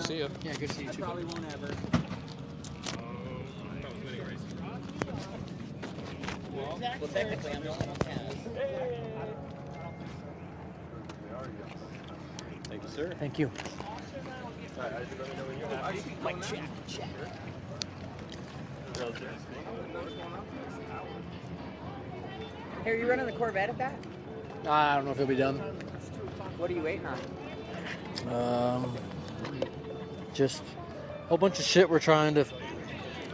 See you. Yeah, good to see you too. Probably won't ever. Well, technically, I'm the only one who has. Thank you, sir. Thank you. Like, check. Hey, are you running the Corvette at that? I don't know if he'll be done. What are you waiting on? Just a whole bunch of shit we're trying to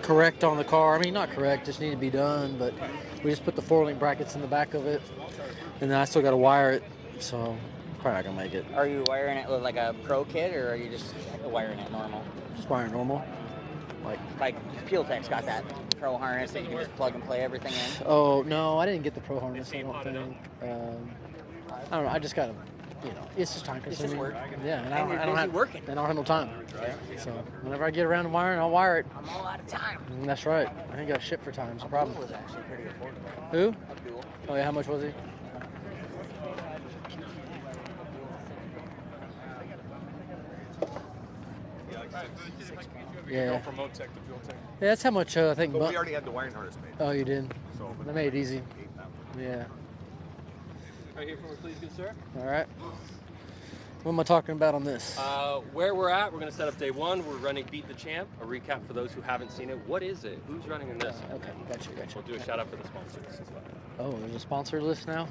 correct on the car. I mean, not correct, just need to be done, but we just put the 4-link brackets in the back of it, and then I still got to wire it, so probably not going to make it. Are you wiring it with like a pro kit, or are you just wiring it normal? Just wiring normal. Like Peel Tech's got that pro harness that you can just plug and play everything in. Oh, no, I didn't get the pro harness, I don't think. I don't know, I just got to, it's just time consuming. It's just work. Yeah, and I don't have working. I don't have no time. So whenever I get around to wiring, I'll wire it. I'm all out of time. And that's right. I ain't got shit for time. It's a problem. Was actually pretty affordable. Who? Abdul. Oh yeah, how much was he? Yeah. From Motec to Fuel Tech. Yeah, that's how much I think. But we already had the wiring harness made. Oh, you did? So They made it easy. Yeah. Right here for me, please, good sir. All right. What am I talking about on this? Where we're at, we're going to set up day one. We're running Beat the Champ. A recap for those who haven't seen it. What is it? Who's running in this? Okay, gotcha. We'll do a shout out for the sponsors as well. Oh, there's a sponsor list now?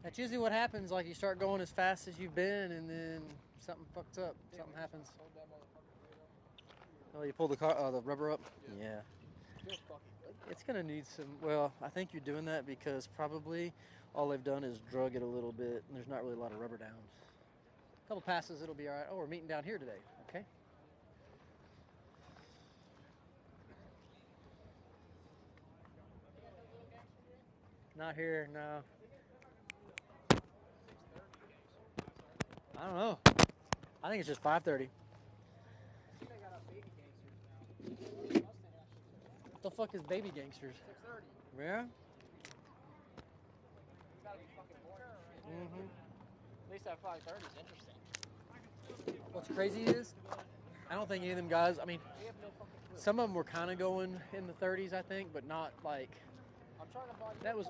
That's usually what happens. Like you start going as fast as you've been, and then something fucks up. Something happens. Oh, you pull the rubber up. Yeah. It's gonna need some. Well, I think you're doing that because probably all they've done is drug it a little bit, and there's not really a lot of rubber down. A couple passes, it'll be all right. Oh, we're meeting down here today. Okay. Not here, no. I don't know. I think it's just 5:30. What the fuck is baby gangsters? 6:30. Yeah. At least at 5:30 is interesting. What's crazy is, I don't think any of them guys. I mean, some of them were kind of going in the 30s, I think, but not like. That was.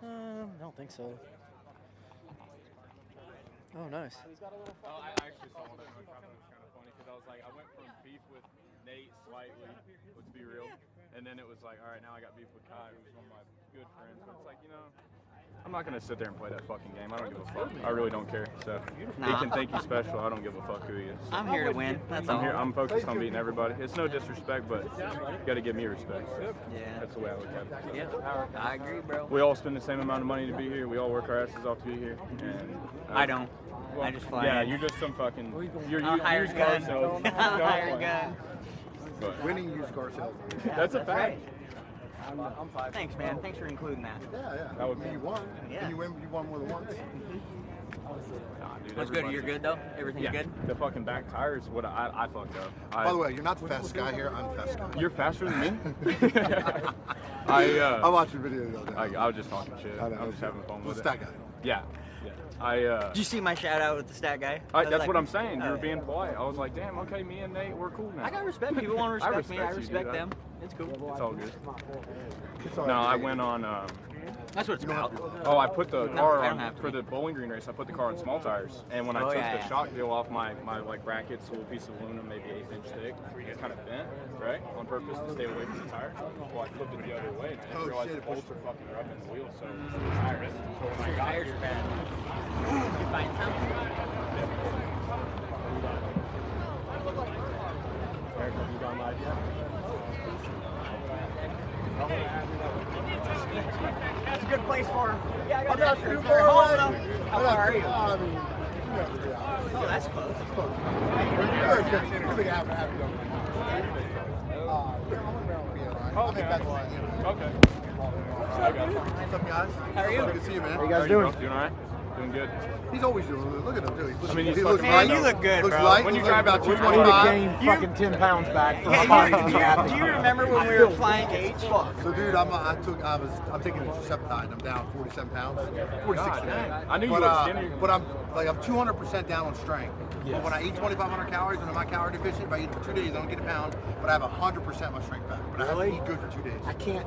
I don't think so. Oh, nice. Oh, I actually saw that in the comment. It was kind of funny because I was like, I went from beef with Nate slightly, let's be real, and then it was like, all right, now I got beef with Kai, who's one of my good friends. But it's like, you know, I'm not gonna sit there and play that fucking game. I don't give a fuck. I really don't care. So he can think he's special. I don't give a fuck who he is. I'm here to win. That's all. I'm focused on beating everybody. It's no disrespect, but you got to give me respect. So Yeah. that's the way I look at it. Yeah. I agree, bro. We all spend the same amount of money to be here. We all work our asses off to be here. And I don't. I just fly Yeah, in. you're just some fucking. You're I'm a hired used car gun. salesman. I'm a hired gun. But Winning used car sales. that's a fact. Thanks, man. Thanks for including that. Yeah. That would be- You won. Yeah. And you win. You won more than once. Nah, dude, What's good? everybody- You're good though. Everything's Yeah, good. the fucking back tires. What I fucked up. By the way, you're not the fastest guy here. I'm the fastest guy. You're faster than me. I watched your video the other day. I was just talking shit. I know. I'm just having fun with Who's it. that guy? Yeah. Did you see my shout out with the stat guy? I was That's like, what I'm saying. You oh, were yeah. being polite. I was like, damn, okay, me and Nate, we're cool now. I got respect. People want to I respect me. I respect you, respect dude. them. It's cool. It's all good. It's all No, right. I went on. That's what it's about. Oh, I put the No, car I don't on have to. for the Bowling Green race. I put the car on small tires, and when I Oh, took yeah, the yeah. shock deal off my like brackets, a little piece of aluminum, maybe 1/8 inch thick, it's kind of bent, right, on purpose to stay away from the tires. Well, I flipped it the other way, and I didn't realize the bolts are fucking rubbing the wheels, so it's the tires. So when I got here, You find something? That's a good place for him. Yeah, I got that. Home though. How far are you? I mean, Oh, that's close. you're big half and half. I think that's why. okay. What's up, guys? How are you? Good to see you, man. How you doing? Doing all right? Doing good. He's always doing it. Look at him, dude. I mean, he's he looks fucking- light. Man, you look good, looks bro. light. When you Looks like drive about which 225. Fucking 10 pounds back. From Do you remember when we were flying H? So, dude, I'm taking Septide. I'm down 47 pounds, 46 God, today. dang. I knew you But, looked skinny. but I'm 200% down on strength. But when I eat 2,500 calories and I'm not calorie deficient, if I eat for 2 days, I don't get a pound. But I have 100% my strength back. But I have to Really? eat good for 2 days. I can't.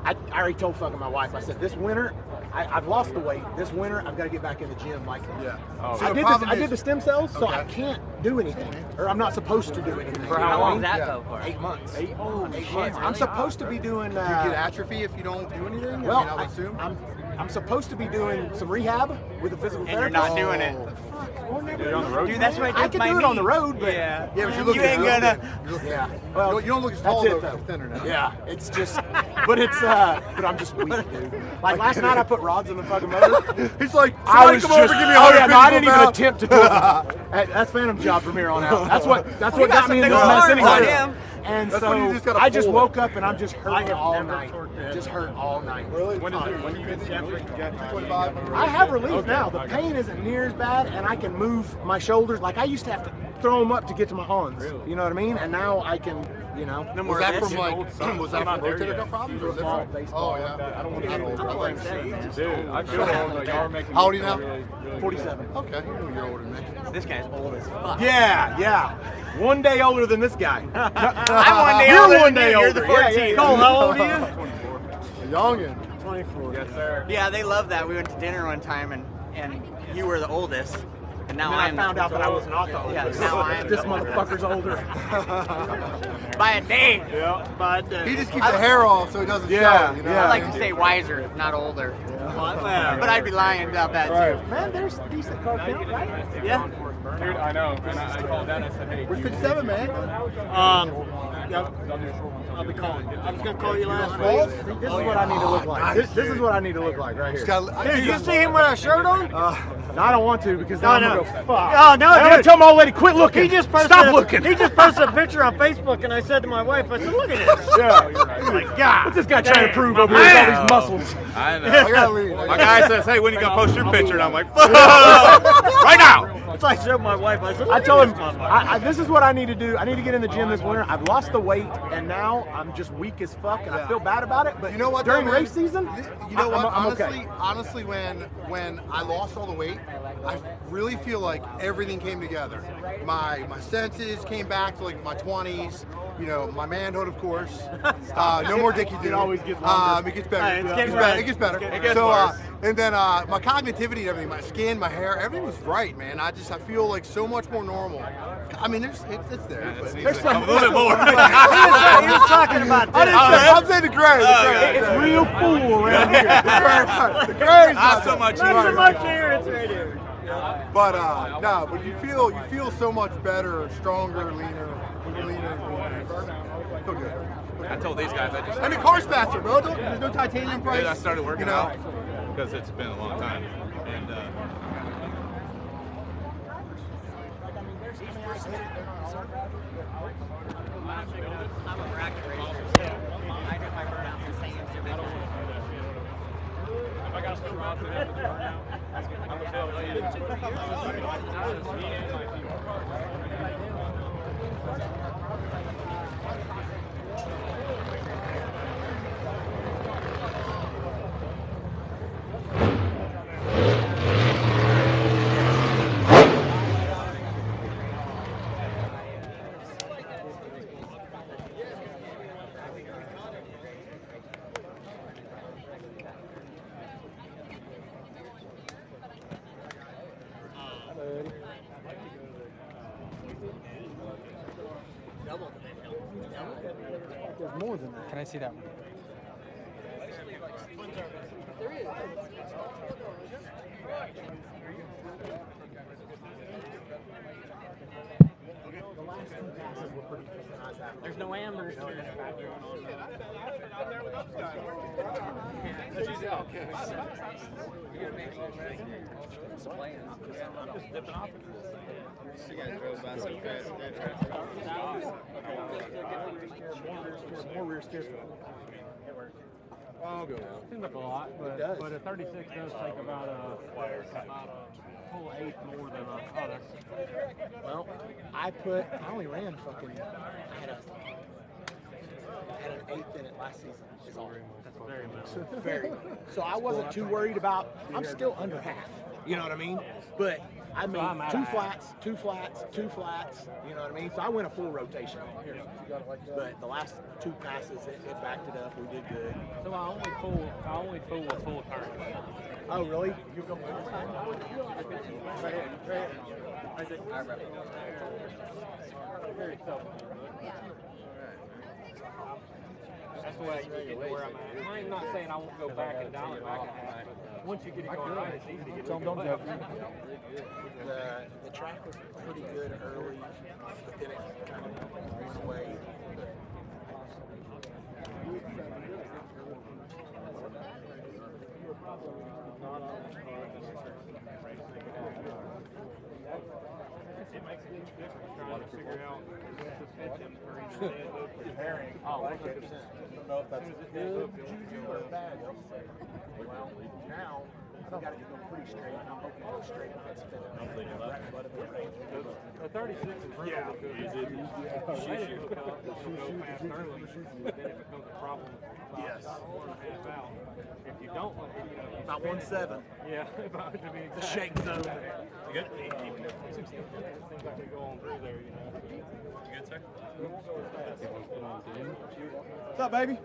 I already told fucking my wife. I said this winter, I've lost the weight. This winter, I've got to get back in the gym. Like, Yeah. Oh, So I the did problem I did is- the stem cells, so I Okay. can't do anything, or I'm not supposed to do anything. For You know how what I long? mean? That Yeah. go for? 8 months. 8 8 months. I'm supposed to be doing. Do you get atrophy if you don't do anything? Well, I mean, I would assume. I'm supposed to be doing some rehab with a physical And you're therapist. not doing it. Dude, on the road. Dude, that's what I I did can my do it knee. on the road, but Yeah. Yeah, but you look You good. ain't You look gonna. good. You look- yeah. You Well, don't- you don't look as tall that's though. it, though. You're thinner now. Yeah, it's just, but I'm just weak, dude. Like last night, I put rods in the fucking motor. He's like, I somebody was come just, over, give me oh yeah, no, I 150 didn't even pounds. attempt to do it. That's Phantom job from here on out. That's what got got me in some this big mess arms on anyway. him. And That's so when you just gotta I just pull it. woke up and I'm just hurting have all never night. torqued that. Just hurt all night. Really? When you get the 25. I have relief Okay, now. The okay. pain isn't near as bad, and I can move my shoulders. Like I used to have to throw them up to get to my Hans. Really? You know what I mean? And now I can, you know. No Was more that of from this. like, old son. was that I'm from not there rotator yet. cuff problems? Or was that Baseball, from, baseball. oh yeah. I don't want to get old. I like that. Dude, I feel old, but y'all are making How old me are you feel now? really, really 47. Okay, you're older than me. This guy's old as fuck. Yeah. One day older than this guy. I'm one day You're older one than day you. You're the older. Yeah, 14. yeah. Cole, how old are you? 24. Youngin. 24. Yes, sir. Yeah, they love that. We went to dinner one time and you were the oldest. And now I am found out that I was not the oldest. Yeah, now I am. This motherfucker's older. By a day. Yeah, by a day. He just keeps the hair off so he doesn't Yeah, show it, you know? yeah. I like to say wiser, not older. But I'd be lying about that too. Man, there's decent car count, right? Yeah. Dude, I know. And I called down and I said, hey, We're 57, man. Yep. I'll be calling you. I was gonna call you last Balls? week. See, this is what I need to look like. nice, This is what I need to look like right here. Dude, you see him with a shirt on? No, I don't want to because then I'm no. gonna go fuck. Oh, no, I'm gonna dude. tell my old lady, quit looking. He just posted Stop looking. He just posted a picture on Facebook, and I said to my wife, I said, "Look at this." Yeah. Like, God. What's this guy trying to prove over here with all these muscles? I know. I gotta leave. My guy says, hey, when you gonna post your picture? And I'm like, right now. So I showed my wife. I said, I "Look told at him, this motherfucker." this is what I need to do. I need to get in the gym this winter. I've lost the weight, and now I'm just weak as fuck, and I feel bad about it. But You know what? during though, man? race season, you know what? I'm Honestly, okay. honestly, when I lost all the weight, I really feel like everything came together. My senses came back to like my 20s. You know, my manhood, of course. No more Dickie dude. It always gets longer. It gets better. Hey, it's getting better. better. It gets better. It gets so, worse. and then my cognitivity and everything, my skin, my hair, everything was right, man. I feel like so much more normal. I mean, it's there. But There's a little bit more. He was talking about this. I'm saying the gray. It's real fool around here. The gray's Not so much. Not so much here. It's right here. But no, but you feel so much better, stronger, leaner. Feel good. I told these guys, I mean, car's faster, bro. There's no titanium price. I started working you know? out because it's been a long time. And I'm a bracket racer, so I do my burnouts the same every time. if I got to run to the burnout, I'm going to There's more than that. Can I see that one? There's no ambers. More rear steer. I'll go. Seems like a lot, but a 36 does take about a full eighth more than a. Oh, that's. Well, I only ran fucking. I had an eighth in it last season. Is all. That's very minimal. Very. So I wasn't too worried about. I'm still under half. You know what I mean? But I made I'm at two a half. flats, two flats, two flats. You know what I mean? So I went a full rotation. But the last two passes, it backed it up. We did good. So I only fool with full turn. Oh, really? You go first? Right here. Right there. Very self. That's the way I usually get to where I'm at. I'm not saying I won't go back and down and back and half, but once you get it going right, it's easy to get it going. The track was pretty good early, but then it kind of went away. It makes a huge difference trying to figure out suspension for each dead hook or bearing. Oh, 100%. I don't know if that's good juju or bad. Well, now I got it going pretty straight. I'm hoping to go straight and spin it. I'm thinking The 36 is really good. Shoot hook up, it'll go fast early, but then it becomes a problem about Yes. 4.5 out. If you don't let it, you About spin it. 1.7. Yeah, if I was to be The exact. shake zone. It seems like we go on through there, you know. you good, sir? What's up, baby?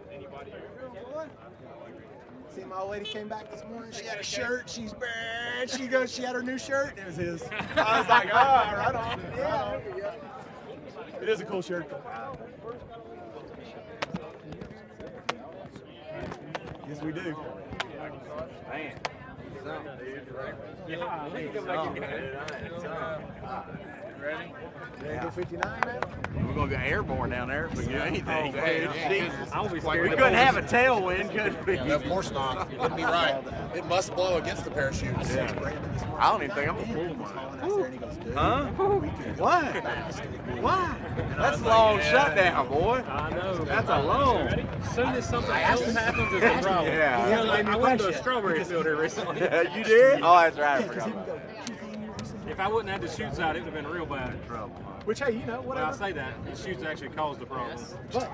See, my old lady came back this morning. She had a shirt. She's bad. She goes. She had her new shirt. And it was his. I was like, oh, right on. Yeah. It is a cool shirt. Yes, we do. Man. Ready? Ready to go 59, man? We're going to be airborne down there if we do anything. We couldn't have a tailwind, could we? Of course not. It wouldn't be right. It must blow against the parachutes. Yeah. I don't even think I'm going to pull one. Huh? Why? Why? That's a long shutdown, boy. I know. That's a long. As soon as something else happens, it's a problem. Yeah. You know, like, I went to a strawberry field here recently. You did? Oh, that's right. I forgot about that. If I wouldn't have the chutes out, it would have been real bad. Trouble. Which, hey, you know, Well, whatever. I say that. The chutes actually caused the problem. But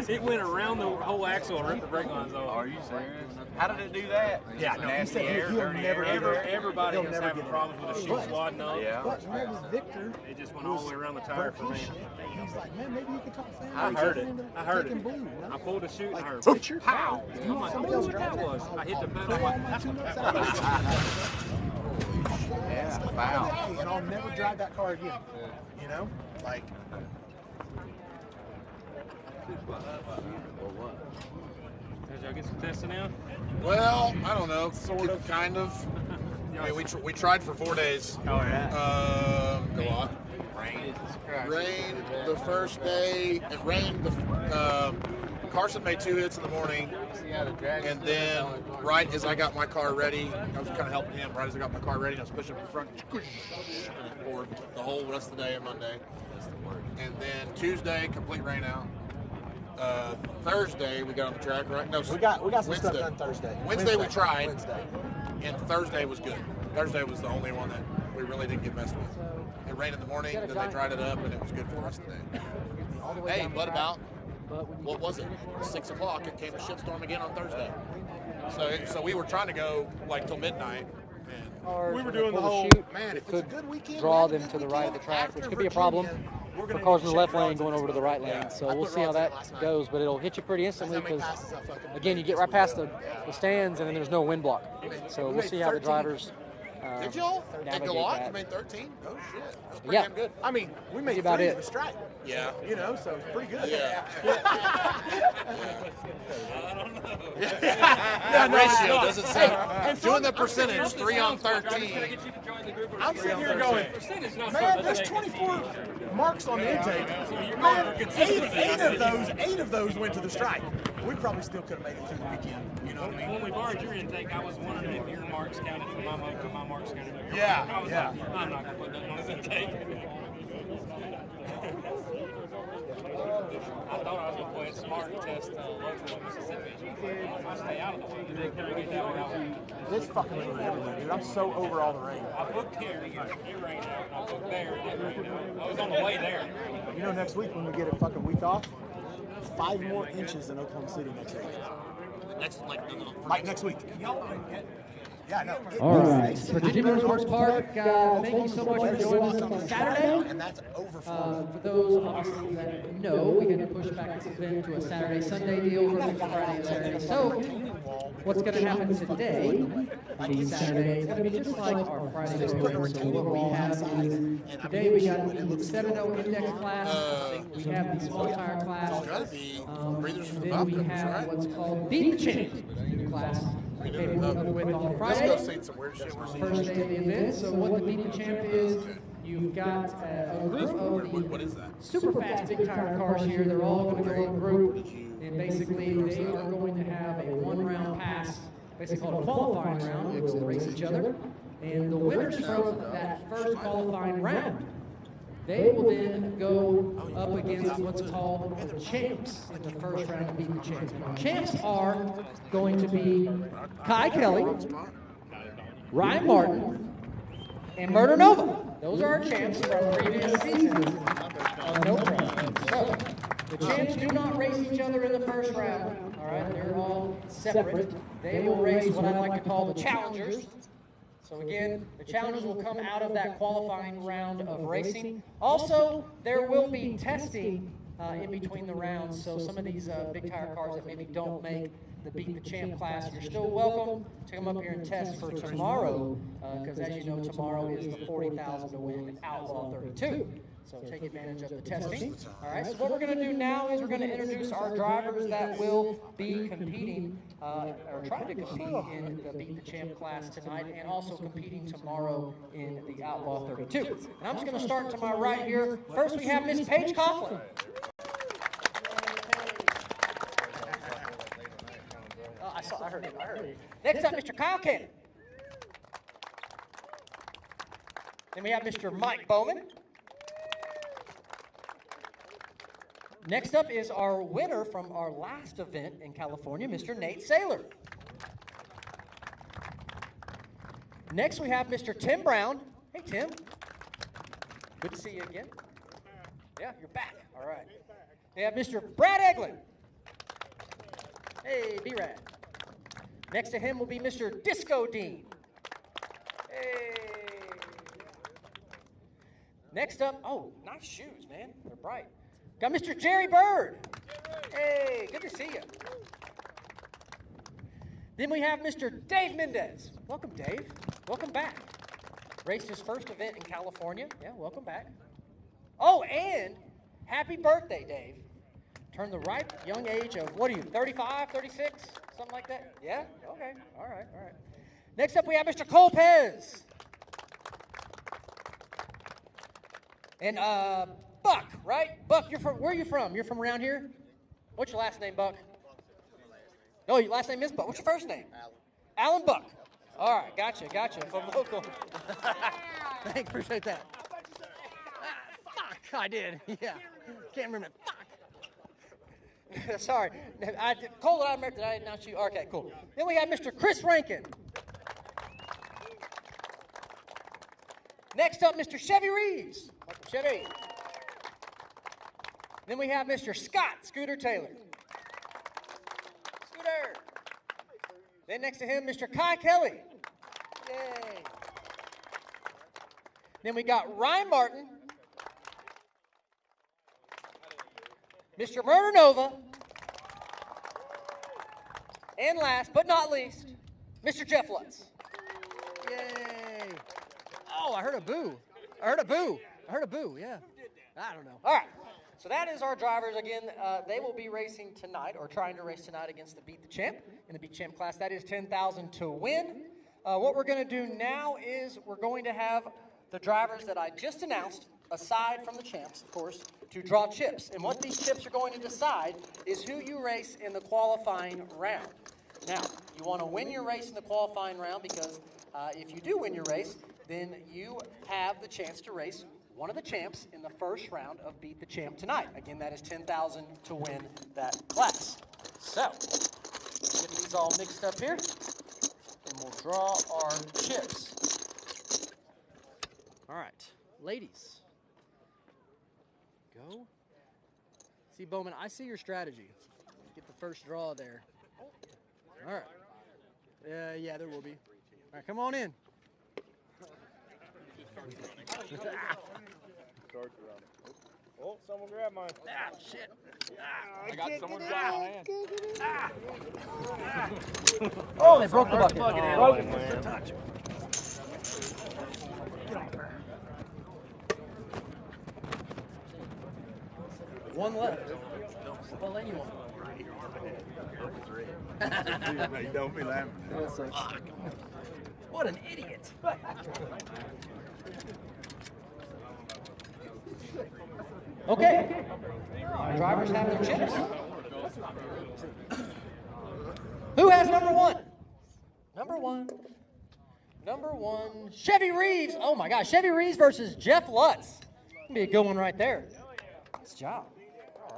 It went around the whole axle and ripped the brake lines off. Are you serious? How did it do that? Yeah, no, he Nasty said air, he'll dirty never air. get it. Everybody He'll is never having get it. problems with the chutes wadding up. Yeah. But whenever Victor It just went all the way around the tire broke for me. his shit, he's like, man, maybe you could talk fast. I heard it. I heard it. Blue, you know? I pulled the chute and I heard It's your pow. You I'm want like, somebody oh, else what that driving it? was. I hit the Pull pedal. all my tune-ups out. Yeah, foul. Hey, and I'll never drive that car again. You know? Like, Did y'all get some testing out? Well, I don't know. Sort of, kind of. I mean, we tried for 4 days. Oh, yeah. A lot. Rained the first day. It rained. Carson made 2 hits in the morning, and then right as I got my car ready, I was kind of helping him. Right as I got my car ready, I was pushing up the front, and it poured the whole rest of the day and Monday. And then Tuesday, complete rain out. Thursday we got on the track, right? No, we got some Wednesday. stuff done Thursday. Wednesday we tried. Wednesday. And Thursday was good. Thursday was the only one that we really didn't get messed with. It rained in the morning, then they dried it up, and it was good for the rest of the day. Hey, but about, what was it? 6 o'clock, it came a shitstorm again on Thursday. So we were trying to go like till midnight. And We were doing the whole, man, if it's a good weekend, draw we had a them good to the right of the weekend track, after which could be a problem Virginia, we're for gonna cars in the check left lane rods going and over to the stuff. right lane. Yeah. So I we'll put see how rods in that last night. goes, but it'll hit you pretty That's instantly how many because, passes I fucking again, you made get this right past week. the stands and then there's no wind block. So we'll see how the drivers did y'all? At navigate Galot, that. you made 13? Oh shit, that's pretty Yeah. damn good. I mean, we made about 3 it. of the strike. Yeah. You know, so it's pretty good. Yeah. Yeah, That no, ratio no. doesn't sound. And Doing the I'm percentage, 3 on 13. I'm sitting here going, man, there's 24 marks on the intake. Man, 8 of those went to the strike. We probably still could have made it through the weekend. You know what I mean? When we borrowed your intake, I was wondering if your marks counted for my mark or my marks counted for your Yeah, mark. I was yeah. like, I'm not going to put that on his intake. I thought I was going to play it smart and test local Mississippi. I'll stay out of the way. They can get that without rain. This fucking rain everywhere, dude. I'm so over all the rain. I booked here, it rained out. I booked there, it rained out. I was on the way there. You know, next week when we get a fucking week off, 5 more inches in Oklahoma City next week. Like next week. Yeah, no. All right, Virginia Motorsports Park, thank you so much for joining us on Saturday. And that's overflowing. For those obviously that know, we can push back this event to a Saturday-Sunday deal versus Friday and Saturday. So, what's going to happen today, being Saturday, it's going to be just like our Friday program. So what we have is, today we got the 7.0 index class, we have the small tire class, Gotta be breathers for the then we Falcons, have right? what's called Beat the Champ class. Okay, we'll go with on Friday. Let's go see some weird shit we're seeing. First day of the event. So what the Beat the Champ is, you've got a group of What is that? super fast big tire cars here. They're all going to go in a group, and basically they are going to have a 1-round pass, basically called a qualifying round, which will race each other. And the winners from that first qualifying round, they will then go up against what's called the champs in the first round of Beat the Champs. Champs are going to be Kelley, Ryan Martin, and Murder Nova. Those are our champs from previous seasons of No Problem. So, the champs do not race each other in the first round. All right, they're all separate. They will race what I like to call the challengers. So again, the challengers will come out of that qualifying round of racing. Also, there will be testing in between the rounds. So some of these big tire cars that maybe don't make the Beat the Champ class, you're still welcome to come up here and test for tomorrow, because as you know, tomorrow is the 40,000 to win Outlaw 32. So take advantage of the testing. All right, so what we're going to do now is we're going to introduce our drivers that will be competing, or trying to compete in the Beat the Champ class tonight, and also competing tomorrow in the Outlaw 32. And I'm just going to start to my right here. First, we have Miss Paige Coughlin. Oh, I heard it. Next up, Mr. Kyle Cannon. Then we have Mr. Mike Bowman. Next up is our winner from our last event in California, Mr. Nate Saylor. Next, we have Mr. Tim Brown. Hey, Tim. Good to see you again. Yeah, you're back. All right. We have Mr. Brad Eglin. Hey, B-Rad. Next to him will be Mr. Disco Dean. Hey. Next up, oh, nice shoes, man. They're bright. Got Mr. Jerry Bird. Hey, good to see you. Then we have Mr. Dave Mendez. Welcome, Dave. Welcome back. Raced his first event in California. Yeah, welcome back. Oh, and happy birthday, Dave. Turned the ripe young age of, what are you, 35, 36? Something like that? Yeah? Okay. All right. Next up, we have Mr. Cole Pez. And Buck, right? Buck, where are you from? You're from around here? What's your last name, Buck? No, your last name is Buck. What's your first name? Alan Buck. All right, gotcha. From local. Thanks, appreciate that. Fuck, I did. Yeah. Can't remember. Fuck. Sorry. Cole and I remember that I announced you. Okay, cool. Then we have Mr. Chris Rankin. Next up, Mr. Chevy Reeves. Chevy. Then we have Mr. Scott Scooter Taylor. Scooter. Then next to him, Mr. Kai Kelley. Yay. Then we got Ryan Martin. Mr. Murder Nova. And last but not least, Mr. Jeff Lutz. Yay. Oh, I heard a boo, yeah. I don't know. All right. So that is our drivers. Again, they will be racing tonight, or trying to race tonight, against the Beat the Champ in the Beat Champ class. That is $10,000 to win. What we're going to do now is we're going to have the drivers that I just announced, aside from the champs, of course, to draw chips. And what these chips are going to decide is who you race in the qualifying round. Now, you want to win your race in the qualifying round because if you do win your race, then you have the chance to race one of the champs in the first round of Beat the Champ tonight. Again, that is $10,000 to win that class. So, get these all mixed up here, and we'll draw our chips. All right, ladies, go. See, Bowman, I see your strategy. Get the first draw there. All right. Yeah, there will be. All right, come on in. Oh, someone grab mine. Ah, shit. I got someone got my hand. Oh, they broke the bucket. Touch. One left. What lane you want? Don't be laughing. What an idiot. Okay. Our drivers have their chips. Who has number one? Number one, Chevy Reeves. Oh my gosh, Chevy Reeves versus Jeff Lutz. That'd be a good one right there. Nice job. All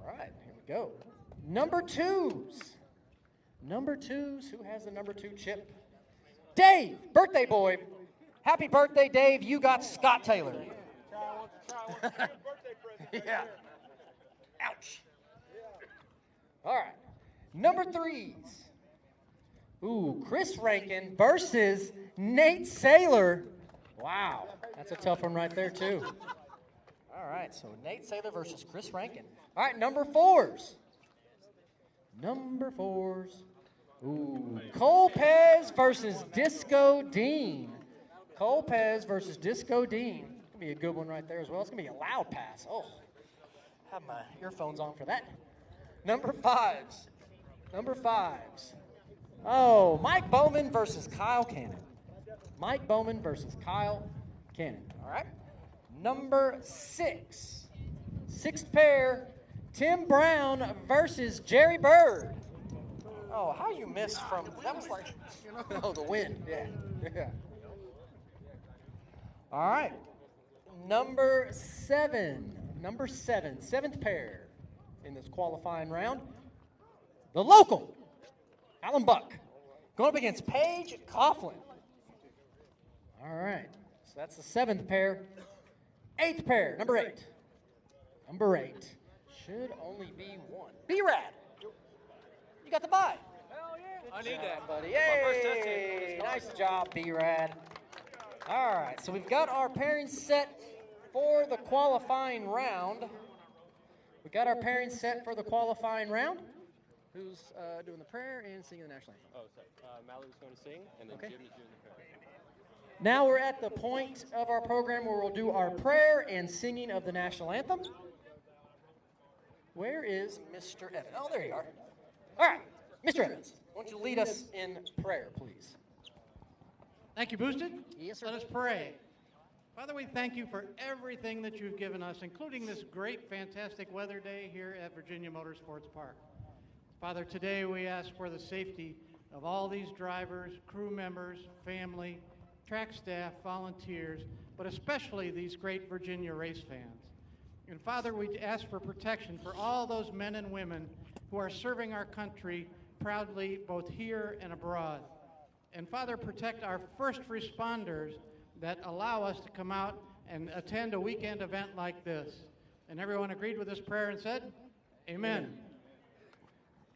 right, here we go. Number twos, who has the number 2 chip? Dave, birthday boy. Happy birthday, Dave. You got Scott Taylor. Yeah. Ouch. All right. Number 3s. Ooh, Chris Rankin versus Nate Saylor. Wow. That's a tough one right there, too. All right. So Nate Saylor versus Chris Rankin. All right. Number 4s. Number 4s. Ooh, Cole Pez versus Disco Dean. Cole Pez versus Disco Dean. It's gonna be a good one right there as well. It's gonna be a loud pass. Oh, have my earphones on for that. Number 5s. Number 5s. Oh, Mike Bowman versus Kyle Cannon. Mike Bowman versus Kyle Cannon. All right. Number 6. 6th pair. Tim Brown versus Jerry Bird. Oh, how you missed from, that was like, oh, the wind, yeah. All right, number 7, 7th pair in this qualifying round. The local, Alan Buck, going up against Paige Coughlin. All right, so that's the 7th pair. 8th pair, number 8. Number 8, should only be one. B-Rad. You got the bye. Hell yeah. I need that, buddy. Yay! Nice job, B-Rad. All right, so we've got our pairings set for the qualifying round. We got our pairings set for the qualifying round. Who's doing the prayer and singing the national anthem? Oh, sorry. Mallory's going to sing, and then Jim is doing the prayer. Now we're at the point of our program where we'll do our prayer and singing of the national anthem. Where is Mr. Evans? Oh, there you are. All right, Mr. Evans, why don't you lead us in prayer, please? Thank you, Boosted. Yes, sir. Let us pray. Father, we thank you for everything that you've given us, including this great, fantastic weather day here at Virginia Motorsports Park. Father, today we ask for the safety of all these drivers, crew members, family, track staff, volunteers, but especially these great Virginia race fans. And Father, we ask for protection for all those men and women who are serving our country proudly both here and abroad. And Father, protect our first responders that allow us to come out and attend a weekend event like this. And everyone agreed with this prayer and said, Amen.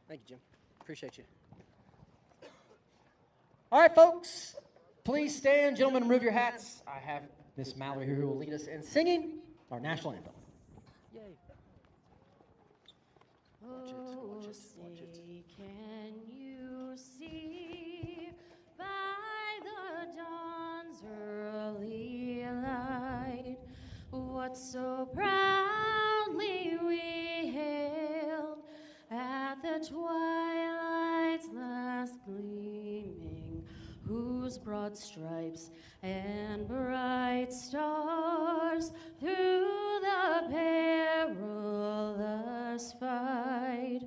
Thank you, Jim. Appreciate you. All right, folks, please stand. Gentlemen, remove your hats. I have Miss Mallory here who will lead us in singing our national anthem. Yay. Watch it, watch it, watch it. Can you see by the dawn's early light what so proudly we hailed at the twilight's last gleaming, whose broad stripes and bright stars through the perilous fight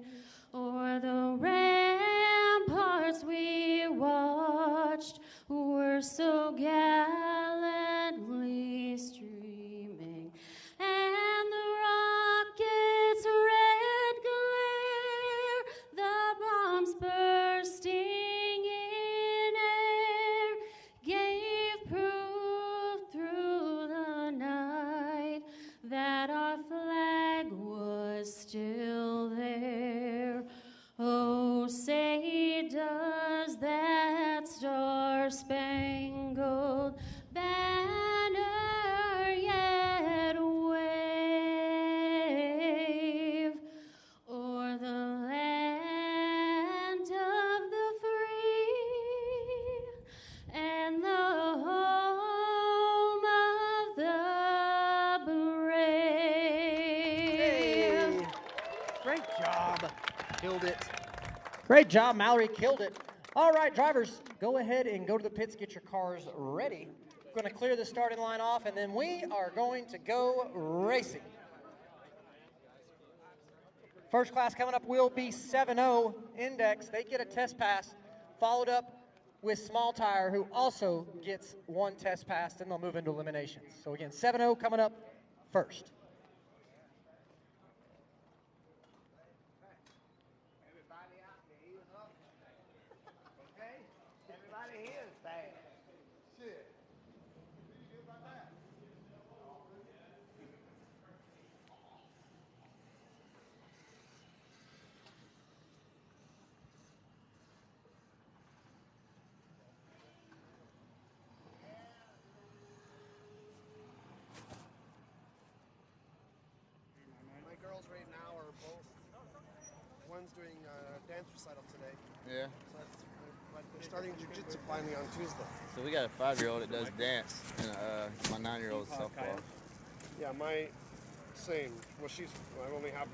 o'er the ramparts we watched were so gallantly streaming, and the rocket's red glare, the bombs bursting in air, gave proof through the night that our flag was still there. Oh, say does that star-spangled banner yet wave o'er the land of the free and the home of the brave? Great job. Killed it. Great job, Mallory. Killed it. All right, drivers, go ahead and go to the pits, get your cars ready. We're going to clear the starting line off, and then we are going to go racing. First class coming up will be 7-0 Index. They get a test pass, followed up with Small Tire, who also gets one test pass, and they'll move into eliminations. So again, 7-0 coming up first. My girls right now are both, one's doing dance recital today. Yeah. So they're starting jiu-jitsu finally on Tuesday. So we got a 5-year-old that does dance, and my 9-year-old softball. Yeah, my same. Well, I only have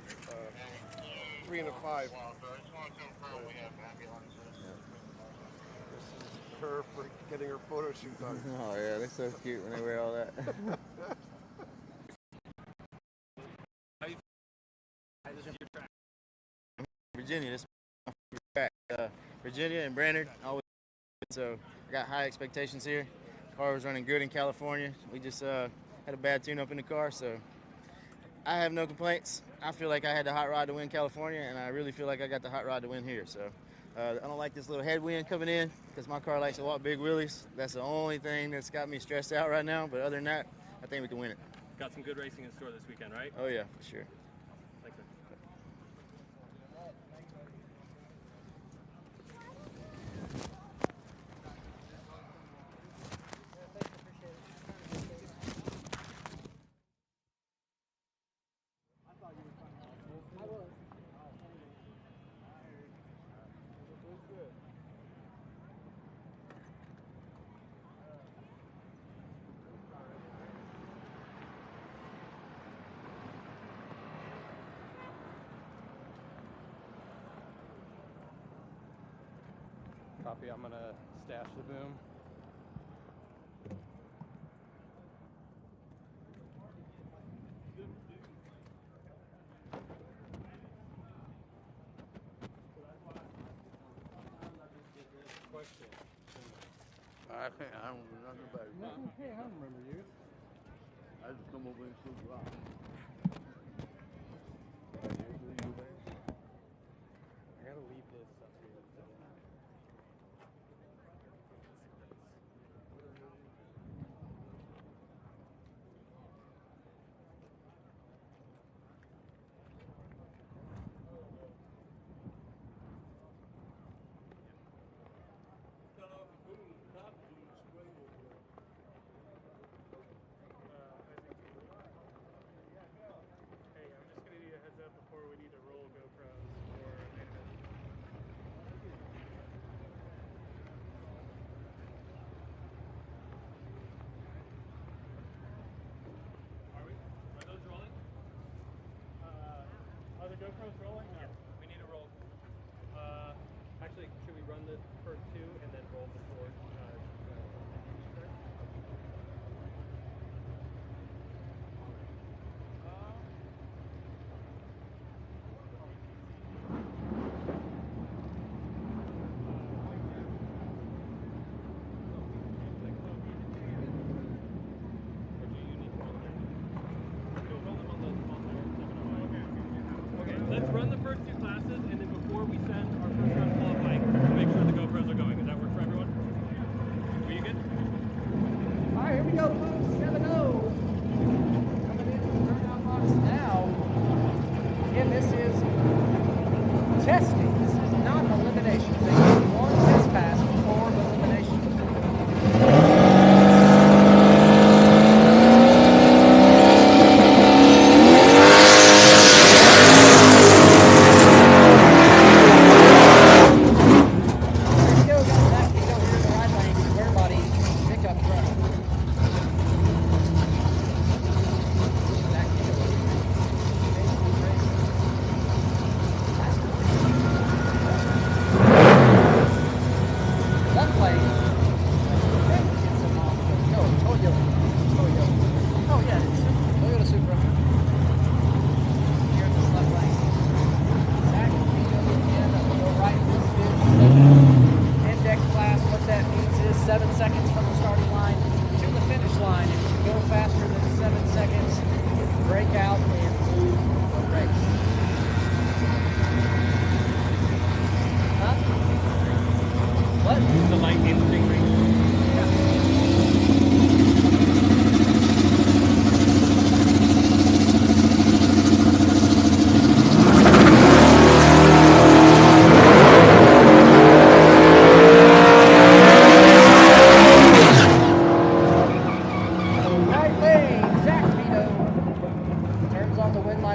3 and a 5. This is her for getting her photo shoot done. Oh yeah, they're so cute when they wear all that. Virginia, this is my favorite track. Virginia and Brainerd, always. So I got high expectations here. Car was running good in California. We just had a bad tune-up in the car, so I have no complaints. I feel like I had the hot rod to win California, and I really feel like I got the hot rod to win here. So I don't like this little headwind coming in because my car likes to walk big wheelies. That's the only thing that's got me stressed out right now. But other than that, I think we can win it. Got some good racing in store this weekend, right? Oh yeah, for sure. Thanks, man. Copy, I'm gonna stash the boom. Question. I don't remember nothing about it. No, hey, I don't remember you. I just come over and shoot rock. I gotta leave this up here. Are the GoPros rolling? Yeah, we need to roll. Actually, should we run the first 2 and then roll before? Let's run the first 2 classes, and then before we send our first round qualifying, we'll make sure the GoPros are going. Does that work for everyone? Are you good? All right, here we go, folks. 7-0. Coming in from the turnout box now. Again, this is testing. This is not elimination. They need 1 test pass before elimination.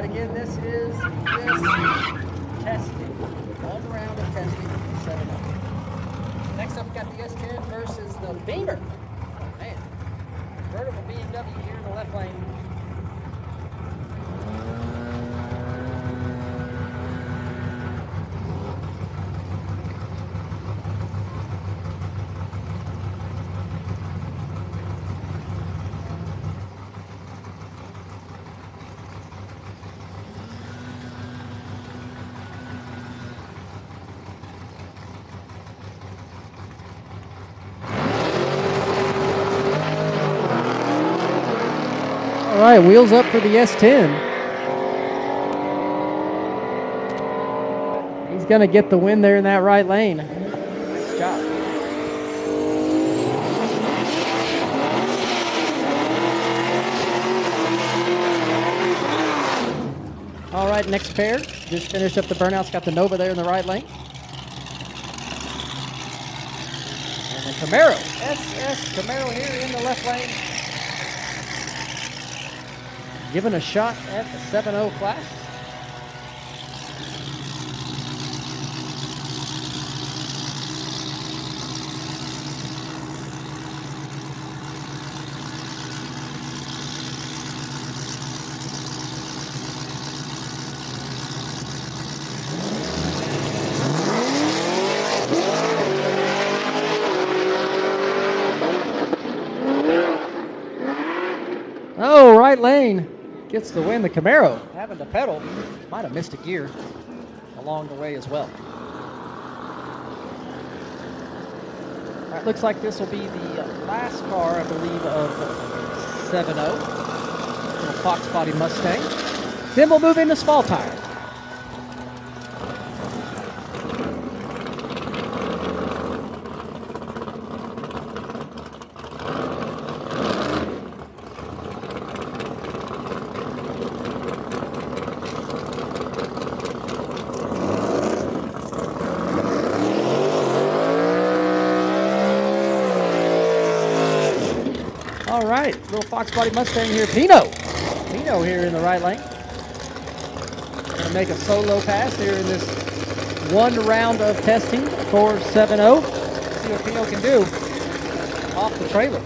Again, this is testing. 1 round up, got the S10 versus the Beamer. Oh, man. Vertical BMW here in the left lane. All right, wheels up for the S10. He's going to get the win there in that right lane. Nice job. All right, next pair. Just finished up the burnouts. Got the Nova there in the right lane. And the Camaro. SS Camaro here in the left lane. Given a shot at the 7.0 class. Oh, right lane. Gets the win. The Camaro having to pedal. Might have missed a gear along the way as well. All right, looks like this will be the last car, I believe, of 7.0. Little Fox body Mustang. Then we'll move into small tire. All right, little Fox body Mustang here. Pino here in the right lane. Gonna make a solo pass here in this one round of testing for 7.0. See what Pino can do off the trailer.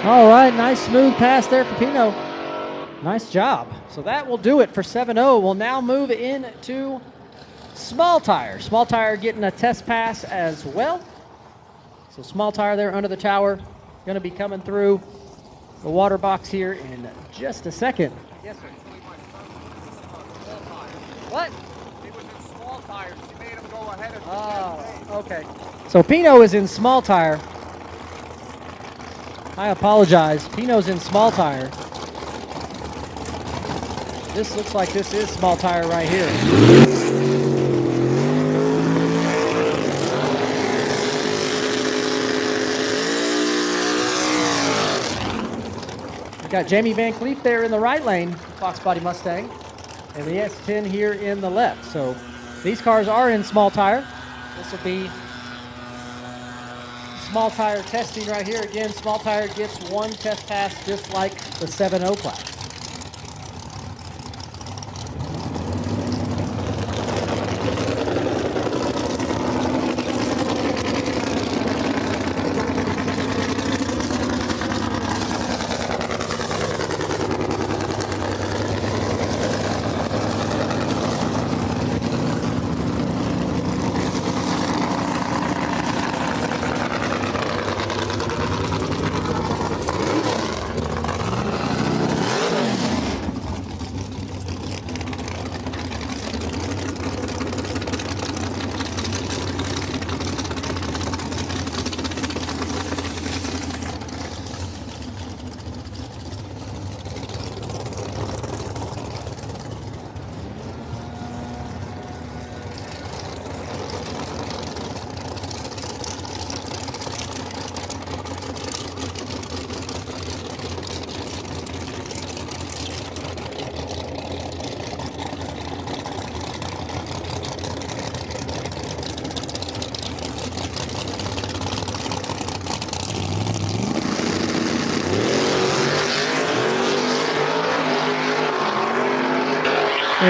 All right, nice smooth pass there for Pino. Nice job. So that will do it for 7.0. We'll now move into small tire. Small tire getting a test pass as well. So small tire there under the tower. Going to be coming through the water box here in just a second. Yes, sir. What? He was in small tires. She made him go ahead of Oh, okay. So Pino is in small tire. I apologize. Pino's in small tire. This looks like this is small tire right here. We've got Jamie Van Cleef there in the right lane, Fox body Mustang, and the S10 here in the left. So these cars are in small tire. This will be small tire testing right here. Again, small tire gets one test pass just like the 7.0 class.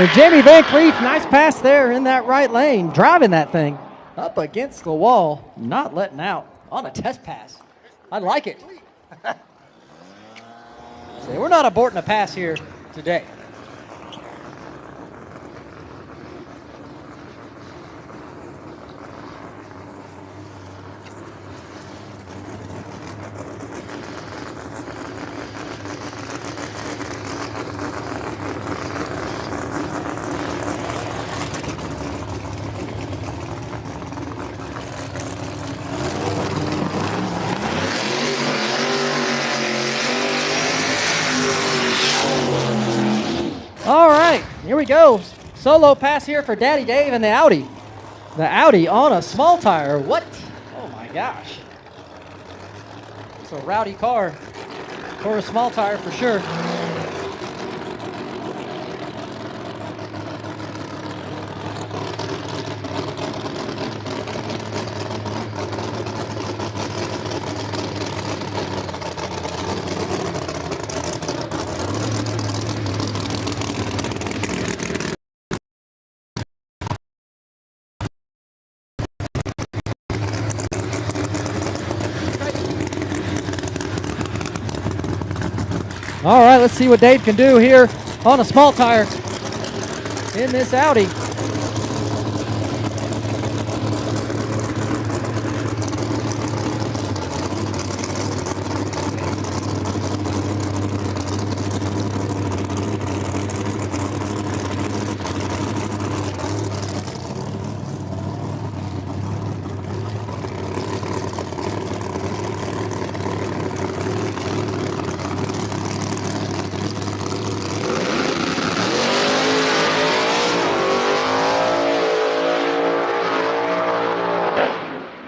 Jamie Van Cleef, nice pass there in that right lane, driving that thing up against the wall, not letting out on a test pass. I like it. So we're not aborting a pass here today. All right, here we go. Solo pass here for Daddy Dave and the Audi. The Audi on a small tire. What? Oh my gosh. It's a rowdy car for a small tire for sure. All right, let's see what Dave can do here on a small tire in this Audi.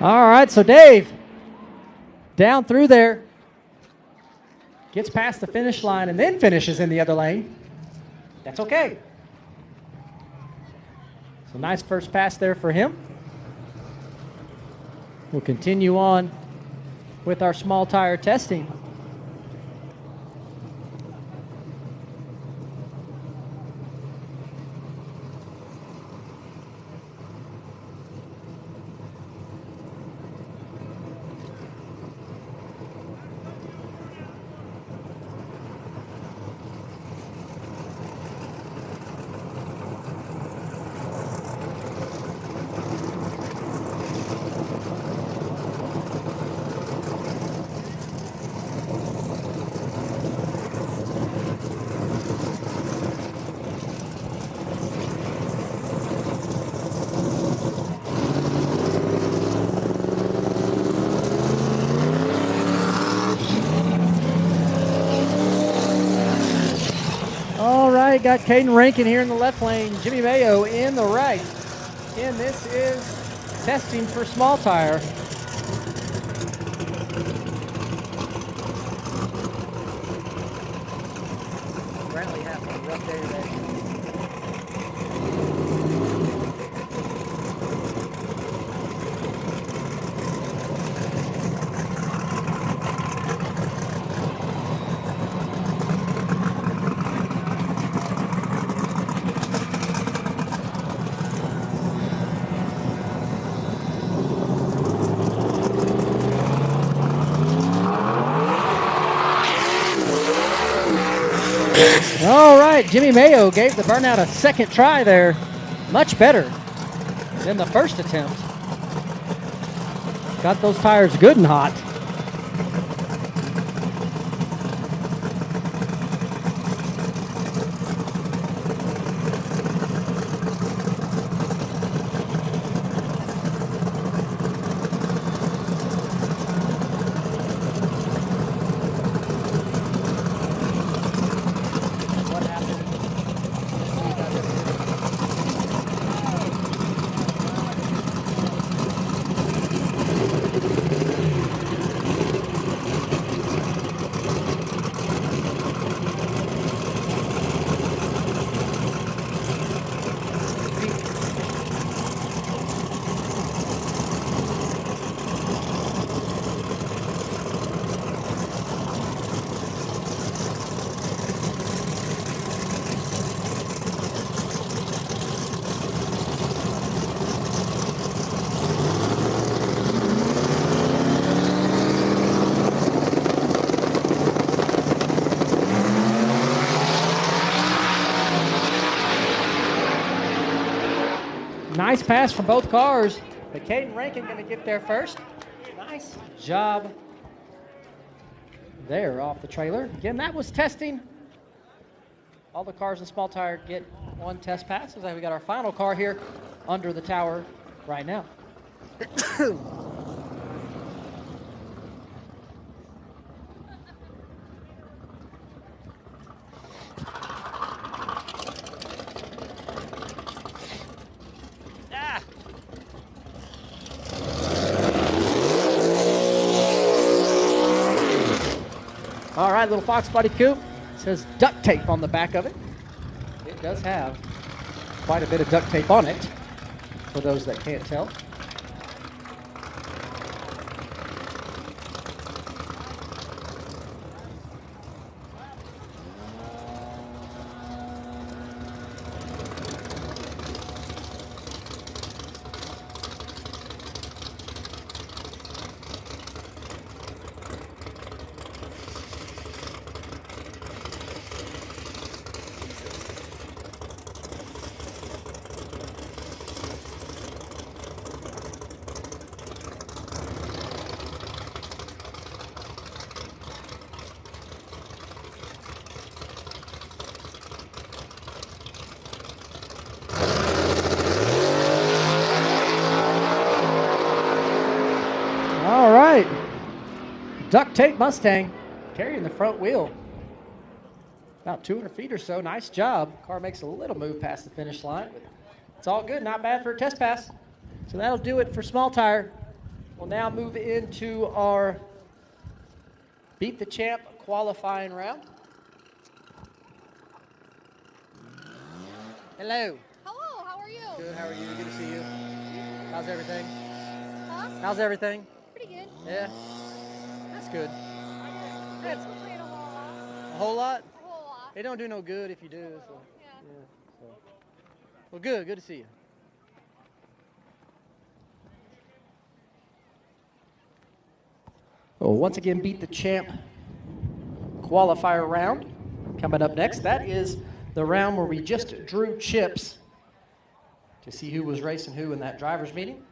All right, so Dave, down through there, gets past the finish line and then finishes in the other lane. That's okay. So nice first pass there for him. We'll continue on with our small tire testing. Got Caden Rankin here in the left lane, Jimmy Mayo in the right. And this is testing for small tire. Brantley having a rough day today. All right, Jimmy Mayo gave the burnout a second try there. Much better than the first attempt. Got those tires good and hot. Nice pass from both cars. But Caden Rankin going to get there first. Nice job there off the trailer. Again, that was testing. All the cars in small tire get one test pass. Looks like we got our final car here under the tower right now. All right, little Fox Body Coupe. It says duct tape on the back of it. It does have quite a bit of duct tape on it, for those that can't tell. Duct tape Mustang carrying the front wheel. About 200 feet or so. Nice job. Car makes a little move past the finish line, but it's all good. Not bad for a test pass. So that'll do it for small tire. We'll now move into our Beat the Champ qualifying round. Hello. Hello, how are you? Good, how are you? Good to see you. How's everything? Huh? How's everything? Pretty good. Yeah. That's good. Thanks for playing a whole lot. A whole lot? A whole lot. It don't do no good if you do. So. Yeah. So. Well, good. Good to see you. Well, once again, Beat the Champ qualifier round. Coming up next, that is the round where we just drew chips to see who was racing who in that driver's meeting.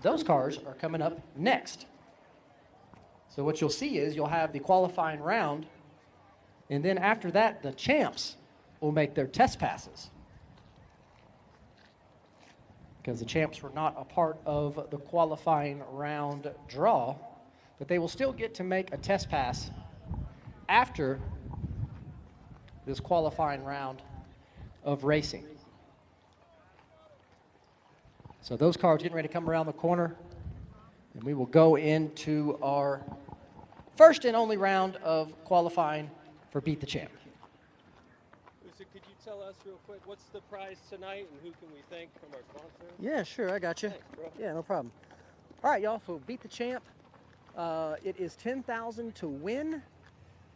Those cars are coming up next. So what you'll see is you'll have the qualifying round, and then after that, the champs will make their test passes. Because the champs were not a part of the qualifying round draw, but they will still get to make a test pass after this qualifying round of racing. So those cars getting ready to come around the corner, and we will go into our first and only round of qualifying for Beat the Champ. Could you tell us real quick, what's the prize tonight and who can we thank from our sponsors? Yeah, sure, I got you. Thanks, bro. Yeah, no problem. All right, y'all, so Beat the Champ. It is $10,000 to win,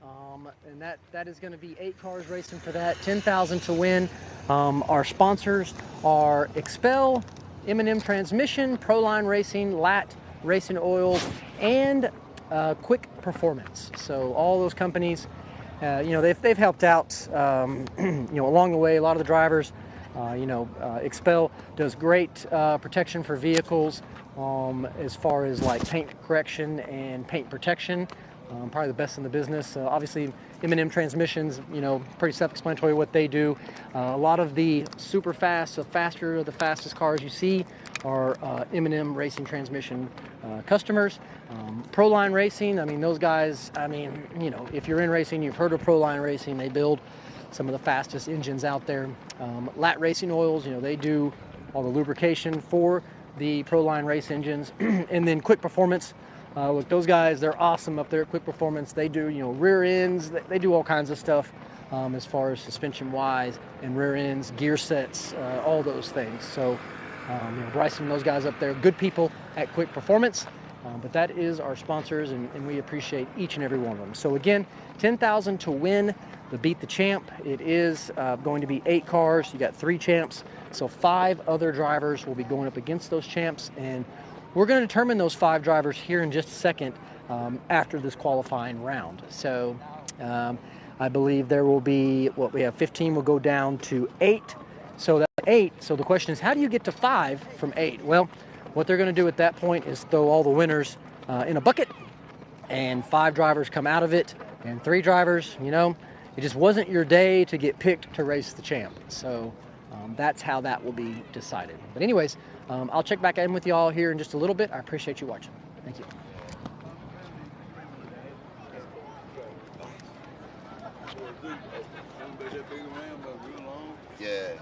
and that is going to be 8 cars racing for that. $10,000 to win. Our sponsors are Expel, M&M Transmission, Proline Racing, Lat Racing Oils, and Quick Performance. So all those companies, they've helped out, along the way. A lot of the drivers, Expel does great protection for vehicles as far as like paint correction and paint protection. Probably the best in the business. Obviously, M&M Transmissions, pretty self-explanatory what they do. A lot of the super fast, the fastest cars you see are M&M Racing Transmission customers. Proline Racing, those guys, if you're in racing, you've heard of Proline Racing. They build some of the fastest engines out there. Lat Racing Oils, they do all the lubrication for the Proline race engines. And then Quick Performance. Look, those guys, they're awesome up there at Quick Performance. They do, rear ends. They do all kinds of stuff as far as suspension-wise and rear ends, gear sets, all those things. So, Bryson and those guys up there, good people at Quick Performance. But that is our sponsors, and we appreciate each and every one of them. So again, $10,000 to win the Beat the Champ. It is going to be 8 cars. You got 3 champs. So 5 other drivers will be going up against those champs, and we're going to determine those 5 drivers here in just a second after this qualifying round. So I believe there will be, we have 15 will go down to 8. So that 8. So the question is, how do you get to 5 from 8? Well, what they're going to do at that point is throw all the winners in a bucket, and 5 drivers come out of it, and 3 drivers, you know, it just wasn't your day to get picked to race the champ. So that's how that will be decided. But anyways, I'll check back in with y'all here in just a little bit. I appreciate you watching. Thank you. Yeah.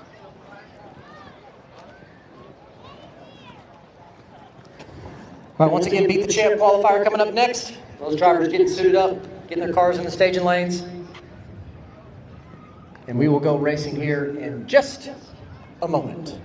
All right, once again, Beat the Champ qualifier coming up next. Those drivers getting suited up, getting their cars in the staging lanes. And we will go racing here in just a moment.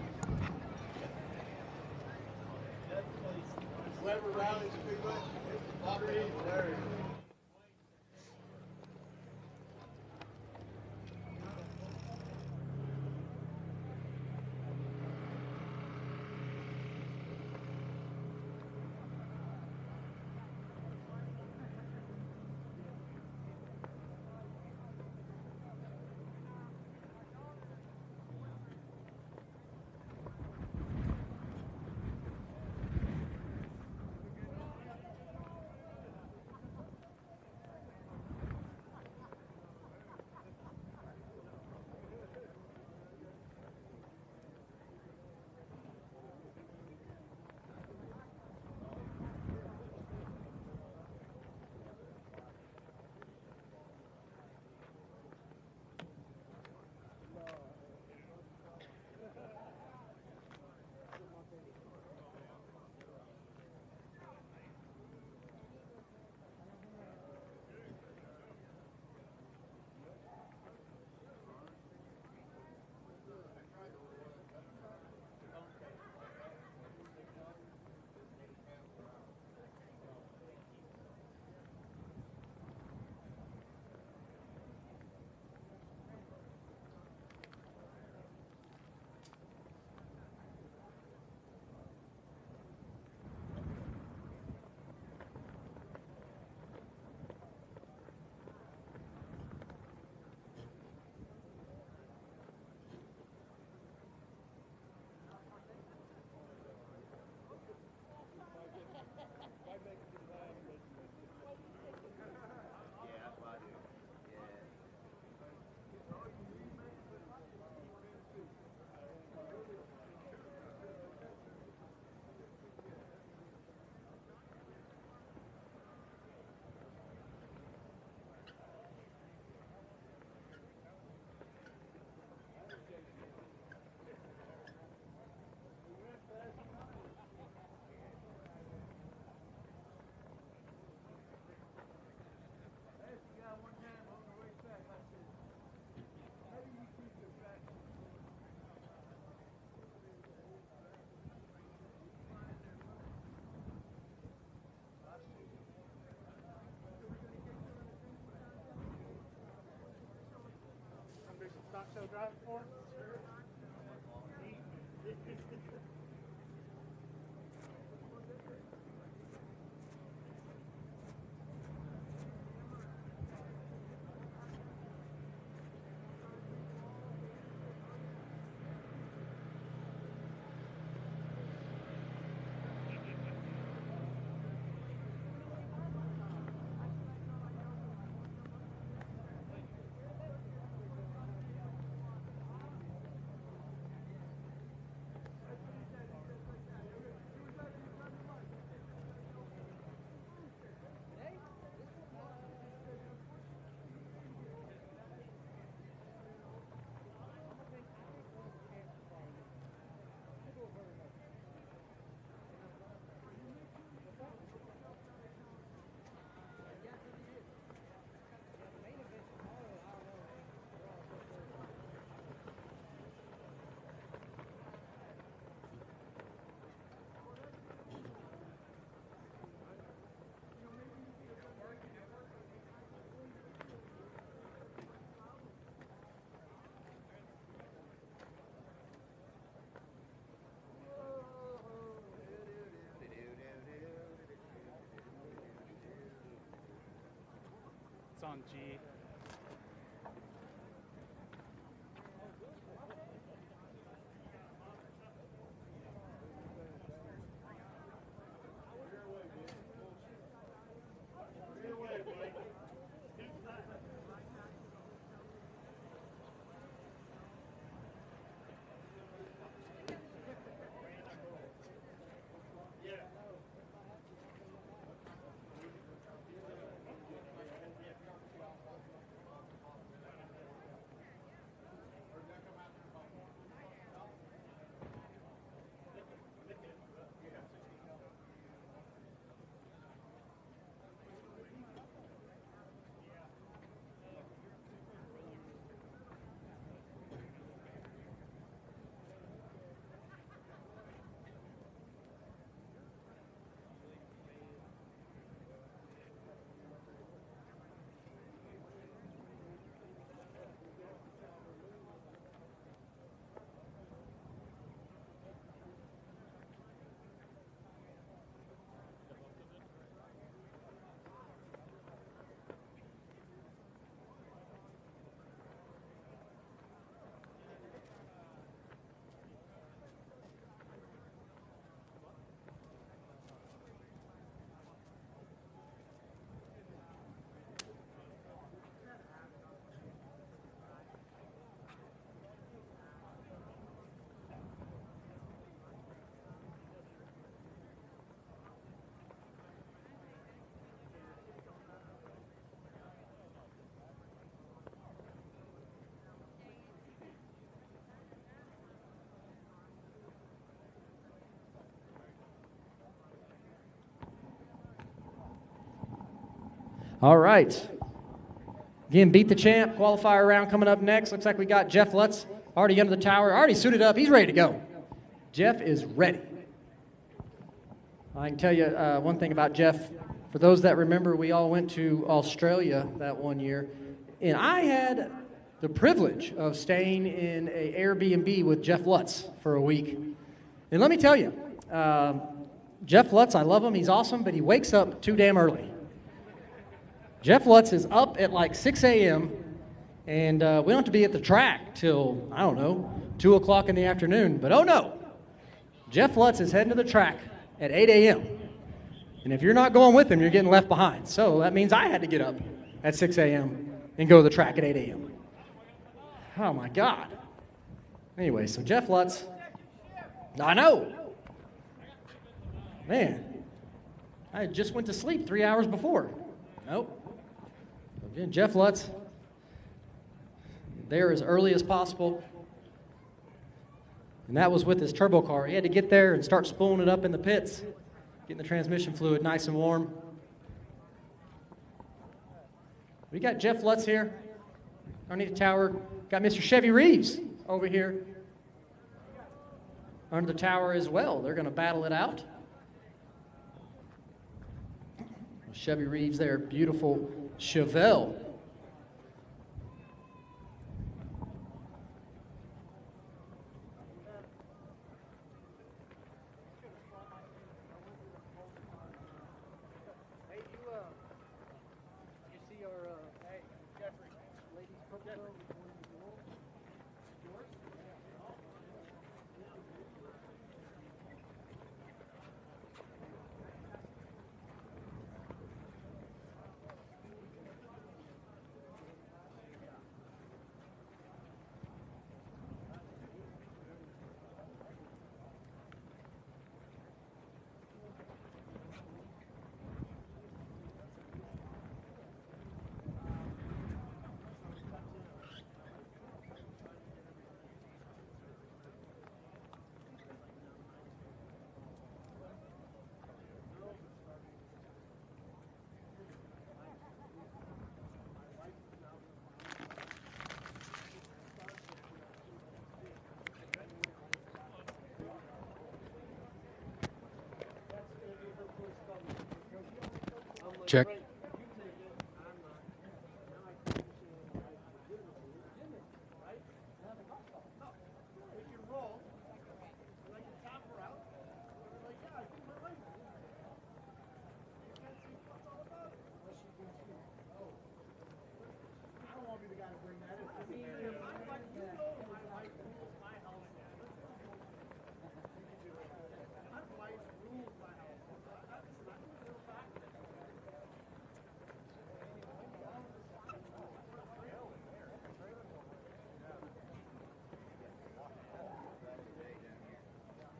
It's on G. All right. Again, Beat the Champ qualifier round coming up next. Looks like we got Jeff Lutz already under the tower, already suited up. He's ready to go. Jeff is ready. I can tell you one thing about Jeff. For those that remember, we all went to Australia that one year, and I had the privilege of staying in an Airbnb with Jeff Lutz for a week. And let me tell you, Jeff Lutz, I love him. He's awesome, but he wakes up too damn early. Jeff Lutz is up at like 6 a.m., and we don't have to be at the track till, I don't know, 2 o'clock in the afternoon. But oh no, Jeff Lutz is heading to the track at 8 a.m. And if you're not going with him, you're getting left behind. So that means I had to get up at 6 a.m. and go to the track at 8 a.m. Oh my God. Anyway, so Jeff Lutz, I know. Man, I just went to sleep 3 hours before. Nope. Again, Jeff Lutz, there as early as possible. And that was with his turbo car. He had to get there and start spooling it up in the pits, getting the transmission fluid nice and warm. We got Jeff Lutz here underneath the tower. Got Mr. Chevy Reeves over here under the tower as well. They're going to battle it out. Chevy Reeves there, beautiful Chevelle. Check.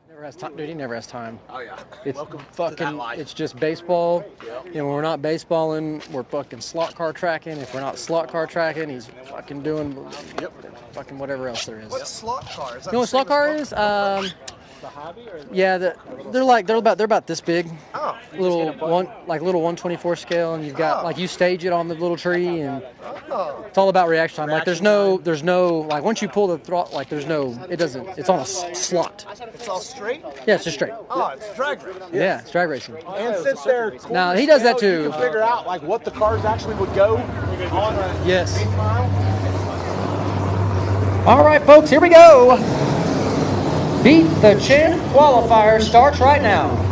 Never has time, dude. He never has time. Oh yeah. It's Welcome to that fucking. life. It's just baseball. Yep. You know, when we're not baseballing, we're fucking slot car tracking. If we're not slot car tracking, he's fucking doing. Yep. Fucking whatever else there is. What's slot car? Is that You know what slot car is? Yeah, they're about this big. Oh. Little 124 scale, and you've got like you stage it on the little tree, and it's all about reaction time. Like there's no like once you pull the throttle, like it's on a slot. It's all straight? Yeah, it's just straight. Oh, it's drag racing. Yeah, it's drag racing. And since they're cool Now he does that scale, too. You can figure out like what the cars actually would go on a Yes. All right, folks, here we go. Beat the Champ qualifier starts right now.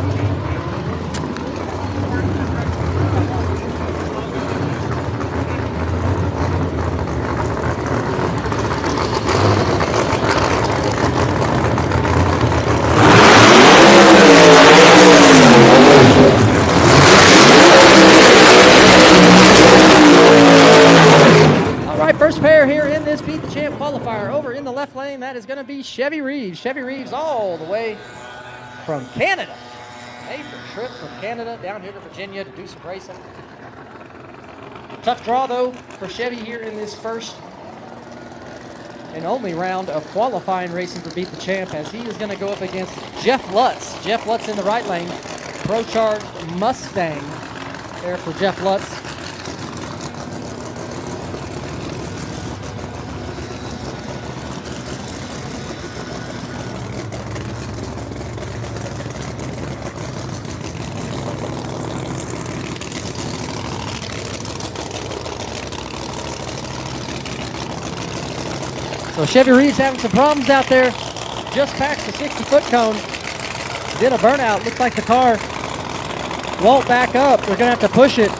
First pair here in this Beat the Champ qualifier. Over in the left lane, that is going to be Chevy Reeves. Chevy Reeves all the way from Canada. Made the trip from Canada down here to Virginia to do some racing. Tough draw, though, for Chevy here in this first and only round of qualifying racing for Beat the Champ, as he is going to go up against Jeff Lutz. Jeff Lutz in the right lane. Pro Charged Mustang there for Jeff Lutz. So Chevy Reeves having some problems out there. Just past the 60-foot cone. Did a burnout. Looks like the car won't back up. They're going to have to push it.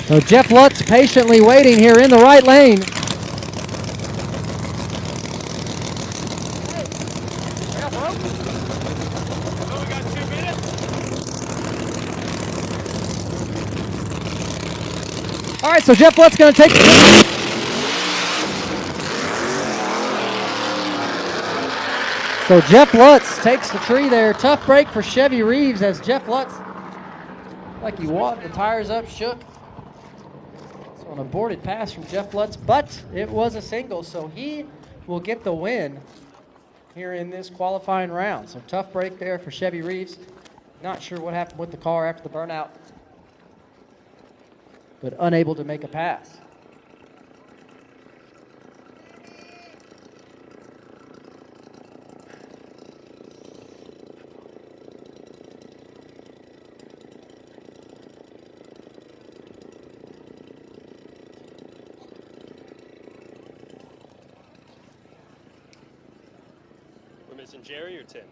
So Jeff Lutz patiently waiting here in the right lane. All right, so Jeff Lutz going to take the... So Jeff Lutz takes the tree there. Tough break for Chevy Reeves as Jeff Lutz, like he walked the tires up, shook. So an aborted pass from Jeff Lutz, but it was a single, so he will get the win here in this qualifying round. So tough break there for Chevy Reeves. Not sure what happened with the car after the burnout, but unable to make a pass. We're missing Jerry or Tim?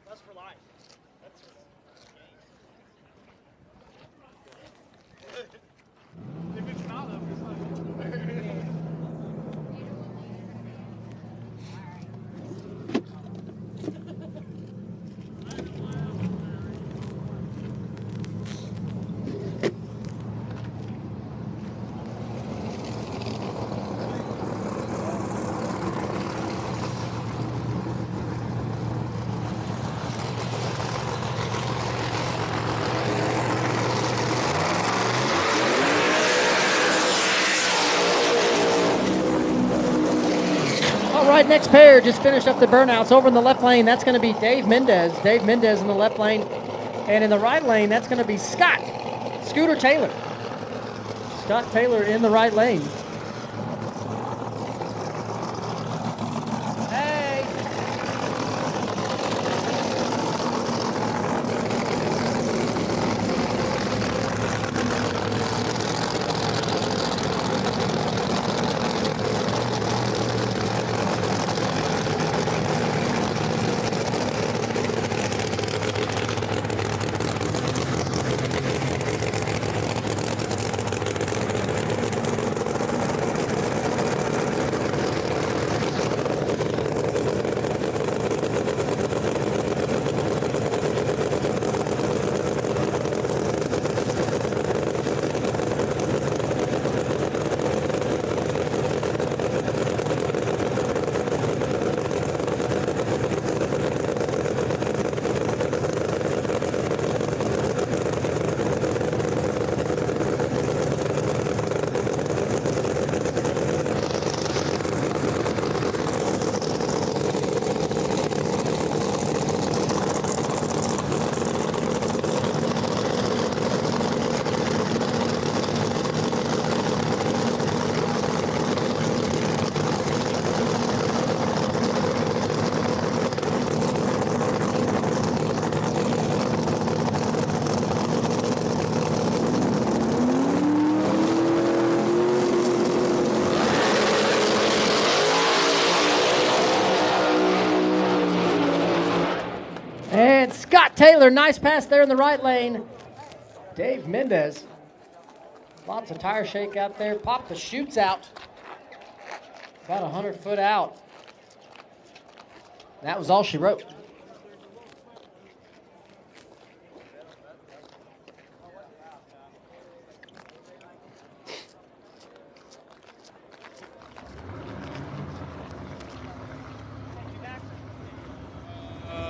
That's for life. If it's not up, it's not. All right, next pair just finished up the burnouts. Over in the left lane, that's going to be Dave Mendez. Dave Mendez in the left lane. And in the right lane, that's going to be Scott Scooter Taylor. Scott Taylor in the right lane. Taylor, nice pass there in the right lane. Dave Mendez. Lots of tire shake out there. Pop the chutes out. About 100 foot out. That was all she wrote.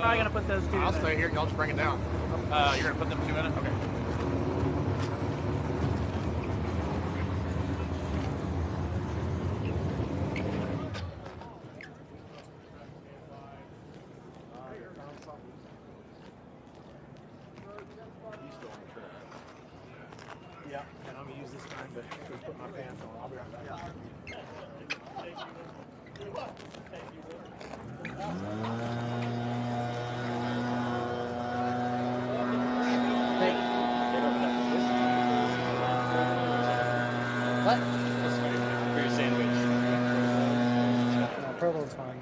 Probably gonna put those two. I'll stay here. Y'all just bring it down. You're gonna put them 2 in it? Okay. Yeah, and I'm gonna use this time to put my pants on. I'll be right back. What? For your sandwich. No, Provolo's fine.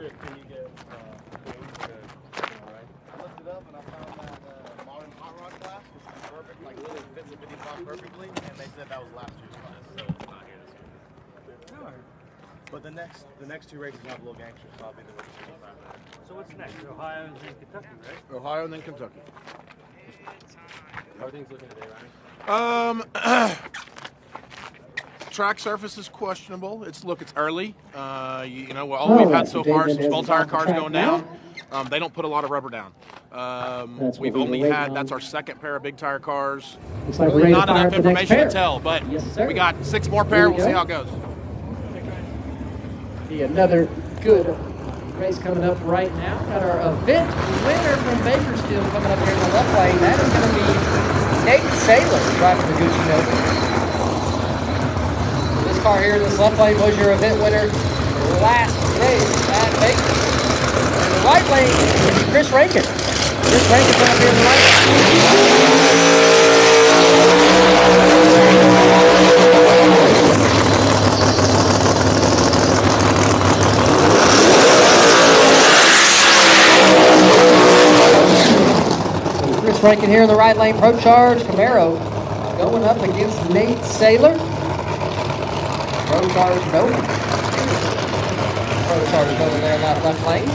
Can you get I looked it up and I found that modern hot rod class was perfect, like literally fits a 55 perfectly, and they said that was last year's class, so it's not here this year. But the next 2 races have a little gangster, so I'll be the race. So what's next? Ohio and then Kentucky, right? Ohio and then Kentucky. How are things looking today, Ryan? Track surface is questionable. It's early. You know, all we've had so far is some small tire cars going down. They don't put a lot of rubber down. We've only had, that's our second pair of big tire cars. Like Really not enough information to pair. tell, but Yes, we got 6 more pair. We'll see how it goes. Be another good race coming up right now. Got our event winner from Bakersfield coming up here in the left lane. That is going to be Nate Saylor driving the Gucci Nova. This car here in this left lane was your event winner last race at Bakersfield. In the right lane is Chris Rankin. Chris Rankin coming up here in the right Chris Rankin here in the right lane. Pro Charge Camaro going up against Nate Saylor. Pro Charge Nova. Pro Charge over there in that left lane.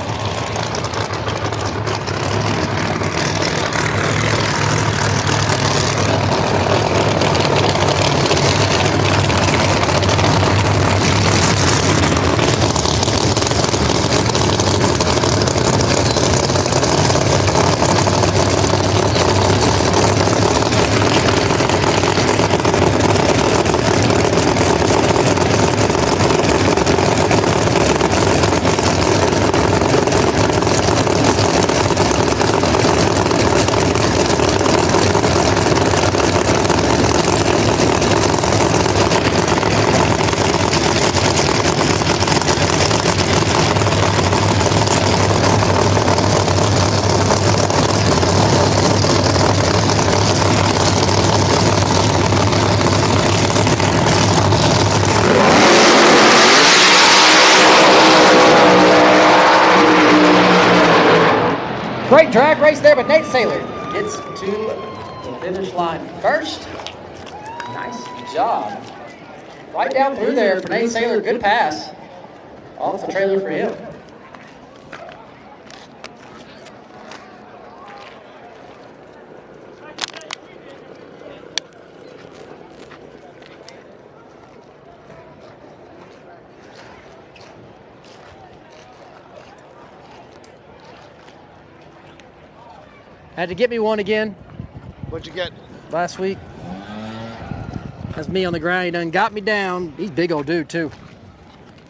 Great drag race there, but Nate Saylor gets to the finish line first. Nice job. Right down through there for Nate Saylor. Good pass. Off the trailer for him. Had to get me one again. What'd you get? Last week. That's me on the ground. He done got me down. He's a big old dude, too.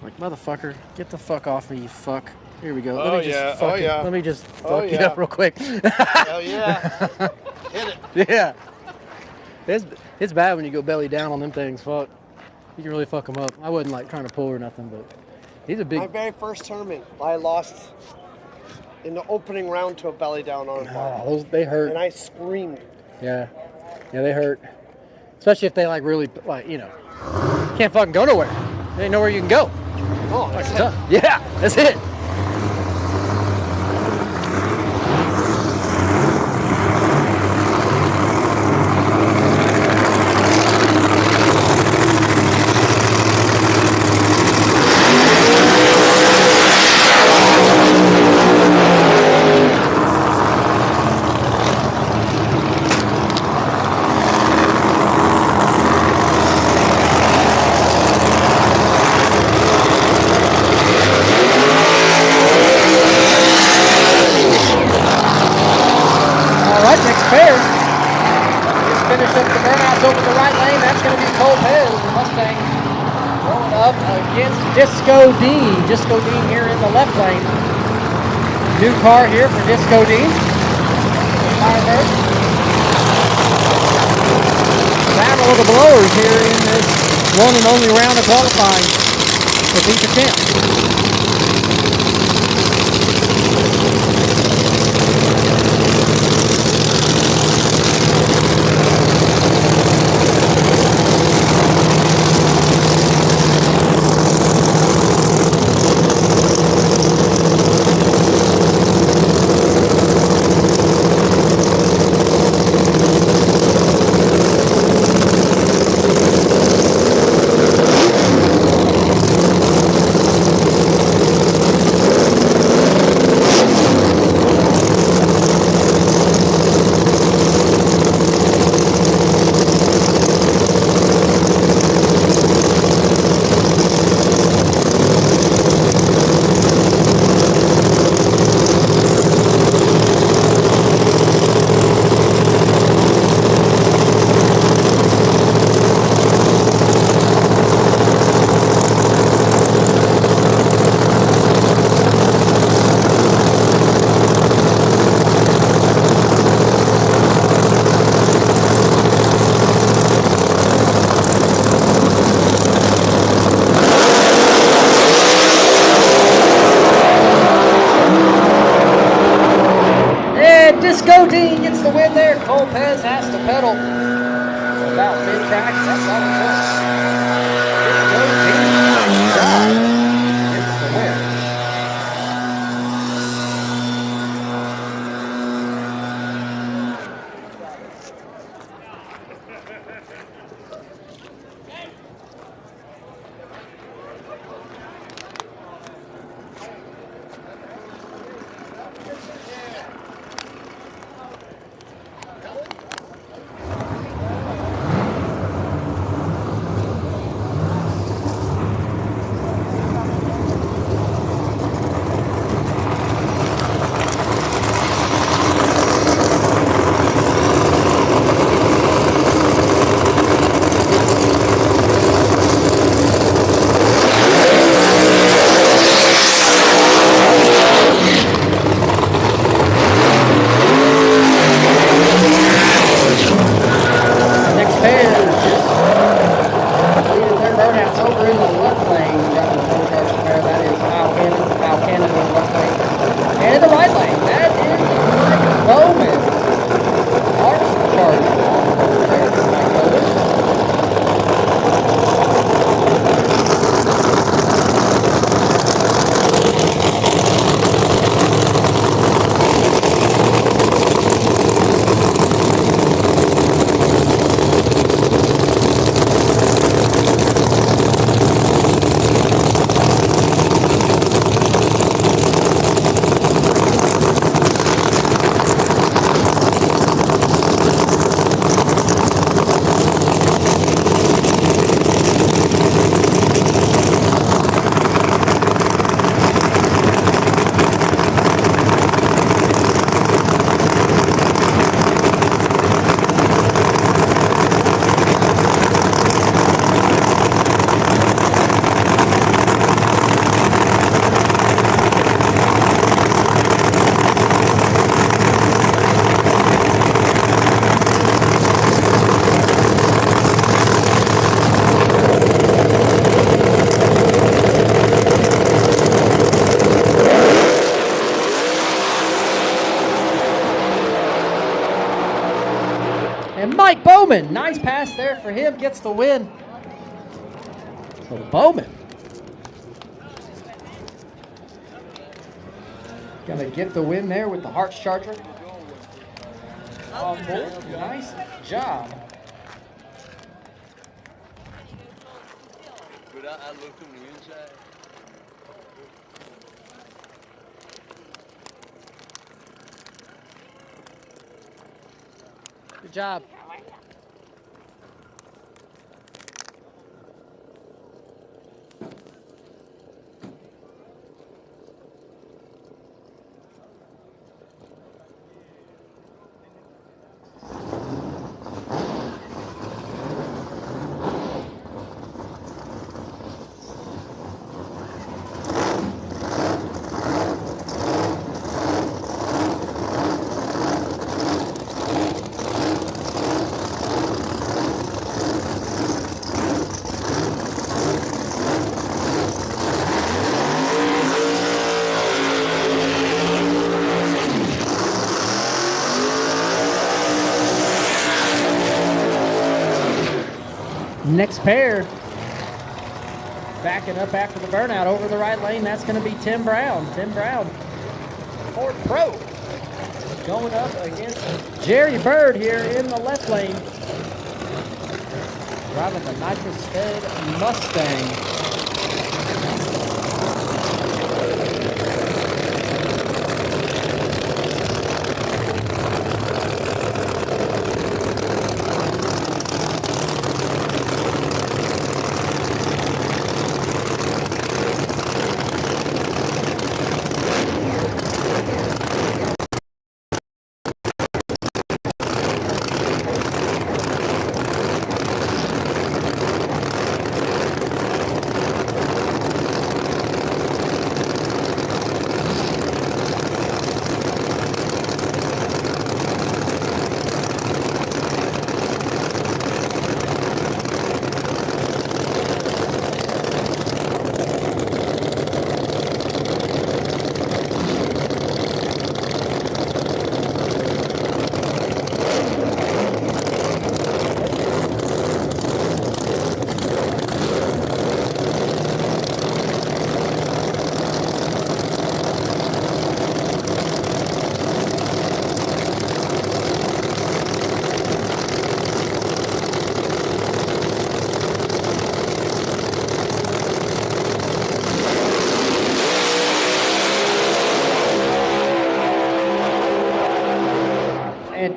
Like, motherfucker, get the fuck off me, you fuck. Here we go. Let me just fuck you up real quick. Hell yeah. Hit it. Yeah. It's bad when you go belly down on them things. Fuck. He can really fuck him up. I wasn't like trying to pull or nothing, but he's a big. My very first tournament, I lost in the opening round to a belly down arm bar. Oh, they hurt. And I screamed. Yeah, they hurt. Especially if they like really like can't fucking go nowhere. There ain't nowhere you can go. Oh, that's tough. Yeah, that's it. Disco Dean. Disco Dean here in the left lane. New car here for Disco Dean. Firebird. Battle of the blowers here in this one and only round of qualifying to beat the champ. Dean gets the win there. Lopez has to pedal about mid-track. That's all it took. Dean, nice job. Gets the win. And Mike Bowman, nice pass there for him, gets the win. So Bowman gonna get the win there with the Hearts Charger. On board. Nice job. But I looked on the inside. Good job. Next pair, backing up after the burnout over the right lane, that's going to be Tim Brown. Tim Brown, Ford Pro, going up against Jerry Bird here in the left lane, driving the nitrous-fed Mustang.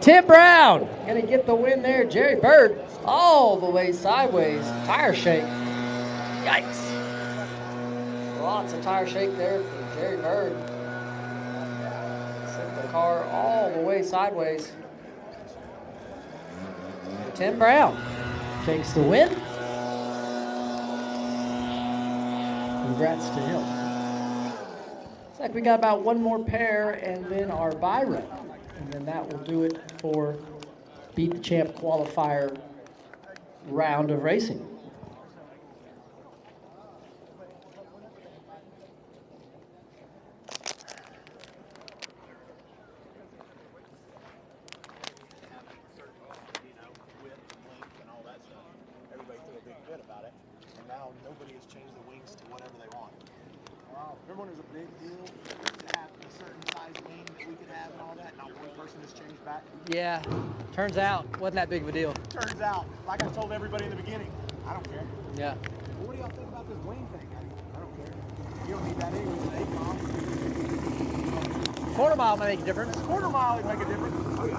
Tim Brown gonna get the win there. Jerry Bird all the way sideways. Tire shake. Yikes. Lots of tire shake there for Jerry Bird. Sent the car all the way sideways. Tim Brown takes the win. Congrats to him. Looks like we got about one more pair and then our bye run. And then that will do it for Beat the Champ qualifier round of racing. Nobody has changed the wings to whatever they want. Wow. Remember when it was a big deal to have a certain size wing that we could have and all that? Not one person has changed back. Yeah, turns out, wasn't that big of a deal. Turns out, like I told everybody in the beginning, I don't care. Yeah. Well, what do y'all think about this wing thing? I don't care. You don't need that anyway. It's an 8 mile. Quarter mile may make a difference. Quarter mile would make a difference. Oh, yeah.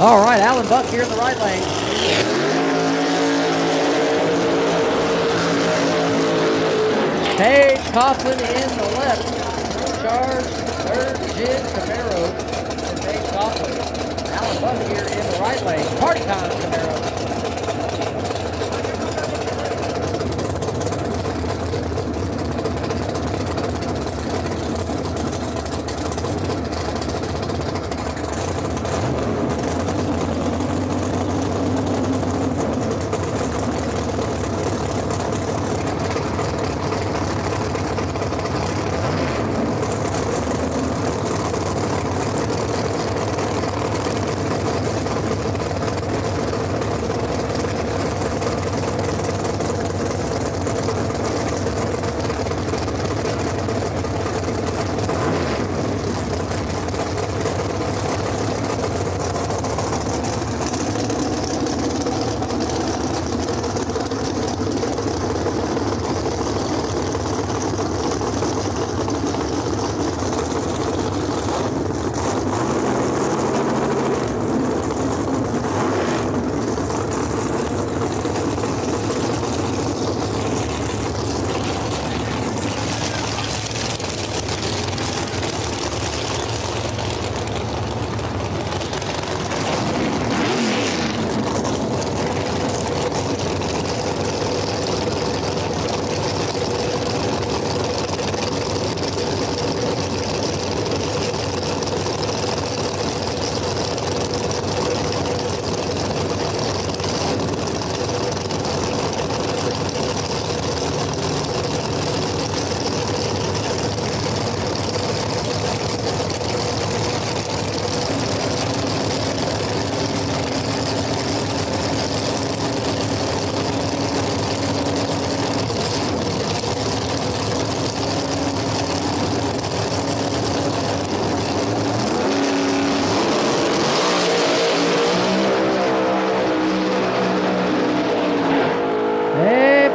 All right, Alan Buck here in the right lane. Paige Coughlin in the left. charge. Third, Jid Camaro and Dave Coughlin. Alan Buck here in the right lane. Party time, Camaro.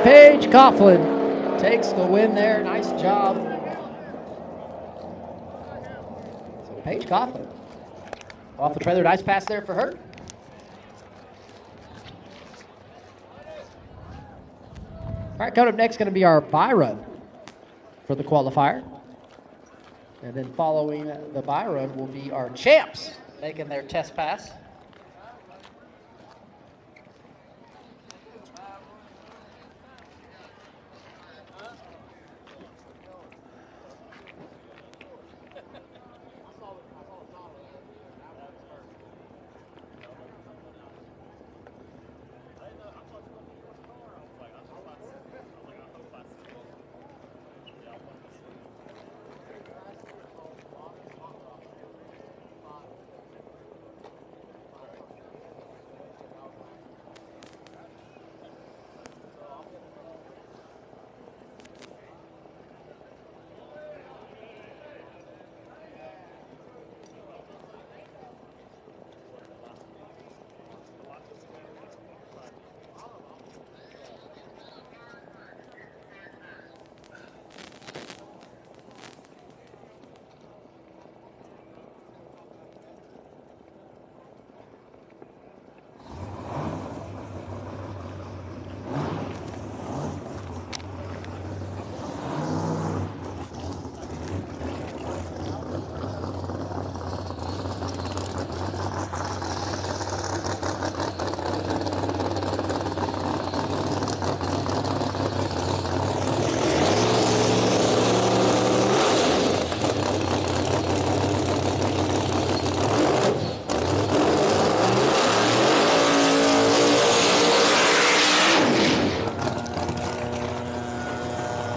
Paige Coughlin takes the win there. Nice job. So Paige Coughlin off the trailer. Nice pass there for her. All right, coming up next going to be our bye run for the qualifier. And then following the bye run will be our champs making their test pass.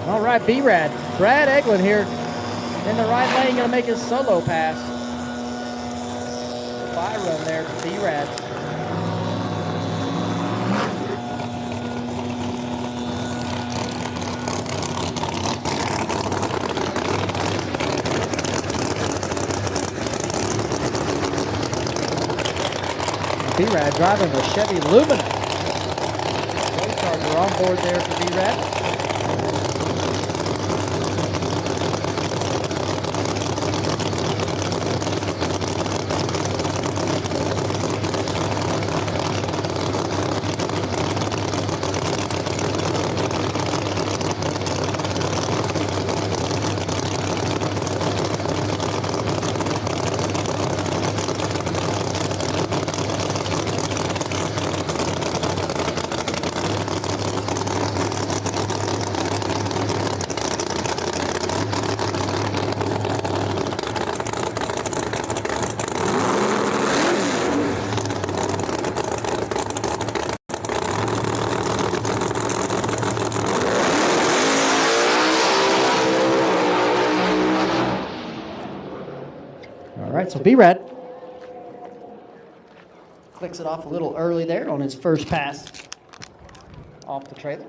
All right, B-Rad. Brad Eglin here in the right lane, going to make his solo pass. The bye run there for B-Rad. B-Rad driving the Chevy Lumina. Road Charger on board there for B-Rad. right, so B-Red clicks it off a little early there on his first pass off the trailer.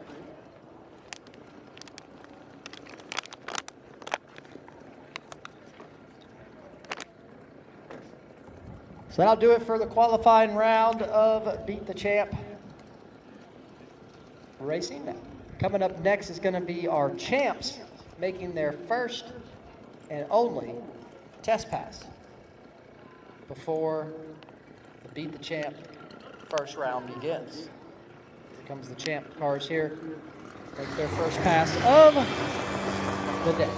So that'll do it for the qualifying round of Beat the Champ racing. Coming up next is going to be our champs making their first and only test pass before the Beat the Champ first round begins. Here comes the champ cars here. Make their first pass of the day.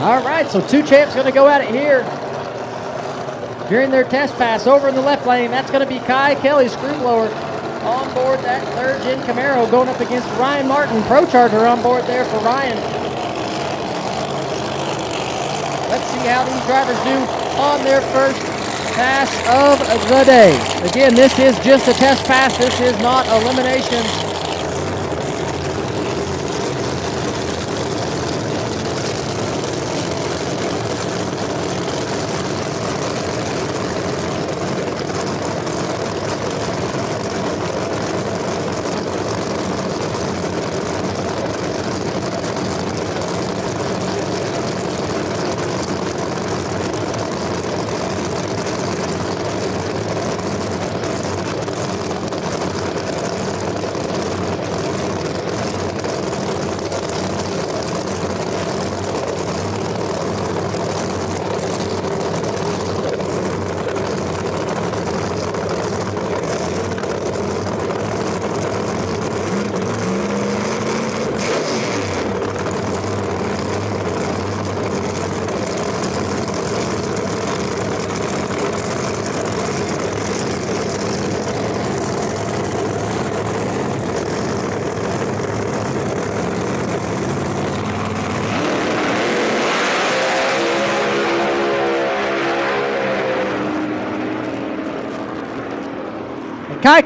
All right, so two champs going to go at it here during their test pass over in the left lane. That's going to be Kelley, screw blower, on board that third-gen Camaro going up against Ryan Martin, Pro Charger on board there for Ryan. Let's see how these drivers do on their first pass of the day. Again, this is just a test pass. This is not eliminations.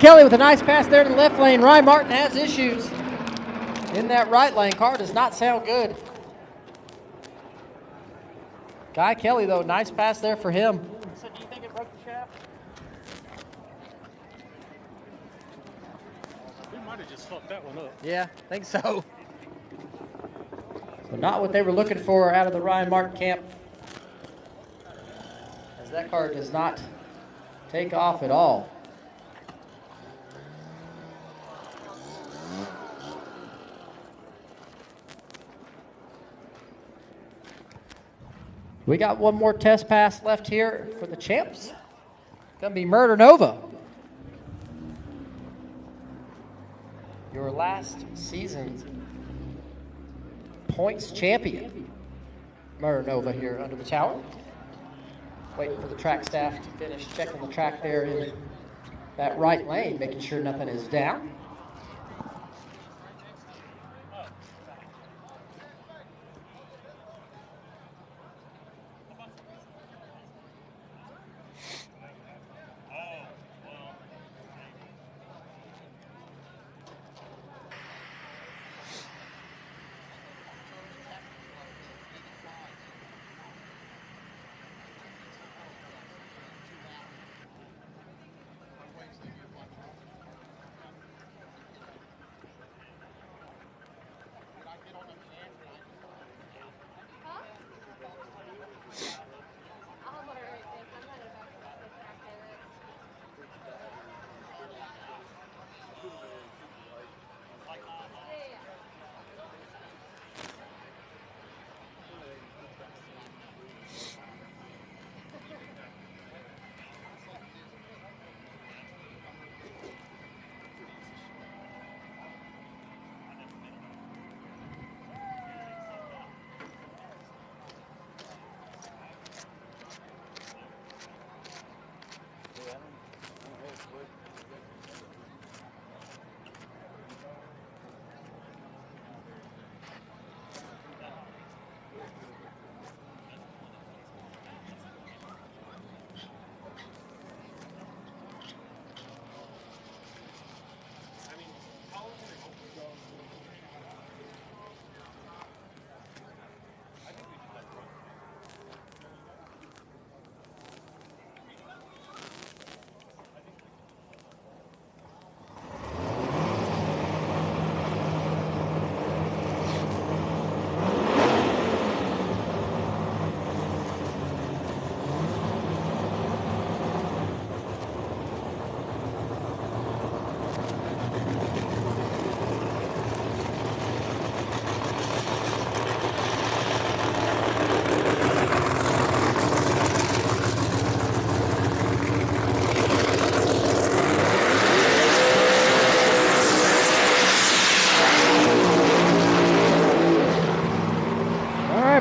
Kelley with a nice pass there to the left lane. Ryan Martin has issues in that right lane. Car does not sound good. Kelley, though, nice pass there for him. So do you think it broke the shaft? We might have just fucked that one up. Yeah, I think so. So not what they were looking for out of the Ryan Martin camp, as that car does not take off at all. We got one more test pass left here for the champs. It's going to be Murder Nova. Your last season's points champion. Murder Nova here under the tower. Waiting for the track staff to finish checking the track there in that right lane, making sure nothing is down.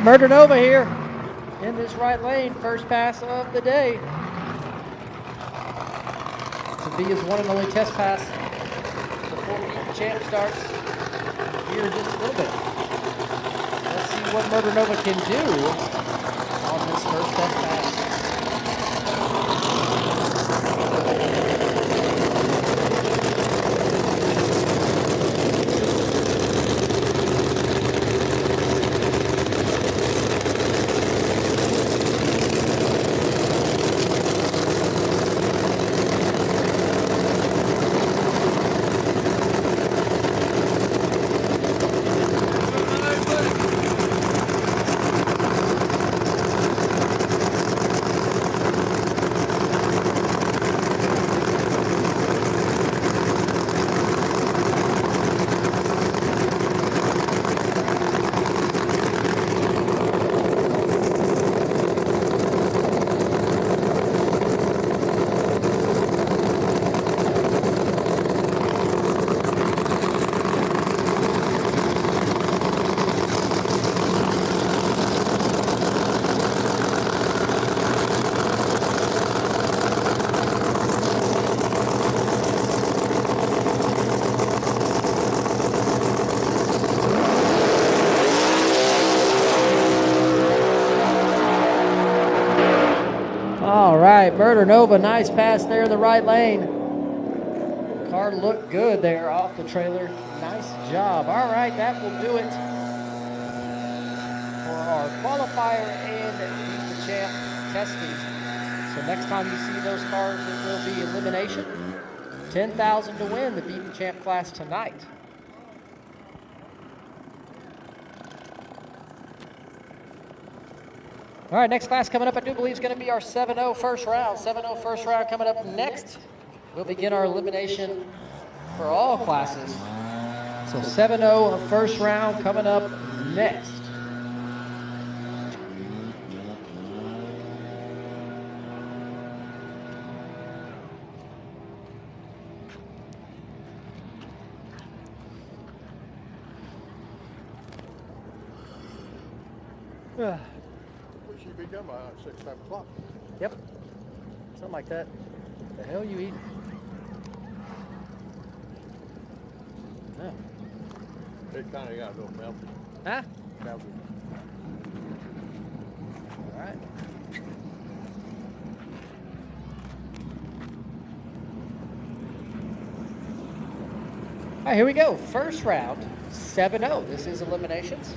right, Murder Nova here in this right lane. First pass of the day. To be his one and only test pass before the champ starts here in just a little bit. Let's see what Murder Nova can do on this first test pass. Murder Nova, nice pass there in the right lane. Car looked good there off the trailer. Nice job. All right, that will do it for our qualifier and Beat the Champ testing. So next time you see those cars, it will be elimination. 10,000 to win the Beat the Champ class tonight. All right, next class coming up, I do believe is going to be our 7-0 first round. 7-0 first round coming up next. We'll begin our elimination for all classes. So 7-0 first round coming up next. Should be done by 6, 7 o'clock. Yep. Something like that. The hell you eating? Yeah. It kind of got a little melty. Huh? Melty. All right. All right, here we go. First round, 7-0. This is eliminations.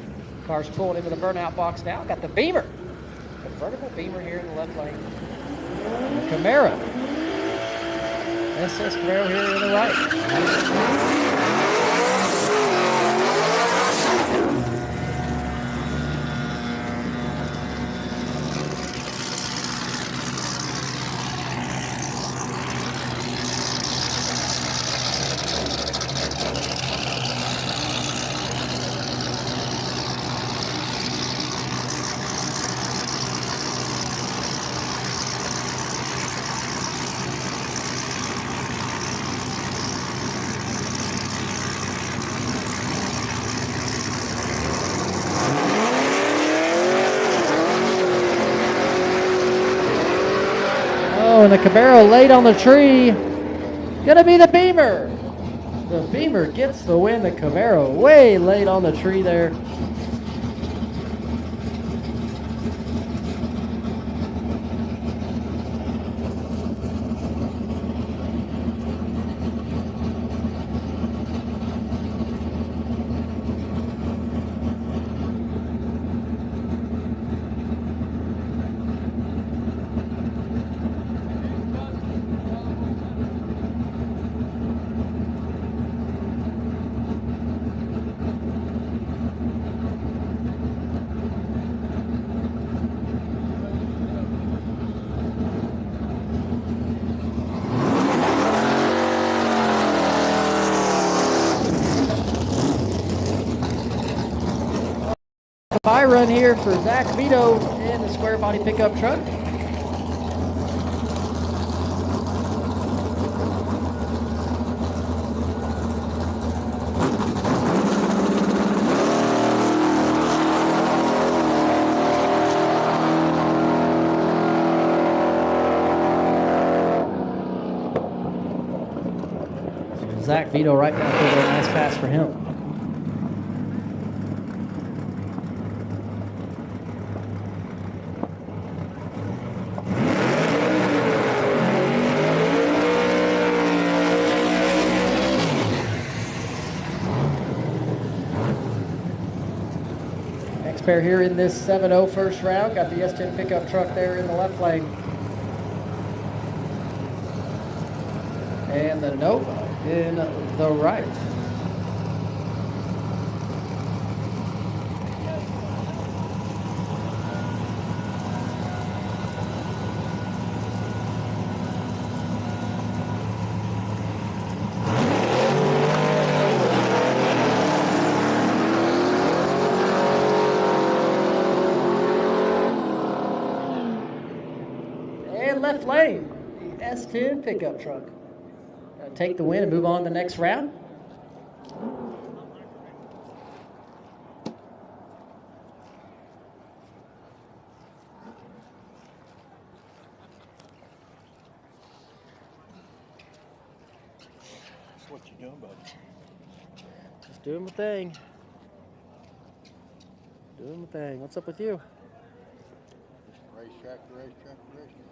Cars pulling into the burnout box now. Got the Beamer. Convertible Beamer here in the left lane. Camaro. SS Camaro here in the right. And the Camaro late on the tree. Gonna be the Beamer. The Beamer gets the win. The Camaro way late on the tree there. Bye run here for Zach Vito in the square body pickup truck. Zach Vito right back over there. Nice pass for him. Next pair here in this 7-0 first round. Got the S10 pickup truck there in the left lane. And the Nova in the right. And left lane, the S10 pickup truck. Take the win and move on to the next round. That's what you doing, buddy. Just doing my thing. Doing my thing. What's up with you? Racetrack to racetrack to racetrack.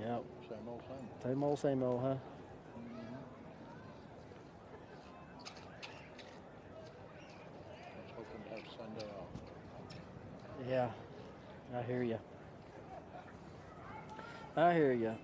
Yep. Same old, same old. Same old, same old, huh? Hoping to have Sunday off. Yeah, I hear you. I hear you.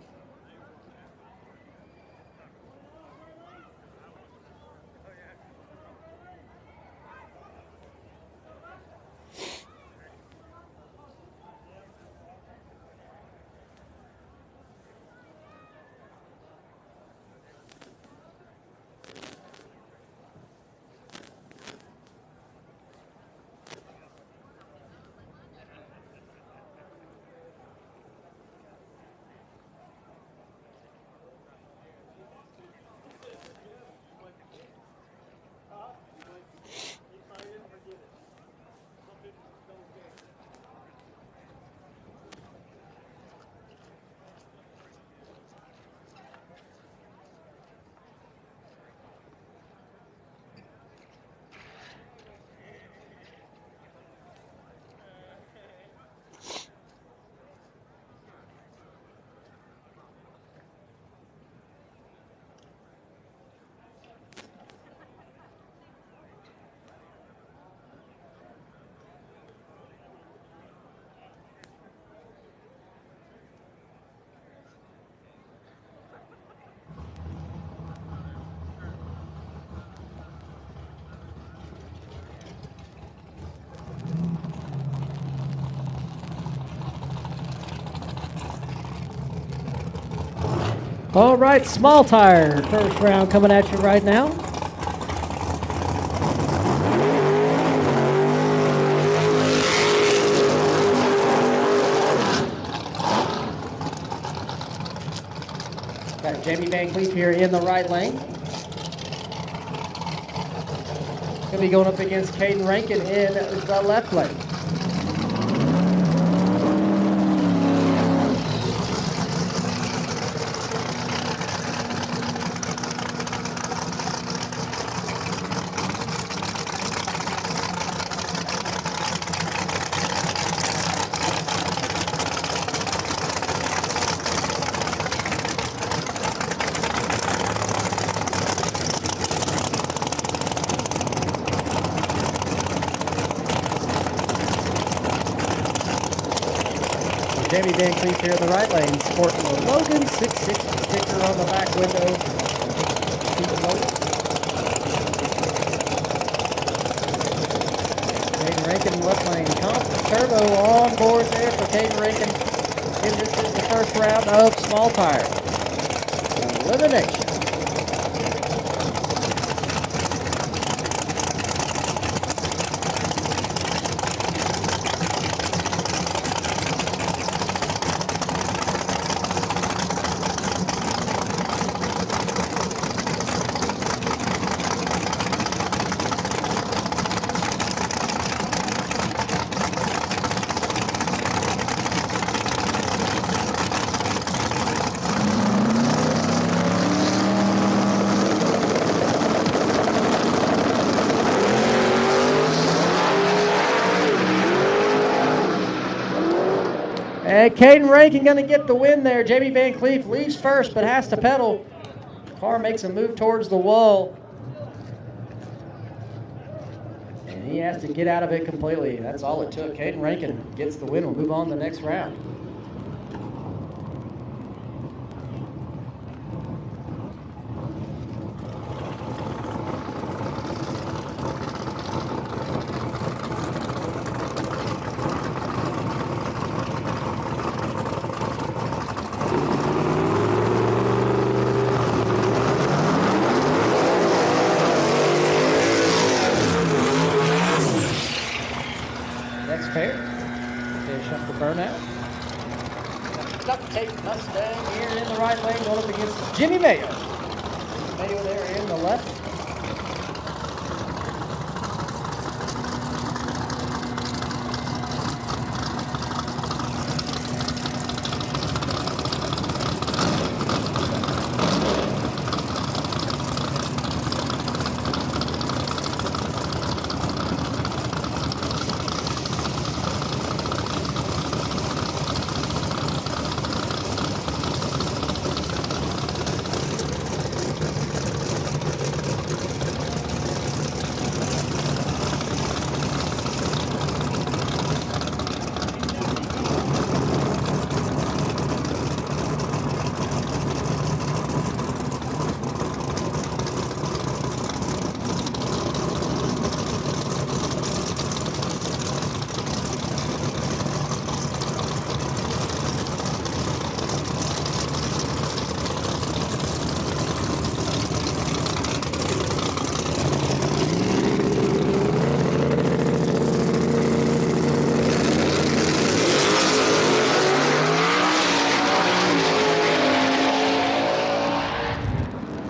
All right, small tire, first round coming at you right now. Got Jamie Van Cleef here in the right lane. He'll be going up against Caden Rankin in the left lane. Jamie Van Cleef here in the right lane, sporting a Logan 660 sticker on the back window. Caden Rankin in left lane, comp turbo on board there for Caden Rankin. And this is the first round of small tire. Elimination. And Caden Rankin going to get the win there. Jamie Van Cleef leaves first but has to pedal. Car makes a move towards the wall. And he has to get out of it completely. That's all it took. Caden Rankin gets the win. We'll move on to the next round. Jimmy Mayo. Mayo there in the left.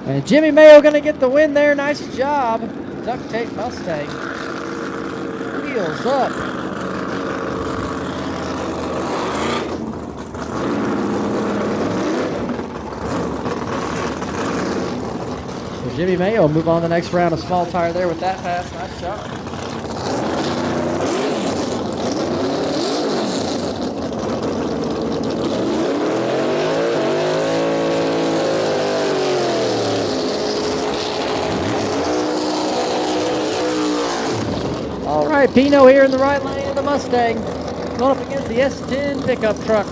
And Jimmy Mayo going to get the win there. Nice job. Duct tape Mustang. Wheels up. So Jimmy Mayo move on to the next round. A small tire there with that pass. Nice job. All right, Pino here in the right lane of the Mustang, going up against the S10 pickup truck.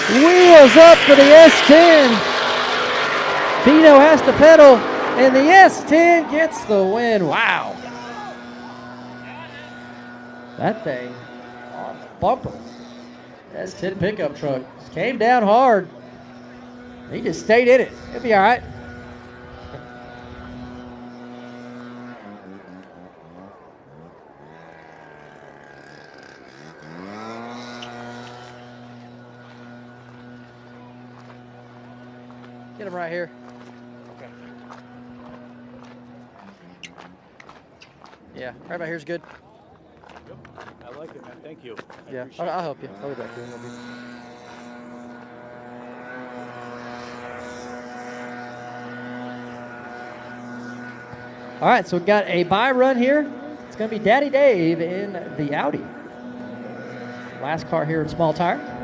Wheels up for the S10. Pino has to pedal, and the S10 gets the win. Wow. That thing on the bumper. S10 pickup truck came down hard. He just stayed in it. He'll be all right. Get him right here. Okay. Yeah, right about here's good. Yep. I like it, man. Thank you. Yeah, I'll help you. I'll be back here. All right, so we've got a bye run here. It's going to be Daddy Dave in the Audi. Last car here in small tire.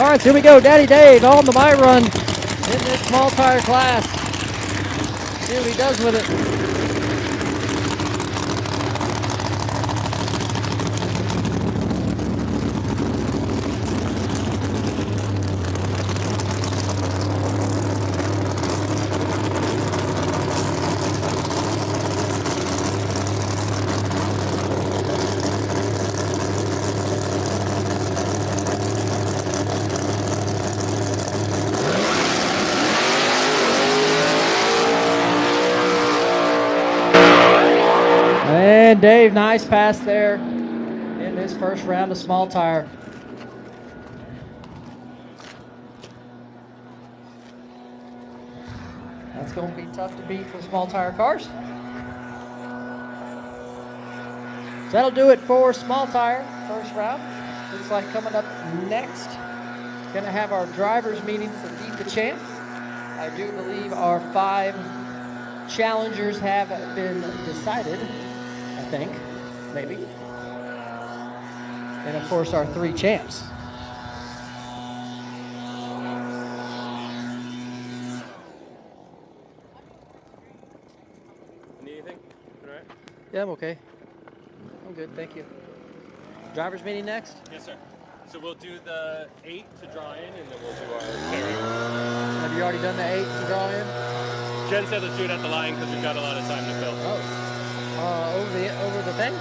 right, so here we go. Daddy Dave on the my run in this small tire class. See what he does with it. And Dave, nice pass there in this first round of small tire. That's going to be tough to beat for small tire cars. So that'll do it for small tire first round. Looks like coming up next, going to have our drivers meeting for Beat the Champ. I do believe our 5 challengers have been decided. I think, maybe. And of course, our 3 champs. Need anything? All right. Yeah, I'm okay. I'm good, thank you. Drivers meeting next? Yes, sir. So we'll do the 8 to draw in, and then we'll do our pairing. Have you already done the 8 to draw in? Jen said let's do it at the line because we've got a lot of time to fill. Oh. Over the thing?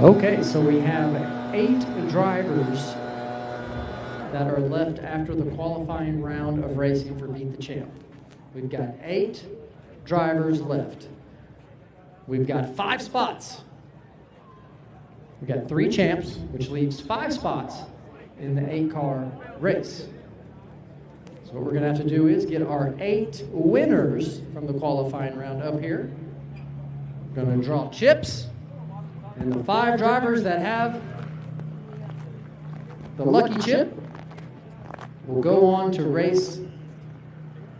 Okay, so we have 8 drivers that are left after the qualifying round of racing for Beat the Champ. We've got 8 drivers left. We've got 5 spots. We've got 3 champs, which leaves 5 spots in the 8-car race. So what we're going to have to do is get our 8 winners from the qualifying round up here. We're going to draw chips, and the 5 drivers that have the lucky chip will go on to race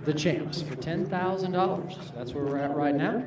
the champs for $10,000. So that's where we're at right now.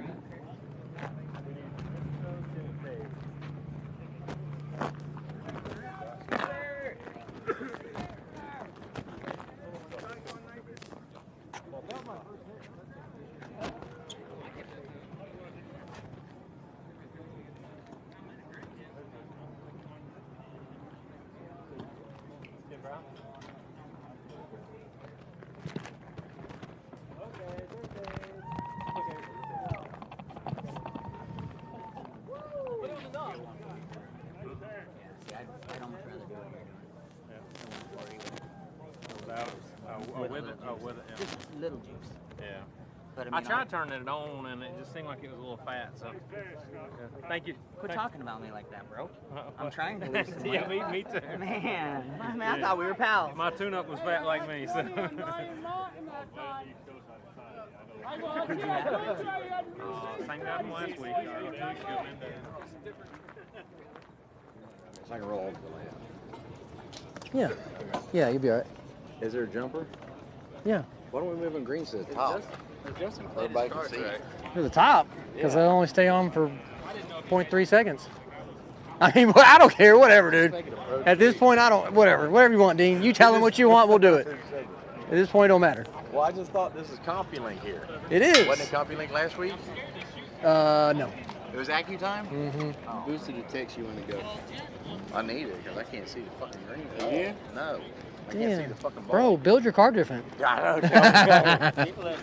With it, yeah. Just little juice. Yeah. But I tried turning it on, and it just seemed like it was a little fat. So, yeah. Thank you. Quit talking about me like that, bro. I'm trying to lose some weight. Yeah, me too. Man, I thought we were pals. My tune-up was fat like me. So. Same guy from last week. I can roll over the land. Yeah. Yeah, you'll be all right. Is there a jumper? Yeah. Why don't we move in greens to the top? Everybody can see. To the top, because they'll only stay on for 0.3 seconds. I mean, I don't care, whatever, dude. At this point, whatever you want, Dean. You tell them what you want, we'll do it. At this point, it don't matter. Well, I just thought this is CompuLink here. It is. Wasn't it CompuLink last week? No. It was AccuTime? Mm-hmm. Oh. Boosted to text you when to go. I need it because I can't see the fucking green. Yeah? No. I can't see the fucking ball. Bro, build your car different. I know.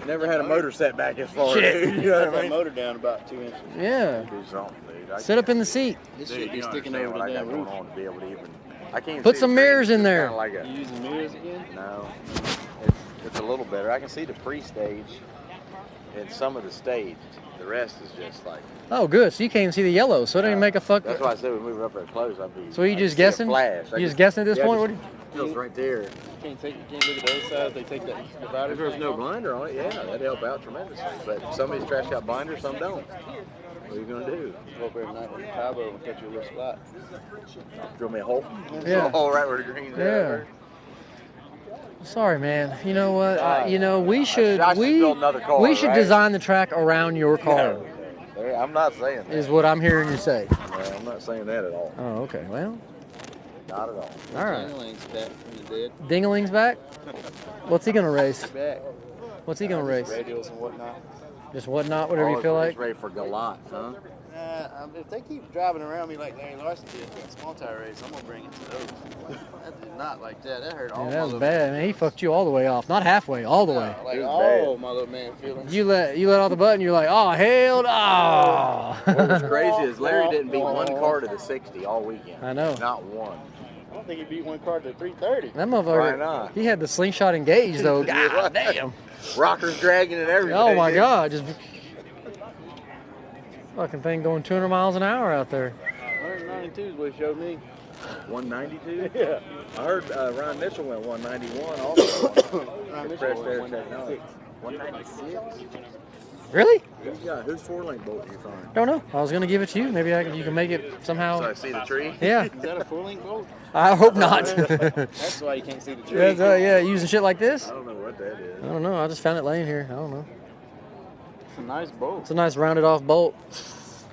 Never had a motor set back as far. Shit. You got that motor down about 2 inches. Yeah. Do something, dude. Sit up in the seat. This should be sticking over the damn roof. To be able to even. I can't put see some mirrors in there. Like you using mirrors again? No. It's a little better. I can see the pre-stage and some of the stage. The rest is just like. Oh, good. So you can't even see the yellow, so it doesn't make a fuck. That's why I said we move it up there close. I'd be. So you just guessing? Flash. You just guessing at this point? What? Feels right there. You can't look at the other side. They take that divider. If there's no blinder on it, yeah, that'd help out tremendously. But some of these trash got blinders, some don't. What are you gonna do? Go up every night with the Cabo and catch you a little spot. Drill me a hole? Yeah. A hole right where the green's Yeah. Sorry, man. You know what? We should I should build another car, we should right? design the track around your car. No, I'm not saying that. Is what I'm hearing you say. No, I'm not saying that at all. Oh, okay. Well, Not at all. all right. Dingling's back from the dead. Dingling's back. What's he gonna race? Back. What's he gonna race? Radials and whatnot. Just whatnot, whatever you feel like. Ready for Galant, huh? If they keep driving around me like Larry Larson did in small tire race, I'm gonna bring it to those. That did not like that. That hurt all Yeah, my that was little bad, man. He fucked you all the way off. Not halfway, all the way. like all my little man feelings. You let off the button. You're like, oh hell no. What was crazy is Larry didn't beat one car to the 60 all weekend. I know. Not one. I don't think he beat one car to 330. That motherfucker. Why not? He had the slingshot engaged though. God damn. Rockers dragging and everything. Oh my God. Just fucking thing going 200 miles an hour out there. 192 is what he showed me. 192? Yeah. I heard Ryan Mitchell went 191 also. Ryan Mitchell Compressed air went technology. 196? Really? Whose 4-link bolt do you find? Don't know. I was gonna give it to you. Maybe you can make it somehow. So I see the tree? Yeah. Is that a 4-link bolt? I hope not. That's why you can't see the tree. Yeah, using shit like this? I don't know what that is. I don't know. I just found it laying here. I don't know. It's a nice bolt. It's a nice rounded off bolt.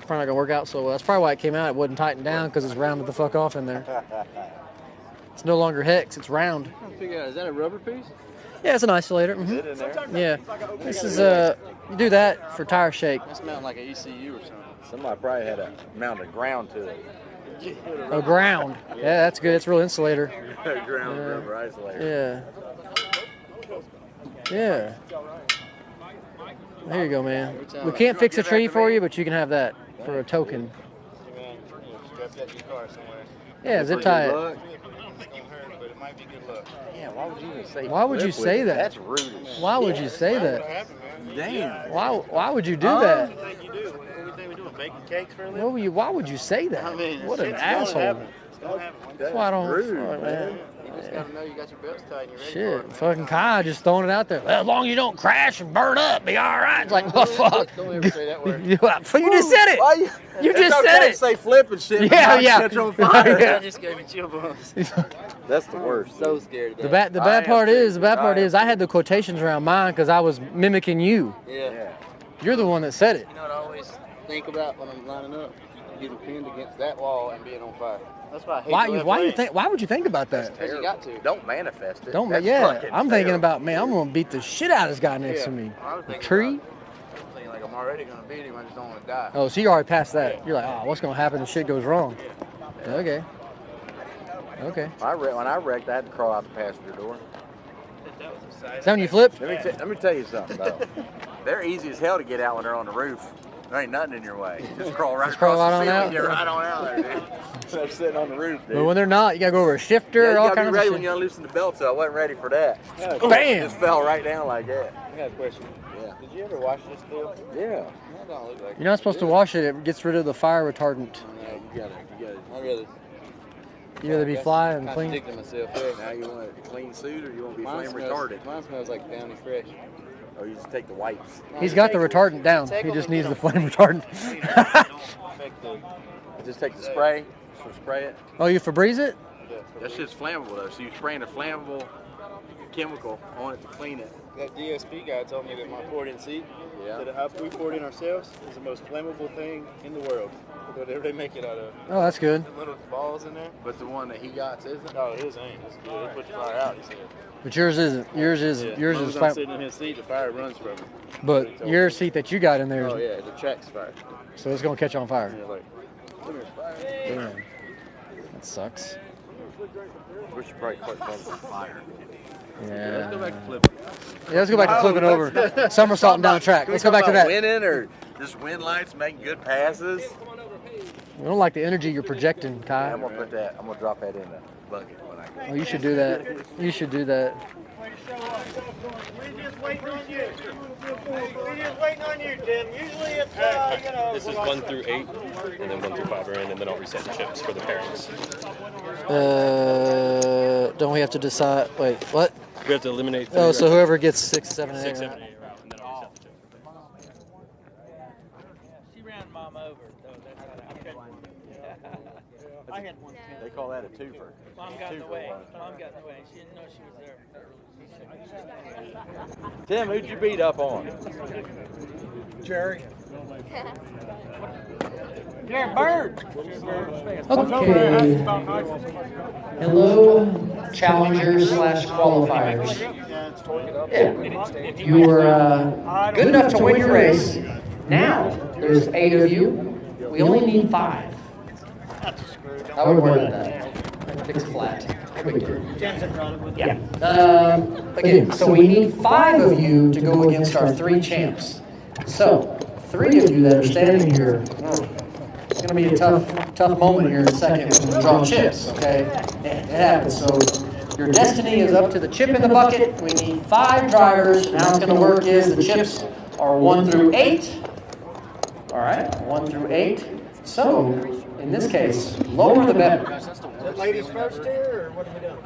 Probably not gonna work out so well. That's probably why it came out. It wasn't tightened down because it's rounded the fuck off in there. It's no longer hex. It's round. I'm trying to figure out, is that a rubber piece? Yeah, it's an isolator. Is it in there? Yeah. This is you do that for tire shake. That's mounted like an ECU or something. Somebody probably had a mounted ground to it. A ground. Yeah, that's good. It's real insulator. Ground rubber isolator. Yeah. Yeah. There you go, man. We can't fix a tree for you, but you can have that for a token. Yeah, zip tie it. Yeah, why would you even say Why would you flip say with it? that? That's rude as shit. Why would you say that? Damn. Why would you do that? What do you think you do? Everything we do is baking cakes for a living? Why would you say that? I mean, What an shit's gonna asshole. happen. It's gonna happen. That's why I don't. rude, fuck, man. You just gotta know you got your belts tight and you're ready Shit, for it. fucking Kai just throwing it out there. Well, as long as you don't crash and burn up, be all right. It's like, well, fuck. Don't ever say that word. You just said it. Why You it's just okay said to it. say flip and shit. but Yeah, not yeah. Catch on fire. Yeah. I just gave me chill bumps. That's the worst. So scared of The that. bad part is I had the quotations around mine because I was mimicking you. Yeah. You're the one that said it. You know what I always think about when I'm lining up? Getting pinned against that wall and being on fire. That's why I hate Why would you think about that? Because you got to. Don't manifest it. Don't. That's Yeah, fucking I'm thinking terrible. about, man, I'm gonna beat the shit out of this guy next to me. I was A thinking tree. I'm thinking like I'm already gonna beat him. I just don't want to die. Oh, so you already passed that. You're like, oh, what's gonna happen if shit goes wrong? Okay. Okay. When I wrecked, I had to crawl out the passenger door. Is that when you flipped? Let me tell you something though. They're easy as hell to get out when they're on the roof. There ain't nothing in your way. Just crawl right crawl across right the on ceiling. out? Get right on out there, dude. They're sitting on the roof, dude. But when they're not, you gotta go over a shifter, Yeah, you all gotta kinds be ready of when shit. you unloosen the belt, so I wasn't ready for that. Bam! Just fell right down like that. I got a question. Yeah. Did you ever wash this deal? Yeah. That don't look like You're not supposed to wash it. It gets rid of the fire retardant. No, you got it. I'd rather. You'd rather be fly and clean. Contradicting myself. Yeah. Now you want a clean suit or you want to be Mine flame smells- retardant? Mine smells like Downy Fresh. Or you just take the wipes. He's got the retardant down. He just needs the flame retardant. Just take the spray, spray it. Oh, you Febreze it? That shit's flammable though, so you're spraying a flammable chemical on it to clean it. That DSP guy told me that my poured-in seat, Yeah. that we poured in ourselves, is the most flammable thing in the world. Whatever they make it out of. Oh, that's good. The little balls in there. But the one that he got isn't? Oh, his ain't. It's good. It puts the fire out, he said. But yours isn't. Yours is. Yeah. Yours As long is as I'm fine. sitting in his seat, the fire runs from it. But your seat that you got in there, Oh, yeah, it attracts fire. so it's gonna catch on fire. Yeah, like, come here, fire. Damn. That sucks. We should probably put some fire. Yeah. Let's go back to flipping. Yeah, let's go back to flipping over. Somersaulting down the track. Let's go back to that. Winning or just win lights, making good passes. We don't like the energy you're projecting, Kai. I'm gonna put that. I'm gonna drop that in the bucket when I go. Oh, you should do that. You should do that. We're just waiting on you. We're just waiting on you, Tim. Usually it's, This is 1 through 8, and then 1 through 5 are in, and then I'll reset the chips for the pairings. Don't we have to decide? Wait, what? We have to eliminate 3. Oh, so whoever gets 6, 7, and 8. 6, 7, right? 8 are out, and then I'll reset the chip. She ran Mom over. I had one. They call that a twofer. Mom got in the way. Mom got in the way. She didn't know she was there. Tim, who'd you beat up on? Jerry. Jared Bird. Okay. Hello, challengers slash qualifiers. Yeah. You were good enough to win your race. Now, there's 8 of you. We only need 5. I would worry about that. Fix flat. Yeah. Again, so we need 5 of you to go against our 3 champs. So, 3 of you that are standing here, it's going to be a tough moment here in a second when we draw chips, okay? It happens. So, your destiny is up to the chip in the bucket. We need 5 drivers. Now it's going to work is the chips are 1 through 8. All right, 1 through 8. So, in this case, lower the better. Ladies first here, or what are we doing?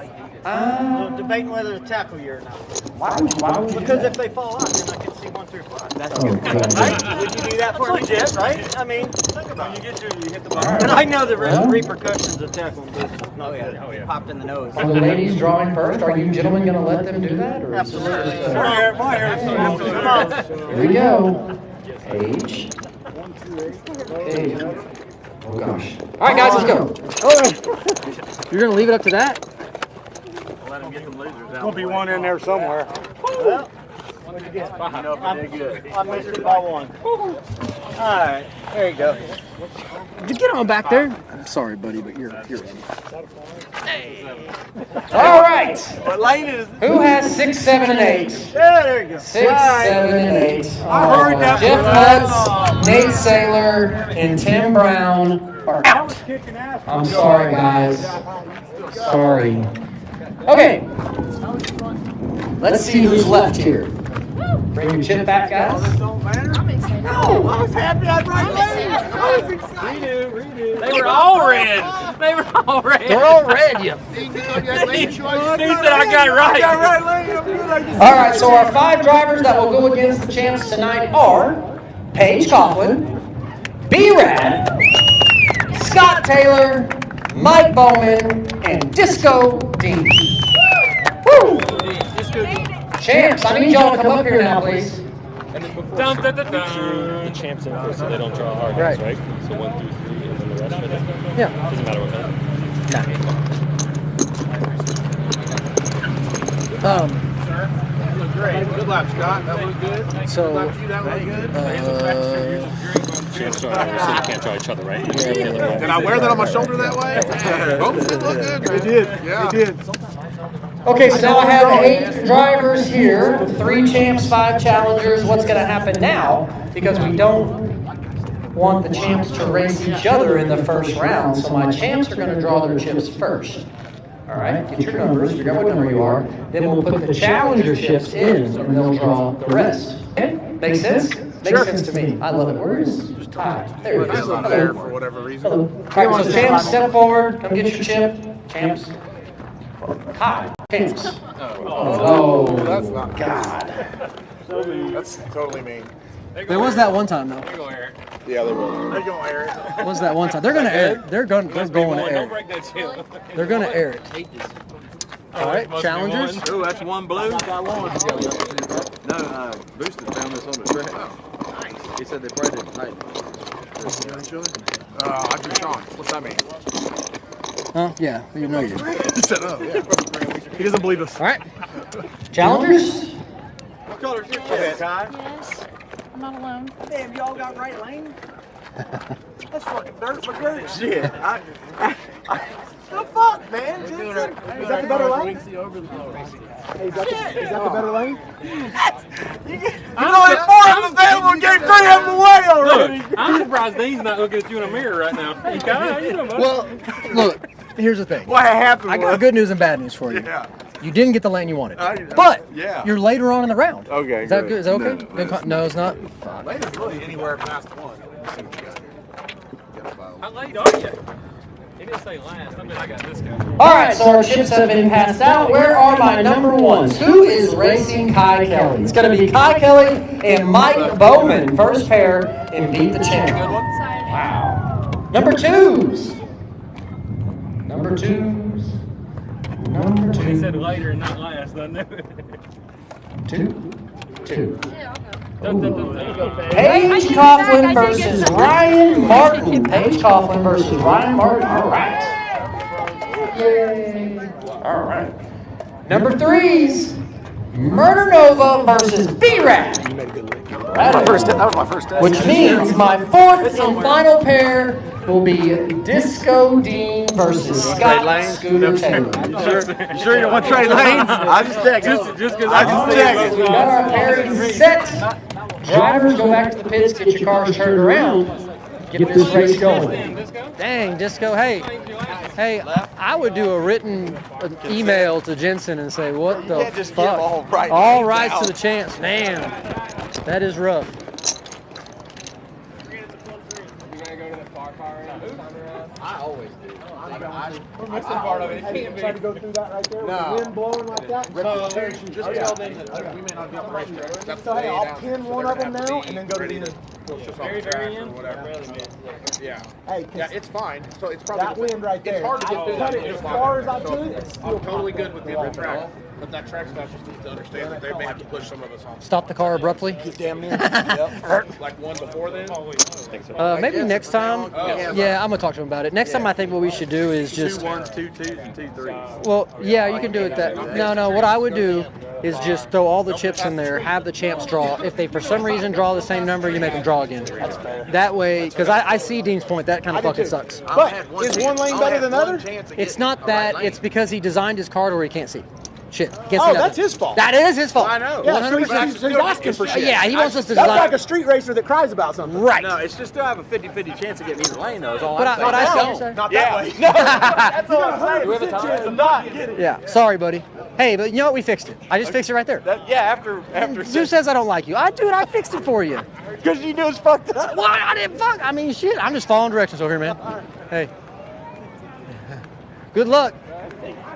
I'm debating whether to tackle you or not. Why would you Because do if they fall out, then I can see 1 through 5. That's good. Right? Would you do that for me, Jeff? Right? I mean, think about it. You hit the ball. And I know the repercussions of tackling boosts. Oh, yeah. Popped in the nose. Are the ladies drawing first? Are you gentlemen going to let them do that? Or Absolutely. Come on. Here we go. Paige. Okay. Oh, gosh. All right, guys, let's go. You're going to leave it up to that? Let them get the losers out. There'll be one in there somewhere. Well, what'd you get? I missed it by 1. All right, there you go. Did you get on back there? I'm sorry, buddy, but you're in. All right. What lane is it? Who has 6, 7, and 8? Yeah, there you go. 6, 7, and 8. I heard that. Jeff Lutz, Nate Saylor, and Tim Brown are out. I'm sorry, guys. Sorry. Okay. Let's see who's left here. Bring your chip back, guys. No, I was happy I was right lane. I was excited. Redo. They were all red. They were all red. They're all red, you. He said I got it right. All right, so our 5 drivers that will go against the champs tonight are Paige Coughlin, B-Rad, Scott Taylor, Mike Bowman, and Disco D. Woo! Champs, I need y'all to come up here now, please. Dun, dun, dun, dun. The champs in first, so they don't draw hard ones, right? So 1 through 3, and then the rest of it. Yeah. Doesn't matter what kind. That looked great. Good lap, Scott. That looked good. So, Good lap, you. That looked good. Champs draw, so you can't draw each other, right? Did I wear that on my shoulder that way? Oh, it looked good. It did. Yeah. It did. okay, so now I have 8 drivers here, 3 champs, 5 challengers. What's going to happen now, because we don't want the champs to race each other in the first round, so my champs are going to draw their chips first. All right, get your numbers, figure out what number you are. Then we'll put the challenger chips in, and they'll draw the rest. Okay? Make sense? Makes sense to me. I love it. Where is Ty? There it is. It's not there for whatever reason. Hello. All right, so champs, step forward. Come get your chip. Champs. Hi, champs. Oh, that's not God. That's totally mean. There was that one time, though. Yeah, they will. They're going to air it. Was that one time? They're going to air it. They're going to air Don't it. break that chip. They're going to air it. All right, challengers. Oh, that's 1 blue. No, Boosted found this on the track. Oh, nice. He said they played it tonight. I do Sean. What's that mean? Huh? Yeah, you know you do. He said, oh, yeah. He doesn't believe us. All right. Challengers? What color is your chip, Ty? Yes. I'm not alone. Damn, y'all got right lane? That's fucking dirt for dirt shit. The fuck, man? Is that the better lane? Hey, is that the better lane? There's only 4 of them available and gave 3 of them away already. Look, I'm surprised Dean's not looking at you in a mirror right now. Well, look, here's the thing. What happened I got good news and bad news for you. Yeah. You didn't get the lane you wanted. But yeah. you're later on in the round. Okay. Is that good? Is that okay? No, it's not. Lane is really anywhere past 1. How late are you? He didn't say last. I mean, I got this guy. All right, so our chips have been passed out. Where are my number 1s? Who is racing Kai Kelley? It's going to be Kai Kelley and Mike Bowman, first pair, and beat the champ. Wow. Number 2s. Number twos. Number two. He said later and not last, doesn't it? Two. There you go, Paige. Paige Coughlin versus Ryan Martin. Paige Coughlin versus Ryan Martin. All right. Yay. All right. Number threes. Murder Nova versus B-Rad. That was my first test. Which means my fourth and final pair will be Disco Dean versus Scott Scooter Taylor. You sure you don't want to trade lanes? I'm just checking. Just because I'm just checking. We got our pairings set. Drivers, go back to the pits, get your cars turned around, get this race going. Dang, Disco, hey, I would do a written email to Jensen and say, what the just fuck? give all right all lanes rights out. to the chance. Man, that is rough. I always do. That's the part of it. It can't be. Try to go through that right there with the wind blowing like that. So, just tell them that we may not be on the racetrack. So hey, I'll pin one of them now and then go to the end. Very end? Yeah. Hey, Yeah, it's fine. So it's probably that wind right there. It's hard to get I through cut that. it as far as I could. It's still I'm totally good with being on track, but that track staff just needs to understand that they may have to push some of us on. Stop the car abruptly. Damn near. Like one before then. Maybe next time. Yeah, I'm gonna talk to him about it. Next time, I think what we should do is just. 2 1s, 2 2s, and 2 3s. Well, yeah, you can do it that. No, what I would do is just throw all the chips in there, have the champs draw. If they for some reason draw the same number, you make them draw again. That way, because I see Dean's point, that kind of fucking sucks. But is one lane better than other? It's not that, it's because he designed his car to where he can't see. Shit, he can't see Oh, nothing. that's his fault. That is his fault. I know. Yeah, 100%. so he's asking for shit. Yeah, he wants us to That's design. like a street racer that cries about something. Right. No, it's just still have a 50-50 chance of getting either lane, though. Is all But I'm saying. what I say. Not that way. No, that's all I'm saying. 100% chance of not getting it. Yeah, sorry, buddy. Hey, but you know what? We fixed it. I just fixed it right there. After Who says I don't like you? I fixed it for you. Because you knew it was fucked up. Why? I didn't fuck. I mean, shit. I'm just following directions over here, man. Hey. Good luck.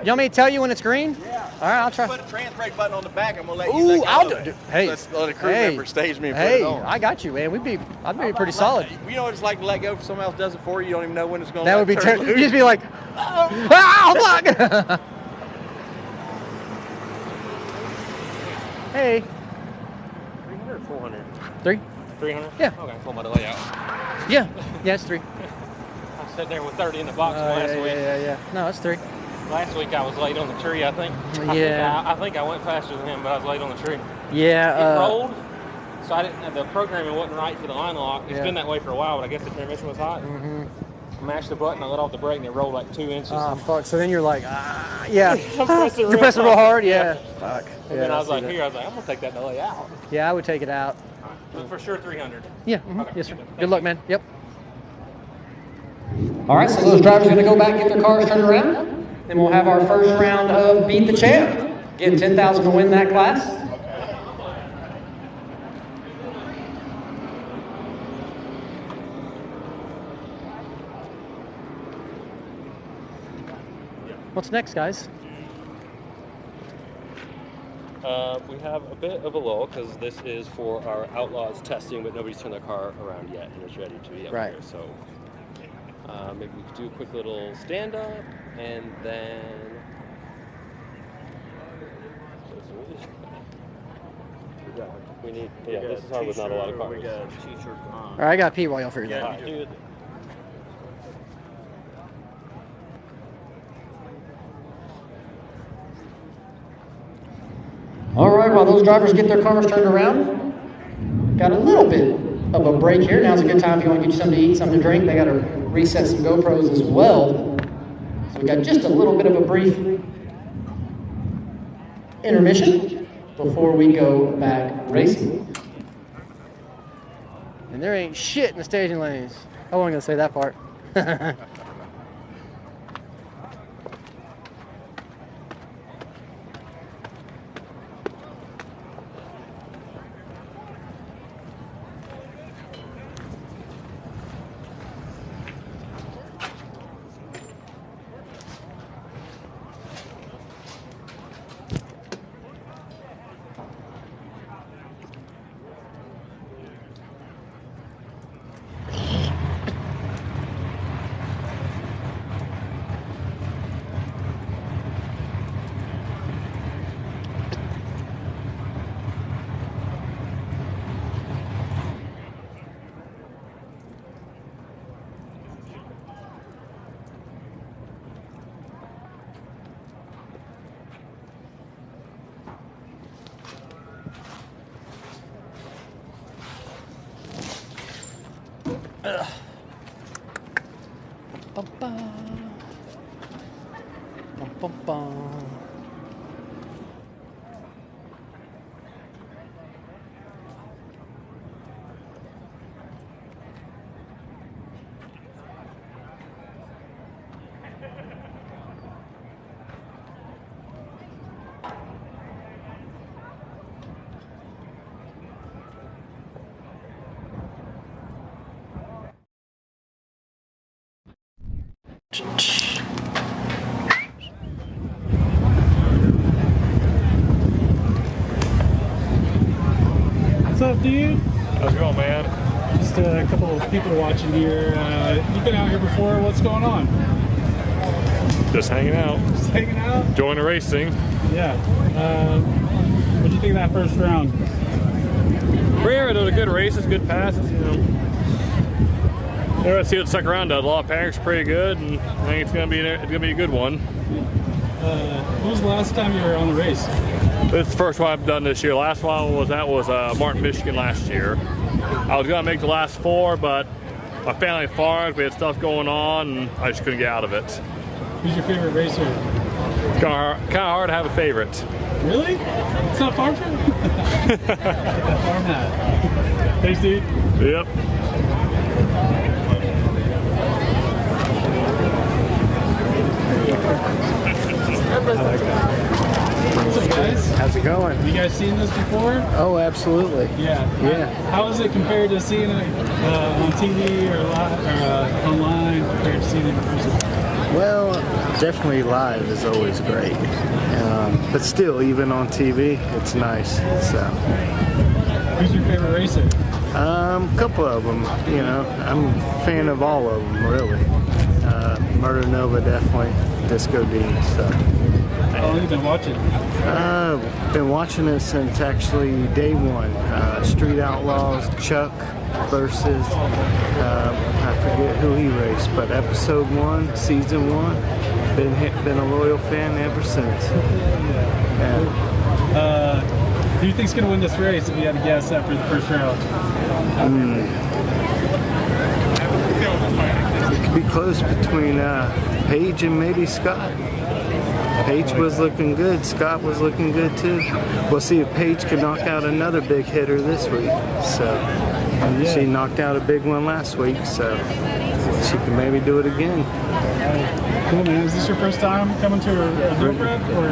You want me to tell you when it's green? All right, I'll try. Put a trans brake button on the back, and we'll let you. Ooh, I'll do. Hey, let a crew member stage me and put hey, it on. I got you, man. I'd be pretty solid. You know what it's like to let go if someone else does it for you. You don't even know when it's going. That would be terrible. You'd just be like, oh, fuck. Hey. 300 or 400? 3? 300? Yeah. Okay, pull my delay out. Yeah, it's 3. I sat there with 30 in the box last week. Yeah. No, it's 3. Last week I was late on the tree, I think. I think I went faster than him, but I was late on the tree. Yeah. It rolled, so I didn't. The programming wasn't right for the line lock. It's been that way for a while, but I guess the transmission was hot. I mashed the button, I let off the brake, and it rolled like 2 inches. Oh, fuck. So then you're like, yeah. I'm pressing You're pressing real hard? Yeah. Fuck. And then I was like, I'm going to take that delay out. Yeah, I would take it out. But for sure 300. Yeah. Yes, sir. Good luck, man. Yep. All right, so those drivers are going to go back and get their cars turned around. Then we'll have our first round of Beat the Champ. Get 10,000 to win that class. What's next, guys? We have a bit of a lull because this is for our Outlaws testing, but nobody's turned their car around yet and is ready to be up here. So maybe we could do a quick little stand up and then. We need, this is hard with not a lot of cars. All right, I got to pee while y'all figure that out. All right, while those drivers get their cars turned around, got a little bit of a break here. Now's a good time if you want to get you something to eat, something to drink. They got to reset some GoPros as well. So we got just a little bit of a brief intermission before we go back racing. And there ain't shit in the staging lanes. I wasn't going to say that part. Bum, bum. Bum, bum, bum. What's up, dude? How's it going, man? Just a couple of people watching here. You've been out here before. What's going on? Just hanging out. Just hanging out? Enjoying the racing. Yeah. What do you think of that first round? It was a good race. It's good passes, you know. Let's see what the second round does. A lot of package pretty good, and I think it's gonna be a good one. When was the last time you were on the race? This is the first one I've done this year. Last one was Martin, Michigan last year. I was gonna make the last 4, but my family farms, we had stuff going on, and I just couldn't get out of it. Who's your favorite racer? It's kind of hard to have a favorite. Really? It's not farm trip? Get that farm hat. Thanks, dude. Yep. What's up, guys? How's it going? You guys seen this before? Oh, absolutely. Yeah. Yeah. How is it compared to seeing it on TV or online compared to seeing it in person? Well, definitely live is always great. But still, even on TV, it's nice. So. Who's your favorite racer? A couple of them, you know. I'm a fan of all of them, really. Murder Nova, definitely. Disco D, so. How long have you been watching? Been watching it since actually day one. Street Outlaws, Chuck versus, I forget who he raced, but episode 1, season 1. Been a loyal fan ever since. Yeah. Who do you think's going to win this race if you had to guess after the first round? It could be close between Paige and maybe Scott. Paige was looking good. Scott was looking good too. We'll see if Paige can knock out another big hitter this week. So she knocked out a big one last week, so she can maybe do it again. Cool, man. Is this your first time coming to a no prep, or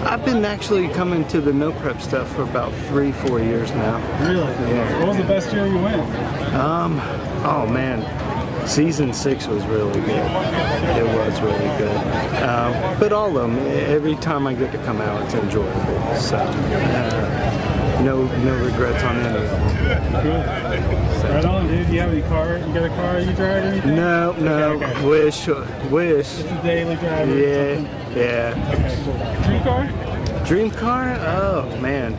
I've been actually coming to the no prep stuff for about 3-4 years now. Really? Yeah. What was the best year you went? Oh man. Season 6 was really good. It was really good. But all of them, every time I get to come out, it's enjoyable. So, no regrets on any of them. Cool. Right on, dude. Do you have any car? You got a car you drive or anything? No. Okay. Wish. Just a daily driver. Yeah. Okay, cool. Dream car? Dream car? Oh, man.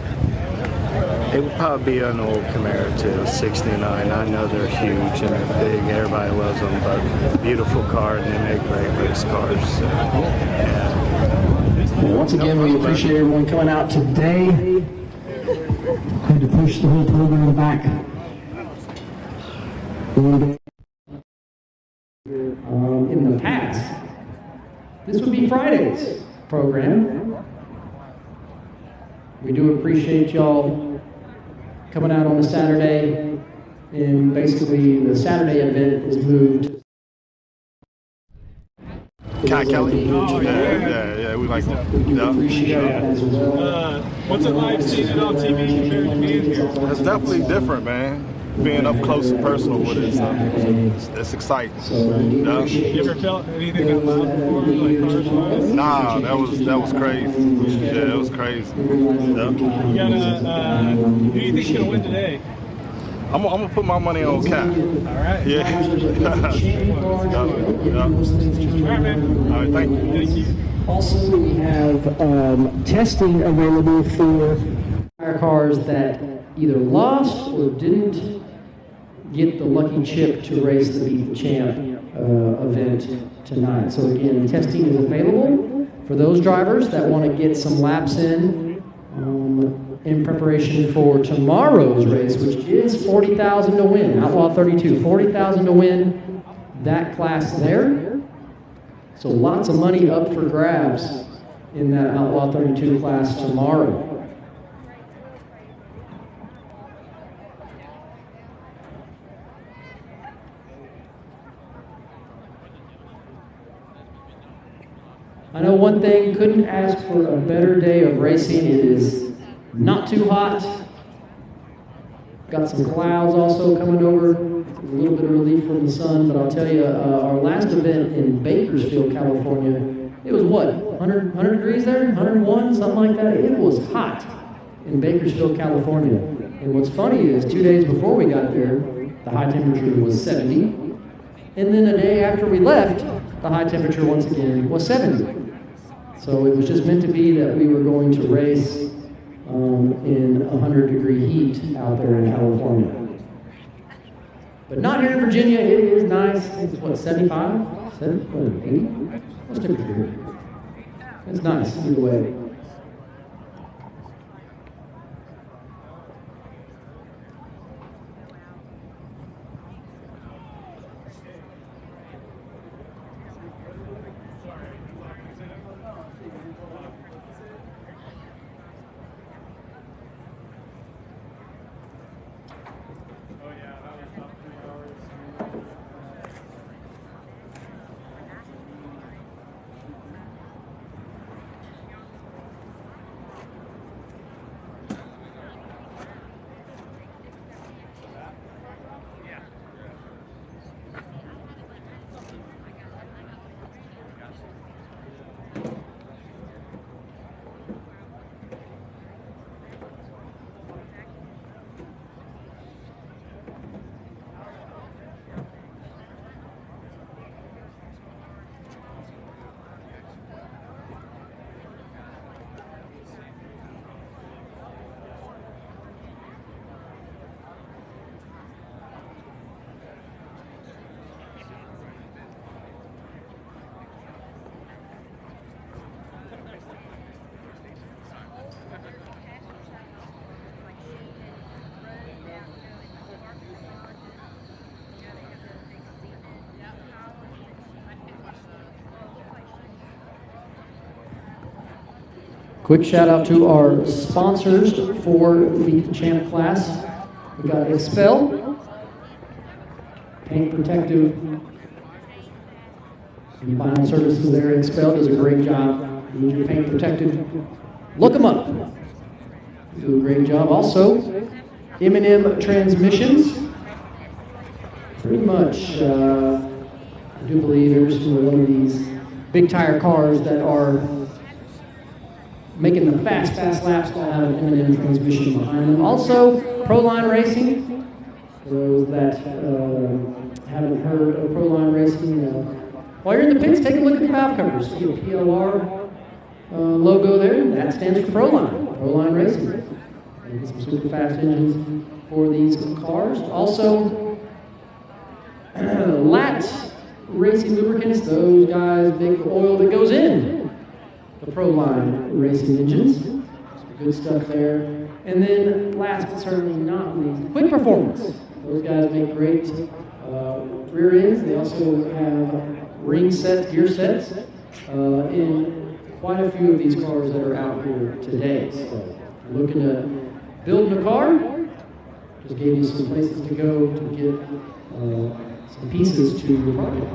It would probably be an old Camaro too, 69. I know they're huge and they're big. Everybody loves them, but beautiful car, and they make great race cars. So, yeah. Well, once again, we appreciate everyone coming out today. Had to push the whole program back in the past. This would be Friday's program. We do appreciate y'all coming out on a Saturday, and basically the Saturday event is moved. Kelley. Yeah, we like that. We do appreciate that as well. What's it like seeing it on TV compared to being here? It's definitely different, man. Being up close and personal with it, so it's exciting. You ever felt anything that loud before, like cars wise? Nah, that was crazy. Yeah, it was crazy. You gotta, who do you think's gonna win today? I'm gonna put my money on Cat. All right. Yeah. All right, man. All right, thank you. Also, we have testing available for our cars that either lost or didn't get the lucky chip to race the Beat the Champ event tonight. So again, testing is available for those drivers that want to get some laps in in preparation for tomorrow's race, which is $40,000 to win. Outlaw 32, $40,000 to win that class there. So lots of money up for grabs in that Outlaw 32 class tomorrow. I know one thing, couldn't ask for a better day of racing. It is not too hot. Got some clouds also coming over. A little bit of relief from the sun, but I'll tell you, our last event in Bakersfield, California, it was what, 100 degrees there? 101, something like that? It was hot in Bakersfield, California. And what's funny is 2 days before we got there, the high temperature was 70. And then a day after we left, the high temperature once again was 70. So it was just meant to be that we were going to race in 100-degree heat out there in California. But not here in Virginia. It is nice. It's what, 75? 80? What's the temperature here? It's nice either way. Quick shout out to our sponsors for the Champ class. We got Expel, paint protective and vinyl services there. Expel does a great job. You need your paint protective. Look them up. Do a great job. Also, M&M Transmissions. Pretty much, I do believe there's one of these big tire cars that are making the fast laps to have an M&M transmission behind them. Also, Proline Racing. For those that haven't heard of Proline Racing, while you're in the pits, take a look at the valve covers. See a PLR logo there. That stands for Proline. Proline Racing. Making some super fast engines for these cars. Also, Lat Racing Lubricants. Those guys, big oil that goes in the Proline racing engines. Some good stuff there. And then last but certainly not least, Quick Performance. Those guys make great rear ends. They also have ring sets, gear sets in quite a few of these cars that are out here today. So looking to build a car, just gave you some places to go to get some pieces to your project.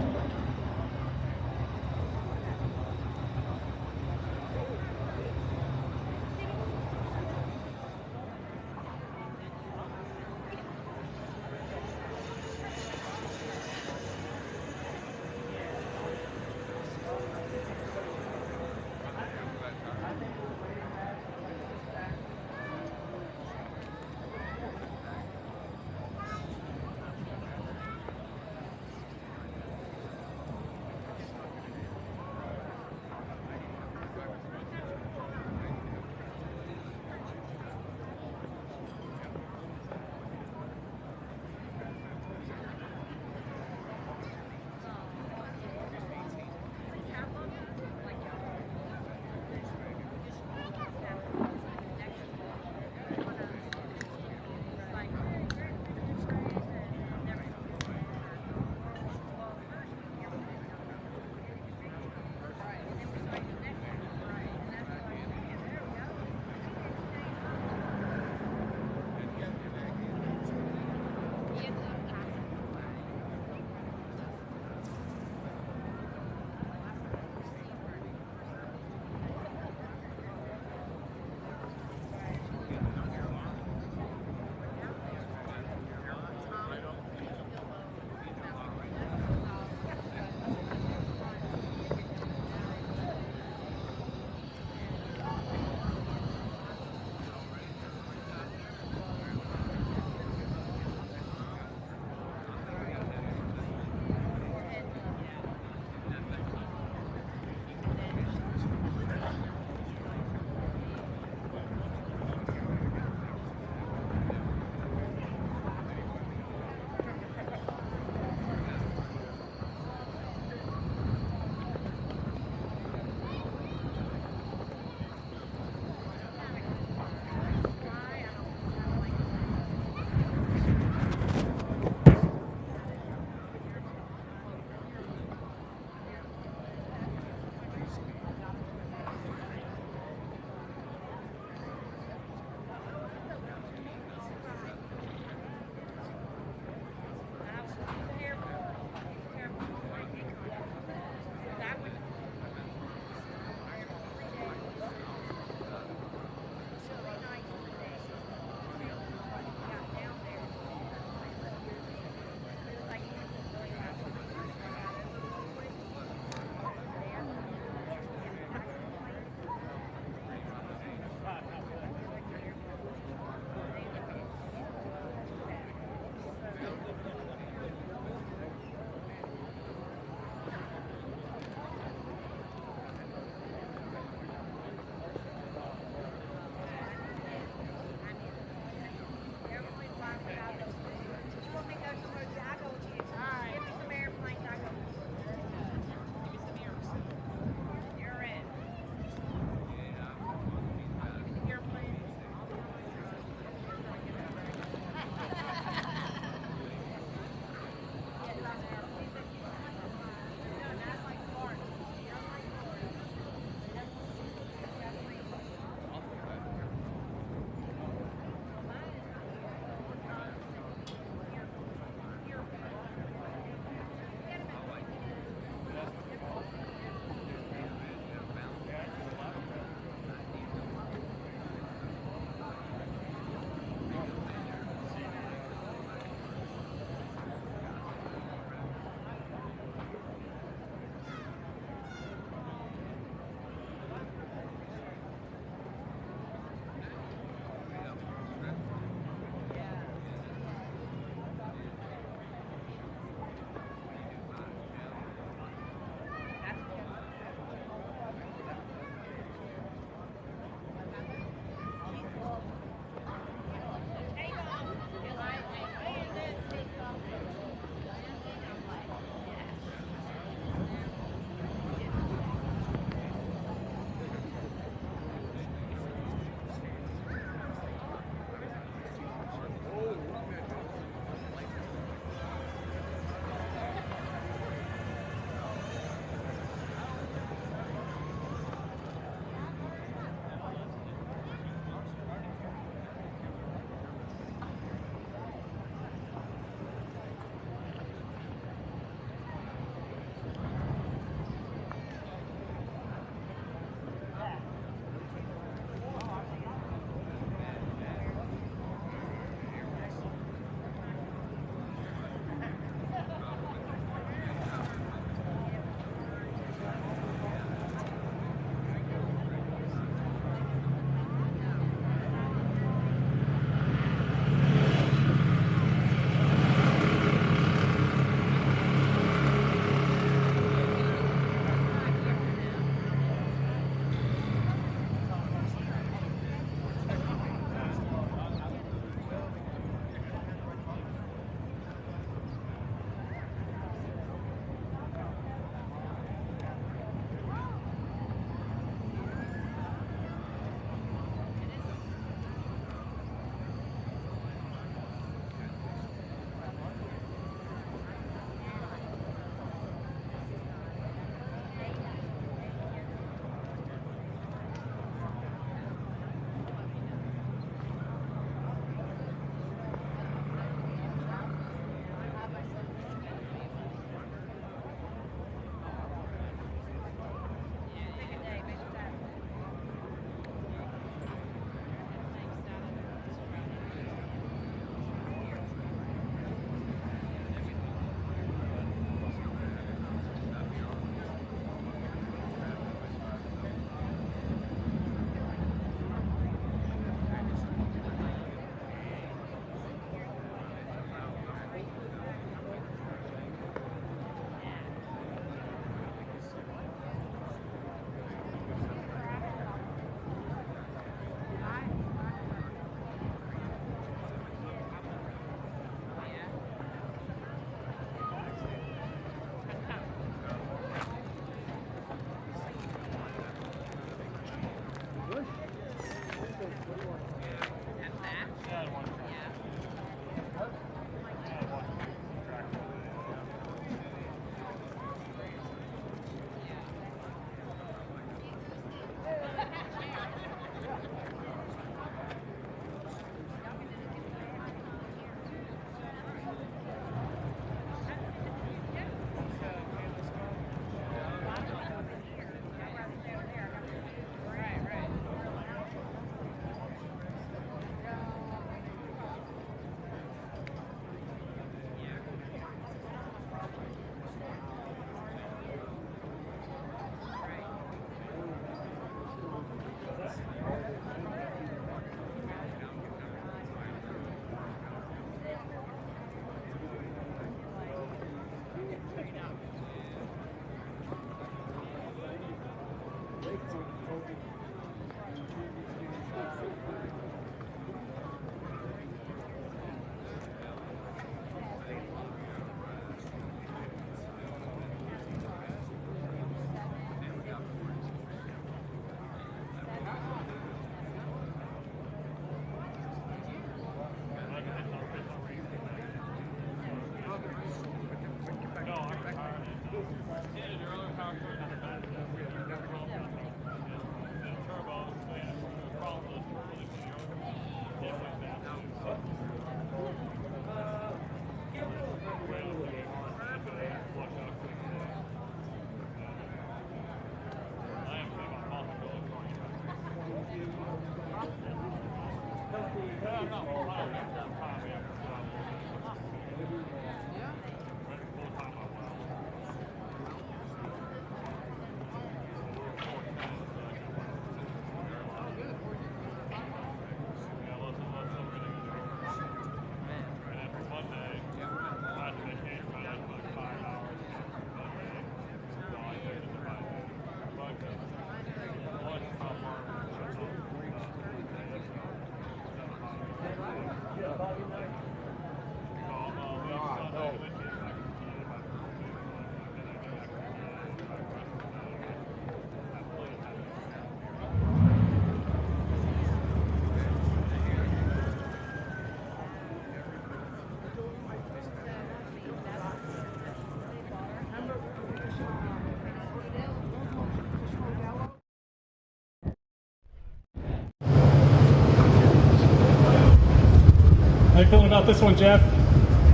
How you feeling about this one, Jeff?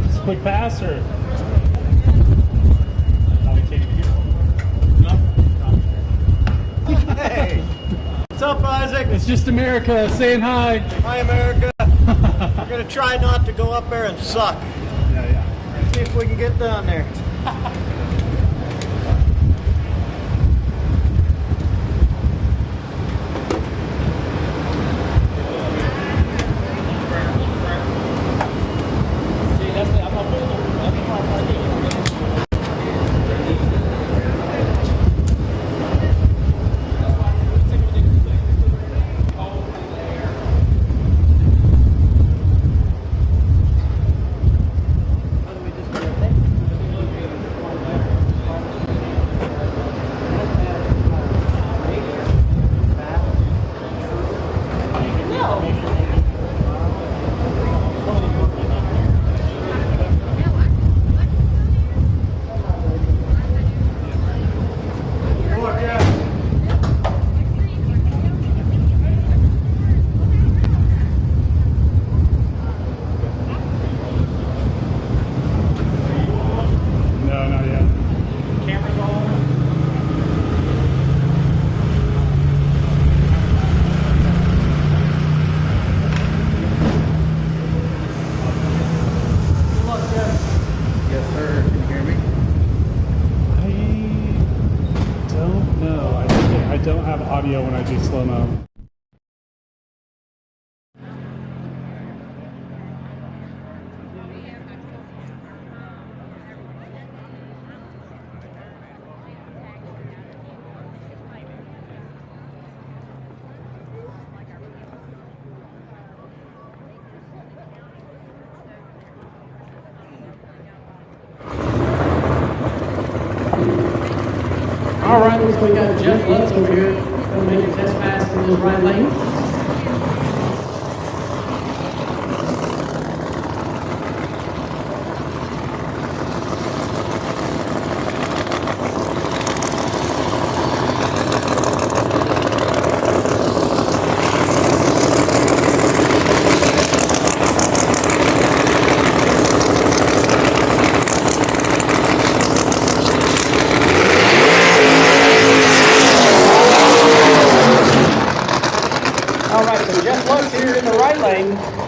Just a quick pass, or? Hey, what's up, Isaac? It's just America saying hi. Hi, America. We're gonna try not to go up there and suck. Yeah. See if we can get down there. When I do slow-mo. All right, looks like we got Jeff Lutz over here. Going to make a test pass in his right lane.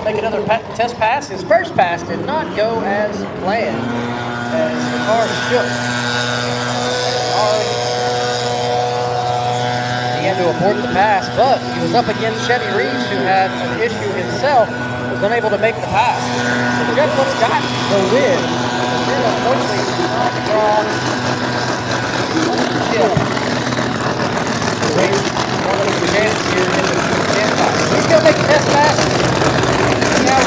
Make another test pass. His first pass did not go as planned, as the car shook. He had to abort the pass, but he was up against Chevy Reeves, who had an issue himself, was unable to make the pass. So Jeff Lutz got the win. The win, unfortunately, did not draw skill. The race won't take the chance here in the test pass. He's going to make the test pass. Now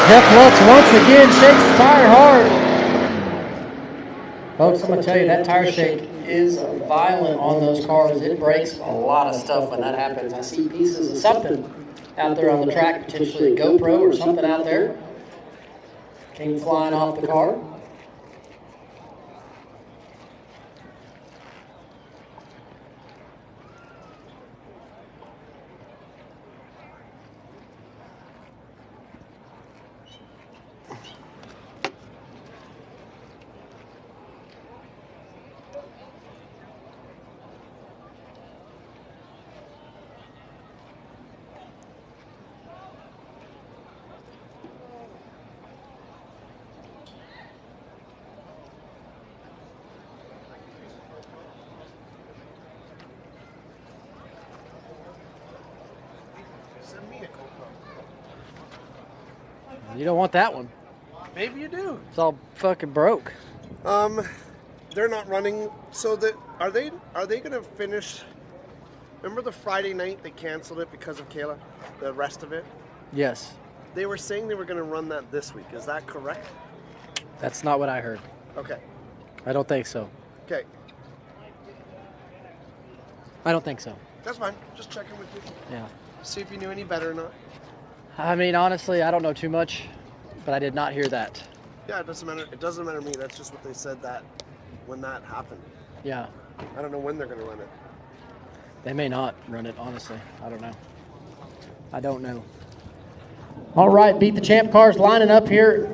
Jeff Lutz once again shakes the tire hard. Folks, I'm going to tell you, that tire shake is violent on those cars. It breaks a lot of stuff when that happens. I see pieces of something out there on the track, potentially a GoPro or something out there. Came flying off the car. You don't want that one. Maybe you do. It's all fucking broke. They're not running. So are they going to finish? Remember the Friday night they canceled it because of Kayla? The rest of it? Yes. They were saying they were going to run that this week. Is that correct? That's not what I heard. Okay. I don't think so. Okay. I don't think so. That's fine. Just checking with you. Yeah. See if you knew any better or not. I mean, honestly, I don't know too much, but I did not hear that. Yeah, it doesn't matter. It doesn't matter to me. That's just what they said that when that happened. Yeah. I don't know when they're going to run it. They may not run it, honestly. I don't know. I don't know. All right, Beat the Champ cars lining up here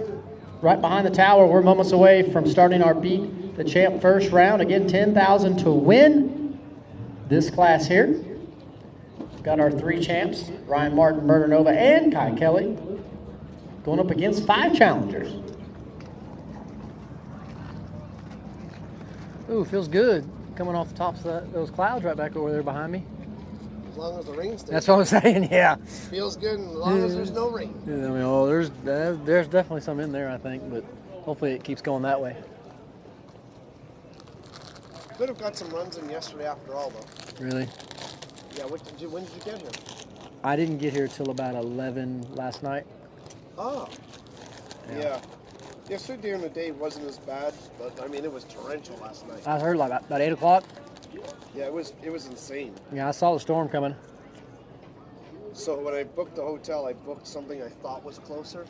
right behind the tower. We're moments away from starting our Beat the Champ first round. Again, $10,000 to win this class here. Got our 3 champs, Ryan Martin, Murder Nova, and Kai Kelley, going up against 5 challengers. Ooh, feels good coming off the tops of those clouds right back over there behind me. As long as the rain stays. That's what I'm saying, yeah. Feels good as long as there's no rain. Yeah, I mean, oh, there's definitely some in there, I think, but hopefully it keeps going that way. Could have got some runs in yesterday after all, though. Really? Yeah, when did you get here? I didn't get here till about 11 last night. Oh. Yeah. Yesterday during the day wasn't as bad, but I mean, it was torrential last night. I heard like about 8 o'clock. Yeah, it was insane. Yeah, I saw the storm coming. So when I booked the hotel, I booked something I thought was closer.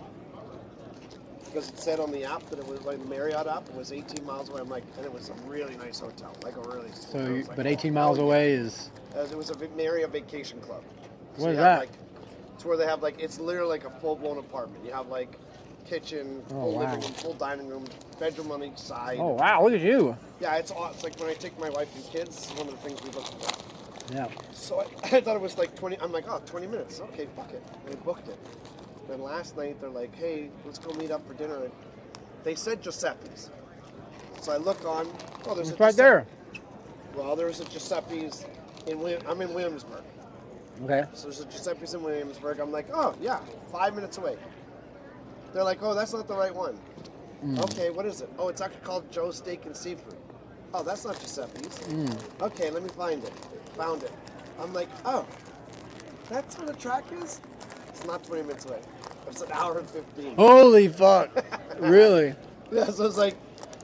Because it said on the app that it was like the Marriott app, it was 18 miles away. I'm like, and it was a really nice hotel, like a really. So, but 18 miles away is. It was a Marriott Vacation Club. So What is that? It's where they have like, it's literally like a full-blown apartment. You have like kitchen, full living room, full dining room, bedroom on each side. Oh wow! Look at you. Yeah, it's like when I take my wife and kids, it's one of the things we look for. Yeah. So I thought it was like 20. I'm like, oh, 20 minutes. Okay, fuck it. And I booked it. Then last night they're like, hey, let's go meet up for dinner. They said Giuseppe's. So I look on. Oh, there's it's right there. Well, there's a Giuseppe's I'm in Williamsburg. Okay. So there's a Giuseppe's in Williamsburg. I'm like, oh yeah, 5 minutes away. They're like, oh, that's not the right one. Okay, what is it? Oh, it's actually called Joe's Steak and Seafood. Oh, that's not Giuseppe's. Okay, let me find it. Found it. I'm like, oh, that's where the track is? It's not 20 minutes away. It's an hour and 15. Holy fuck. Really? Yeah, so it's like,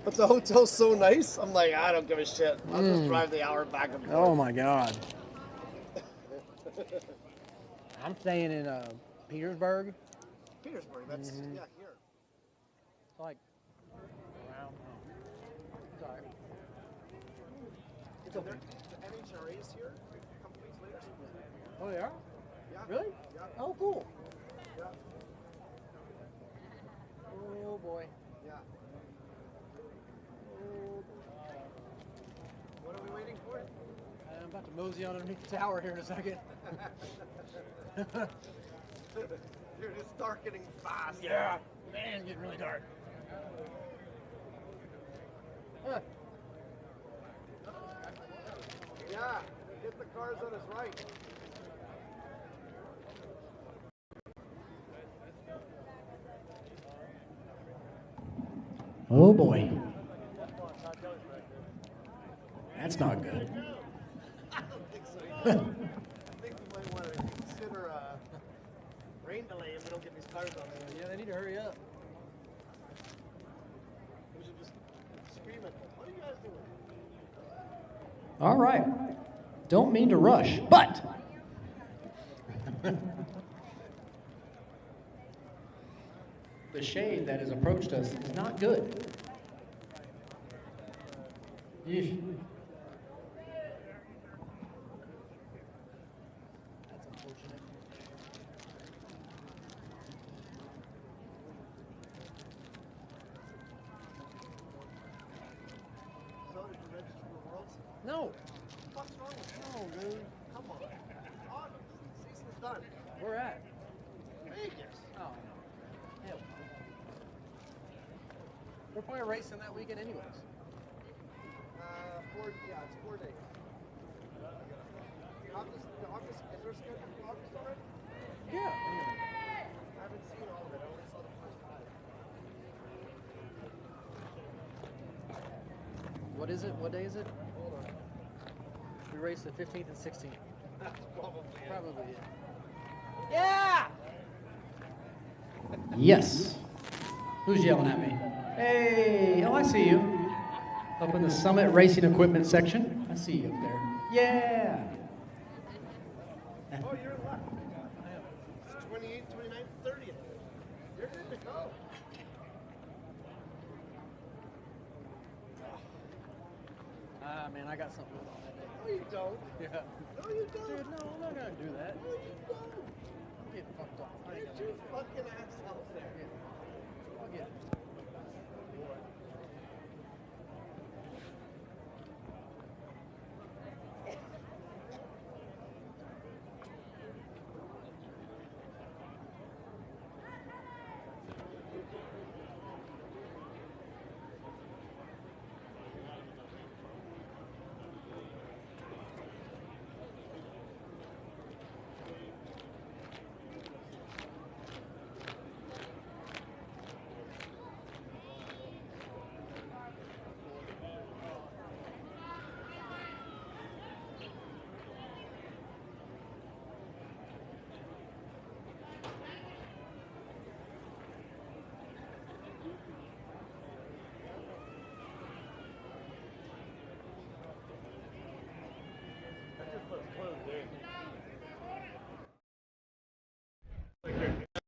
but the hotel's so nice. I'm like, I don't give a shit. I'll just drive the hour back and forth. Oh my God. I'm staying in Petersburg. Petersburg, that's, yeah, here. It's like around. It's all right. It's okay. The NHRA is here a couple weeks later. Oh, they are? Yeah. Really? Yeah. Oh, cool. Yeah. Oh, boy. Yeah. What are we waiting for? I'm about to mosey on underneath the tower here in a second. Dude, it's darkening fast. Yeah. Man, it's getting really dark. Huh. Yeah, get the cars on his right. Oh boy. That's not good. I don't think so. I think we might want to consider a rain delay if we don't get these cars on there. Yeah, they need to hurry up. We should just scream at them. What are you guys doing? All right. Don't mean to rush, but the shade that has approached us is not good. Yeesh. That's unfortunate. So, did you register for Worlds? No. What's wrong with you? No, dude. Come on. August. Season's done. Where at? Vegas. Oh, no. Hell. We're probably racing that weekend anyways. It's 4 days. August, is there a schedule for August already? Yeah. What is it? What day is it? We race the 15th and 16th. That's Probably it. Yeah! Yes. Who's yelling at me? Hey, oh, I see you. Up in the Summit Racing Equipment section. I see you up there. Yeah. Oh, you're left. 28, 29, 30th. You're good to go. Ah, man, I got something on that day. No, you don't. Yeah. No, you don't. Dude, no, I'm not gonna do that. No, you don't. I'm getting fucked up. I ain't You're gonna two do it. fucking assholes there. I'll get it.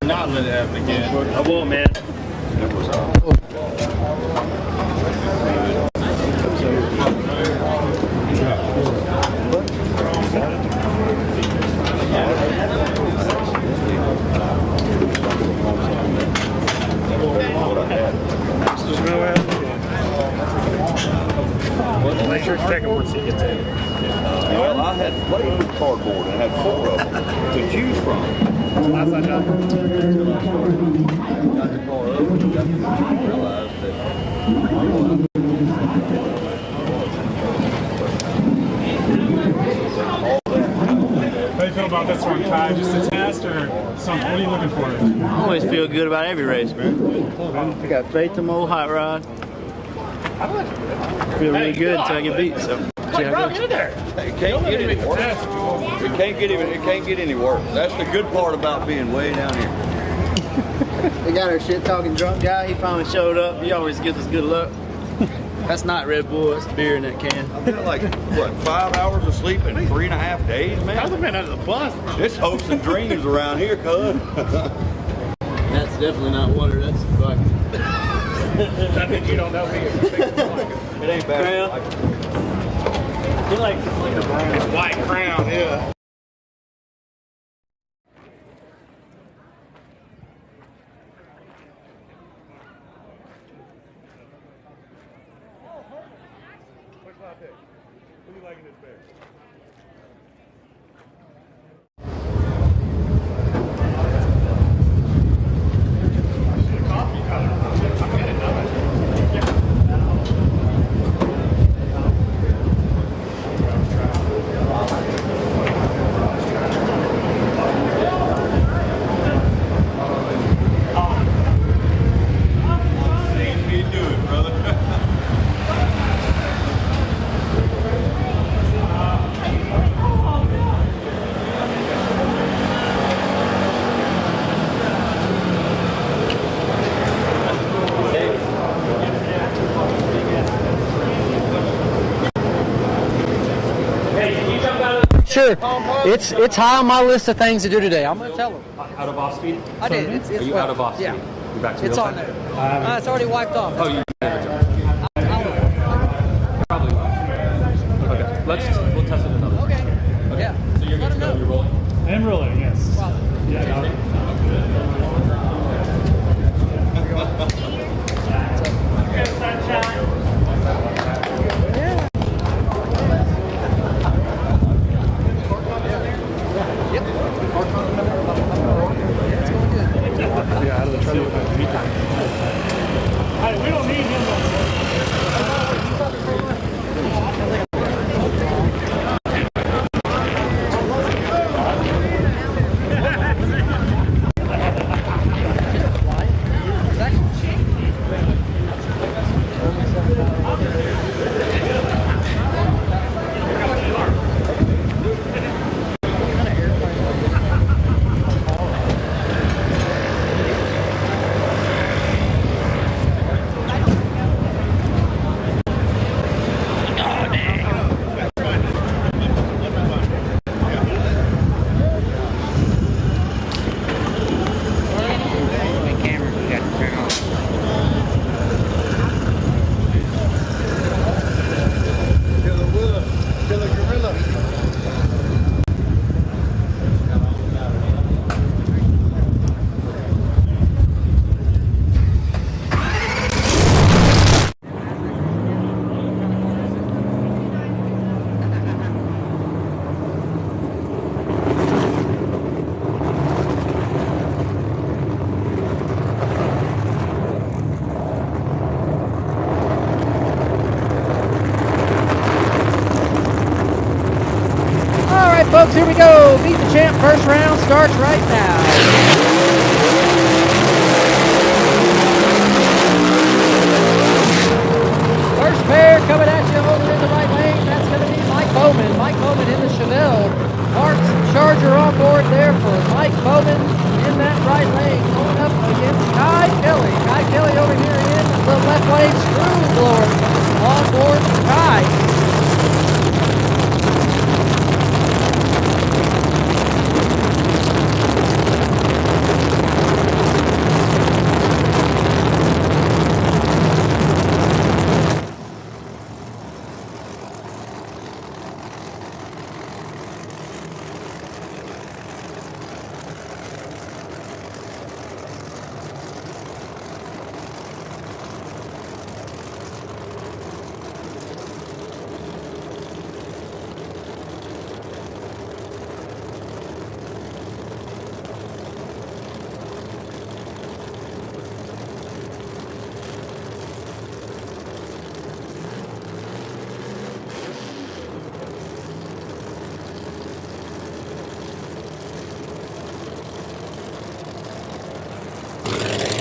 Not let it happen again. I won't, man. Make sure to take it once you get to it. Well, I had played with cardboard and had 4 of them to choose from. I thought that. Got the car over and realized that. How do you feel about this one, Kai? Just a test or something? What are you looking for? I always feel good about every race, man. I got faith in my old hot rod. Feel really good until I get beat. So see how it goes. It can't get any worse. It can't get any worse. That's the good part about being way down here. We got our shit talking drunk guy. He finally showed up. He always gives us good luck. That's not Red Bull. That's beer in that can. I've been like, what, 5 hours of sleep in 3.5 days, man? I've been under the bus. This hopes and dreams around here, cuz. That's definitely not water. That's vodka. I think you don't know me. It ain't bad. He likes the brown. White crown, yeah. What do you like in this bear? Sure. It's high on my list of things to do today. I'm going to tell them. Out of off speed? I did. It's Are you out of off speed? Yeah. You're back to It's real on time? there. It's already wiped off. Oh, you probably will. Okay. We'll test it another time. Okay. Yeah. So you're good to go. You're rolling? I'm rolling, yes. Wow. Yeah, out of the trouble. Hey, we don't need him. starts right now. First pair coming at you over in the right lane. That's going to be Mike Bowman. Mike Bowman in the Chevelle. Mark's Charger on board there for Mike Bowman in that right lane. Going up against Kai Kelley. Kai Kelley over here in the left lane. Screw blower on board for Kai.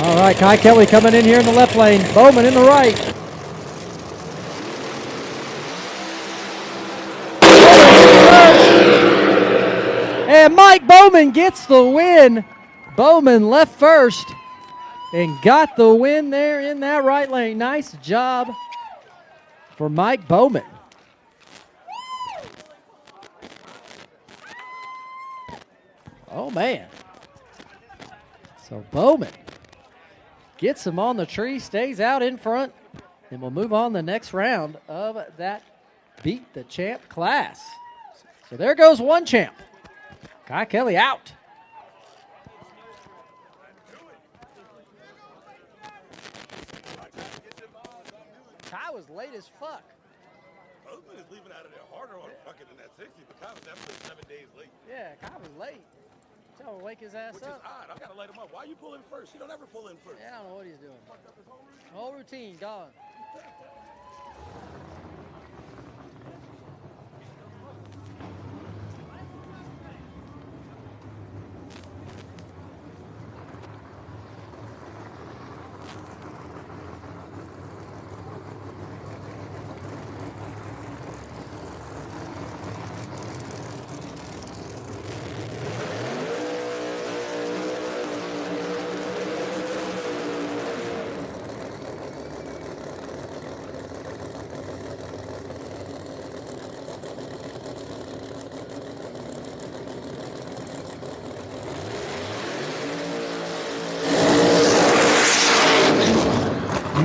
All right, Kai Kelley coming in here in the left lane. Bowman in the right. And Mike Bowman gets the win. Bowman left first and got the win there in that right lane. Nice job for Mike Bowman. Oh, man. So Bowman gets him on the tree, stays out in front, and we'll move on the next round of that Beat the Champ class. So there goes one champ. Kai Kelley out. Kai was late as fuck. Bowman is leaving out of there harder on fucking than that 60, but Kai was definitely 7 days late. Yeah, Kai was late. Tell him to wake his ass Which up. is odd. I gotta light him up. Why you pull in first? You don't ever pull in first. Yeah, I don't know what he's doing. Whole routine gone.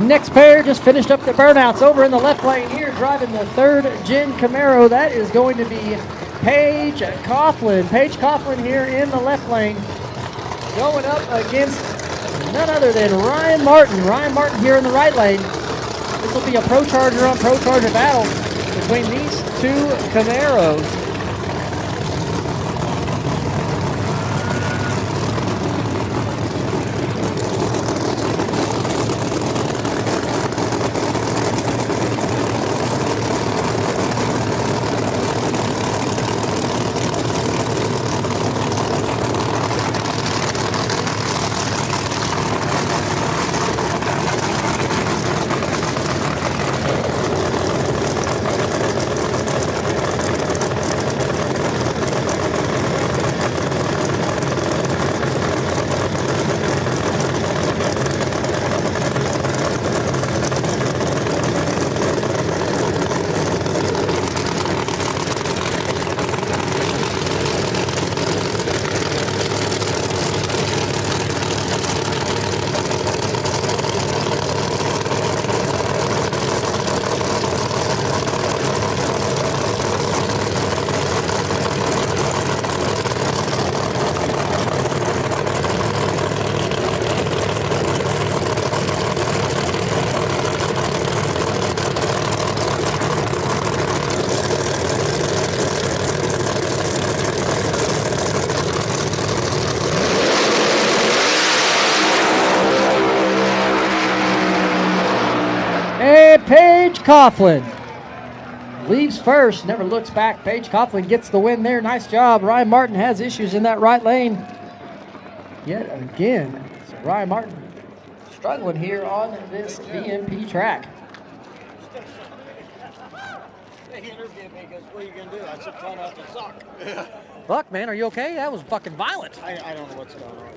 Next pair just finished up the burnouts over in the left lane here, driving the third gen Camaro. That is going to be Paige Coughlin. Paige Coughlin here in the left lane, going up against none other than Ryan Martin. Ryan Martin here in the right lane. This will be a Pro Charger on Pro Charger battle between these two Camaros. Paige Coughlin leaves first, never looks back. Paige Coughlin gets the win there. Nice job. Ryan Martin has issues in that right lane yet again. So Ryan Martin struggling here on this VMP track. They interviewed me because what are you going to do? I said, try not to suck. Fuck, man, are you okay? That was fucking violent. I don't know what's going on.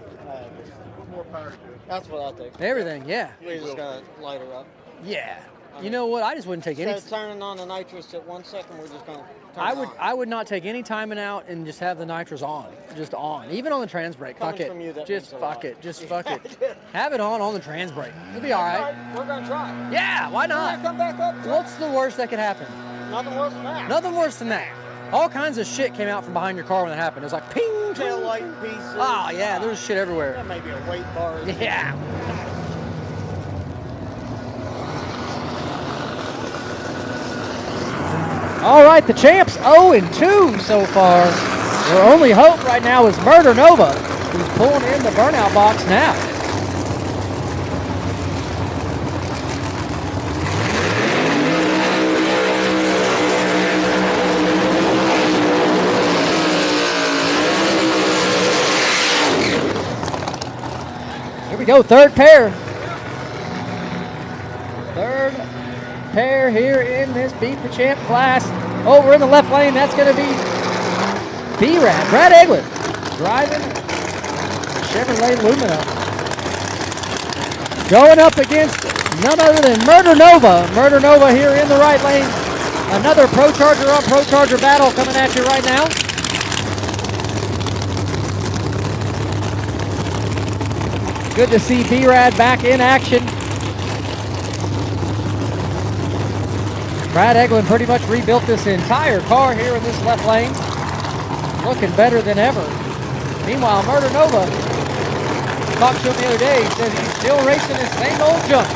More power to it. That's what I think. Everything, yeah. We just got to light her up. Yeah. You know what? I just wouldn't take any. Instead of turning on the nitrous at 1 second, we're just going to turn I it would. on. I would not take any timing out and just have the nitrous on, just on. Even on the trans brake, fuck Coming from you, it. that Just means a fuck lot. it. Just fuck it. Have it on the trans brake. It'll be all right. We're going to try. Yeah, why not? We're gonna come back up. What's the worst that could happen? Nothing worse than that. Nothing worse than that. All kinds of shit came out from behind your car when it happened. It was like ping. Tail light pieces. Oh yeah, there was shit everywhere. That may be a weight bar. Yeah. All right, the champs 0-2 so far. Their only hope right now is Murder Nova, who's pulling in the burnout box now. Here we go, third pair. Third pair here in this Beat the Champ class. Over in the left lane, that's going to be B-Rad, Brad Eglin, driving Chevrolet Lumina. Going up against none other than Murder Nova. Murder Nova here in the right lane. Another Pro Charger on Pro Charger battle coming at you right now. Good to see B-Rad back in action. Brad Eglin pretty much rebuilt this entire car here in this left lane. Looking better than ever. Meanwhile, Murder Nova talked to him the other day. He says he's still racing his same old junk,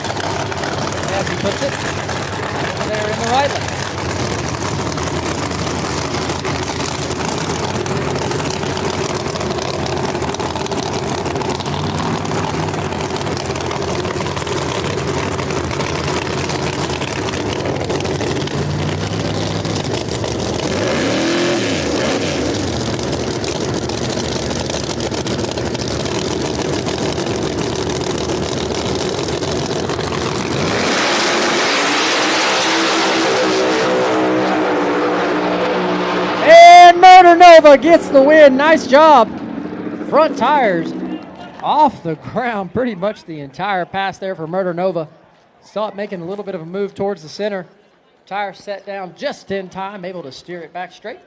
as he puts it, over there in the right lane. Nova gets the win. Nice job. Front tires off the ground pretty much the entire pass there for Murder Nova. Saw it making a little bit of a move towards the center. Tire set down just in time, able to steer it back straight.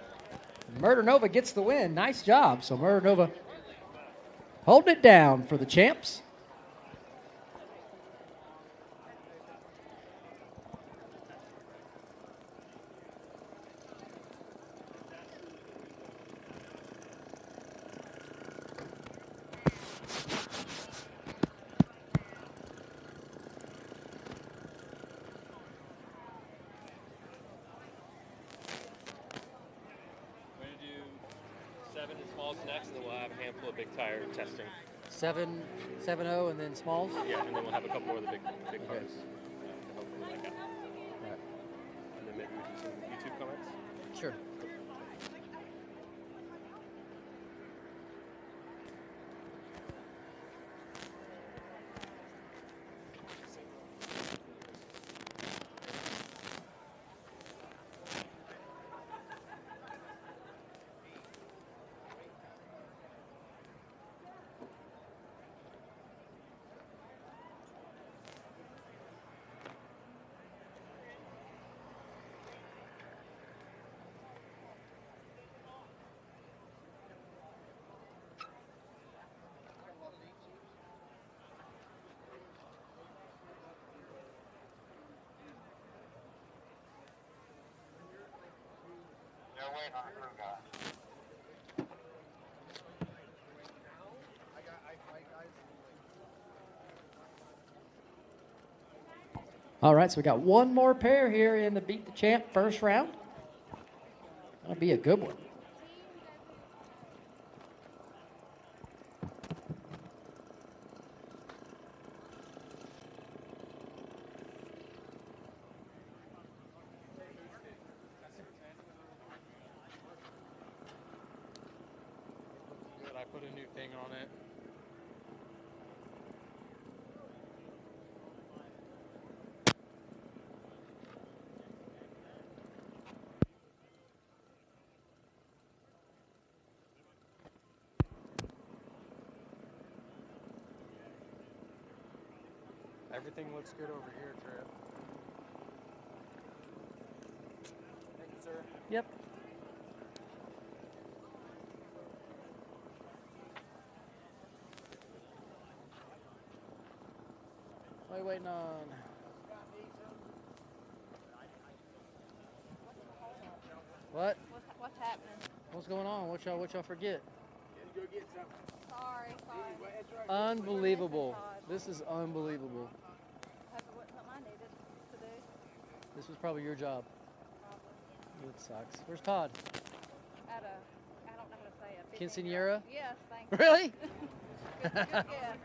Murder Nova gets the win. Nice job. So Murder Nova holding it down for the champs. Next, and then we'll have a handful of big tire testing. 7-0, and then smalls? Yeah, and then we'll have a couple more of the big cars. Hopefully like that. Right. And then maybe we do some YouTube comments. Sure. All right, so we got one more pair here in the Beat the Champ first round. That'll be a good one. put a new thing on it. Everything looks good over here, Trip. Thank you, sir. Yep. What are you waiting on? What? What's happening? What's going on? What y'all forget? Go get something. Sorry. Unbelievable. This is unbelievable. That wasn't something I needed to do. This was probably your job. It sucks. Where's Todd? I don't know how to say it. Quinceañera? Yes, thank you. Really? Good guess.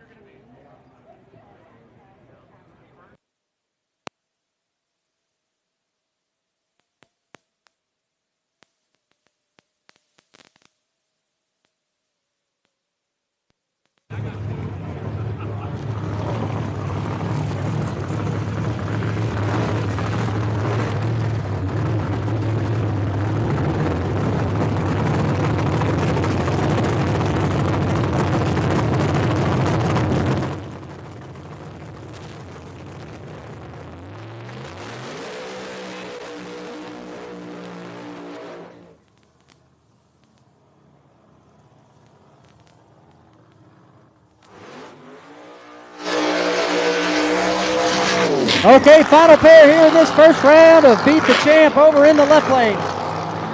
Okay, final pair here in this first round of Beat the Champ over in the left lane.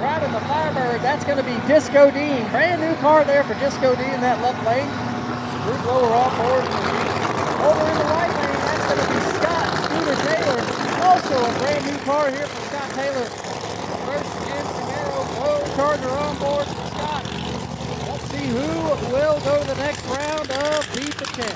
Driving the Firebird, that's going to be Disco Dean. Brand new car there for Disco Dean in that left lane. Roof blower on board. Over in the right lane, that's going to be Scott Scooter Taylor. Also a brand new car here for Scott Taylor. First gen Camaro Pro Charger on board for Scott. Let's see who will go to the next round of Beat the Champ.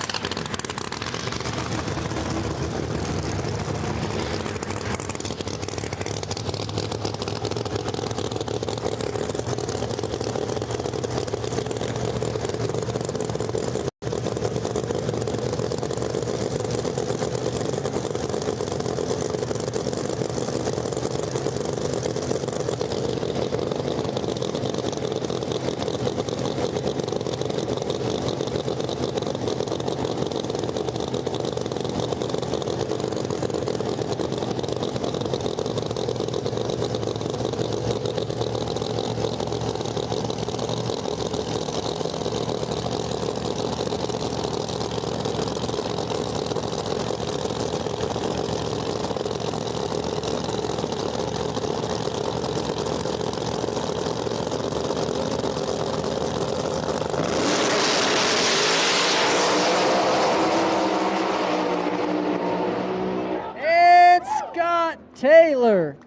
Taylor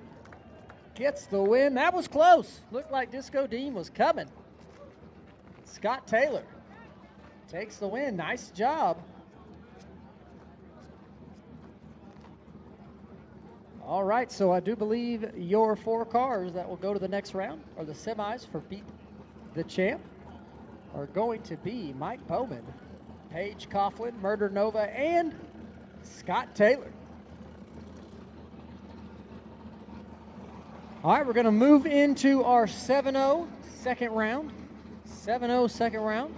gets the win. That was close. Looked like Disco Dean was coming. Scott Taylor takes the win. Nice job. All right, so I do believe your 4 cars that will go to the next round, or the semis for Beat the Champ, are going to be Mike Bowman, Paige Coughlin, Murder Nova, and Scott Taylor. All right, we're going to move into our 7-0 second round. 7-0 second round.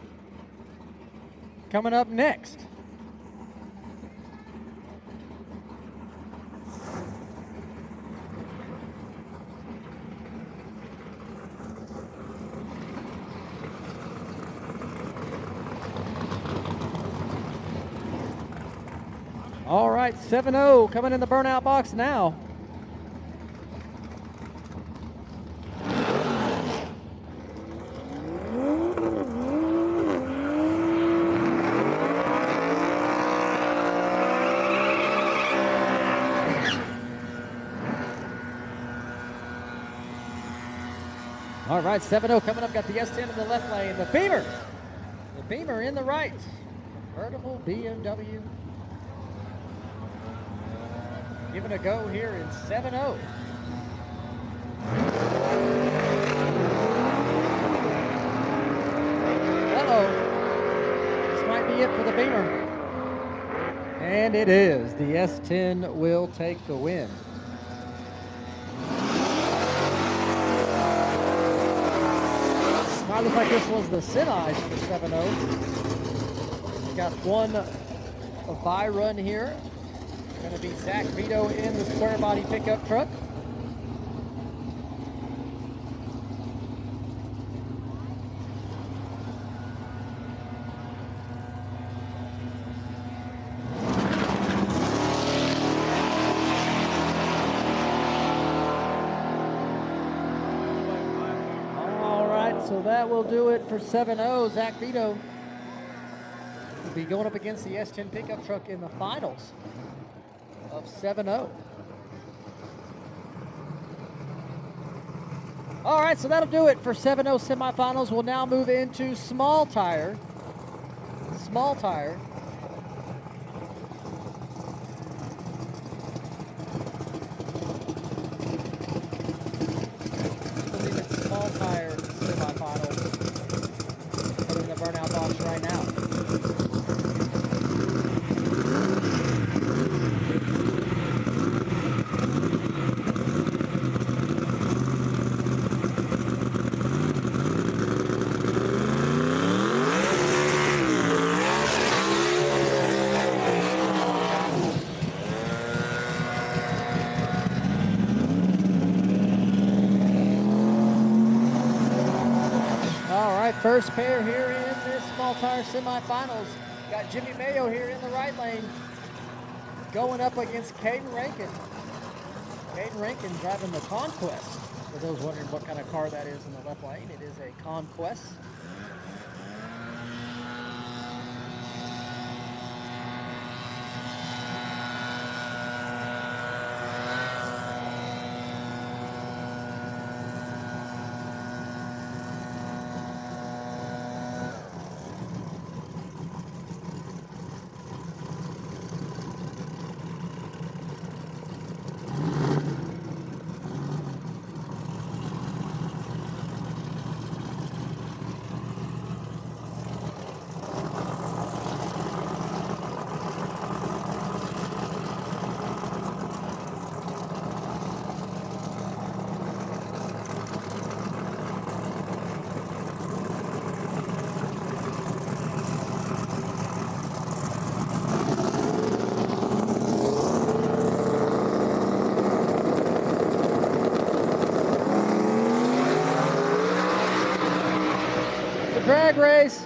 Coming up next. All right, 7-0 coming in the burnout box now. All right, 7-0 coming up. Got the S10 in the left lane. The Beamer in the right. Convertible BMW. Giving a go here in 7-0. Uh-oh. might be it for the Beamer. And it is. The S10 will take the win. Might look like this was the semis for 7-0. Got one a bye run here. Going to be Zach Vito in the square body pickup truck. So that will do it for 7-0. Zach Vito will be going up against the S10 pickup truck in the finals of 7-0. All right, so that'll do it for 7-0 semifinals. We'll now move into small tire. Small tire. Small tire semifinals. Put in the burnout box right now. First pair here in this small tire semifinals. Got Jimmy Mayo here in the right lane going up against Caden Rankin. Caden Rankin driving the Conquest. For those wondering what kind of car that is in the left lane, it is a Conquest. Drag race,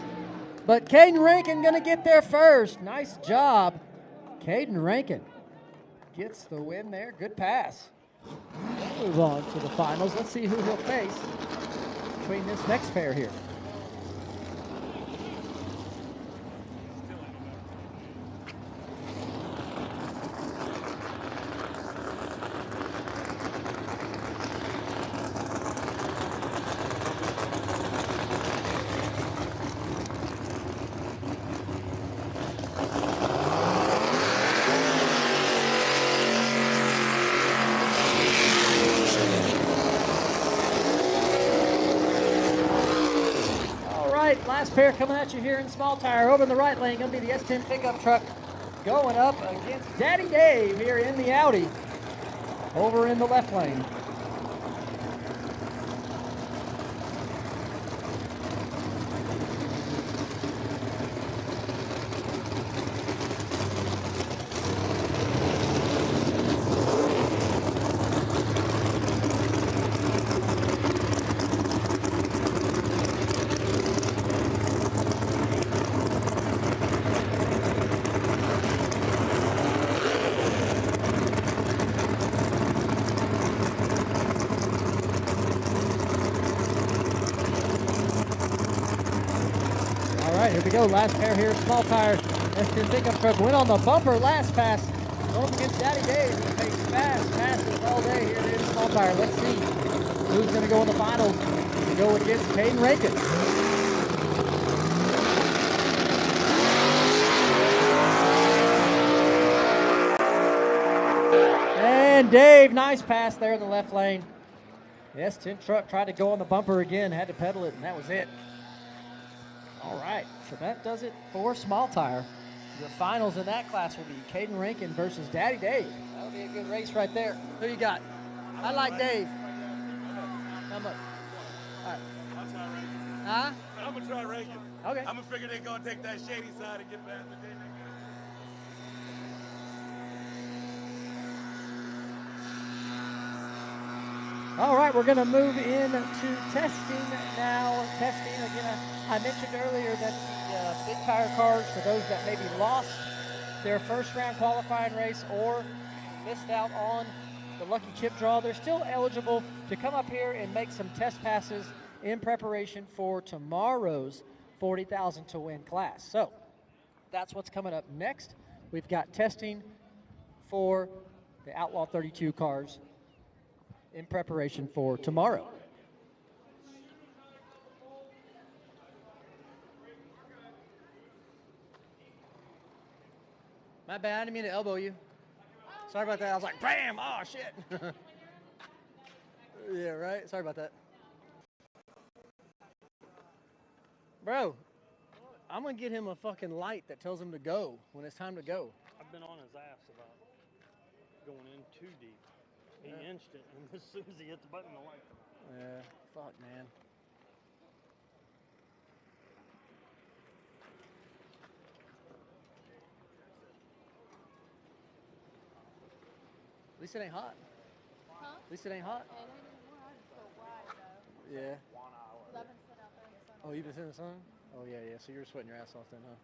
but Caden Rankin gonna get there first. Nice job. Caden Rankin gets the win there. Good pass. Move on to the finals. Let's see who he'll face between this next pair here. Last pair coming at you here in small tire. Over in the right lane, going to be the S10 pickup truck going up against Daddy Dave here in the Audi. Over in the left lane. Here we go, last pair here, small tire. S10 pickup truck went on the bumper last pass. Going up against Daddy Dave. He makes fast passes all day here in small tire. Let's see who's going to go in the finals to go against Caden Rankin. And Dave, nice pass there in the left lane. The S10 truck tried to go on the bumper again, had to pedal it, and that was it. All right, so that does it for small tire. The finals in that class will be Caden Rankin versus Daddy Dave. That'll be a good race right there. Who you got? I like Dave. How much? All right. Huh? I'm gonna try Rankin. Okay. I'm gonna figure they're gonna take that shady side and get past the day. All right, we're going to move into testing now. Testing, again, I mentioned earlier that the big tire cars, for those that maybe lost their first round qualifying race or missed out on the lucky chip draw, they're still eligible to come up here and make some test passes in preparation for tomorrow's 40,000 to win class. So that's what's coming up next. We've got testing for the Outlaw 32 cars in preparation for tomorrow. My bad, I didn't mean to elbow you. Sorry about that. I was like, bam, oh shit. Yeah, right? Sorry about that. Bro, I'm gonna get him a fucking light that tells him to go when it's time to go. I've been on his ass about going in too deep. He inched it, and as soon as he hit the button, the light come on. Yeah, fuck, man. At least it ain't hot. Huh? At least it ain't hot. Yeah, it ain't anymore. I just feel wide, though. Yeah. 'Cause I've been sitting out there in the sun. Oh, you've been sitting in the sun? Oh, yeah, yeah. So you're sweating your ass off then, huh?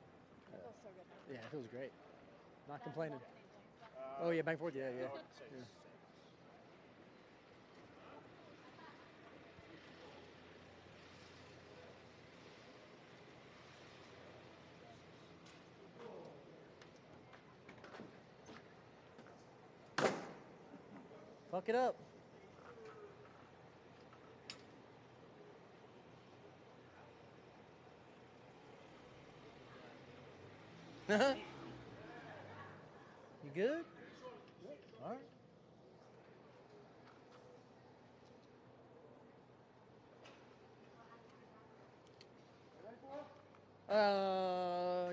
It feels so good. Yeah, it feels great. Not complaining. Oh, yeah, back and forth. Yeah, yeah. Yeah. Fuck it up. You good? All right.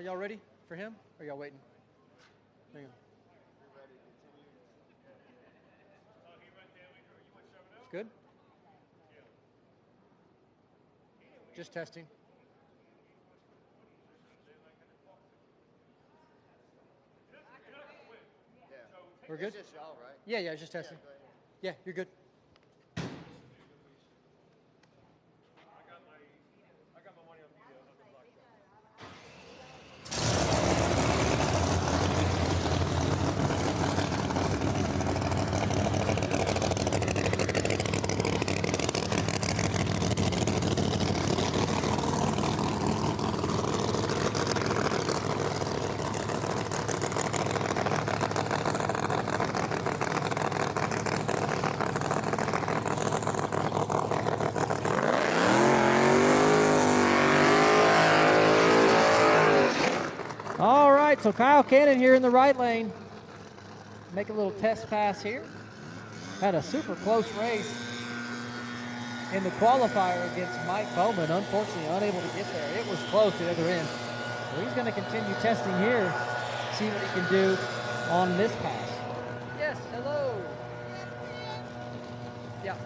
Y'all ready for him? Or y'all waiting? Hang on. Good? Just testing. We're good? It's just y'all, right? Yeah, yeah, just testing. Yeah, you're good. All right, so Kyle Cannon here in the right lane. Make a little test pass here. Had a super close race in the qualifier against Mike Bowman. Unfortunately, unable to get there. It was close to the other end. So he's going to continue testing here, see what he can do on this pass. Yes, hello. Yeah.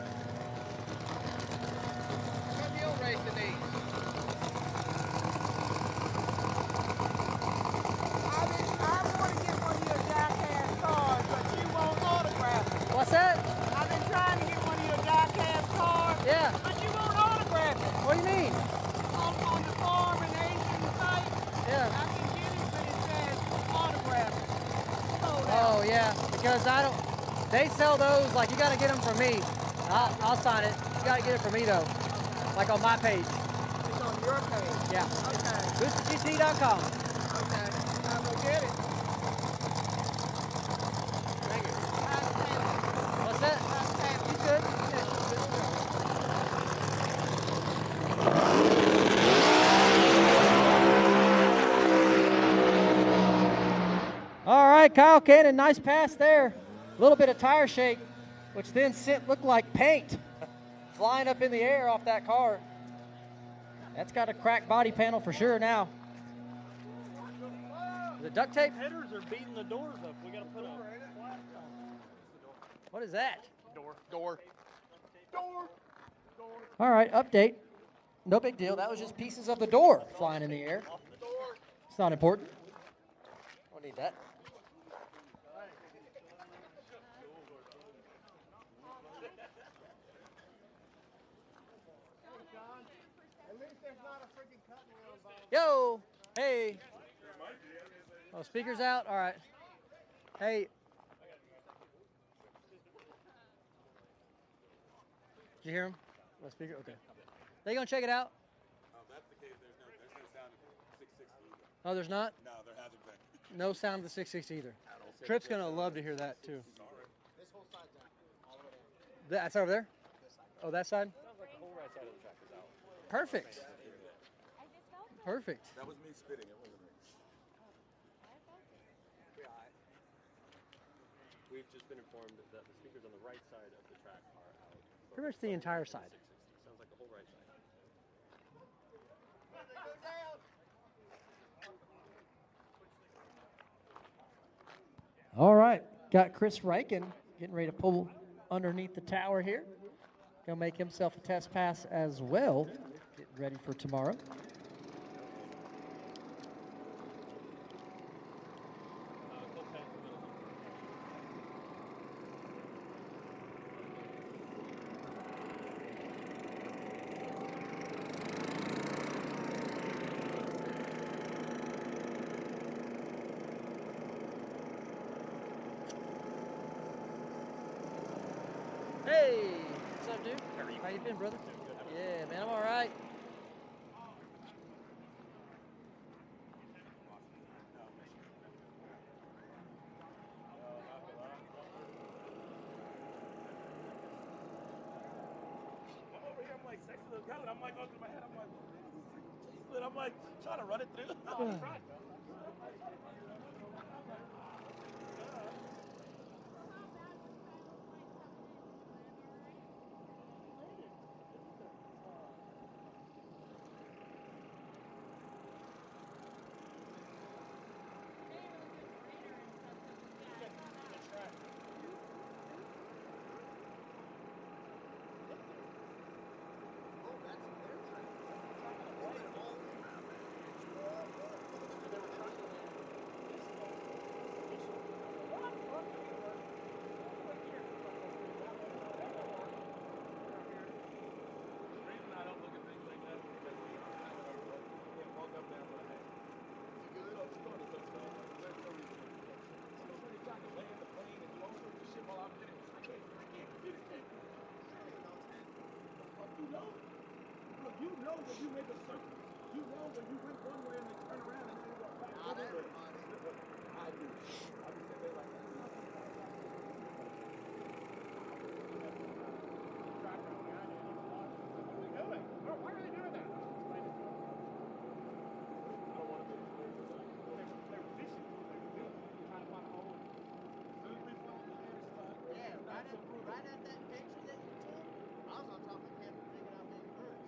What are you racing these? What's that? I've been trying to get one of your die-cast cars. Yeah. But you won't autograph it. What do you mean? On the farm and Asian site. Yeah. I can get it, but it says autograph it. Oh, yeah, because I don't, they sell those, like, you got to get them from me. I'll sign it. You got to get it from me, though. Like on my page. It's on your page. Yeah. Okay. BoostedGT.com. Okay. I'll go get it. What's that? You good? Yeah, she's good. All right, Kyle Cannon, nice pass there. A little bit of tire shake, which then looked like paint flying up in the air off that car. That's got a cracked body panel for sure now. Is it duct tape? Headers are beating the doors up. We got to put a flat on. What is that? Door. All right, update. No big deal. That was just pieces of the door flying in the air. It's not important. Don't need that. Yo, hey. Oh, speaker's out? All right. Hey. Did you hear him? Oh, speaker? Okay. They gonna check it out? That's the case. There's no sound of 660 either. Oh, there's not? No, there hasn't been. No sound of the 660 either. Tripp's gonna love to hear that too. This whole side's out. All the way down. That's over there? Oh, that side? Sounds like the whole right side of the track is out. Perfect. Perfect. That was me spitting. It wasn't me. We've just been informed that the speakers on the right side of the track are out. Pretty much the entire side. Sounds like the whole right side. All right. Got Chris Riken getting ready to pull underneath the tower here. Gonna make himself a test pass as well. Getting ready for tomorrow. Hey, what's up, dude? How you been, brother? Yeah, man, I'm all right. I'm over here. I'm like sexy little Kelley. I'm like going through my head. I'm like, but I'm like trying to run it through. You know when you make a circle. You know when you went one way and then turn around and then you go back. Not everybody. I do. I be sitting there like that. Why are they doing that? I don't want to be they were fishing. They were trying to find a hole. Yeah, right at that picture that you took, I was on top of the camera thinking I'm being birds.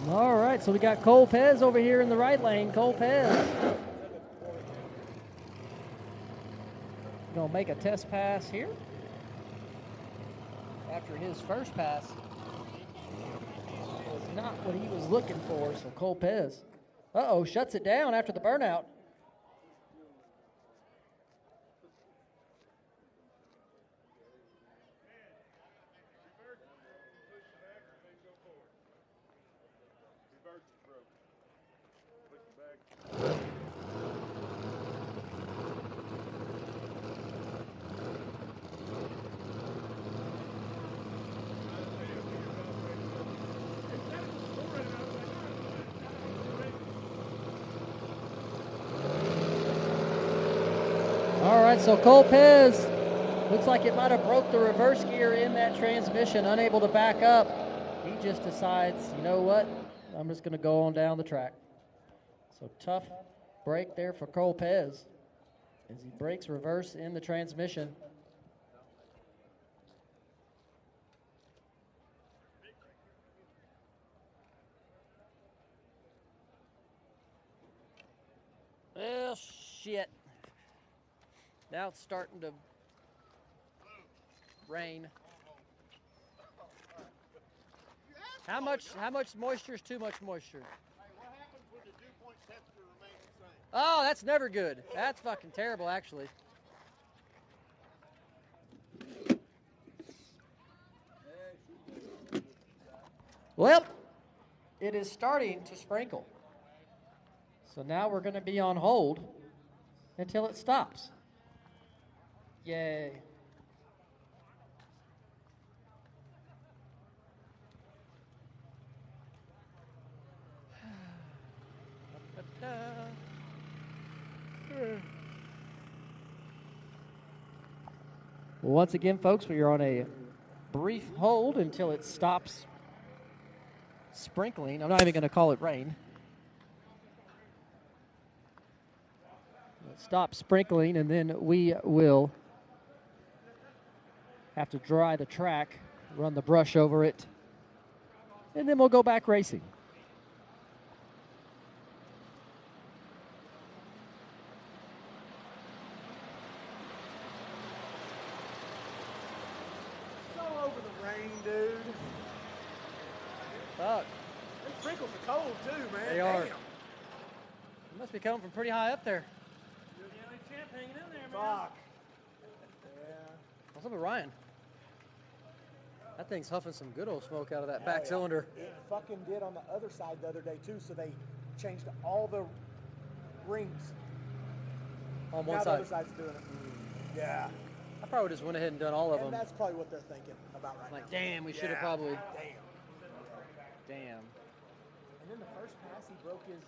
All right, so we got Cole Pez over here in the right lane. Cole Pez. Gonna make a test pass here. After his first pass. not what he was looking for, so Cole Pez. Uh-oh, shuts it down after the burnout. All right, so Cole Pez looks like it might have broke the reverse gear in that transmission, unable to back up. He just decides, you know what, I'm just going to go on down the track. So tough break there for Cole Pez as he breaks reverse in the transmission. Well, shit. Now it's starting to rain. How much moisture is too much moisture? Oh, that's never good. That's fucking terrible, actually. Well, it is starting to sprinkle. So now we're going to be on hold until it stops. Yay. Well, once again, folks, we are on a brief hold until it stops sprinkling. I'm not even going to call it rain. It stops sprinkling, and then we will have to dry the track, run the brush over it, and then we'll go back racing. So over the rain, dude. Fuck. These sprinkles are cold too, man. They are. Damn. You must be coming from pretty high up there. Fuck. Yeah. What's up with Ryan? That thing's huffing some good old smoke out of that back cylinder. It fucking did on the other side the other day too, so they changed all the rings. On one now side. The other side's doing it. Yeah. I probably just went ahead and done all of And them. that's probably what they're thinking about right Like, now. damn, we should have Yeah. probably. Damn. Damn. And then the first pass, he broke his.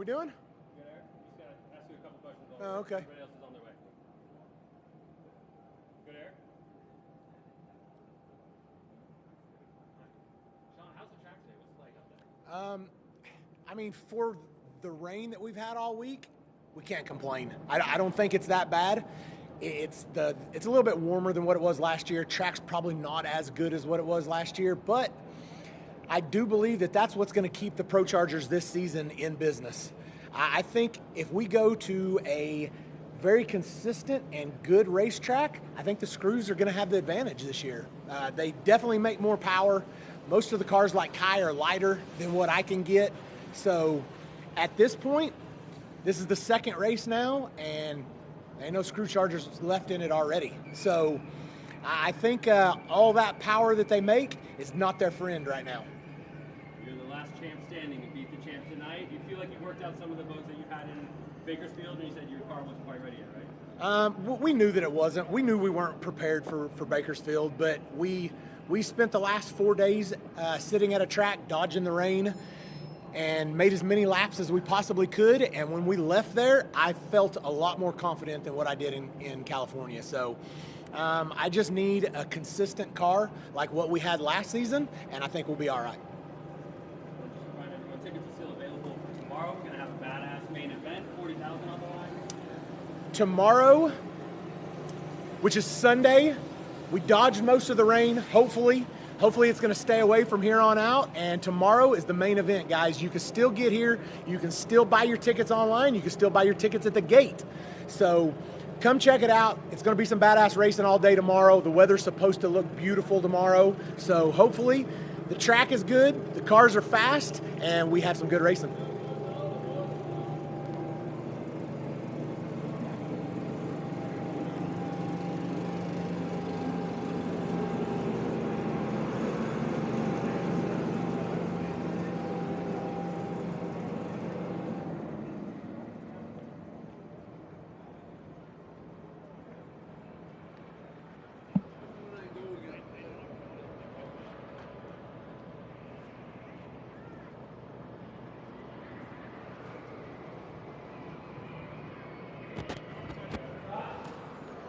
we doing? Good, Eric? Just got to ask you a couple questions. Oh, okay. Everybody else is on their way. Good, Eric? Sean, how's the track today? What's it like out there? I mean, for the rain that we've had all week, we can't complain. I don't think it's that bad. It's a little bit warmer than what it was last year. Track's probably not as good as what it was last year, but I do believe that that's what's going to keep the Pro Chargers this season in business. I think if we go to a very consistent and good racetrack, I think the Screws are going to have the advantage this year. They definitely make more power. Most of the cars like Kai are lighter than what I can get. So at this point, this is the second race now, and ain't no Screw Chargers left in it already. So I think all that power that they make is not their friend right now. You're the last champ standing and beat the champ tonight. Do you feel like you worked out some of the bugs that you had in Bakersfield, and you said your car wasn't quite ready yet, right? We knew that it wasn't. We knew we weren't prepared for Bakersfield, but we spent the last 4 days sitting at a track, dodging the rain, and made as many laps as we possibly could. And when we left there, I felt a lot more confident than what I did in California. So I just need a consistent car like what we had last season, and I think we'll be all right. Just remind everyone, tickets are still available for tomorrow. We're going to have a badass main event, 40,000 on the line. Tomorrow, which is Sunday, we dodged most of the rain, hopefully. Hopefully it's going to stay away from here on out, and tomorrow is the main event, guys. You can still get here. You can still buy your tickets online. You can still buy your tickets at the gate. So come check it out. It's going to be some badass racing all day tomorrow. The weather's supposed to look beautiful tomorrow. So hopefully the track is good, the cars are fast, and we have some good racing.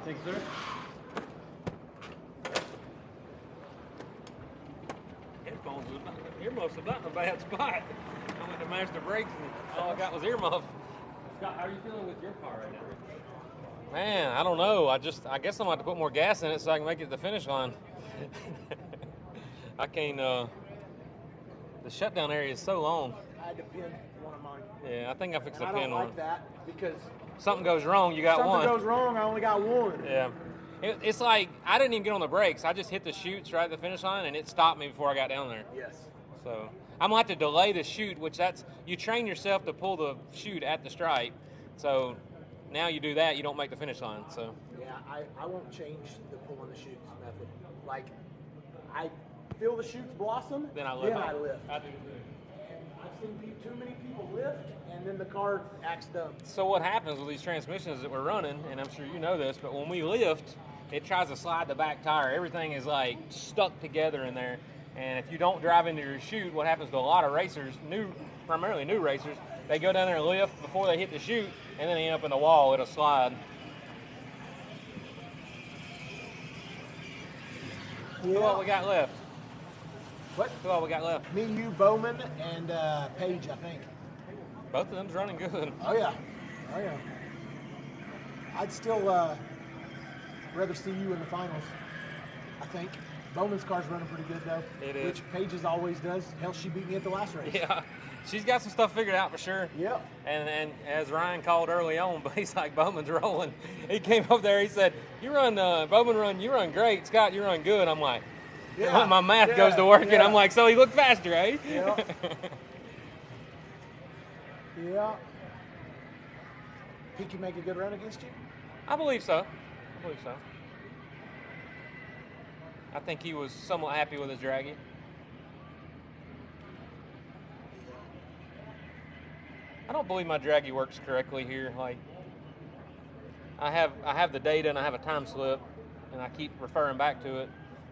Thanks, sir. Headphones, earmuffs are not in a bad spot. I went to master brakes and all I got was earmuffs. Scott, how are you feeling with your car right now? Man, I don't know. I guess I'm going to have to put more gas in it so I can make it to the finish line. I can't, the shutdown area is so long. I had to pin one of mine. Yeah, I think I fixed And a I pin don't one. like that because Something goes wrong, you got one. Something goes wrong, I only got one. Yeah. It's like, I didn't even get on the brakes. I just hit the chutes right at the finish line, and it stopped me before I got down there. Yes. So I'm going to have to delay the chute, which you train yourself to pull the chute at the stripe. So now you do that, you don't make the finish line. So Yeah, I won't change the pulling the chutes method. Like, I feel the chutes blossom, then I lift. I lift. I do too. And I've seen too many people lift, and then the car acts dumb. So what happens with these transmissions that we're running, and I'm sure you know this, but when we lift, it tries to slide the back tire. Everything is like stuck together in there. And if you don't drive into your chute, what happens to a lot of racers, primarily new racers, they go down there and lift before they hit the chute, and then they end up in the wall. It'll slide. Yeah. Who all we got left? What? Who all we got left? Me, you, Bowman, and Paige, I think. Both of them's running good. Oh, yeah. Oh, yeah. I'd still rather see you in the finals, I think. Bowman's car's running pretty good, though. It is. Which Paige's always does. Hell, she beat me at the last race. Yeah. She's got some stuff figured out for sure. Yep. And as Ryan called early on, but he's like, Bowman's rolling. He came up there, he said, you run great. Scott, you run good. I'm like, yeah. My math goes to work, and I'm like, so he looked faster, eh? Yeah. Yeah. He can make a good run against you? I believe so. I think he was somewhat happy with his draggy. I don't believe my draggy works correctly here. Like, I have the data and I have a time slip, and I keep referring back to it,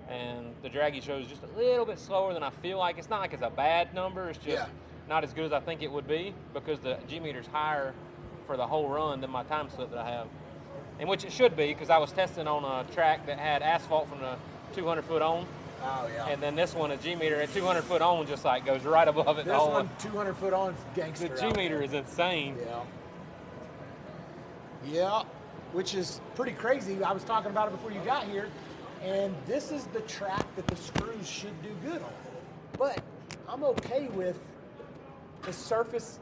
and the draggy shows just a little bit slower than I feel like. It's not like it's a bad number. It's just not as good as I think it would be because the G meter's higher for the whole run than my time slip that I have. And which it should be because I was testing on a track that had asphalt from the 200 foot on. Oh, yeah. And then this one, a G meter at 200 foot on, just like goes right above it. This one, 200 foot on, gangster. The G meter is insane. Yeah. Yeah, which is pretty crazy. I was talking about it before you got here, and this is the track that the screws should do good on. But I'm okay with the surface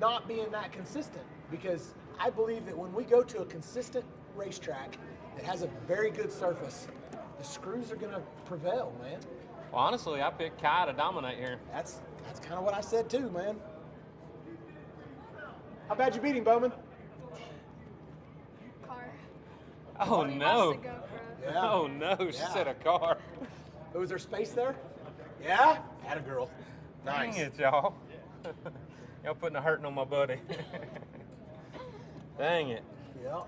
not being that consistent because I believe that when we go to a consistent racetrack that has a very good surface, the screws are going to prevail, man. Well, honestly, I picked Kai to dominate here. That's kind of what I said too, man. How bad you beat him, Bowman? Car. Oh no! Yeah. Oh no! She said a car. Was there space there? Yeah. Had a girl. Dang Nice. it, y'all! Y'all putting a hurting on my buddy. Dang it. Yeah.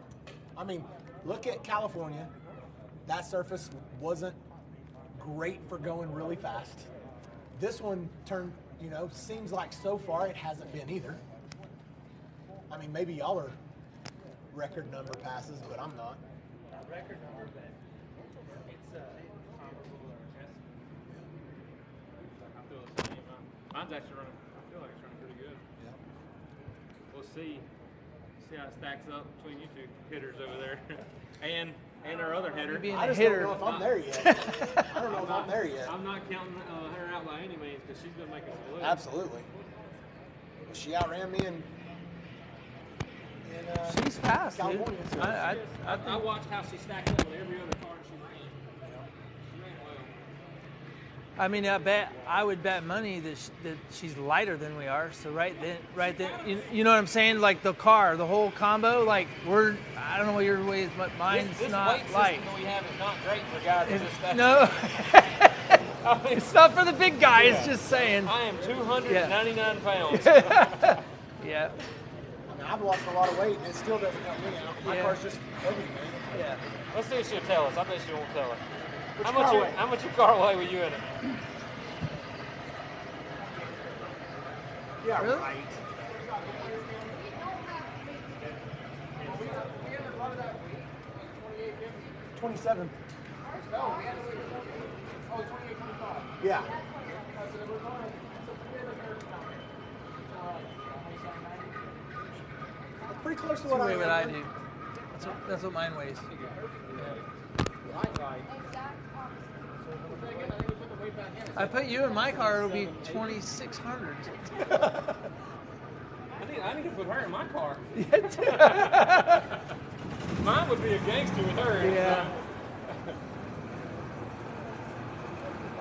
I mean, look at California. That surface wasn't great for going really fast. This one turned, you know, seems like so far it hasn't been either. I mean, maybe y'all are record number passes, but I'm not. Record number, but it's I feel the same. Mine's actually running. I feel like it's running pretty good. Yeah. We'll see how it stacks up between you two hitters over there, and our other hitter. I just don't know if I'm there yet. I don't know if I'm there yet. I'm not counting her out by any means because she's gonna make us a look. Absolutely. She outran me in She's fast, dude. California. So I watched how she stacked up with every other car she ran. She ran well. I mean, I would bet money that she's lighter than we are. So right then, you know what I'm saying? Like the car, the whole combo. Like I don't know what your way is, but mine's this not weight light. system that we have is not great for guys that just No, it's not for the big guys. Just saying. I am 299 pounds. Yeah. I mean, I've lost a lot of weight, and it still doesn't help me out. My car's just heavy, man. Yeah. Let's see what she'll tell us. I bet she won't tell us. What's How much your car weigh with you in it? Yeah, Really? right. $27. Yeah. Pretty close to what That's the way what I am. do. That's what mine weighs. I put you in my car, it'll be 2,600. I need to put her in my car. Mine would be a gangster with her. Yeah.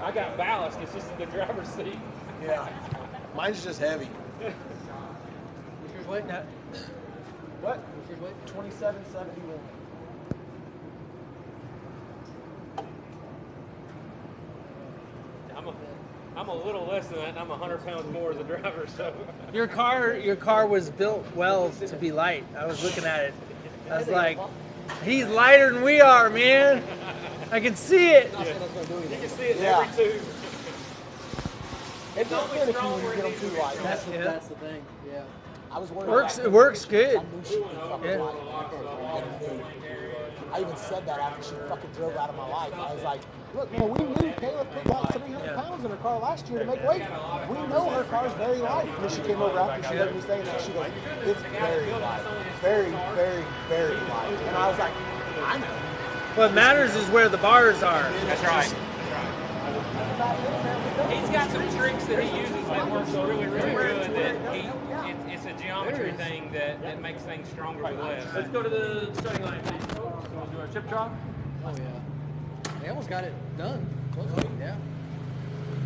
I got ballast. It's just in the driver's seat. Yeah. Mine's just heavy. What? No. What? 2771. I'm a little less than that, and I'm 100 pounds more as a driver. So Your car was built well to be light. I was looking at it. I was like, he's lighter than we are, man. I can see it. you can see it in Yeah. every tube. It's not good if you get them too light. That's the thing. Yeah. I was worried. It works good. I knew she'd be fucking Yeah. light. I even said that after she fucking drove out of my life. I was like, look, man, we knew Kayla put about 300 pounds in her car last year to make weight. We know her car's very light. And then she came over after she heard me saying that. She goes, it's very light. Very, very, very light. And I was like, I know. What matters is where the bars are. That's right. He's got some tricks that he uses that works really, really good. That it's a geometry thing that makes things stronger with less. Let's go to the starting line, please. So we'll do our chip drop. Oh yeah. They almost got it done. Yeah.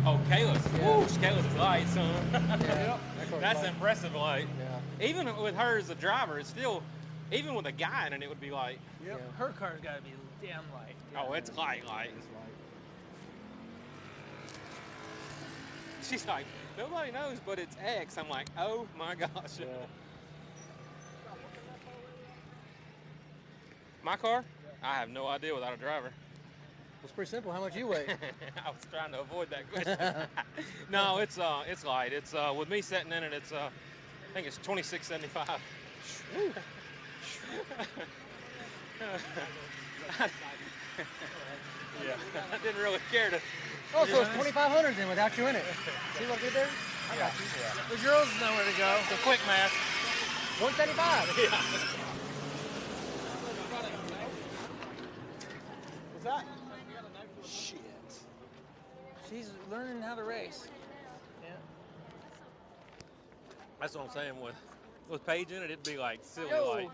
Oh, Kayla's. Yeah. Woo, Kayla's is light, son. Yeah. That's impressive light. Yeah. Even with her as a driver, it's still, even with a guy in it, it would be light. Yep. Yeah. Her car's got to be damn light. Oh, it's light. She's like, nobody knows, but it's X. I'm like, oh my gosh. Yeah. My car? I have no idea without a driver. It's pretty simple. How much you weigh? I was trying to avoid that question. No, it's light. It's with me sitting in it. It's I think it's 26.75. Yeah, I didn't really care to. Oh, so it's 2,500 then without you in it. See what I did there? I got you. The girls know where to go. The quick math. 175. Yeah. What's that? Shit. She's learning how to race. Yeah. That's what I'm saying. With Paige in it, it'd be like silly Yo. light.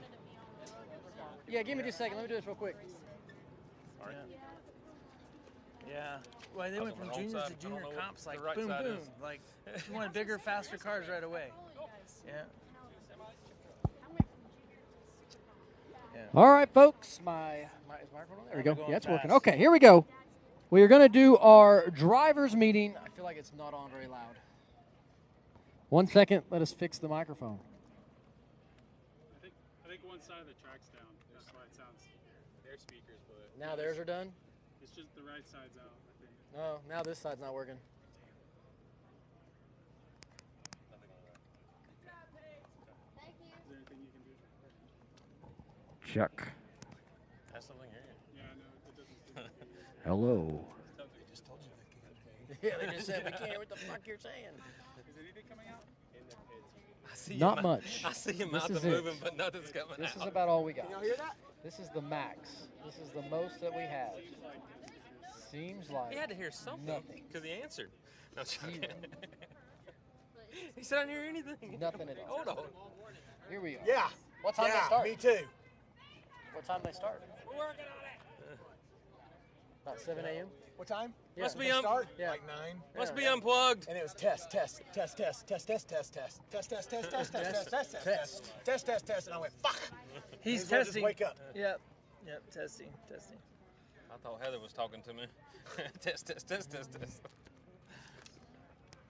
Yeah, give me just a second. Let me do this real quick. All right. Yeah. Well, they I was went on from the wrong juniors side. to I junior don't know what comps, the like right boom, side boom. is. Like you wanted bigger, faster cars right away. Yeah. All right, folks. Is my microphone on? There we go. Going Yeah, it's working. fast. Okay, here we go. We are going to do our drivers meeting. I feel like it's not on very loud. 1 second. Let us fix the microphone. I think one side of the track's down. That's why it sounds. Their speakers, but Now theirs are done? It's just the right side's out, I think. No, now this side's not working. Is there anything you can do? Chuck. That's something here. Yeah, I know. It doesn't seem like it. Hello. Just told you they can't. Yeah, they just said we can't hear what the fuck you're saying. Is anything coming out? I see Not him, much. I see him This out is there it. moving, but nothing's coming This out. is about all we got. Can y'all hear that? This is the max. This is the most that we have. Seems like He had to hear something nothing. because he answered. No, joking. He said I didn't hear anything. Nothing at all. Hold on. Here we are. Yeah. What time yeah, they start? Me too. What time they start? We're working on it. About 7 a.m. What time? Yeah. Must be They start Yeah. like 9. Must be unplugged. And it was test, test, test, test, test, test, test, test, test, test, test, test, test, test, test, test, test, and I went fuck. He's May as well just testing. wake up. Yep. Yep. Testing. Testing. I thought Heather was talking to me. Test, test, test, test, test.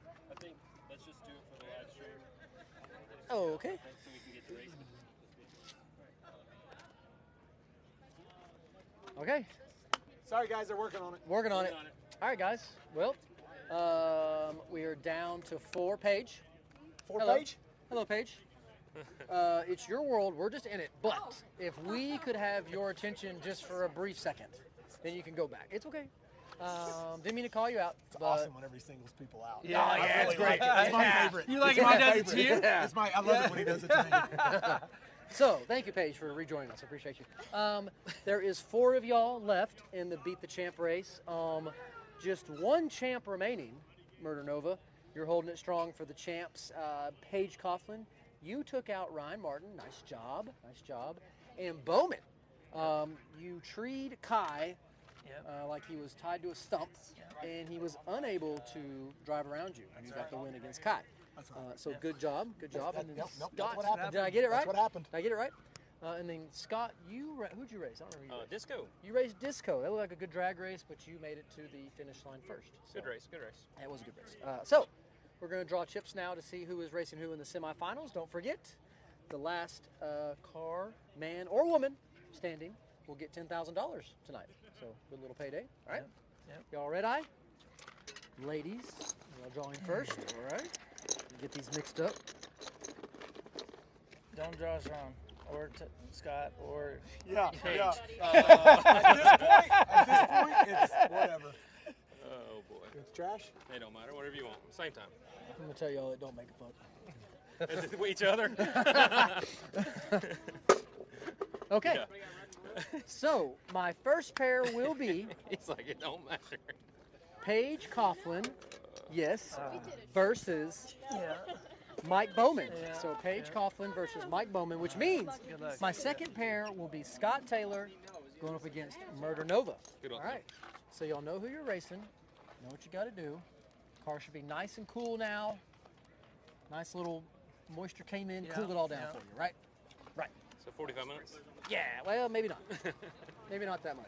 I think let's just do it for the live stream. Oh, okay. So we can get the race. Okay. Sorry guys, they're working on it. Working on it. All right, guys. Well, we are down to 4 Paige. Hello. Paige? Hello, Paige. It's your world. We're just in it. But if we could have your attention just for a brief second, then you can go back. It's okay. Didn't mean to call you out. It's awesome whenever he singles people out. Yeah, I yeah, really it's great. like it. It's my favorite. You like It's when he my does it to favorite. you? Yeah. I love it when he does it to me. So, thank you, Paige, for rejoining us. I appreciate you. There is 4 of y'all left in the Beat the Champ race. Just 1 champ remaining, Murder Nova. You're holding it strong for the champs. Paige Coughlin, you took out Ryan Martin. Nice job. Nice job. And Bowman, you treed Kai like he was tied to a stump, and he was unable to drive around you. You got the win against Kai. So good job, good job. And then Nope, Scott, that's what happened. did I get it right? That's what happened. Did I get it right? And then Scott, who'd you race? I don't remember who you raced. Disco. You raced Disco. That looked like a good drag race, but you made it to the finish line first. So Good race, good race. that was a good race. So we're going to draw chips now to see who is racing who in the semifinals. Don't forget, the last car, man or woman standing will get $10,000 tonight. So good little payday. All right. Yep. Y'all red-eye? Ladies, y'all drawing first. All right. Get these mixed up. Don't draw us wrong. Or Scott or Yeah, Paige. yeah. At this point, it's whatever. Oh boy. It's trash. It don't matter. Whatever you want. Same time. I'm going to tell y'all it don't make a fuck. Is it with each other? Okay. Yeah. So my first pair will be He's like, it don't matter. Paige Coughlin, yes, versus Yeah. Mike Bowman. Yeah, So Paige Coughlin versus Mike Bowman, which means Good luck. my second pair will be Scott Taylor going up against Murder Nova. Good luck. All right. So y'all know who you're racing. Know what you got to do. Car should be nice and cool now. Nice little moisture came in, Yeah, cooled it all down yeah. for you, right? Right. So 45 minutes? Yeah, well, maybe not. Maybe not that much.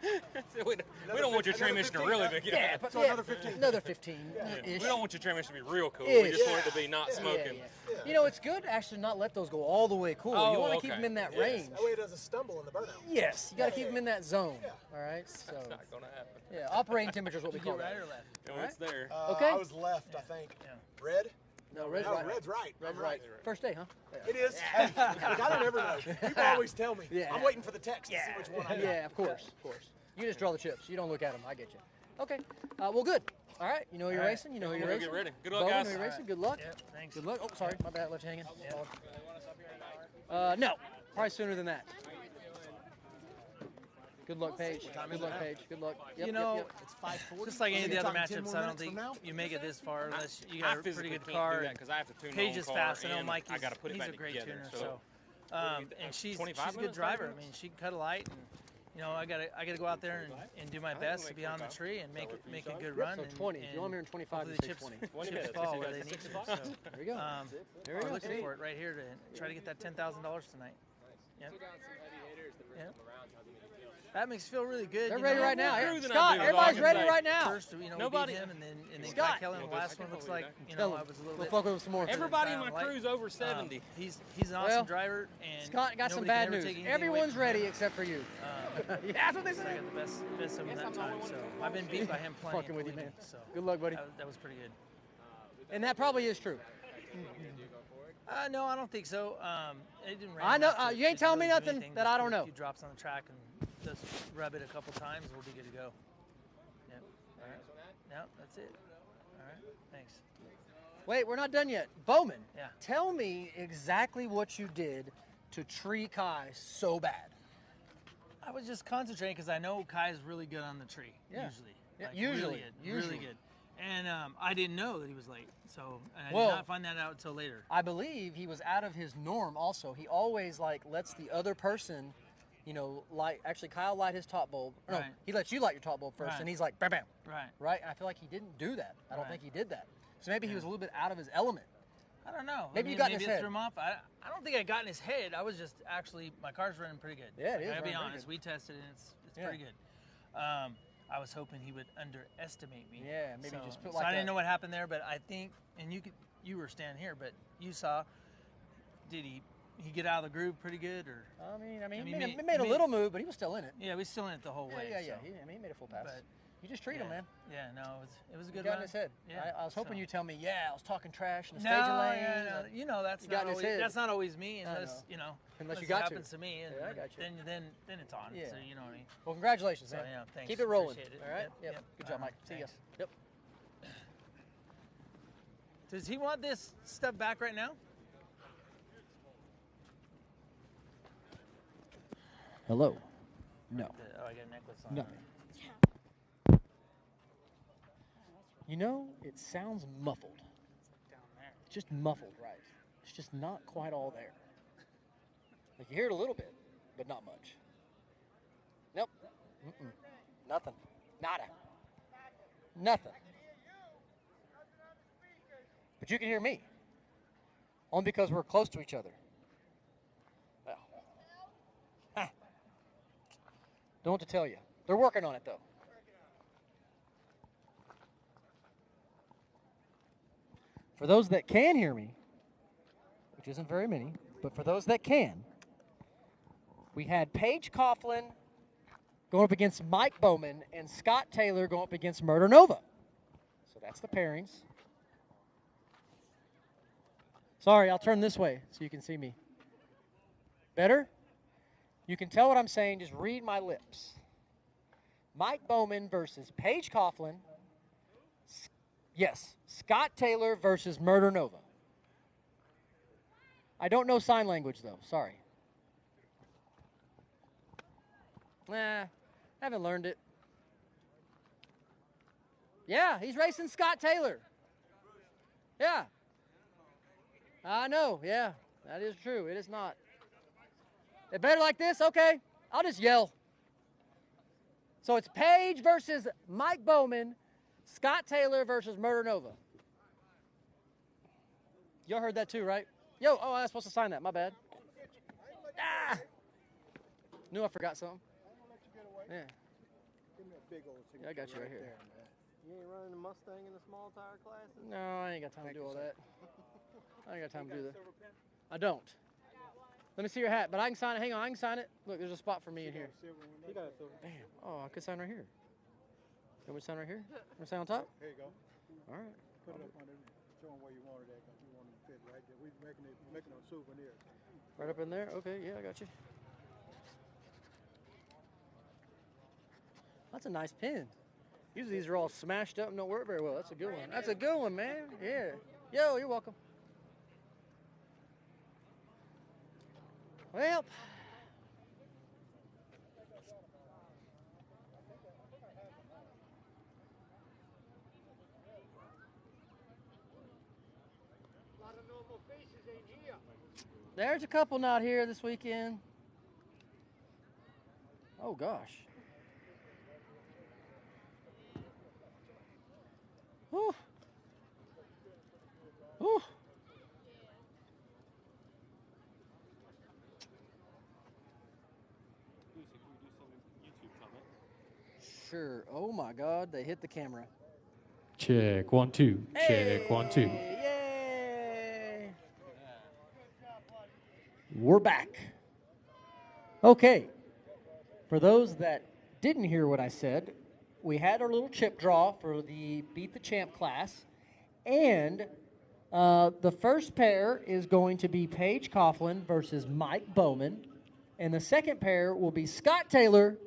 we don't want your transmission to really be. Yeah, but So another 15. Another 15. We don't want your transmission to be real cool. We just want it to be not Yeah, smoking. yeah. You know, it's good to actually not let those go all the way cool. Oh, you want to keep okay. them in that Yes. range. That way it doesn't stumble in the burnout. Yes, you got to keep them in that zone. All right. So. It's not gonna happen. Yeah, operating temperature is what we call right that. or left? No, it's there. Okay. I was left, I think. Red? No, red's No, right. red's right. Red's I'm right. First day, huh? It is. Hey, I don't ever know. People always tell me. Yeah. I'm waiting for the text to see which one I got. Yeah, of course, of course. You just draw the chips. You don't look at them. I get you. Okay. Well, good. All right. You know who you're racing. You know who you're We'll racing. get ready. Good luck, Bo, guys. You know who you're racing. Good luck. Yep, thanks. Good luck. Oh, sorry. My bad. Left you hanging. No. Probably sooner than that. Good luck, Paige. Good luck, Paige. Good luck. Yep, You know, yep. It's 5:40. just like any of the other Talking 10 matchups, more I don't minutes from think now? you make it this far unless you I got a pretty physically good can't car. do that and 'cause I have to tune my Paige own is car fast. I know and Mikey's I gotta put it he's back a great together, tuner. so- And she's 25 a good minutes, 30 driver. I minutes? mean, she can cut a light, and you know, I gotta go out there and do my best to be on the tree and make a good run. So and, 20. If and you want me in 25, hopefully you the say chips, 20. 20 chips minutes. fall You where guys they say need to. 65? So, There we go. There we go. Looking for it right here to try to get that $10,000 tonight. Yep. Yep. That makes me feel really good. They're you ready know. right now. More crew than I Scott, do, is all I everybody's can ready say. right now. First, you know, Nobody- we beat him, and then Scott. got Kelley. The last one looks like, you Tell know, I him. was a little We'll bit. fuck with some more. Everybody in my Down light. crew's over 70. He's an awesome Well, driver, and Scott got some nobody can bad ever news. take anything away Everyone's from ready him. except for you. Yeah, That's what they I say. got the best of him that time, so I've been beat by him plenty. Fucking with you, believe man. me, So Good luck, buddy. that was pretty good. And that probably is true. No, I don't think so. It didn't rain I know. enough to- You ain't to telling me really do nothing anything. that Just I put don't a know. few drops on the track and just rub it a couple times. We'll be good to go. Yep. All right. No, that's it. All right. Thanks. Wait, we're not done yet. Bowman, Yeah. tell me exactly what you did to tree Kai so bad. I was just concentrating because I know Kai is really good on the tree. Yeah. Usually. Yeah, Like, usually, Really good. usually. Really good. And I didn't know that he was late, so and I Well, did not find that out until later. I believe he was out of his norm also. He always like lets the other person, you know, light. Actually, Kyle light his top bulb. No, Right. he lets you light your top bulb first, Right. and he's like, bam, bam. Right. Right? And I feel like he didn't do that. I don't Right. think he did that. So maybe he was a little bit out of his element. I don't know. Maybe I you mean, got in maybe his it head. threw him off. I don't think I got in his head. I was just actually my car's running pretty good. Yeah, it is I gotta be running very honest. good. We tested it. It's Yeah. pretty good. I was hoping he would underestimate me. Yeah, maybe just put so like I didn't a- know what happened there, but I think, and you were standing here, but you saw. Did he get out of the groove pretty good, or? I mean, he made a little move, but he was still in it. Yeah, we still in it the whole way. Yeah. so. He made a full pass. But, you just treat him, man. Yeah, no, it was a good He got run. in his head. Yeah, I was hoping so. you'd tell me, I was talking trash in the No, staging lane. yeah, no, you know that's You got not in his always, head. that's not always me I unless know. you know Unless you it got to. happens to me, and Yeah, I got you. then it's on. Yeah. So you know what I mean. Well, congratulations, So, man. yeah, thanks. Keep it rolling. Appreciate it. All right. Yep. Good job, Mike. See ya. Thanks. Yep. Does he want this stuff back right now? Hello. No. Oh, I got a necklace on. No. You know, it sounds muffled. It's just muffled, right? It's just not quite all there. Like you hear it a little bit, but not much. Nope. Mm-mm. Nothing. Nada. Nothing. But you can hear me. Only because we're close to each other. Well. Ah. Don't know what to tell you. They're working on it, though. For those that can hear me, which isn't very many, but for those that can, we had Paige Coughlin going up against Mike Bowman and Scott Taylor going up against Murder Nova. So that's the pairings. Sorry, I'll turn this way so you can see me. Better? You can tell what I'm saying, just read my lips. Mike Bowman versus Paige Coughlin. Yes, Scott Taylor versus Murder Nova. I don't know sign language, though. Sorry. Nah, haven't learned it. Yeah, he's racing Scott Taylor. Yeah. I know, yeah. That is true. It is not. It better like this? Okay. I'll just yell. So it's Paige versus Mike Bowman. Scott Taylor versus Murder Nova. Y'all heard that too, right? Yo, oh, I was supposed to sign that. My bad. Ah! Knew I forgot something. Yeah. Give me a big old signature. Yeah, I got you right here. there, man. You ain't running the Mustang in the small tire classes? No, I ain't got time to do all that. I ain't got time to do that. silver pen? I don't. Let me see your hat, but I can sign it. Hang on, I can sign it. Look, there's a spot for me in here. You got a silver. Damn. Oh, I could sign right here. You want me to sign right here? Want me to sign on top? Here you go. All right. Put it up on there. Show them where you wanted it. You wanted it to fit right there. We're making a souvenir. Right up in there? Okay, yeah, I got you. That's a nice pin. Usually these are all smashed up and don't work very well. That's a good one. That's a good one, man. Yeah. Yo, you're welcome. Well. A lot of normal faces ain't here. There's a couple not here this weekend. Oh, gosh. Whew. Whew. Sure. Oh, my God. They hit the camera. Check 1 2. Check 1 2. Yay! We're back. Okay. For those that didn't hear what I said, we had our little chip draw for the Beat the Champ class, and the first pair is going to be Paige Coughlin versus Mike Bowman, and the second pair will be Scott Taylor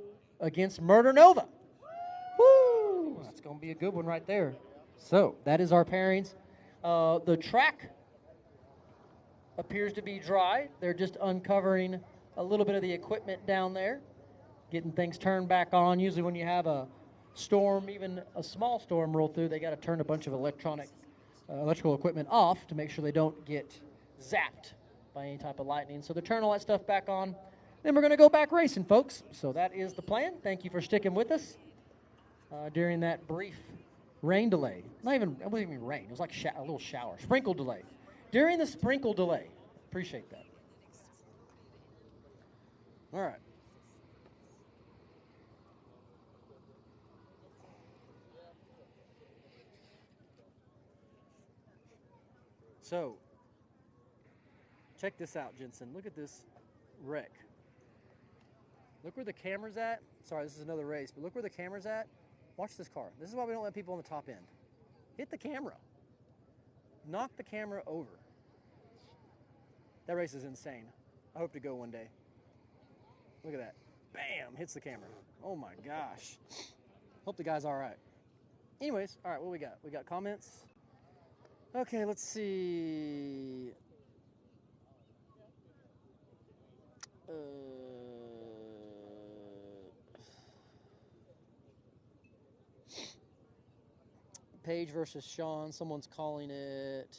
against Murder Nova. Woo! That's going to be a good one right there. So that is our pairings. The track appears to be dry. They're just uncovering a little bit of the equipment down there, getting things turned back on. Usually when you have a storm, even a small storm roll through, they got to turn a bunch of electrical equipment off to make sure they don't get zapped by any type of lightning. So they're turning all that stuff back on. Then we're going to go back racing, folks. So that is the plan. Thank you for sticking with us during that brief rain delay. It wasn't even rain. It was like a little shower. Sprinkle delay. During the sprinkle delay. Appreciate that. All right. So, check this out, Jensen. Look at this wreck. Look where the camera's at. Sorry, this is another race, but look where the camera's at. Watch this car. This is why we don't let people on the top end. Hit the camera. Knock the camera over. That race is insane. I hope to go one day. Look at that. Bam! Hits the camera. Oh my gosh. Hope the guy's all right. Anyways, all right, what we got? We got comments. Okay, let's see. Paige versus Sean. Someone's calling it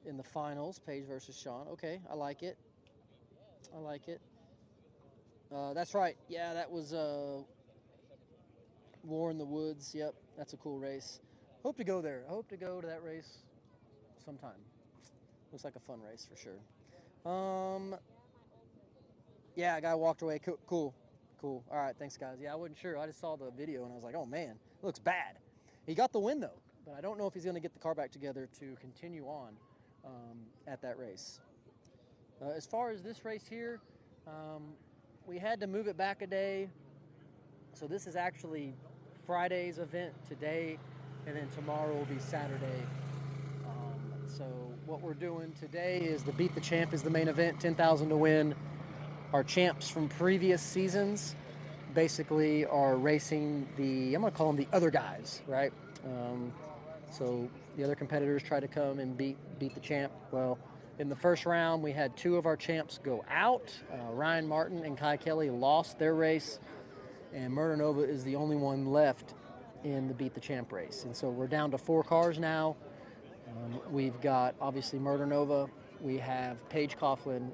in the finals. Paige versus Sean. Okay, I like it. I like it. That's right. Yeah, that was War in the Woods. Yep, that's a cool race. Hope to go there. I hope to go to that race sometime. Looks like a fun race for sure. Yeah, a guy walked away. Cool. All right, thanks, guys. Yeah, I wasn't sure. I just saw the video, and I was like, oh, man, it looks bad. He got the win, though, but I don't know if he's going to get the car back together to continue on at that race. As far as this race here, we had to move it back a day. So this is actually Friday's event today, and then tomorrow will be Saturday. So what we're doing today is the Beat the Champ is the main event, 10,000 to win. Our champs from previous seasons basically are racing I'm going to call them the other guys, right? So the other competitors try to come and beat the champ. Well, in the first round, we had two of our champs go out. Ryan Martin and Kai Kelley lost their race, and Murder Nova is the only one left in the Beat the Champ race. And so we're down to 4 cars now. We've got, obviously, Murder Nova. We have Paige Coughlin.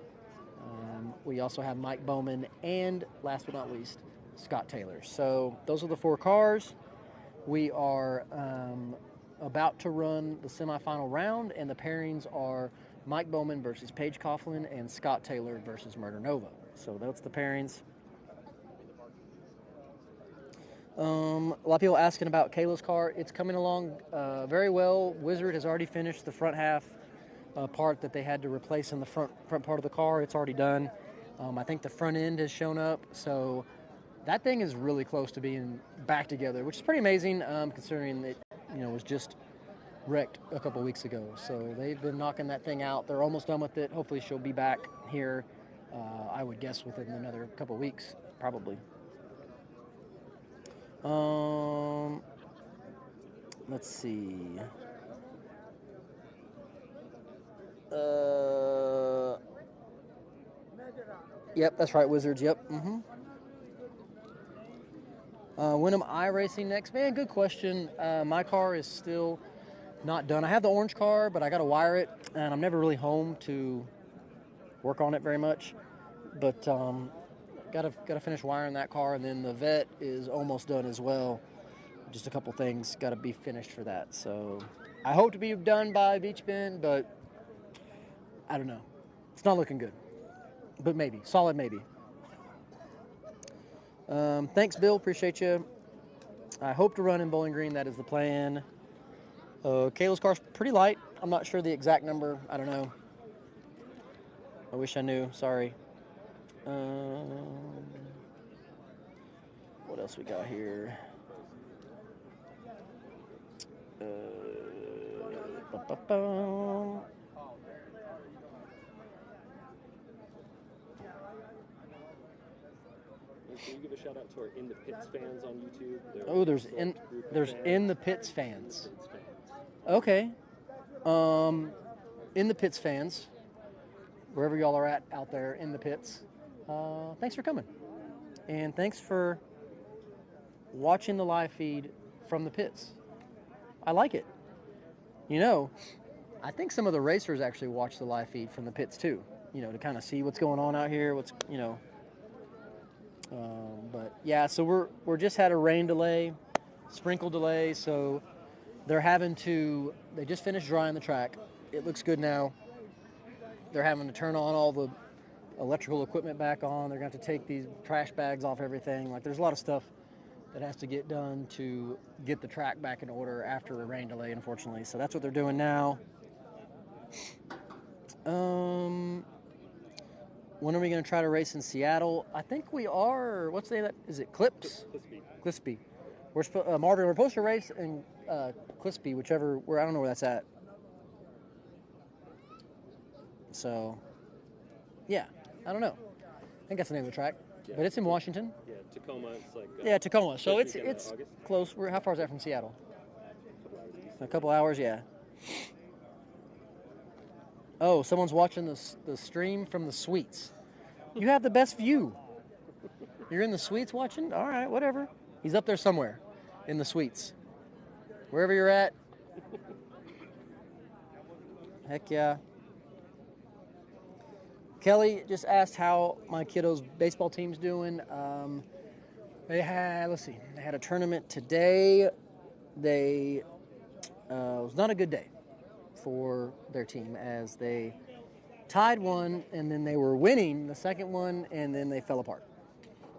We also have Mike Bowman. And last but not least, Scott Taylor. So those are the 4 cars. We are about to run the semifinal round, and the pairings are Mike Bowman versus Paige Coughlin and Scott Taylor versus Murder Nova. So that's the pairings. A lot of people asking about Kayla's car. It's coming along very well. Wizard has already finished the front half part that they had to replace in the front part of the car. It's already done. I think the front end has shown up, so that thing is really close to being back together, which is pretty amazing considering it, was just wrecked a couple weeks ago. So they've been knocking that thing out. They're almost done with it. Hopefully she'll be back here, I would guess, within another couple weeks, probably. Let's see. Yep, that's right, Wizards. Yep. When am I racing next? Man, good question. My car is still not done. I have the orange car, but I got to wire it, and I'm never really home to work on it very much. But gotta finish wiring that car, and then the vet is almost done as well. Just a couple things got to be finished for that. So I hope to be done by Beach Bend, but I don't know. It's not looking good, but maybe. Solid maybe. Thanks, Bill. Appreciate you. I hope to run in Bowling Green. That is the plan. Kayla's car's pretty light. I'm not sure the exact number. I don't know. I wish I knew. Sorry. What else we got here? Can you give a shout out to our In the Pits fans on YouTube? There's In the Pits fans. Okay. In the Pits fans, wherever y'all are at out there in the pits, thanks for coming. And thanks for watching the live feed from the pits. I like it. I think some of the racers actually watch the live feed from the pits too, to kind of see what's going on out here, but yeah, so we're just had a rain delay, sprinkle delay, so they just finished drying the track. It looks good now. They're having to turn on all the electrical equipment back on. They're going to have to take these trash bags off everything. Like, there's a lot of stuff that has to get done to get the track back in order after a rain delay, unfortunately. So that's what they're doing now. When are we going to try to race in Seattle? I think we are. What's the name of that? Is it Clips? Clispy. Marvin, we're supposed to race in Clispy, I don't know where that's at. So, yeah, I don't know. I think that's the name of the track, but it's in Washington. Yeah, Tacoma. It's like Tacoma. So it's close. How far is that from Seattle? A couple hours, yeah. Oh, someone's watching the stream from the suites. You have the best view. You're in the suites watching? All right, whatever. He's up there somewhere in the suites. Wherever you're at. Heck yeah. Kelley just asked how my kiddo's baseball team's doing. They had a tournament today. It was not a good day for their team, as they tied one, and then they were winning the second one, and then they fell apart.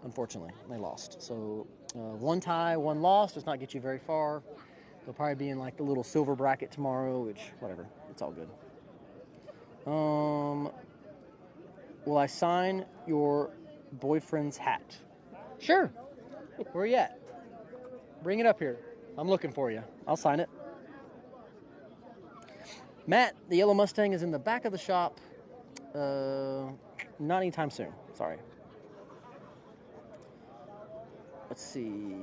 Unfortunately, they lost. So one tie, one loss does not get you very far. They'll probably be in like the little silver bracket tomorrow, which, whatever, it's all good. Will I sign your boyfriend's hat? Sure. Where are you at? Bring it up here. I'm looking for you. I'll sign it. Matt, the yellow Mustang is in the back of the shop. Not anytime soon. Sorry. Let's see.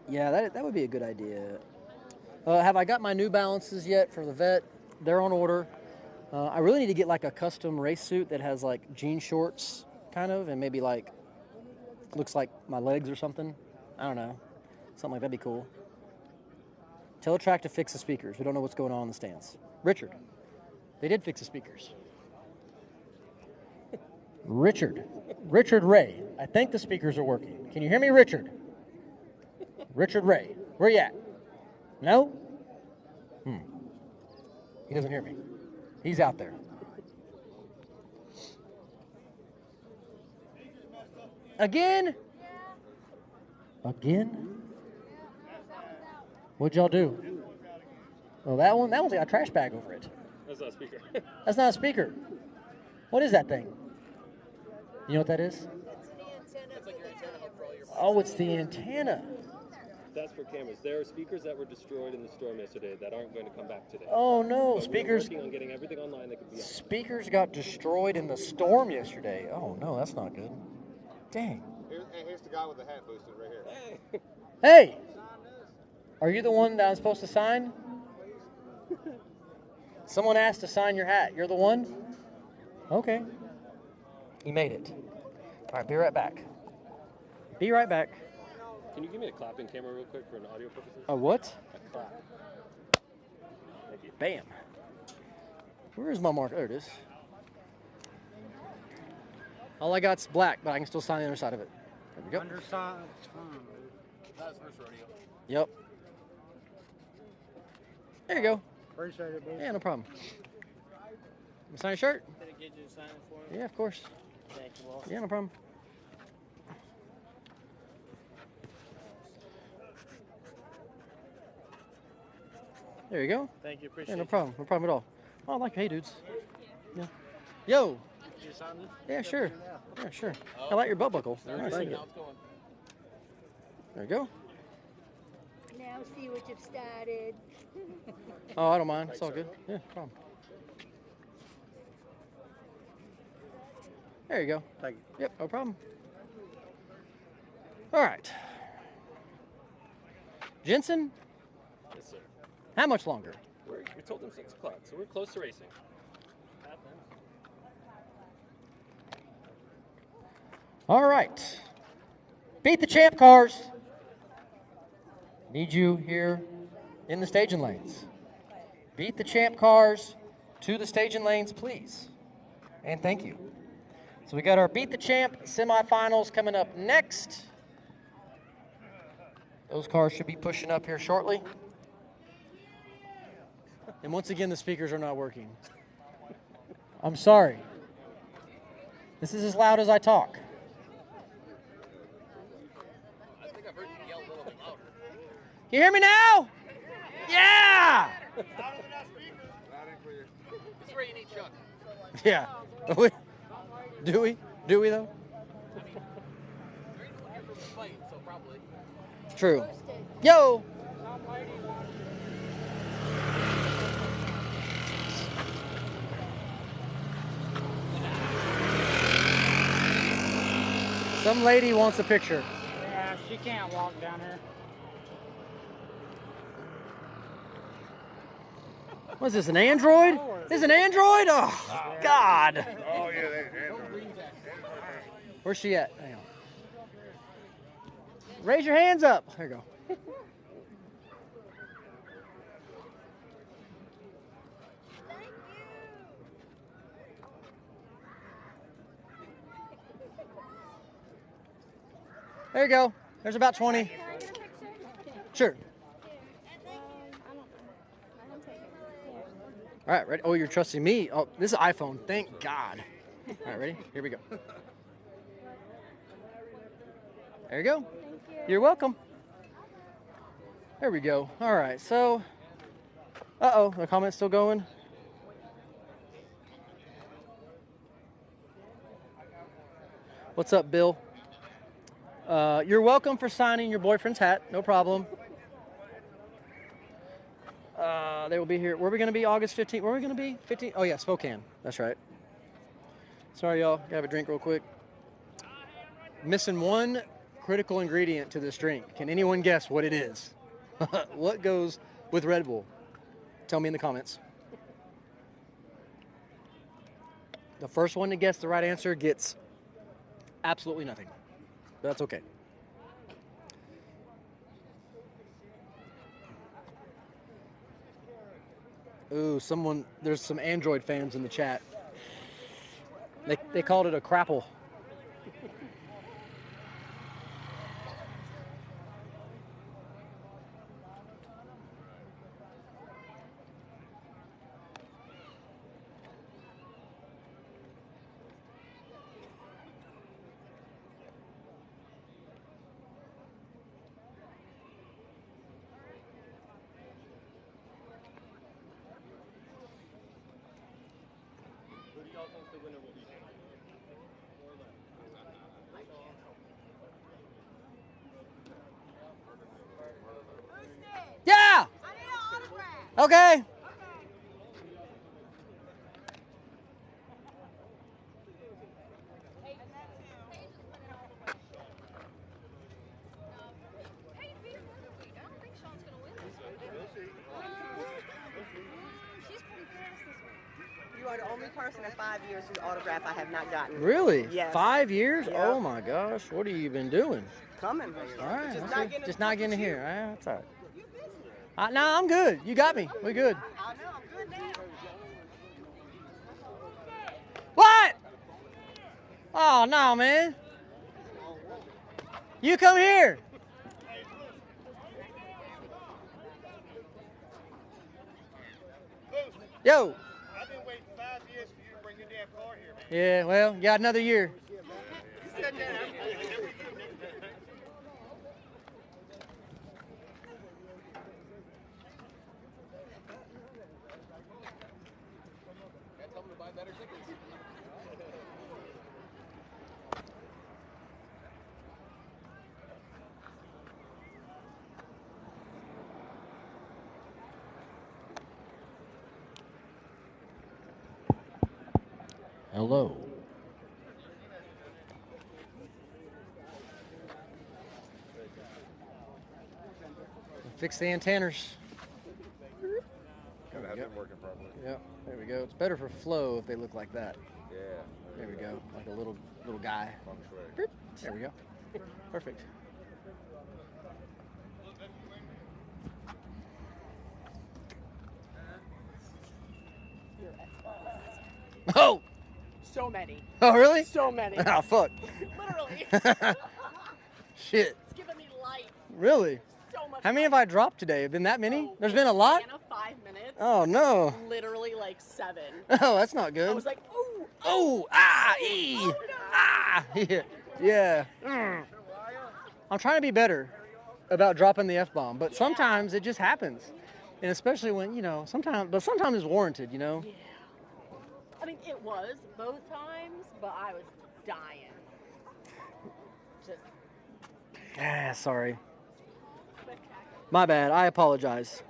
Yeah, that would be a good idea. Have I got my New Balances yet for the vet? They're on order. I really need to get like a custom race suit that has like jean shorts kind of, and maybe like looks like my legs or something. I don't know. Something like that'd be cool. Tell the track to fix the speakers. We don't know what's going on in the stands. Richard, they did fix the speakers. Richard Ray, I think the speakers are working. Can you hear me, Richard? Richard Ray, where you at? No? He doesn't hear me. He's out there. Again? Again? What'd y'all do? Oh, that one's got a trash bag over it. That's not a speaker. That's not a speaker. What is that thing? You know what that is? Oh, it's the antenna. That's for cameras. There are speakers that were destroyed in the storm yesterday that aren't going to come back today. Oh no, But speakers. We're working on getting everything online that could be on. Speakers got destroyed in the storm yesterday. Oh no, that's not good. Dang. Here's the guy with the hat boosted right here. Hey, are you the one that I'm supposed to sign? Someone asked to sign your hat. You're the one? Okay. You made it. All right, be right back. Be right back. Can you give me a clapping camera real quick for an audio purposes? A what? A clap. Thank you. Bam. Where is my mark? There it is. All I got's black, but I can still sign the other side of it. There we go. Underside. That's first rodeo. Yep. There you go. Appreciate it, buddy. Yeah, no problem. You sign your shirt? Did it get you to sign it for me? Yeah, of course. Thank you, boss. Yeah, no problem. There you go. Thank you, appreciate Yeah, no it. problem. No problem at all. Oh, I like, hey, dudes. Yeah. Yo. Did you sign this? Yeah, sure. Yeah, sure. I like your belt buckle. Nice. Thank you. There you go. Now see what you've started. Oh, I don't mind. It's all good. Yeah, no problem. There you go. Thank you. Yep, no problem. All right. Jensen, Yes, sir. how much longer? We told them 6 o'clock, so we're close to racing. All right. Beat the champ cars. Need you here in the staging lanes. Beat the champ cars to the staging lanes, please. And thank you. So we got our Beat the Champ semifinals coming up next. Those cars should be pushing up here shortly. And once again, the speakers are not working. I'm sorry. This is as loud as I talk. I think I've heard you yell a little bit louder. You hear me now? Yeah! This is where you need Chuck. Yeah. Do we? Do we, though? So probably. True. Yo! Some lady wants a picture. Yeah, she can't walk down here. What is this, an Android? This is an Android? Oh, God. Oh, yeah, Android. Where's she at? Hang on. Raise your hands up. There you go. There you go. There's about 20. Sure. All right, ready? Oh, you're trusting me. Oh, this is iPhone. Thank God. All right, ready? Here we go. There you go. Thank you. You're welcome. There we go. All right, so, uh-oh, the comment's still going. What's up, Bill? You're welcome for signing your boyfriend's hat. No problem. They will be here. Where are we going to be August 15th? Where are we going to be? 15th? Oh, yeah, Spokane. That's right. Sorry, y'all. Gotta have a drink real quick. Missing one critical ingredient to this drink. Can anyone guess what it is? What goes with Red Bull? Tell me in the comments. The first one to guess the right answer gets absolutely nothing. But that's okay. Ooh, there's some Android fans in the chat. They called it a crapple. Okay. You are the only person in 5 years whose autograph I have not gotten. Really? Yes. 5 years? Yep. Oh my gosh. What have you been doing? Coming. All right. Just okay. not getting Just not getting here. All right, that's all right. No, I'm good. You got me. We good. I know, I'm good now. What? Oh, no, man. You come here. Yo. I've been waiting 5 years for you to bring your damn car here, man. Yeah, well, you got another year. Hello. Fix the antennas. I've been working properly. Yep, there we go. It's better for flow if they look like that. Yeah. There we go, like a little guy. Boop. There we go. Perfect. Oh! So many. Oh, really? So many. Oh, fuck. Literally. Shit. It's giving me life. Really? So much How many have I dropped today? Have been that many? There's been a lot? In 5 minutes. Oh, no. Literally like 7. Oh, that's not good. I was like, ooh. Oh, ah, ee. Oh, no. Ah, yeah. Yeah. I'm trying to be better about dropping the F-bomb, but sometimes it just happens. And especially when, sometimes it's warranted, Yeah. I mean, it was both times, but I was dying. Just Sorry. My bad. I apologize.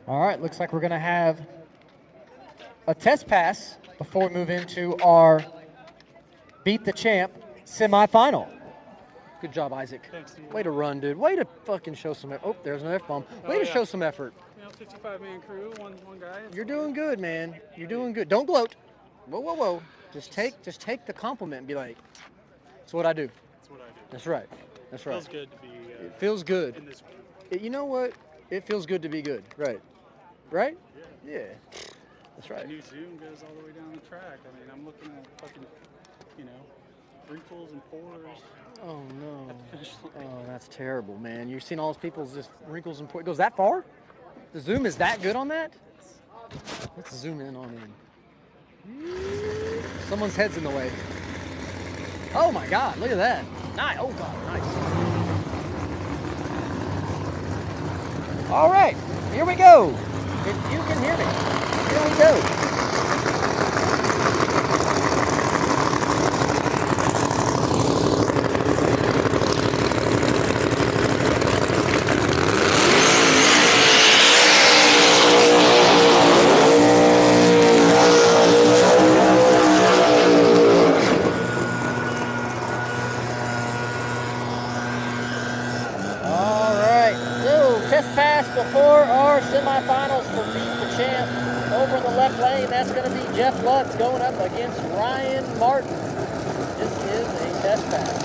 All right, looks like we're going to have a test pass before we move into our Beat the Champ semifinal. Good job, Isaac. Thanks, dude. Way to run, dude. Way to fucking show some effort. Oh, there's an F-bomb. Way to show some effort. 55-man crew, one guy. You're doing good, man. You're doing good. Don't gloat. Whoa, whoa, whoa. Just take the compliment and be like, that's what I do. That's what I do. That's right. That's right. Feels good to be. It feels good. In this You know what? It feels good to be good. Right. Right? Yeah. That's right. The new zoom goes all the way down the track. I mean, I'm looking at fucking, wrinkles and pores. Oh no. Oh, that's terrible, man. You've seen all those people's just wrinkles and pores. It goes that far? The zoom is that good on that? Let's zoom in on in. Someone's head's in the way. Oh my God, look at that. Nice. Oh God, nice. All right, here we go. If you can hear me, here we go. Before our semifinals for Beat the Champ, over in the left lane, that's going to be Jeff Lutz going up against Ryan Martin. This is a test pass.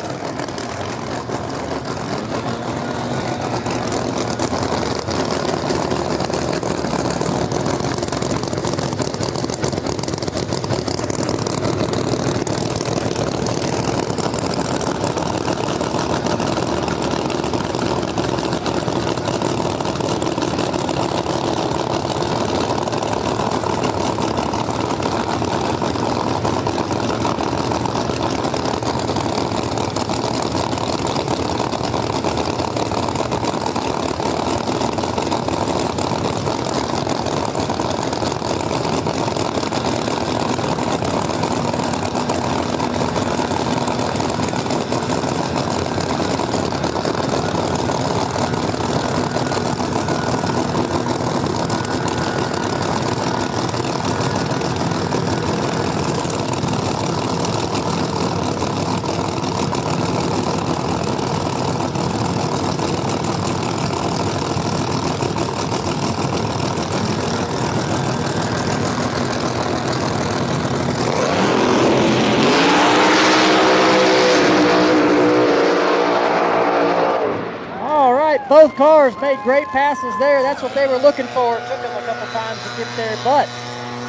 Both cars made great passes there. That's what they were looking for. It took them a couple times to get there, but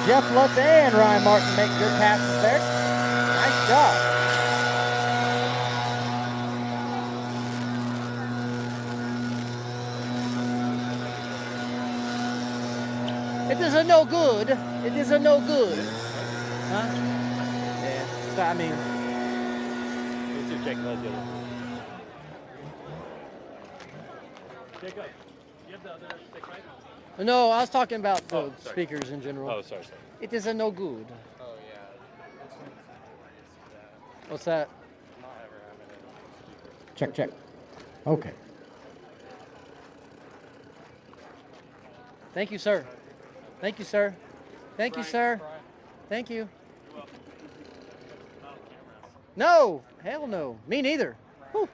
Jeff Lutz and Ryan Martin make good passes there. Nice job. It is a no good. It is a no good. Huh? Yeah. So, I mean. Let's see if Jacob has the other. Jacob, you have the other stick mic? No, I was talking about the speakers in general. Oh, sorry. It is a no good. Oh, yeah. What's that? Not ever having it. Check, check. Okay. Thank you, sir. Thank you, sir. Thank you, sir. Thank you. No, hell no. Me neither. Whew.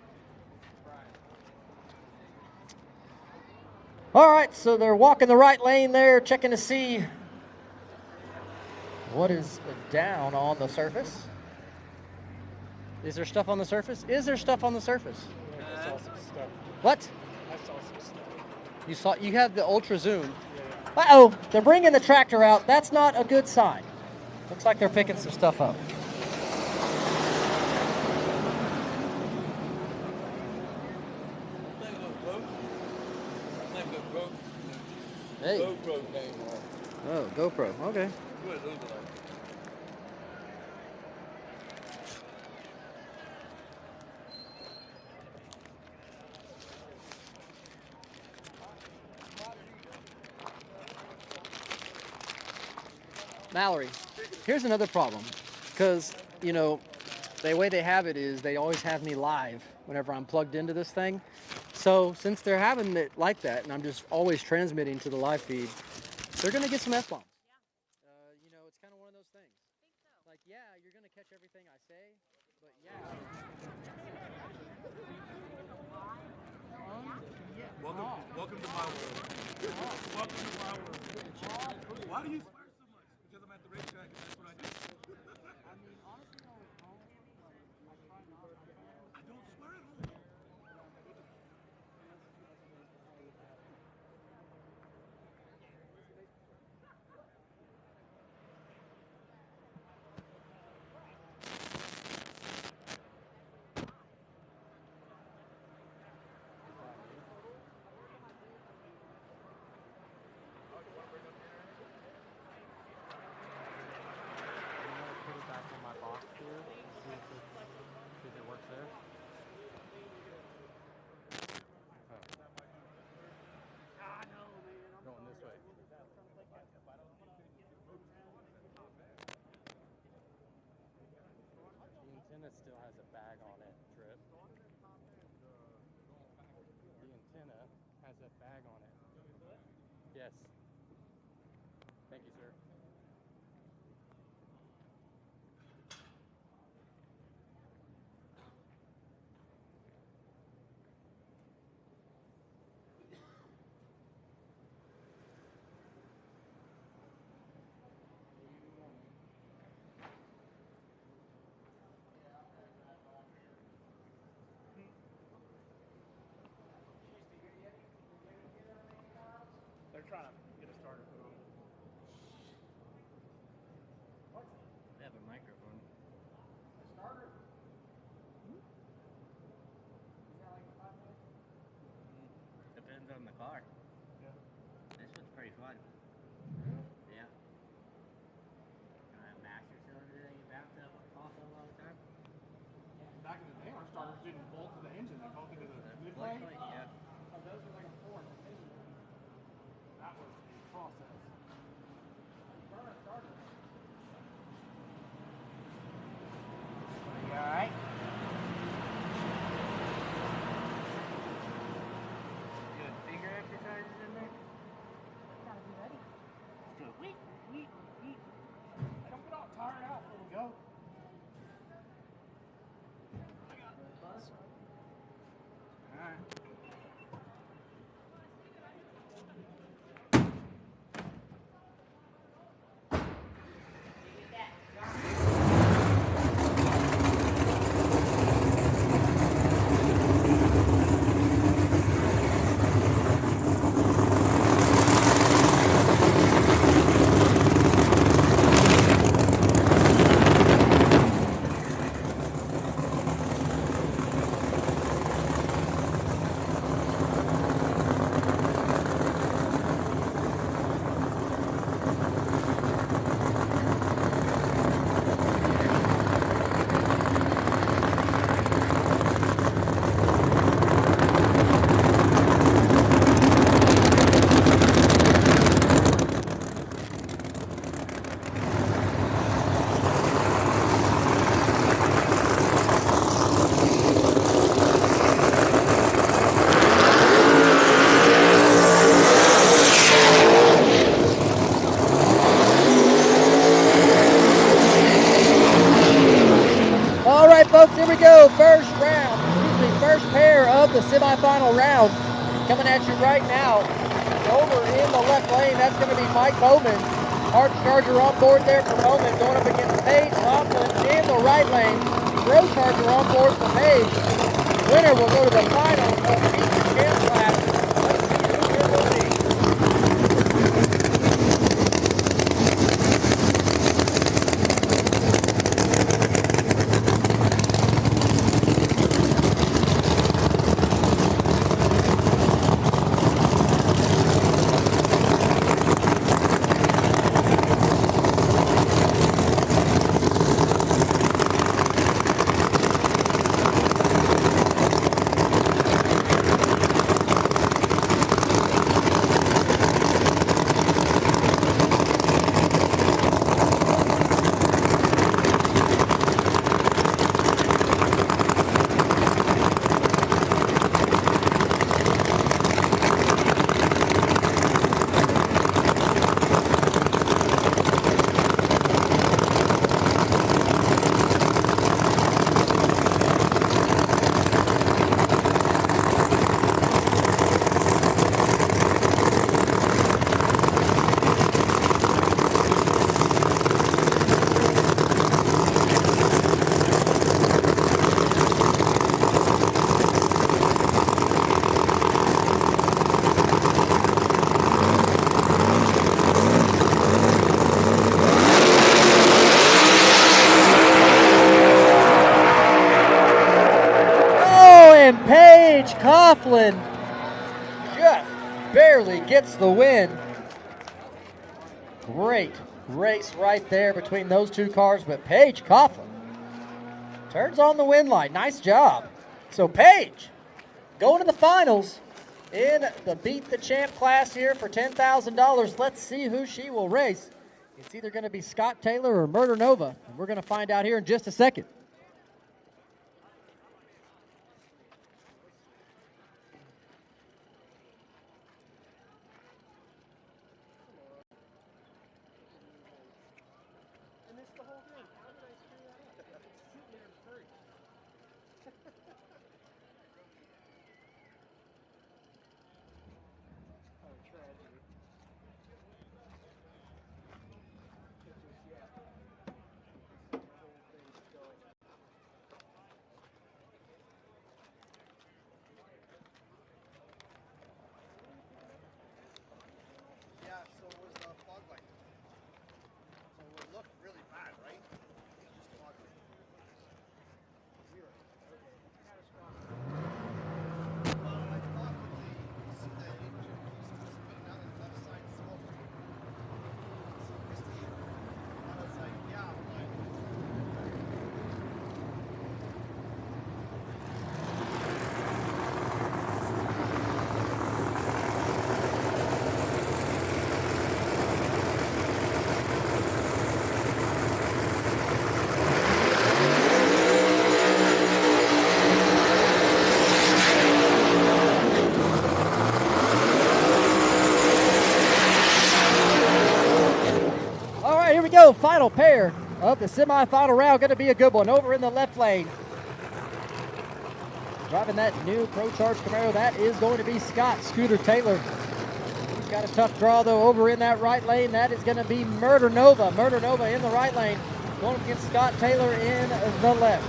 All right, so they're walking the right lane there, checking to see what is down on the surface. Is there stuff on the surface? Is there stuff on the surface? I saw some stuff. What? I saw some stuff. You had the ultra zoom. Uh-oh, they're bringing the tractor out. That's not a good sign. Looks like they're picking some stuff up. Hey. GoPro name. Oh, GoPro. Okay. What it looks like. Mallory, here's another problem. Because, you know, the way they have it is they always have me live whenever I'm plugged into this thing. So since they're having it like that, and I'm just always transmitting to the live feed, they're going to get some F-bombs. You know, it's kind of one of those things. Like, yeah, you're going to catch everything I say, but yeah. Welcome to my world. Welcome to my world. Why do you swear so much? Because I'm at the racetrack and that's what I do. I mean, honestly, I don't swear at home. Antenna still has a bag on it, Trip. The antenna has a bag on it. Yes. Thank you, sir. They're trying to get a starter put on. What? They have a microphone. A starter? Depends on the car. Yeah. This one's pretty fun. Yeah. Master cylinder that you bounce up off of all the time. Back in the day, our starters didn't bolt to the engine; they bolted to the midway. Yeah. So those are like a foreign engine. That was a process. Burn a starter. You all right? Good finger exercises in there. Gotta be ready. first pair of the semifinal round. Coming at you right now, over in the left lane, that's going to be Mike Bowman. Hard charger on board there for Bowman, going up against Paige Coughlin in the right lane. Pro charger on board for Paige. Winner will go to the finals of the Beat the Champ class. Let's see who it will be. Coughlin just barely gets the win. Great race right there between those two cars, but Paige Coughlin turns on the win light. Nice job. So Paige going to the finals in the Beat the Champ class here for $10,000. Let's see who she will race. It's either going to be Scott Taylor or Murder Nova, and we're going to find out here in just a second. Final pair of the semifinal round. Going to be a good one. Over in the left lane, driving that new Pro Charge Camaro, that is going to be Scott Scooter Taylor. He's got a tough draw, though, over in that right lane. That is going to be Murder Nova. Murder Nova in the right lane, going against Scott Taylor in the left.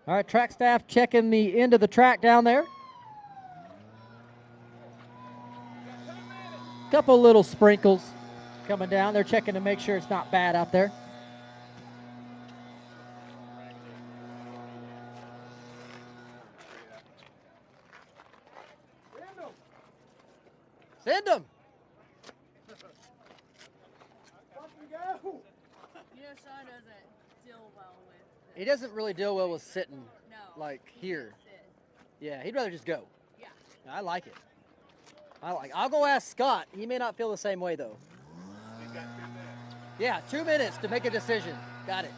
All right, track staff checking the end of the track down there. Couple little sprinkles coming down. They're checking to make sure it's not bad out there. Send them. Sean doesn't deal well with. He doesn't really deal well with sitting like here. Yeah, he'd rather just go. Yeah. I like it. I'll go ask Scott. He may not feel the same way though. Yeah, 2 minutes to make a decision. Got it.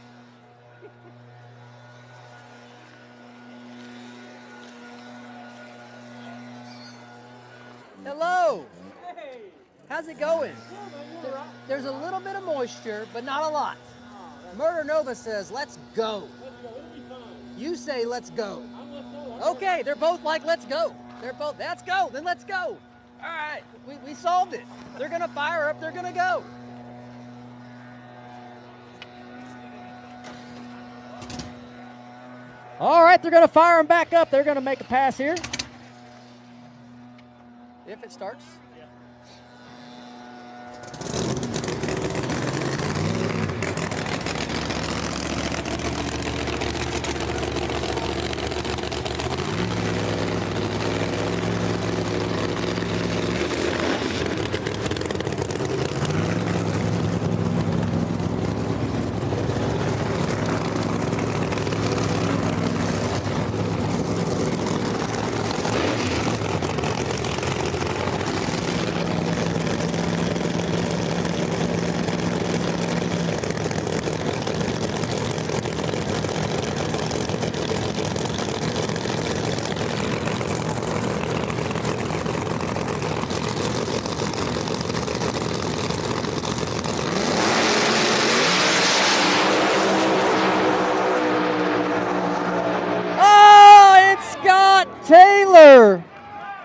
Hello. Hey. How's it going? There's a little bit of moisture, but not a lot. Murder Nova says, let's go. You say, let's go. Okay, they're both like, let's go. They're both, let's go, then let's go. All right, we solved it. They're going to fire up, they're going to go. All right, they're going to fire them back up. They're going to make a pass here. If it starts.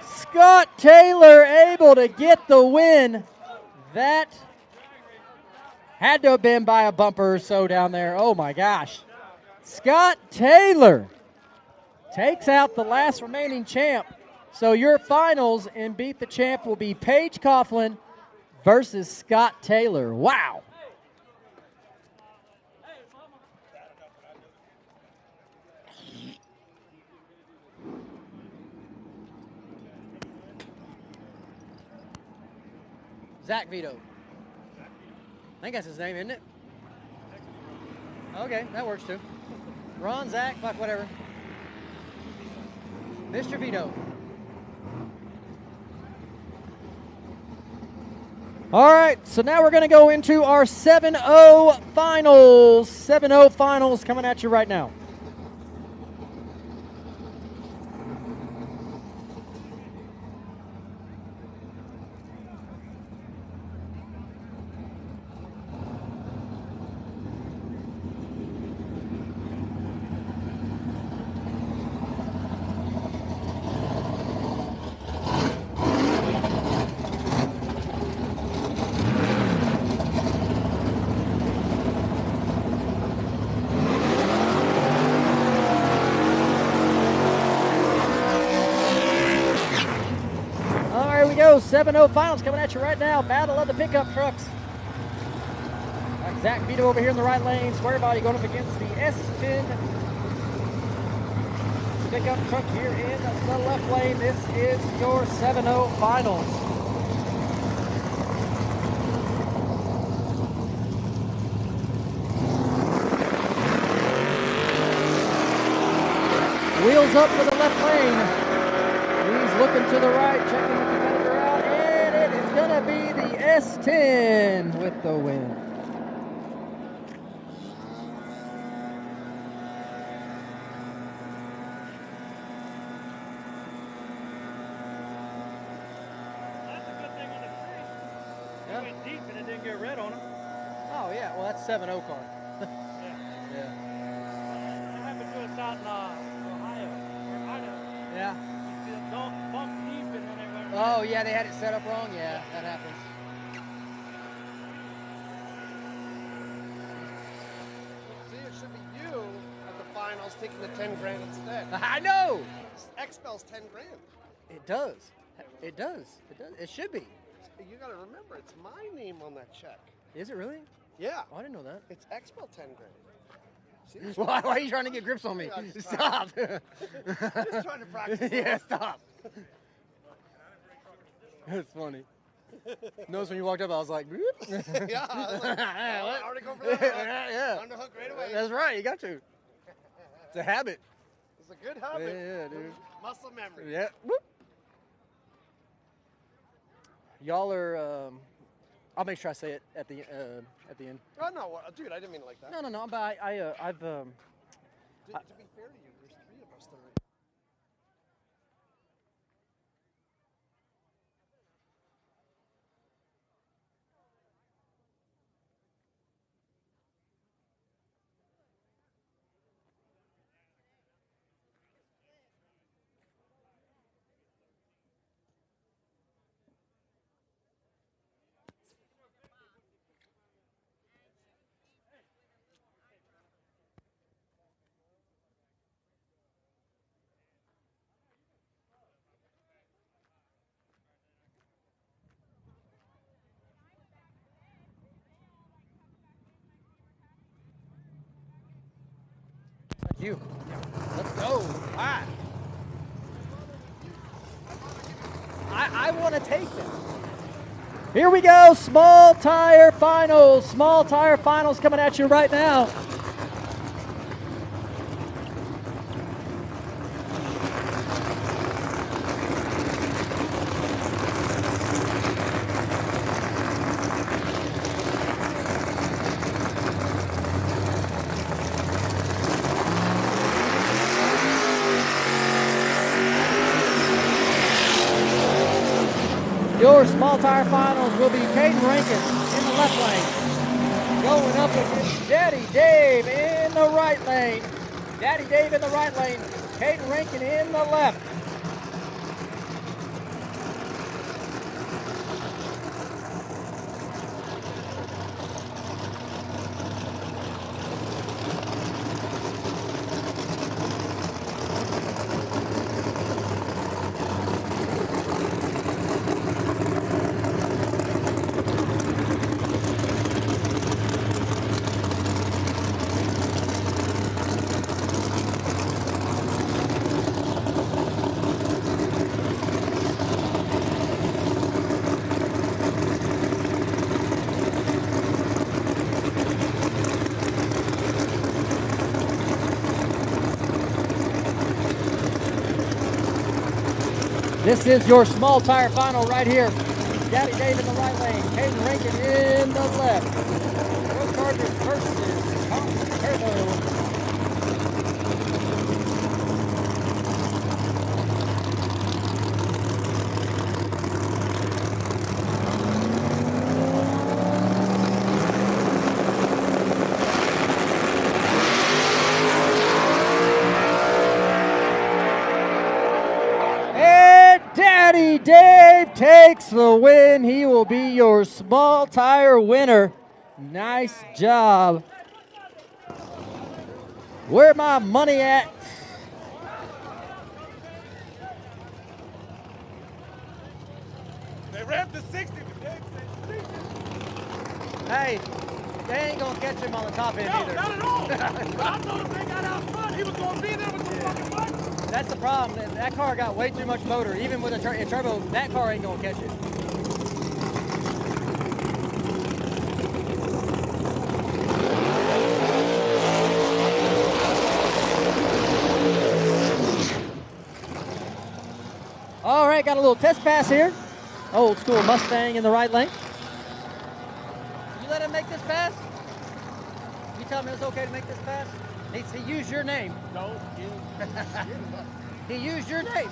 Scott Taylor able to get the win. That had to have been by a bumper or so down there. Oh my gosh. Scott Taylor takes out the last remaining champ. So your finals in Beat the Champ will be Paige Coughlin versus Scott Taylor. Wow. Zach Vito. I think that's his name, isn't it? Okay, that works too. Ron, Zach, fuck, whatever. Mr. Vito. All right, so now we're going to go into our 7-0 finals. 7-0 finals coming at you right now. Here we go, 7-0 finals coming at you right now. Battle of the pickup trucks. Got Zach Vito over here in the right lane. Square body going up against the S10 pickup truck here in the left lane. This is your 7-0 finals. Wheels up for the left lane. He's looking to the right, checking the competitor out, and it is going to be the S10 with the win. That's a good thing on the tree. Yeah. It went deep and it didn't get red on him. Oh, yeah, well, that's 7-0 car. Yeah. Yeah. That happened to us out in Ohio. Or Idaho. Yeah. Bump deep and then they went red. Oh, yeah, they had it set up wrong? Yeah, that happens. See, it should be you at the finals taking the 10 grand instead. I know! Expel's 10 grand. It does. It does. It does. It should be. You gotta remember, it's my name on that check. Is it really? Yeah. Oh, I didn't know that. It's Expel 10 grand. See? Why are you trying to get grips on me? Stop. Just trying to practice. Yeah, stop. That's funny. Notice when you walked up, I was like, whoop. Yeah, I was like, I already go for that. Yeah. Underhook right away. That's right, you got to. It's a habit. It's a good habit. Yeah, dude. Muscle memory. Yeah. Whoop. Y'all are. I'll make sure I say it at the end. Oh no, dude, I didn't mean it like that. No. But I've. To be fair to you, there's 3 of us that are. You. Let's go. All right. I want to take this. Here we go. Small tire finals. Small tire finals coming at you right now. Your small tire finals will be Caden Rankin in the left lane. Going up against Daddy Dave in the right lane. Daddy Dave in the right lane. Caden Rankin in the left. This is your small tire final right here. Daddy Dave in the right lane, Caden Rankin in the left. Will Chargers versus Tom Turbo. Daddy Dave takes the win. He will be your small tire winner. Nice job. Where my money at? They ramped to 60, but Dave said 60. Hey, they ain't gonna catch him on the top end either. No, not at all. I told him they got out front. He was gonna be there with the fucking bike. That's the problem. That car got way too much motor. Even with a turbo, that car ain't gonna catch it. All right, got a little test pass here. Old school Mustang in the right lane. You let him make this pass? You tell him it's okay to make this pass? He used your name. No, he used your name.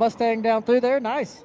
Mustang down through there. Nice.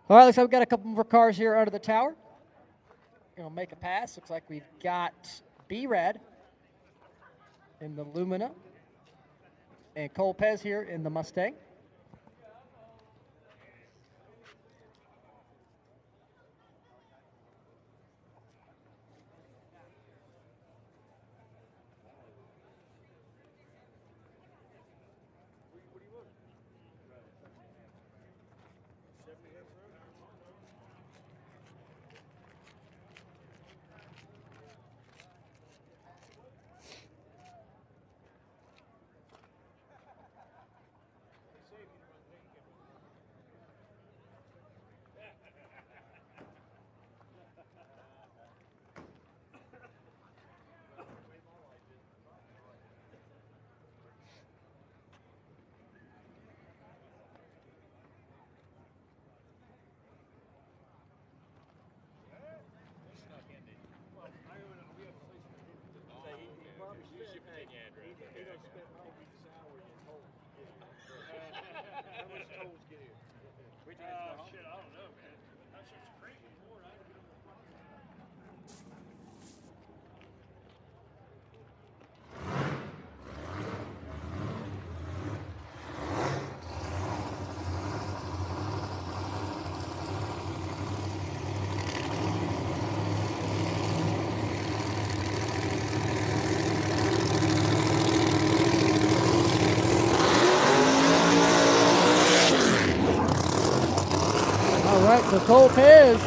All right, looks like we've got a couple more cars here under the tower. Gonna make a pass. Looks like we've got B-Rad in the Lumina and Cole Pez here in the Mustang. Shit, I don't know, man. That shit's crazy. All right, so Cole Pez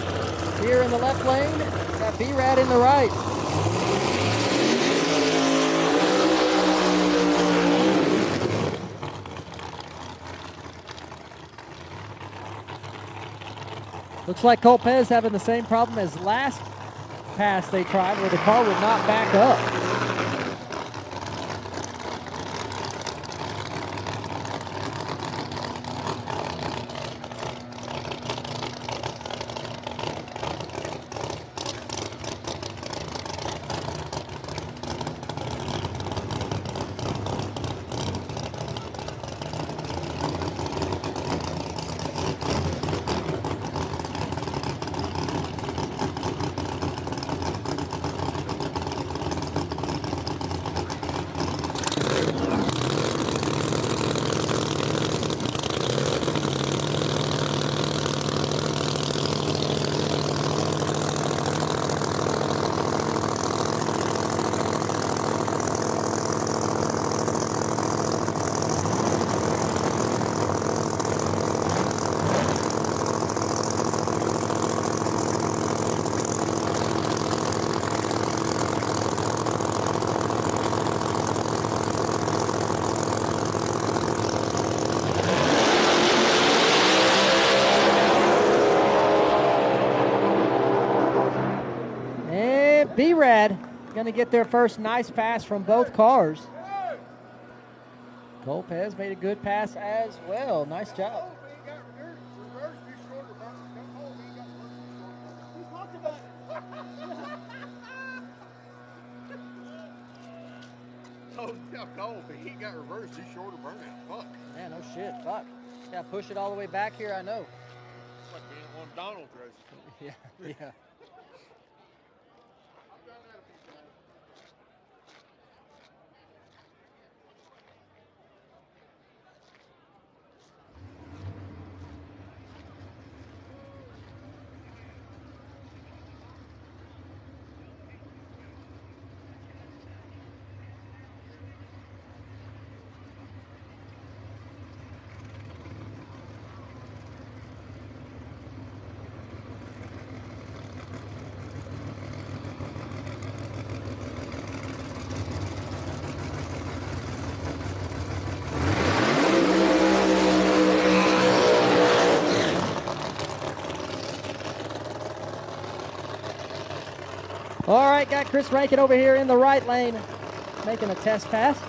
here in the left lane. Got B-Rad in the right. Looks like Cole Pez having the same problem as last pass they tried where the car would not back up. B-Rad going to get their first nice pass from both cars. Cole Pez made a good pass as well. Nice job. Oh, yeah, Cole, but he got reversed. He's short of burning. Fuck. Man, no shit. Fuck. Got to push it all the way back here, I know. It's like being at one Donald's race. Yeah, yeah. right, got Chris Rankin over here in the right lane, making a test pass.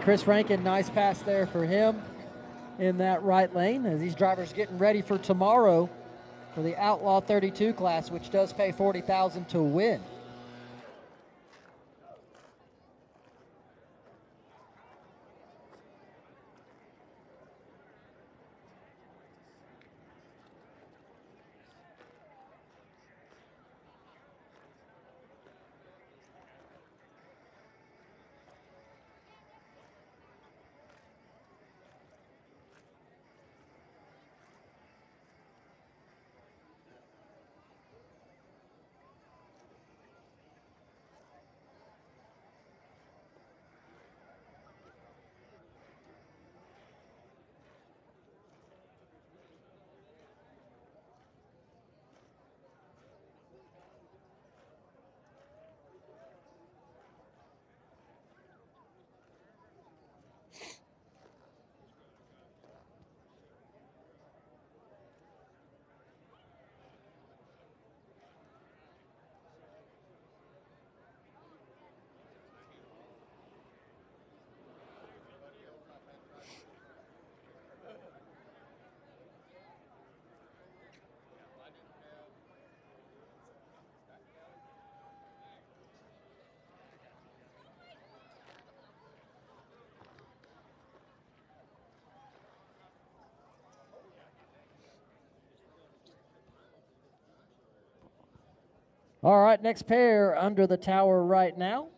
Chris Rankin, nice pass there for him in that right lane as these drivers getting ready for tomorrow for the Outlaw 32 class, which does pay $40,000 to win. All right, next pair under the tower right now.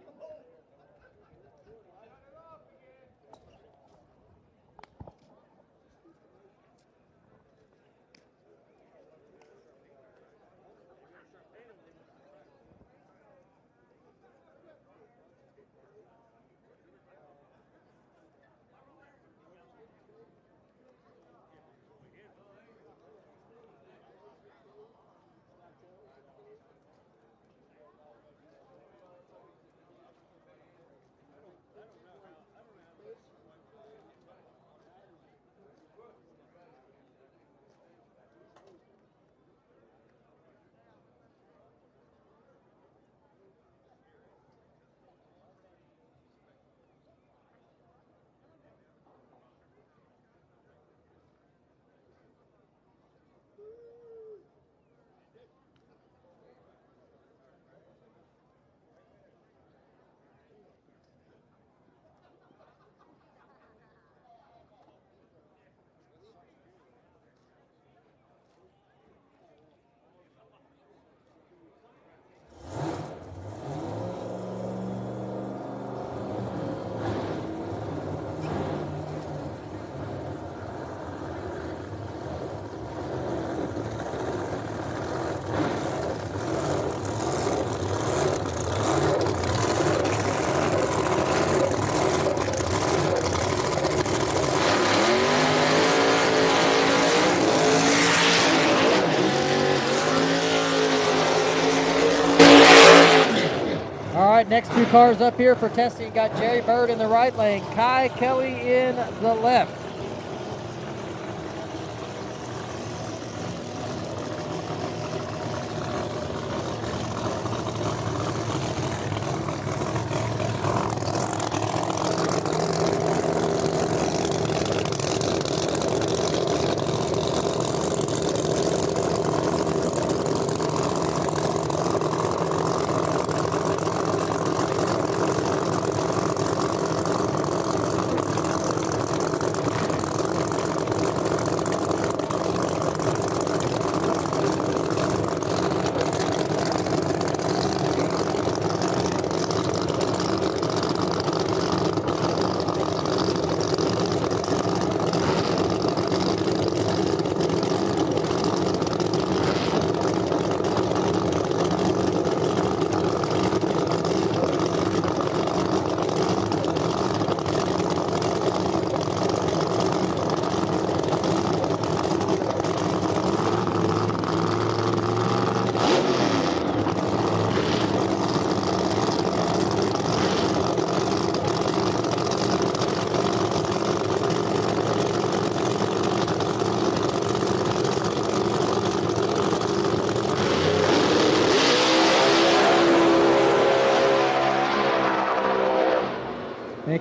Next two cars up here for testing. Got Jerry Bird in the right lane, Kelley in the left.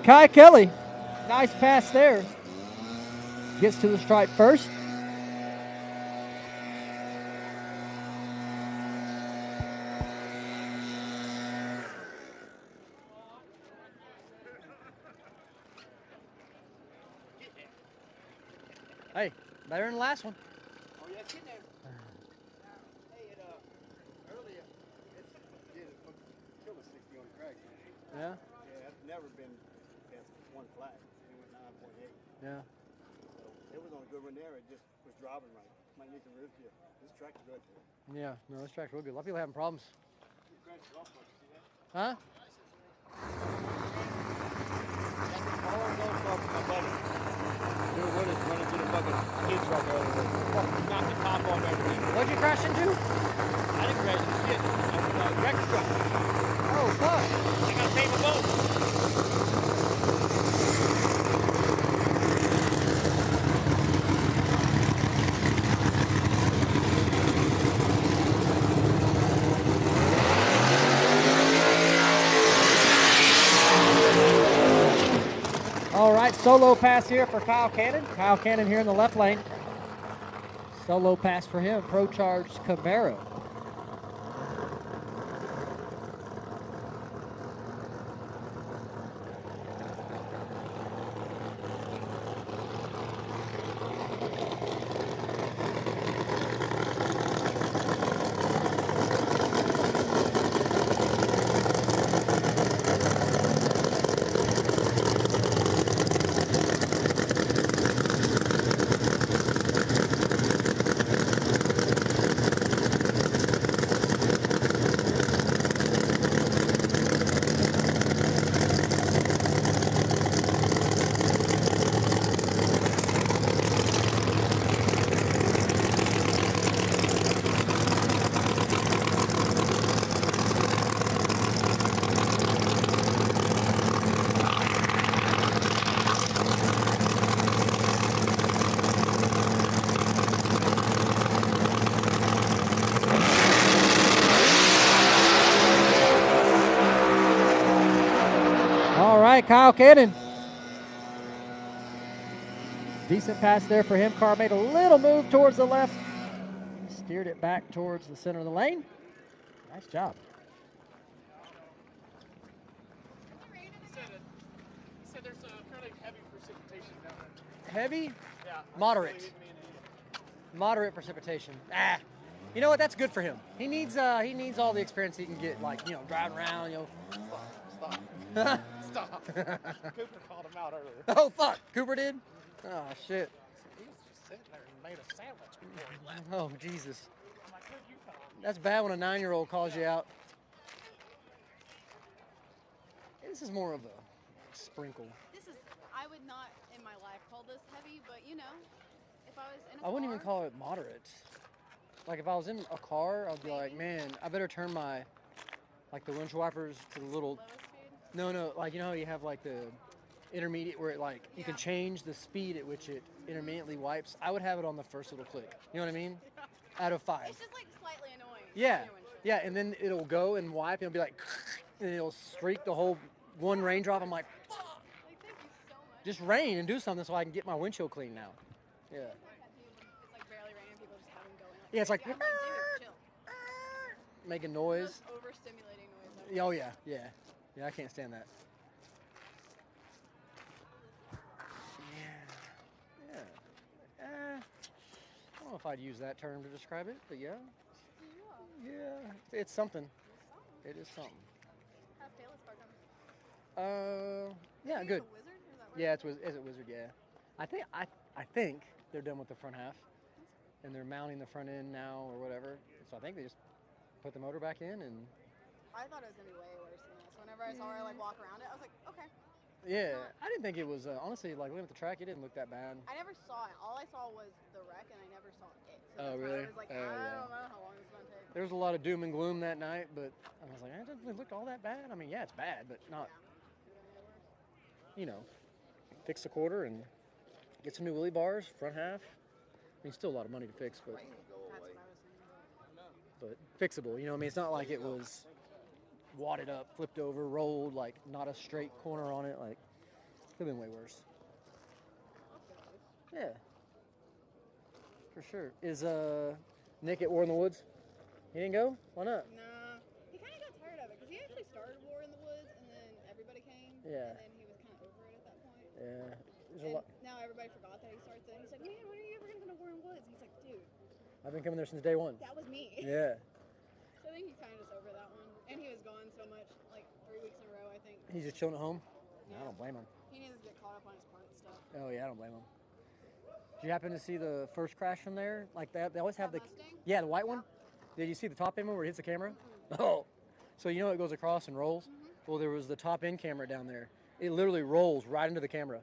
And Kai Kelley, nice pass there. Gets to the stripe first. Hey, better than the last one. Oh, yeah, it's getting there. Hey, earlier, it's killed a 60 on the track. Yeah? Yeah, it's never been past one flat. It was 9.8. Yeah. So it was on a good one there. It just was driving right. Might need some ribs here. This track is good. Yeah, no, this track's real good. A lot of people having problems. Huh? Dude, what is running through the fucking skid truck over there? Fucking knocked the top off everything. What'd you crash into? I didn't crash into shit. A wreck truck. Oh, fuck. I gotta pay my boat. All right, solo pass here for Kyle Cannon. Kyle Cannon here in the left lane. Solo pass for him, Pro Charged Camaro. Kyle Cannon. Decent pass there for him. Car made a little move towards the left. Steered it back towards the center of the lane. Nice job. Said there's a fairly heavy precipitation down there. Heavy? Yeah. Moderate. Moderate precipitation. Ah. You know what? That's good for him. He needs all the experience he can get, like, you know, driving around, you know. Stop. Stop. Cooper called him out earlier. Oh, fuck. Cooper did? Oh, shit. He was just sitting there and made a sandwich before he left. Oh, Jesus. I'm like, who'd you call? That's bad when a 9-year-old calls you out. This is more of a sprinkle. This is, I would not in my life call this heavy, but you know, if I was in a I wouldn't even car- call it moderate. Like, if I was in a car, I'd be like, man, I better turn my, like, the windshield wipers to the little... No, like, you know how you have, like, the intermediate where it, like, you can change the speed at which it intermittently wipes? I would have it on the first little click. You know what I mean? Out of 5. It's just like slightly annoying. Yeah, yeah, and then it'll go and wipe, and it'll be like, and it'll streak the whole one raindrop. I'm like, fuck. Like, thank you so much. Just rain and do something so I can get my windshield clean now. Yeah. It's like barely raining, people just have them going. Yeah, it's like, I'm like, dude, chill. making noise. Most overstimulating noise ever. Oh, yeah, yeah. Yeah, I can't stand that. Yeah. I don't know if I'd use that term to describe it, but yeah. Yeah. It's something. It is something. How's Taylor's car coming? Yeah, Is it good. a Wizard? Or is that Yeah, it's a Wizard, yeah. I think they're done with the front half. And they're mounting the front end now or whatever. So I think they just put the motor back in and I thought it was gonna be way worse than this. Whenever I saw her like walk around it, I was like, okay. yeah, I didn't think it was, honestly, like looking at the track, it didn't look that bad. I never saw it. All I saw was the wreck, and I never saw it. So Oh, that's why really? I was like, Oh, I yeah. don't know how long it's gonna take. There was a lot of doom and gloom that night, but I was like, it doesn't really look all that bad. I mean, yeah, it's bad, but not, you know, fix the quarter and get some new wheelie bars, front half. I mean, still a lot of money to fix, but fixable. You know what I mean? It's not like it was wadded up, flipped over, rolled, like not a straight corner on it. Like, Could have been way worse. Yeah. For sure. Is Nick at War in the Woods? He didn't go? Why not? Nah, he kind of got tired of it because he actually started War in the Woods and then everybody came. Yeah. And then he was kind of over it at that point. Yeah. There's a And lot. now everybody forgot that he starts it. He's like, man, when are you ever going to come to War in the Woods? And he's like, dude. I've been coming there since day one. That was me. Yeah. So I think he's kind of just over that one. And he was gone so much, like 3 weeks in a row, I think. He's just chilling at home? Yeah. I don't blame him. He needs to get caught up on his part stuff. Oh, yeah, I don't blame him. Did you happen to see the first crash from there? Like that, they always have the Mustang? Yeah, the white one. Did you see the top end one where it hits the camera? Oh, so you know it goes across and rolls. Well, there was the top end camera down there. It literally rolls right into the camera.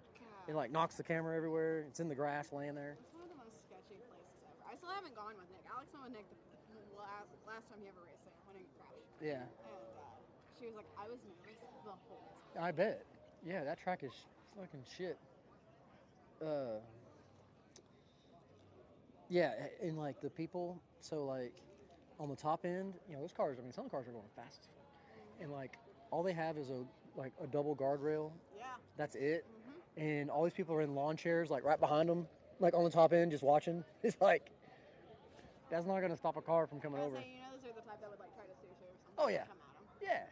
It like knocks the camera everywhere. It's in the grass laying there. It's one of the most sketchy places ever. I still haven't gone with Nick. Alex went with Nick the last time he ever raced there when it crashed. Yeah. And she was like, I was nervous the whole time. I bet. Yeah, that track is fucking shit. Yeah, and like the people, so like on the top end, you know, those cars, I mean, some cars are going fast as fuck. And like all they have is a double guardrail. Yeah. That's it. And all these people are in lawn chairs, like right behind them, like on the top end, just watching. It's like, that's not going to stop a car from coming over. You know, those are the type that would like try to sue or something. Oh, yeah. Come at 'em. Yeah.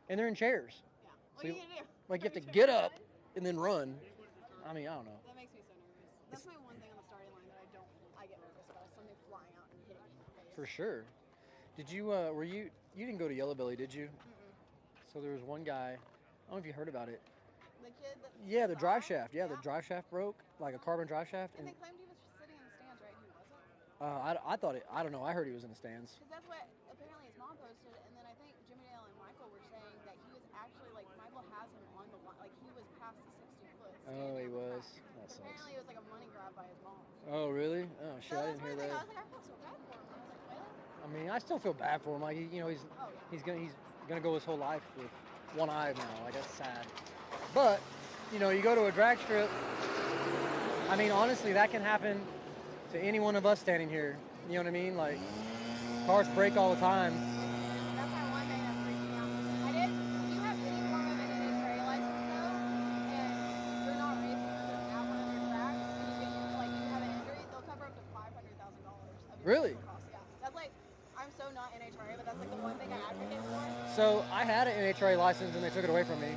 And they're in chairs. Yeah. What are you going to do? Like you have to get up and then run. I mean, I don't know. That makes me so nervous. That's my one thing on the starting line that I get nervous about is something flying out and hitting me in the face. For sure. Did you, you didn't go to Yellow Belly, did you? So there was one guy, I don't know if you heard about it. The kid that Yeah, the drive shaft. Yeah, the drive shaft broke, like a carbon drive shaft. And And they claimed he was sitting in the stands, right? He wasn't. I thought it, I don't know, I heard he was in the stands. Because that's what apparently his mom posted, and then I think Jimmy Dale and Michael were saying that he was actually like Michael has him on the line, like he was past the 60 foot. Oh, he was. That sucks. Apparently it was like a money grab by his mom. Oh, really? Oh, shit, So I that's didn't hear one thing. I that. was like, I feel so bad for him. I was like, what? I mean, I still feel bad for him. Like, you know, he's gonna go his whole life with one eye now. Like, that's sad. But, you know, you go to a drag strip. I mean, honestly, that can happen to any one of us standing here. You know what I mean? Like, cars break all the time. That's my one thing that freaks me out. I did. Do you have any form of an NHRA license though, and you're not racing at one of their tracks, and you get like you have an injury, they'll cover up to $500,000 of your Really? costs. Yeah, that's like I'm so not NHRA, but that's like the one thing I advocate for. So I had an NHRA license and they took it away from me.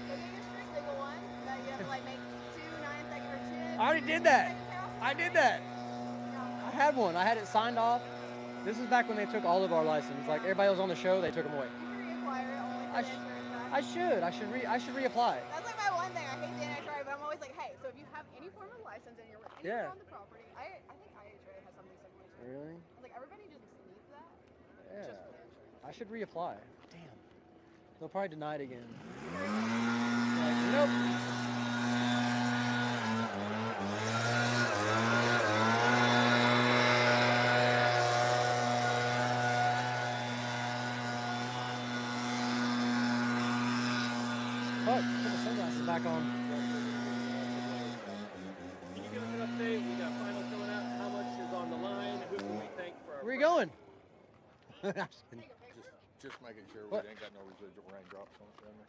So get your street legal one that you have to like make 2 9-second or 10. I already did that. I did that. I had one. I had it signed off. This is back when they took all of our license. Like everybody was on the show, they took them away. I should reapply. That's like my one thing. I hate the NHRA, but I'm always like, hey, so if you have any form of license and you're anywhere Yeah. on the property, I think IHRA has something similar to it. Really? I was like, everybody just needs that. Yeah. Just for the insurance. I should reapply. Damn. They'll probably deny it again. Like, nope. Fuck, put the sunglasses back on. Can you give us an update? We got finals coming up. How much is on the line? Who can we thank for our Where you going? Just making sure What? we ain't got no residual raindrops on it down there.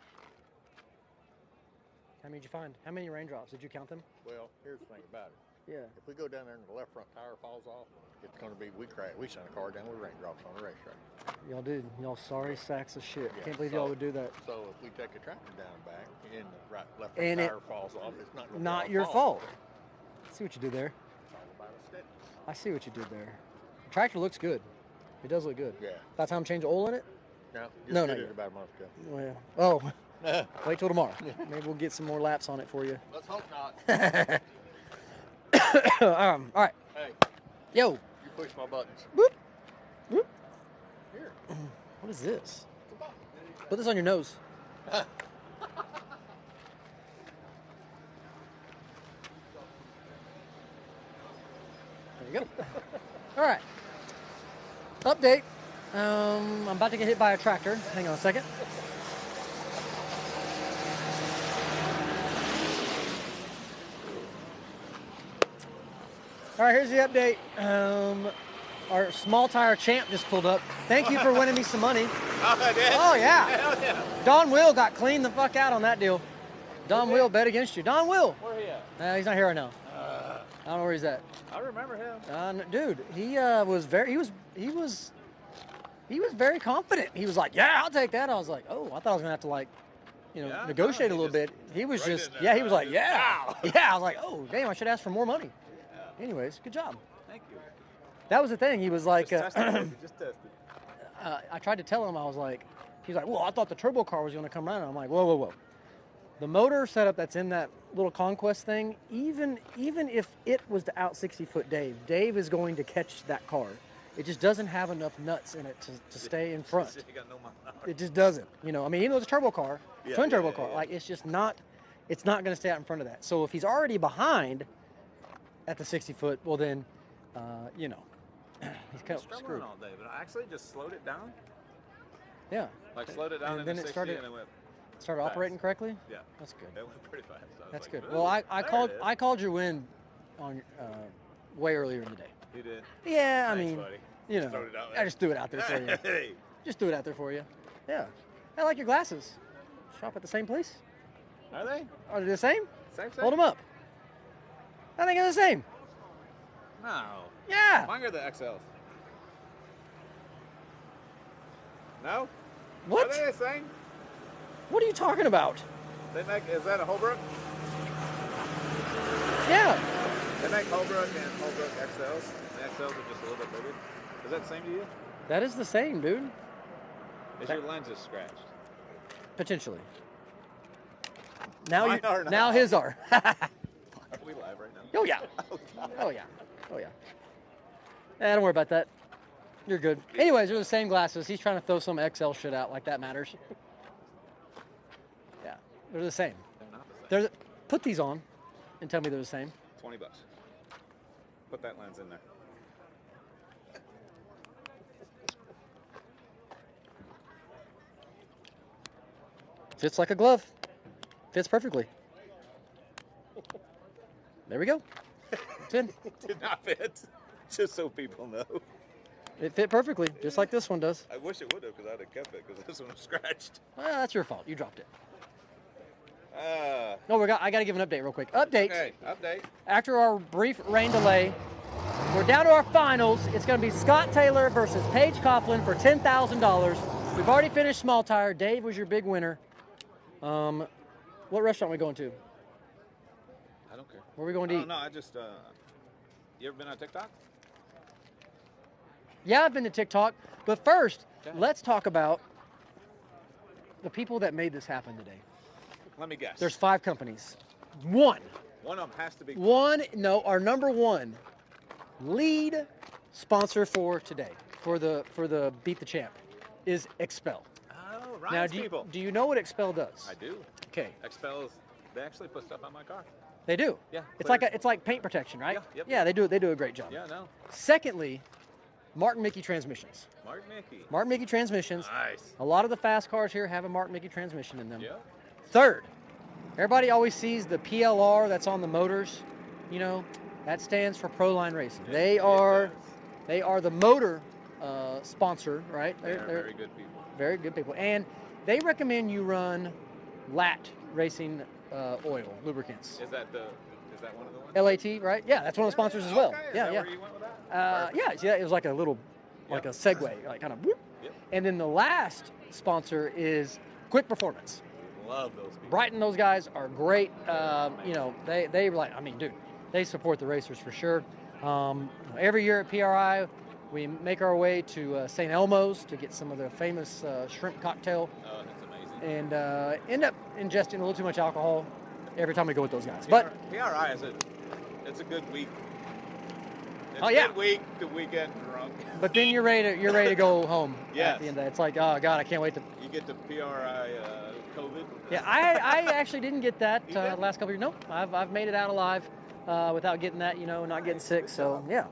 How many did you find? How many raindrops? Did you count them? Well, here's the thing about it. Yeah. If we go down there and the left front tire falls off, it's going to be, we sent a car down with raindrops on the racetrack. Y'all did. Y'all sorry sacks of shit. Yeah, Can't believe so- y'all would do that. So if we take a tractor down back and the left front And tire falls off, it's not gonna be Not our your fault. I see what you did there. It's all about aesthetics. I see what you did there. The tractor looks good. It does look good. Yeah. About time to change the oil in it? No, just No, did not it yet. about a month ago. Well, oh. Wait till tomorrow. Maybe we'll get some more laps on it for you. Let's hope not. All right. Hey. Yo. You push my buttons. Whoop. Whoop. Here. What is this? Put this on your nose. There you go. All right. Update. I'm about to get hit by a tractor. Hang on a second. All right, here's the update. Our small tire champ just pulled up. Thank you for winning me some money. Oh, I did? Oh, yeah. Hell yeah. Don Will got cleaned the fuck out on that deal. Don Will bet against you. Don Will. Where he at? He's not here right now. I don't know where he's at. I remember him. Dude, he was very confident. He was like, "Yeah, I'll take that." I was like, "Oh, I thought I was gonna have to like, negotiate a little bit." He was just, he was like, "Yeah, yeah." I was like, "Oh, damn, I should ask for more money." Anyways, good job. Thank you. That was the thing. He was like, Just tested. I tried to tell him, I was like, he's like, "Well, I thought the turbo car was gonna come around." I'm like, "Whoa, whoa, whoa." The motor setup that's in that little Conquest thing, even if it was to out 60-foot Dave is going to catch that car. It just doesn't have enough nuts in it to stay in front. It just doesn't. I mean, even though it's a turbo car, twin turbo car, like it's just not, it's not going to stay out in front of that. So if he's already behind at the 60-foot, well then, he's kind of screwed. All day, but I actually just slowed it down. Yeah. Like slowed it down and in then the it 60 started. and it went. Started operating correctly? Yeah. That's good. It went pretty fast. That's like, good. Well, I called your win on way earlier in the day. You did? Yeah, I Thanks, mean, buddy. you know, I just threw it out there for you. Hey. Just threw it out there for you. Yeah. I like your glasses. Shop at the same place? Are they? Are they the same? Same. Hold them up. I think they're the same. No. Yeah. Mine are the XLs. No? What? Are they the same? What are you talking about? They make, is that a Holbrook? Yeah. They make Holbrook and Holbrook XLs. The XLs are just a little bit bigger. Is that the same to you? That is the same, dude. Is your lenses scratched? Potentially. Now Mine are not. now his are. Are we live right now? Oh yeah. Oh yeah. Oh yeah. Don't worry about that. You're good. Anyways, they're the same glasses. He's trying to throw some XL shit out like that matters. Yeah, they're the same. They're not the same. Put these on and tell me they're the same. $20. Put that lens in there. Fits like a glove. Fits perfectly. There we go. It's in. Did not fit. Just so people know. It fit perfectly, just like this one does. I wish it would have, because I'd have kept it, because this one was scratched. Well, that's your fault. You dropped it. Uh, No, I got to give an update real quick. Update. Okay, update. After our brief rain delay, we're down to our finals. It's going to be Scott Taylor versus Paige Coughlin for $10,000. We've already finished small tire. Dave was your big winner. What restaurant are we going to? I don't care. Where are we going to eat? No, I just, you ever been on TikTok? Yeah, I've been to TikTok. But first, let's talk about the people that made this happen today. Let me guess. There's 5 companies. One of them has to be. Our number one lead sponsor for today, for the Beat the Champ, is Expel. Oh, right. Now, people. do you know what Expel does? I do. Okay. Expels, they actually put stuff on my car. They do. Yeah. It's like paint protection, right? Yeah, yep. Yeah, they do a great job. Yeah, no. Secondly, Martin Mickey Transmissions. Martin Mickey Transmissions. Nice. A lot of the fast cars here have a Martin Mickey transmission in them. Yeah. Third, everybody always sees the PLR that's on the motors. You know, that stands for Proline Racing. They are the motor sponsor, right? They're very good people. Very good people. And they recommend you run LAT Racing oil, lubricants. Is that one of the ones? LAT, right? Yeah, that's one of the sponsors as well. Okay. Is Yeah, that yeah. where you went with that? Yeah, it was like a little, like a segue, like kind of whoop. Yep. And then the last sponsor is Quick Performance. Love those people. Brighton, those guys are great. You know, they like, I mean, dude, they support the racers for sure. Every year at PRI, we make our way to St. Elmo's to get some of the famous shrimp cocktail. Oh, that's amazing. And end up ingesting a little too much alcohol every time we go with those guys. But PRI it's a good week. It's Oh, yeah. a good week to weekend drunk. but then you're ready to go home Yes. at the end of that. It's like, oh God, I can't wait to. You get the PRI COVID. Yeah, I actually didn't get that last couple of years. Nope, I've made it out alive without getting that, you know, not getting sick. So yeah.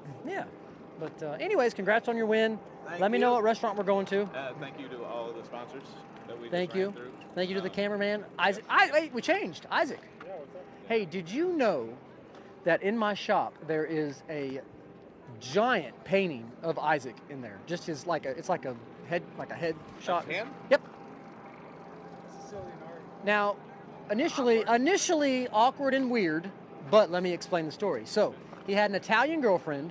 But anyways, congrats on your win. Let me know what restaurant we're going to. Thank you to all of the sponsors that we Thank just you. ran through. Thank you to the cameraman, Isaac. Wait, we changed. Isaac. Hey, did you know that in my shop there is a giant painting of Isaac in there. Just his it's like a head shot. Of him? Yep. Sicilian art. Now, initially awkward and weird, but let me explain the story. So he had an Italian girlfriend,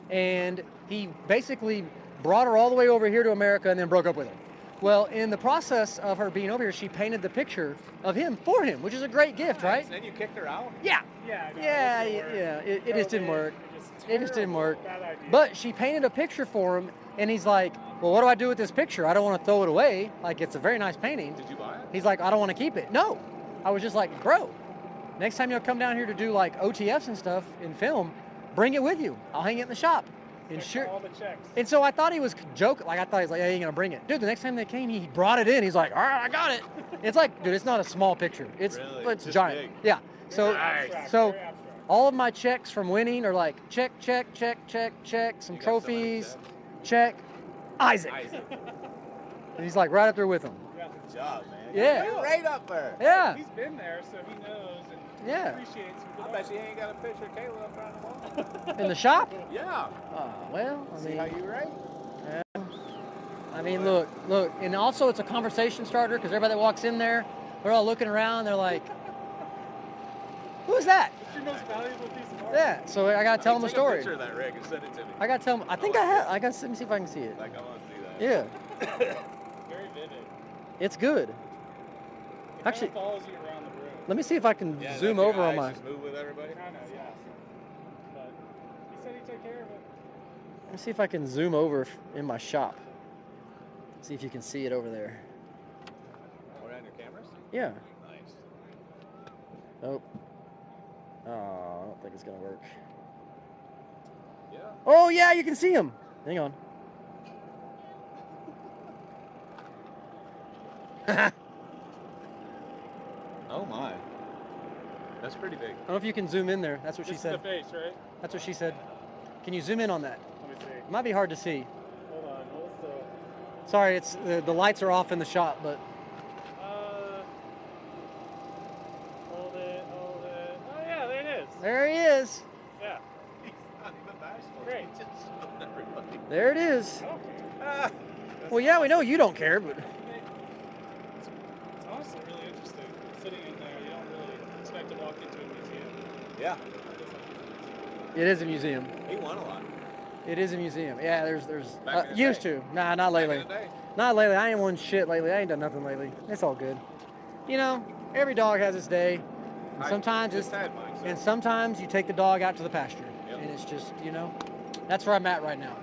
and he basically brought her all the way over here to America and then broke up with her. Well, in the process of her being over here, she painted the picture of him for him, which is a great gift, right? Then you kicked her out? Yeah. Yeah. It just didn't work. It just didn't work. Bad idea. But she painted a picture for him, and he's like, well, what do I do with this picture? I don't want to throw it away. Like, it's a very nice painting. Did you buy it? He's like, I don't want to keep it. No. I was just like, bro, next time you'll come down here to do like OTFs and stuff in film, bring it with you. I'll hang it in the shop. And sure. All the checks. And so I thought he was joking. Like, I thought he was like, yeah, he ain't gonna bring it. Dude, the next time they came, he brought it in. He's like, all right, I got it. It's like, dude, it's not a small picture. It's giant. big. Yeah. So Abstract, so very abstract. all of my checks from winning are like check, some trophies, check, Isaac. And he's like right up there with him. Good job, man. Yeah. You're right up there. Yeah. He's been there, so he knows and Yeah. appreciates. I bet you ain't got a picture of Kayla up around the wall. In the shop? Yeah. Well, I See mean, how you rate? yeah. I mean, look, and also it's a conversation starter because everybody that walks in there, they're all looking around. They're like, "Who's that?" It's your most valuable piece of art. Yeah. So I gotta tell them a Take story. a picture of that rig and send it to me. I gotta tell them. I think I have. I gotta let me see if I can see it. Like, I want to see that. Yeah. Very vivid. It's good. It Actually, kind of follows you around the room. let me see if I can Yeah, zoom your over on eyes my. just move with everybody. Kind of, yeah. But he said he'd take care of it. Let me see if I can zoom over in my shop. See if you can see it over there. Around your cameras? Yeah. Nice. Oh. Oh, I don't think it's gonna work. Yeah. Oh yeah, you can see him. Hang on. Oh my. That's pretty big. I don't know if you can zoom in there. That's what she This said. is the face, right? That's what she said. Can you zoom in on that? Let me see. It might be hard to see. Hold on. What's the... Sorry, it's the lights are off in the shop, but Hold it. Oh yeah, there it is. there he is. Yeah. He's not even bashful. Great. He just showed everybody. There it is. Ah, Well, yeah, we know you don't care, but it's honestly really interesting. Sitting in there, you don't really expect to walk into a museum. Yeah. it is a museum. He won a lot. It is a museum. Yeah, there's Back in the used day. to. Nah, not lately. Back in the day. Not lately. I ain't won shit lately. I ain't done nothing lately. It's all good. You know, every dog has its day. And I sometimes just it's had mine, so. and sometimes you take the dog out to the pasture, Yep. and it's just, you know, that's where I'm at right now.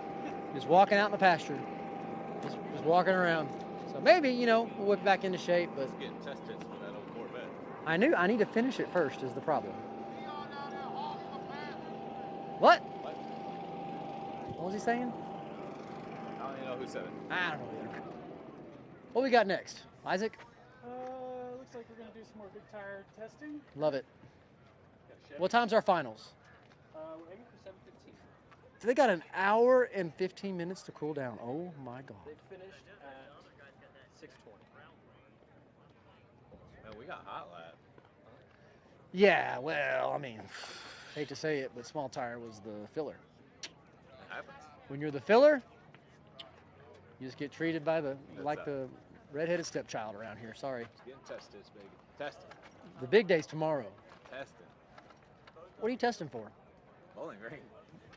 Just walking out in the pasture, just walking around. So maybe, you know, we'll whip back into shape, but He's getting test hits for that old Corvette. I need to finish it first is the problem. What? What was he saying? I don't even know who said it. I don't know either. What we got next? Isaac? Looks like we're gonna do some more big tire testing. Love it. What time's our finals? We're aiming for 7:15. So they got an hour and 15 minutes to cool down. Oh my God. They finished at 6:20. Man, we got hot lap. Yeah, well, I mean, hate to say it, but small tire was the filler. It happens. When you're the filler, you just get treated by the That's like up. the redheaded stepchild around here. Sorry. It's getting tested, baby. Testing. The big day's tomorrow. Testing. What are you testing for? Bowling Green.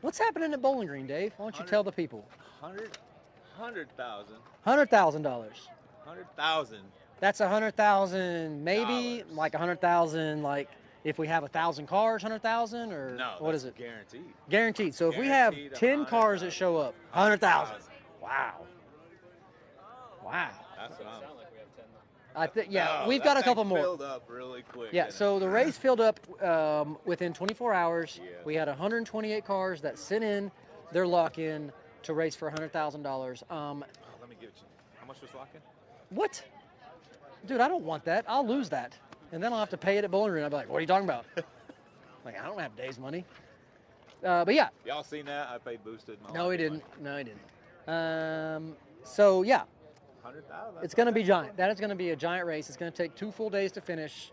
What's happening at Bowling Green, Dave? Why don't you tell the people? 100,000. $100,000. 100,000. That's 100,000, maybe Dollars. like 100,000. Like if we have 1,000 cars, 100,000, or No, what is that's it? guaranteed. Guaranteed. So if we have Guaranteed 10 cars that show up, 100,000. Wow. Wow. That's what I'm. I think yeah, No, we've that got a thing couple more. Filled up really quick. Yeah, didn't so it? the race filled up within 24 hours. Yeah. We had 128 cars that sent in their lock-in to race for $100,000. Oh, let me give it you. How much was locking? What? Dude, I don't want that. I'll lose that. And then I'll have to pay it at Bowling Green. I'll be like, what are you talking about? Like, I don't have days money. But yeah. Y'all seen that? I paid boosted. No, he didn't. No, he didn't. So, yeah. 100,000. It's going to be giant. That is going to be a giant race. It's going to take 2 full days to finish.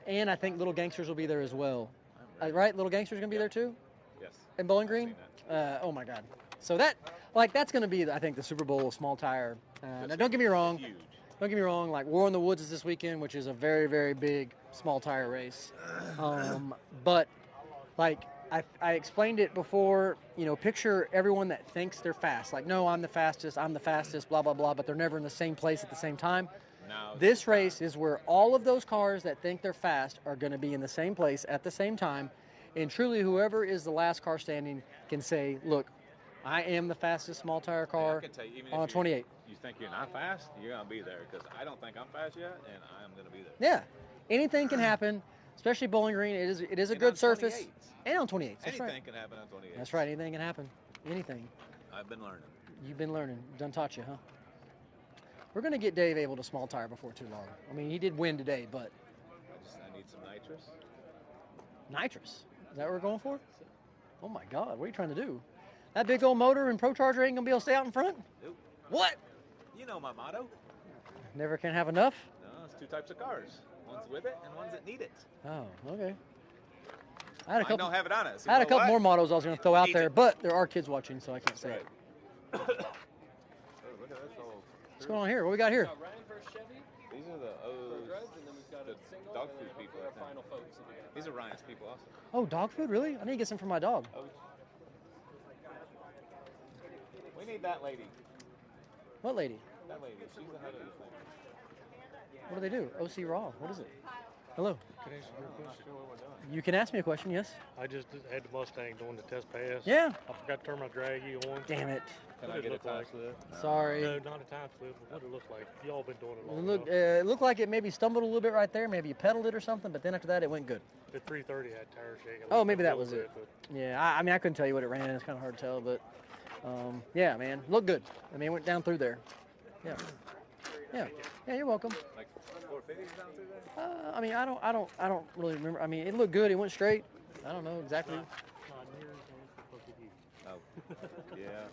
And I think Little Gangsters will be there as well. Right? Little Gangsters going to be there too? Yes. in Bowling Green? Oh my God. So that's going to be, I think, the Super Bowl small tire. Now, don't get me wrong. Don't get me wrong. Like War in the Woods is this weekend, which is a very, very big small tire race. But like I explained it before, you know, picture everyone that thinks they're fast. Like, no, I'm the fastest, blah, blah, blah, but they're never in the same place at the same time. This race is where all of those cars that think they're fast are going to be in the same place at the same time. And truly, whoever is the last car standing can say, look, I am the fastest small tire car on 28. You think you're not fast, you're going to be there, because I don't think I'm fast yet, and I am going to be there. Yeah. Anything can happen, especially Bowling Green. It is a good surface. And on 28. That's Anything right. can happen on 28. That's right. Anything can happen. Anything. I've been learning. You've been learning. Done taught you, huh? We're going to get Dave able to small tire before too long. I mean, he did win today, but... I need some nitrous. Nitrous? Is that what we're going for? Oh, my God. What are you trying to do? That big old motor and Pro Charger ain't going to be able to stay out in front? Nope. What? You know my motto. Never can have enough? No, it's two types of cars. One's with it and one's that need it. Oh, okay. I had a couple, don't have it on it. So I had a you know couple what? more mottos I was going to throw out Needs there, it. but there are kids watching, so I can't say it. Oh, look at this old. What's going on here? What we got here? These are the dog food people. I think. These are Ryan's people also. Oh, dog food? Really? I need to get some for my dog. We need that lady. What lady? That lady. She's the head of the thing. What do they do? OC Raw. What is it? Hello. Can I ask you a question? You can ask me a question, yes? I just had the Mustang doing the test pass. Yeah. I forgot to turn my draggy on. Damn it. What did it look like? Sorry. No, not a time slip, but what did it look like? Y'all been doing it long It looked like it maybe stumbled a little bit right there. Maybe you pedaled it or something, but then after that, it went good. The 330 had tire shake. Oh, maybe that was it. Yeah, I mean, I couldn't tell you what it ran. It's kind of hard to tell, but yeah, man, looked good. I mean, it went down through there. Yeah. Yeah. Yeah, you're welcome. Like 450s down through there? I mean, I don't really remember. I mean, it looked good. It went straight. I don't know exactly. Oh, yeah.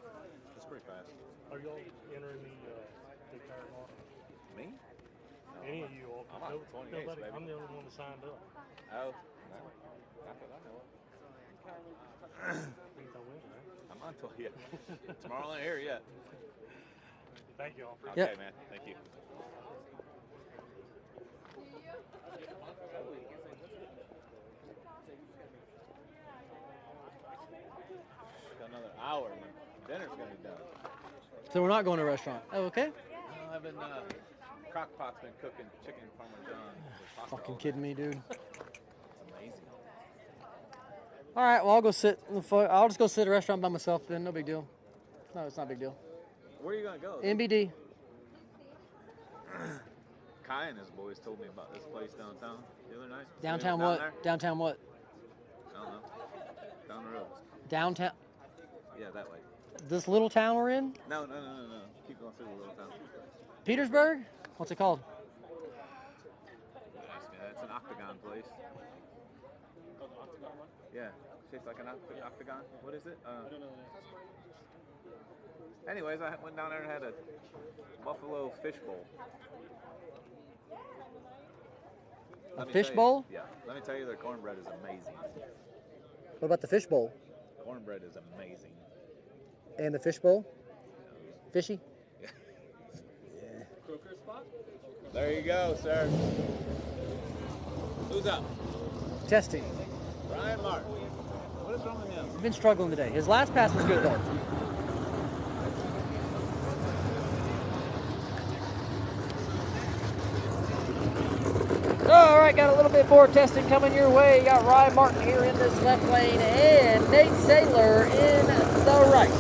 That's pretty fast. Are y'all entering the tire mark? Me? Any of you all? I'm on 28, Nobody. baby. I'm the only one that signed up. Oh, no. Not that I know of. Think I win, right? I'm on 28. Tomorrow ain't here yet. Thank you all. Okay, man. Thank you. Got another hour. My dinner's gonna be done. So we're not going to a restaurant. Oh, okay. No, I've been Crock-Pot's been cooking chicken parmesan. with pasta all Fucking day. kidding me, dude. It's amazing. All right, well, I'll go sit. I'll just go sit at a restaurant by myself then. No big deal. No, it's not a big deal. Where are you gonna go? NBD. Kai and his boys told me about this place downtown the other night. Downtown Down what? there? Downtown what? I don't know. Down the road. Downtown. Yeah, that way. This little town we're in? No. Keep going through the little town. Petersburg? What's it called? It's an octagon place. Yeah, shaped like an octagon. What is it? I don't know. Anyways, I went down there and had a buffalo fish bowl. A Let me fish tell you- bowl? Yeah. Let me tell you, their cornbread is amazing. What about the fish bowl? Cornbread is amazing. And the fish bowl? Fishy? Croaker spot? There you go, sir. Who's up? Testing. Ryan Martin. What is wrong with him? He's been struggling today. His last pass was good, though. All right, got a little bit more testing coming your way. You got Ryan Martin here in this left lane and Nate Saylor in the right.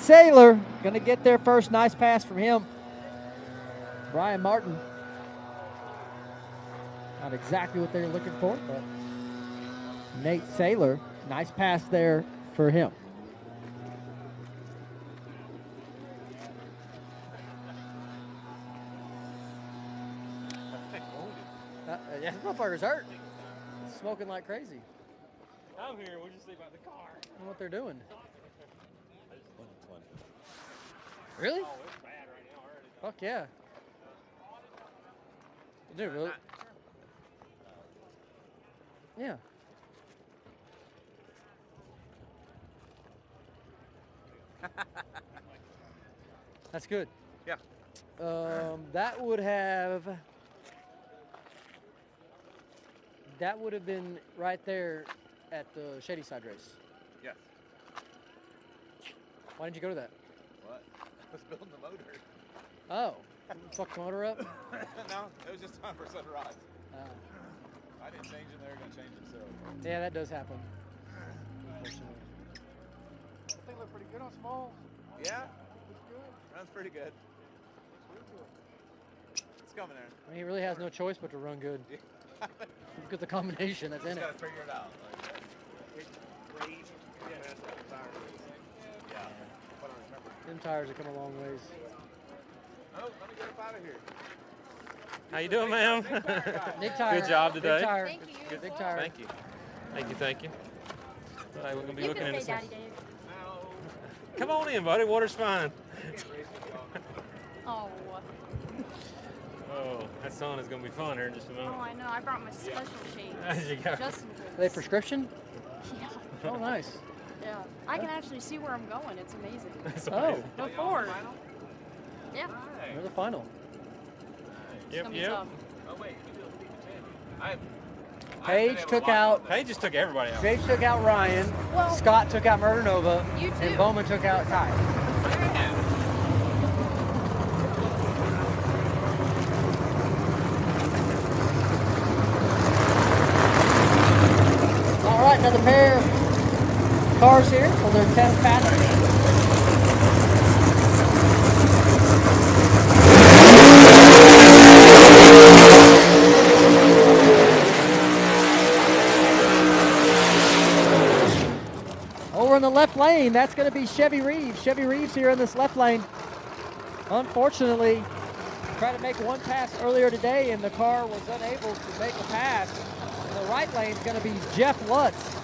Saylor going to get there first. Nice pass from him. Brian Martin. Not exactly what they're looking for, but Nate Saylor, nice pass there for him. Yeah, this motherfucker's hurt. Smoking like crazy. I'm here. What'd you say about the car? I don't know what they're doing. Really? Oh, it's bad right now already. Fuck yeah. Dude, really? Yeah. That's good. Yeah. That would have been right there at the Shadyside race. Yeah. Why didn't you go to that? What? I was building the motor. Oh. Fuck the motor up? No, it was just time for set of rods. I didn't change them, they were going to change themselves. Yeah, that does happen. The thing looked pretty good on small. Yeah? Looks good. Runs pretty good. It's coming there. I mean, he really has no choice but to run good. Look at the combination that's in it. Just got to figure it out. Yeah. But I remember. Them tires have come a long ways. Oh, let me get up out of here. How you doing, ma'am? Big tire. Good job today. Big tire. Thank you. Good big tire. Thank you. Thank you, thank you. All right, we're going to be You looking can into say some. Daddy Dave. Come on in, buddy. Water's fine. Oh. Oh, that sun is going to be fun here in just a Oh, minute. I know. I brought my special shades. There you go. Just in Are case. they prescription? Yeah. Oh, nice. Yeah. I can actually see where I'm going. It's amazing. Oh. Go forward. Yeah. They're the final. It's gonna be tough. Oh, wait. Paige took out. Paige just took everybody out. Paige took out Ryan. Well, Scott took out Murder Nova. You And too. Bowman took out Ty. All right, another pair of cars here for their test passes. Over in the left lane, that's going to be Chevy Reeves. Chevy Reeves here in this left lane. Unfortunately, tried to make one pass earlier today, and the car was unable to make a pass. In the right lane is going to be Jeff Lutz.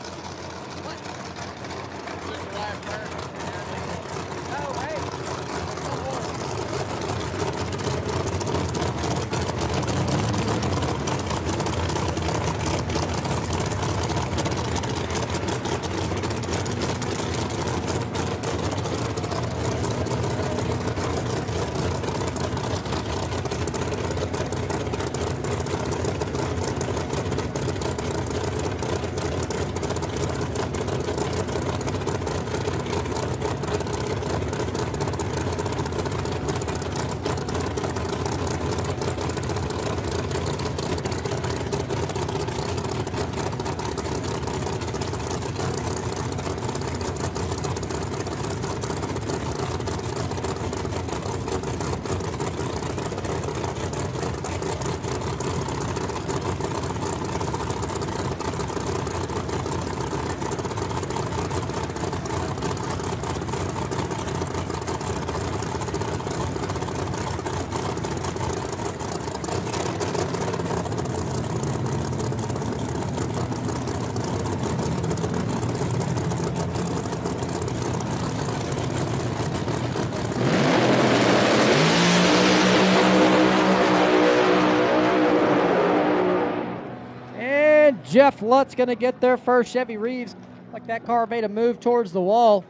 Jeff Lutz going to get there first. Chevy Reeves, like that car made a move towards the wall.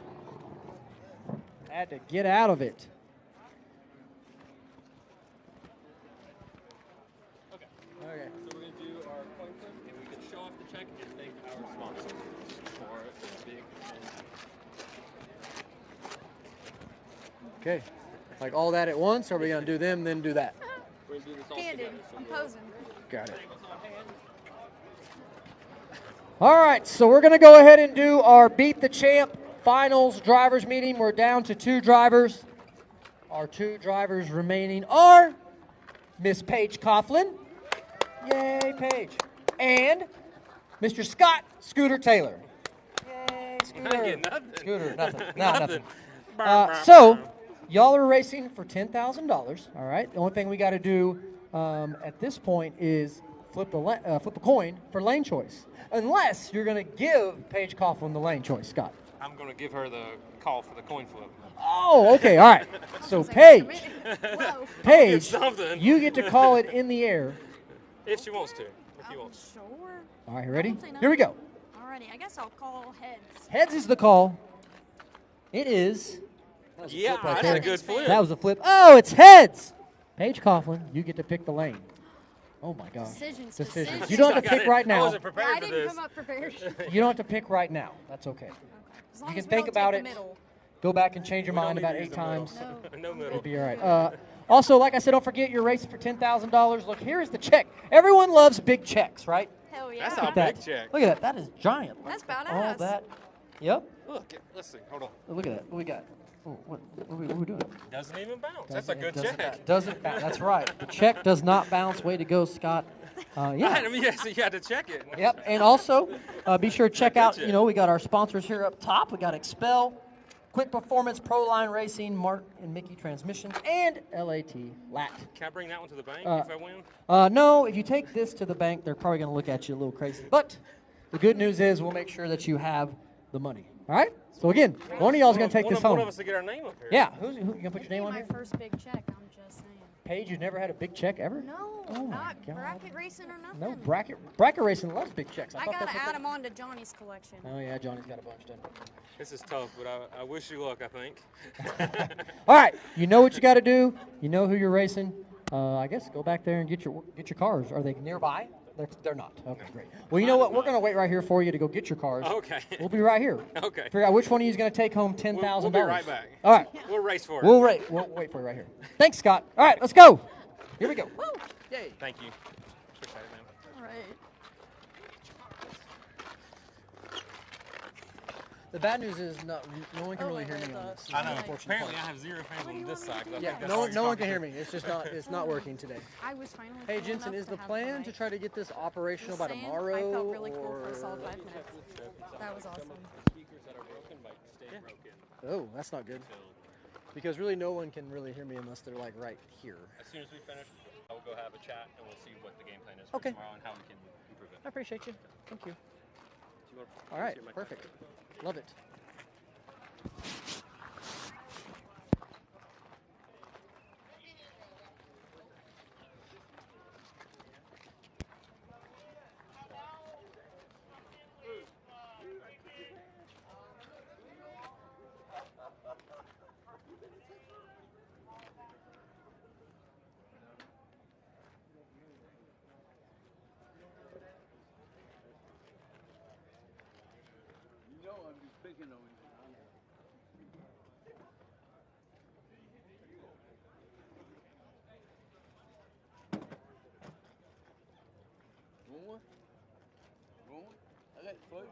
Had to get out of it. Okay. So we're going to do our coin flip, and we can show off the check and thank our sponsor for the big Okay. Like all that at once, or are we going to do them, then do that? We're going to do this all Candid. together. So I'm posing. Got it. All right, so we're going to go ahead and do our Beat the Champ finals drivers meeting. We're down to 2 drivers. Our 2 drivers remaining are Miss Paige Coughlin. Yay, Paige. And Mr. Scott Scooter Taylor. Yay, Scooter. I get nothing. Scooter, nothing. Nah, nothing. So, y'all are racing for $10,000, all right? The only thing we got to do at this point is flip a coin for lane choice. Unless you're going to give Paige Coughlin the lane choice, Scott. I'm going to give her the call for the coin flip. Oh, okay, all right. So, Paige, Paige, something. you get to call it in the air. If she wants to. If you want. Sure. All right, ready? say no. Here we go. Alrighty, I guess I'll call heads. Heads is the call. It is. Yeah, Right that's there. a good flip. That was a flip. Oh, it's heads. Paige Coughlin, you get to pick the lane. Oh my gosh. Decisions. You don't have to pick right I now. wasn't prepared I for didn't this. come up prepared. You don't have to pick right now. That's okay. As long You as can we think don't about take it. the middle. Go back and change your We don't mind need about to use 8 the middle. times. No middle. It'll be all right. Also, like I said, don't forget you're racing for $10,000. Look, here's the check. Everyone loves big checks, right? Hell yeah. That's Look a at that. big check. Look at that. That is giant. That's All badass. that. Yep. Look, let's see. Hold on. Look at that. What we got? Oh, what are we doing? Doesn't even bounce. That's a good check. Doesn't bounce. That's right. The check does not bounce. Way to go, Scott. Yeah. I mean, yeah, so you had to check it. Yep. And also, be sure to check out. check. You know, we got our sponsors here up top. We got Expel, Quick Performance, Pro Line Racing, Mark and Mickey Transmissions, and LAT Lat. Can I bring that one to the bank if I win? No, if you take this to the bank, they're probably going to look at you a little crazy. But the good news is we'll make sure that you have the money. All right? So again, one of y'all is going to take this home. One of us to get our name up here. Yeah. Who you going to put your name on My here? first big check, I'm just saying. Paige, you've never had a big check ever? No, Oh my not God. bracket racing or nothing. No, bracket racing loves big checks. I thought gotta that's what add they- them on to Johnny's collection. Oh yeah, Johnny's got a bunch done. This is tough, but I wish you luck, I think. All right, you know what you got to do. You know who you're racing. I guess go back there and get your cars. Are they nearby? They're not. Okay, great. Well, you know what? We're going to wait right here for you to go get your cars. Okay. We'll be right here. Okay. Figure out which one of you is going to take home $10,000. We'll be right back. All right. We'll race for it. We'll wait for you right here. Thanks, Scott. All right, let's go. Here we go. Yay. Thank you. Appreciate it, man. All right. The bad news is no one can really hear me on this. I know. Apparently, I have zero fans on this side. Yeah, no one can hear me. It's just not. It's not working today. I was finally Hey cool Jensen, enough is to the have plan mic. to try to get this operational by Just saying, tomorrow? I felt really cool for a or- solid 5 minutes. That was awesome. Oh, that's not good. Because really, no one can really hear me unless they're like right here. As soon as we finish, I'll go have a chat and we'll see what the game plan is for Okay. tomorrow and how we can improve it. I appreciate you. Thank you. Do you want to All right, see my perfect. Love it. You know I'm just picking on you. Want one? Want one? I got the float.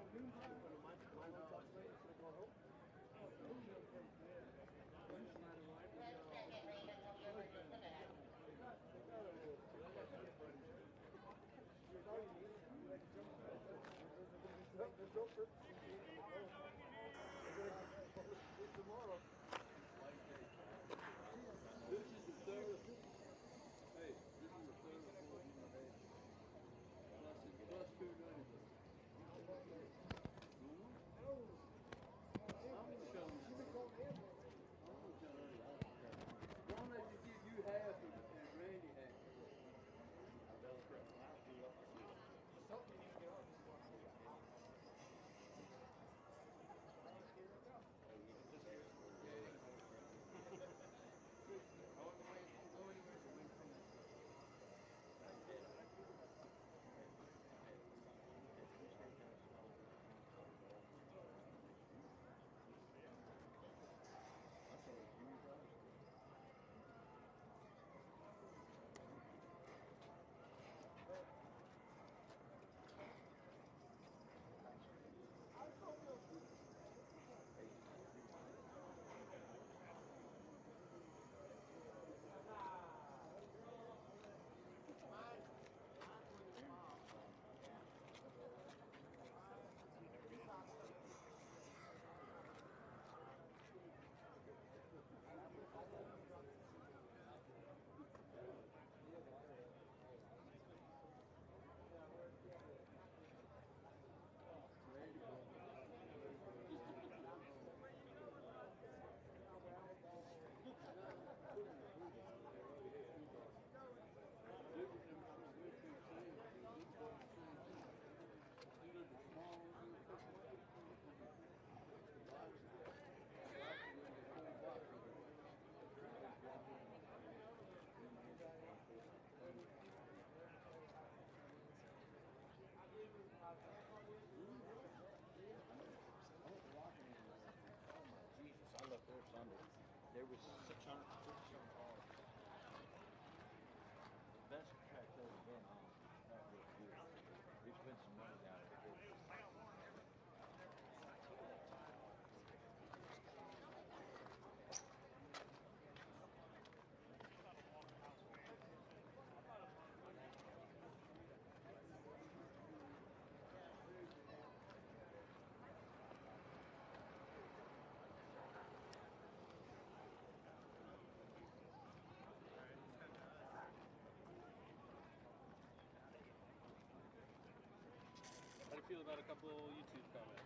feel about a couple YouTube comments?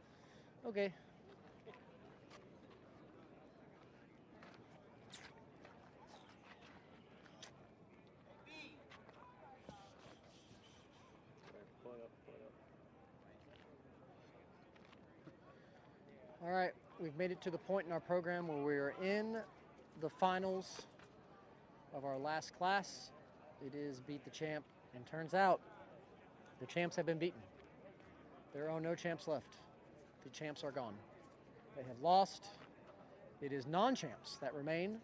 Okay. All right, we've made it to the point in our program where we're in the finals of our last class. It is Beat the Champ, and turns out the champs have been beaten. There are no champs left. The champs are gone. They have lost. It is non-champs that remain.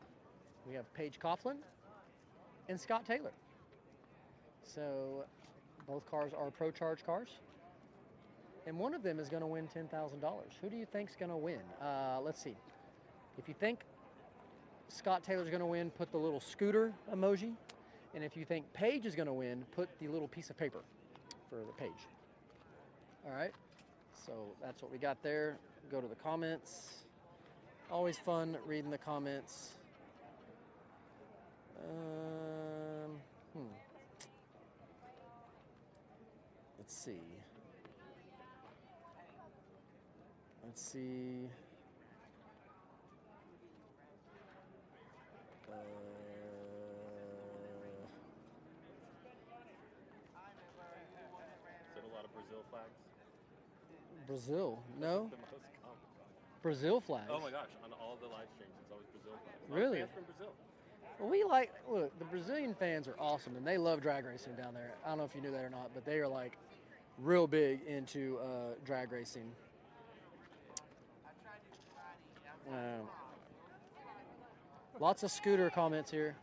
We have Paige Coughlin and Scott Taylor. So both cars are Pro Charge cars. And one of them is going to win $10,000. Who do you think's going to win? Let's see. If you think Scott Taylor's going to win, put the little scooter emoji. And if you think Paige is going to win, put the little piece of paper for the page. All right. So that's what we got there. Go to the comments. Always fun reading the comments. Let's see. Let's see. Is it a lot of Brazil flags? Brazil? No? The most common. Brazil flags? Oh my gosh, on all the live streams, it's always Brazil flags. Really? Fans from Brazil. Well, look, the Brazilian fans are awesome, and they love drag racing down there. I don't know if you knew that or not, but they are like real big into drag racing. Lots of scooter comments here.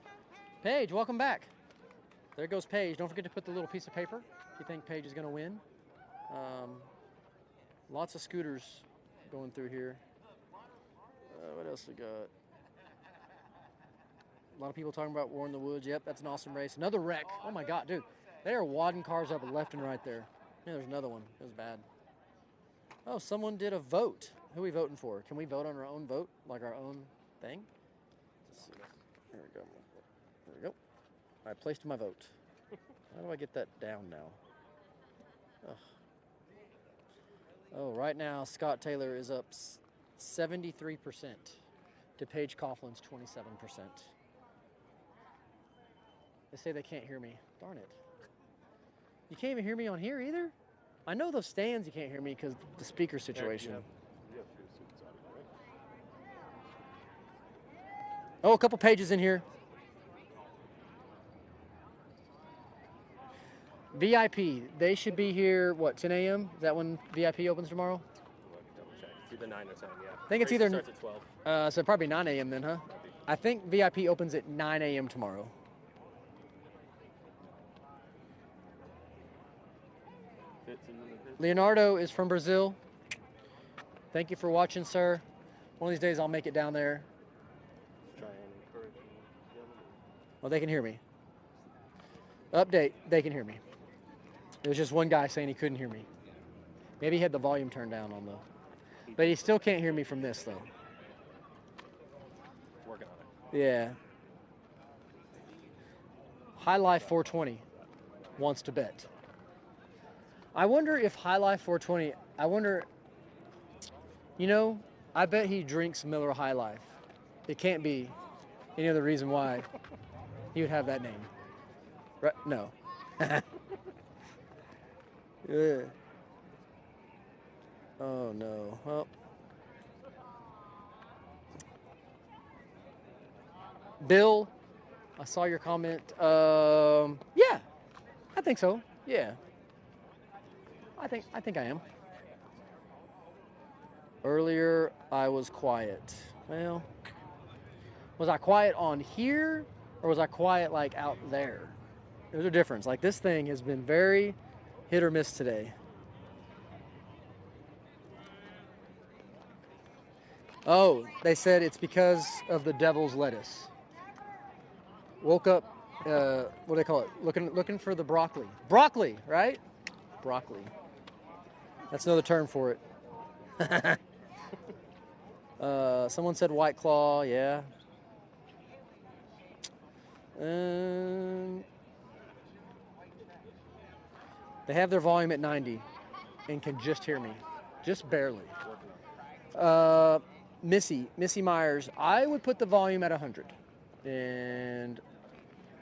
Paige, welcome back. There goes Paige. Don't forget to put the little piece of paper if you think Paige is going to win. Lots of scooters going through here. What else we got? A lot of people talking about War in the Woods. Yep, that's an awesome race. Another wreck. Oh my God, dude. They are wadding cars up left and right there. Yeah, there's another one. It was bad. Oh, someone did a vote. Who are we voting for? Can we vote on our own vote? Like our own thing? Let's see. There we go. There we go. I placed my vote. How do I get that down now? Ugh. Oh, right now, Scott Taylor is up 73% to Paige Coughlin's 27%. They say they can't hear me. Darn it. You can't even hear me on here either? I know those stands you can't hear me because the speaker situation. Oh, a couple pages in here. VIP, they should be here, what, 10 a.m.? Is that when VIP opens tomorrow? Double check. It's either 9 or 10, yeah. I think it's Race either... starts at 12. So probably 9 a.m. then, huh? I think VIP opens at 9 a.m. tomorrow. Leonardo is from Brazil. Thank you for watching, sir. One of these days I'll make it down there. Try and encourage them. Well, they can hear me. Update, they can hear me. There was just one guy saying he couldn't hear me. Maybe he had the volume turned down on the... But he still can't hear me from this, though. Working on it. Yeah. High Life 420 wants to bet. I wonder if High Life 420, you know, I bet he drinks Miller High Life. It can't be any other reason why he would have that name. Right? No. Yeah. Oh, no. Well. Bill, I saw your comment. Yeah, I think so. Yeah. I think I am. Earlier, I was quiet. Well, was I quiet on here or was I quiet like out there? There's a difference. Like this thing has been very hit or miss today. Oh, they said it's because of the devil's lettuce. Woke up, what do they call it? Looking for the broccoli. Broccoli, right? Broccoli. That's another term for it. Someone said White Claw, yeah. They have their volume at 90. and can just hear me, just barely. Missy Myers, I would put the volume at 100, and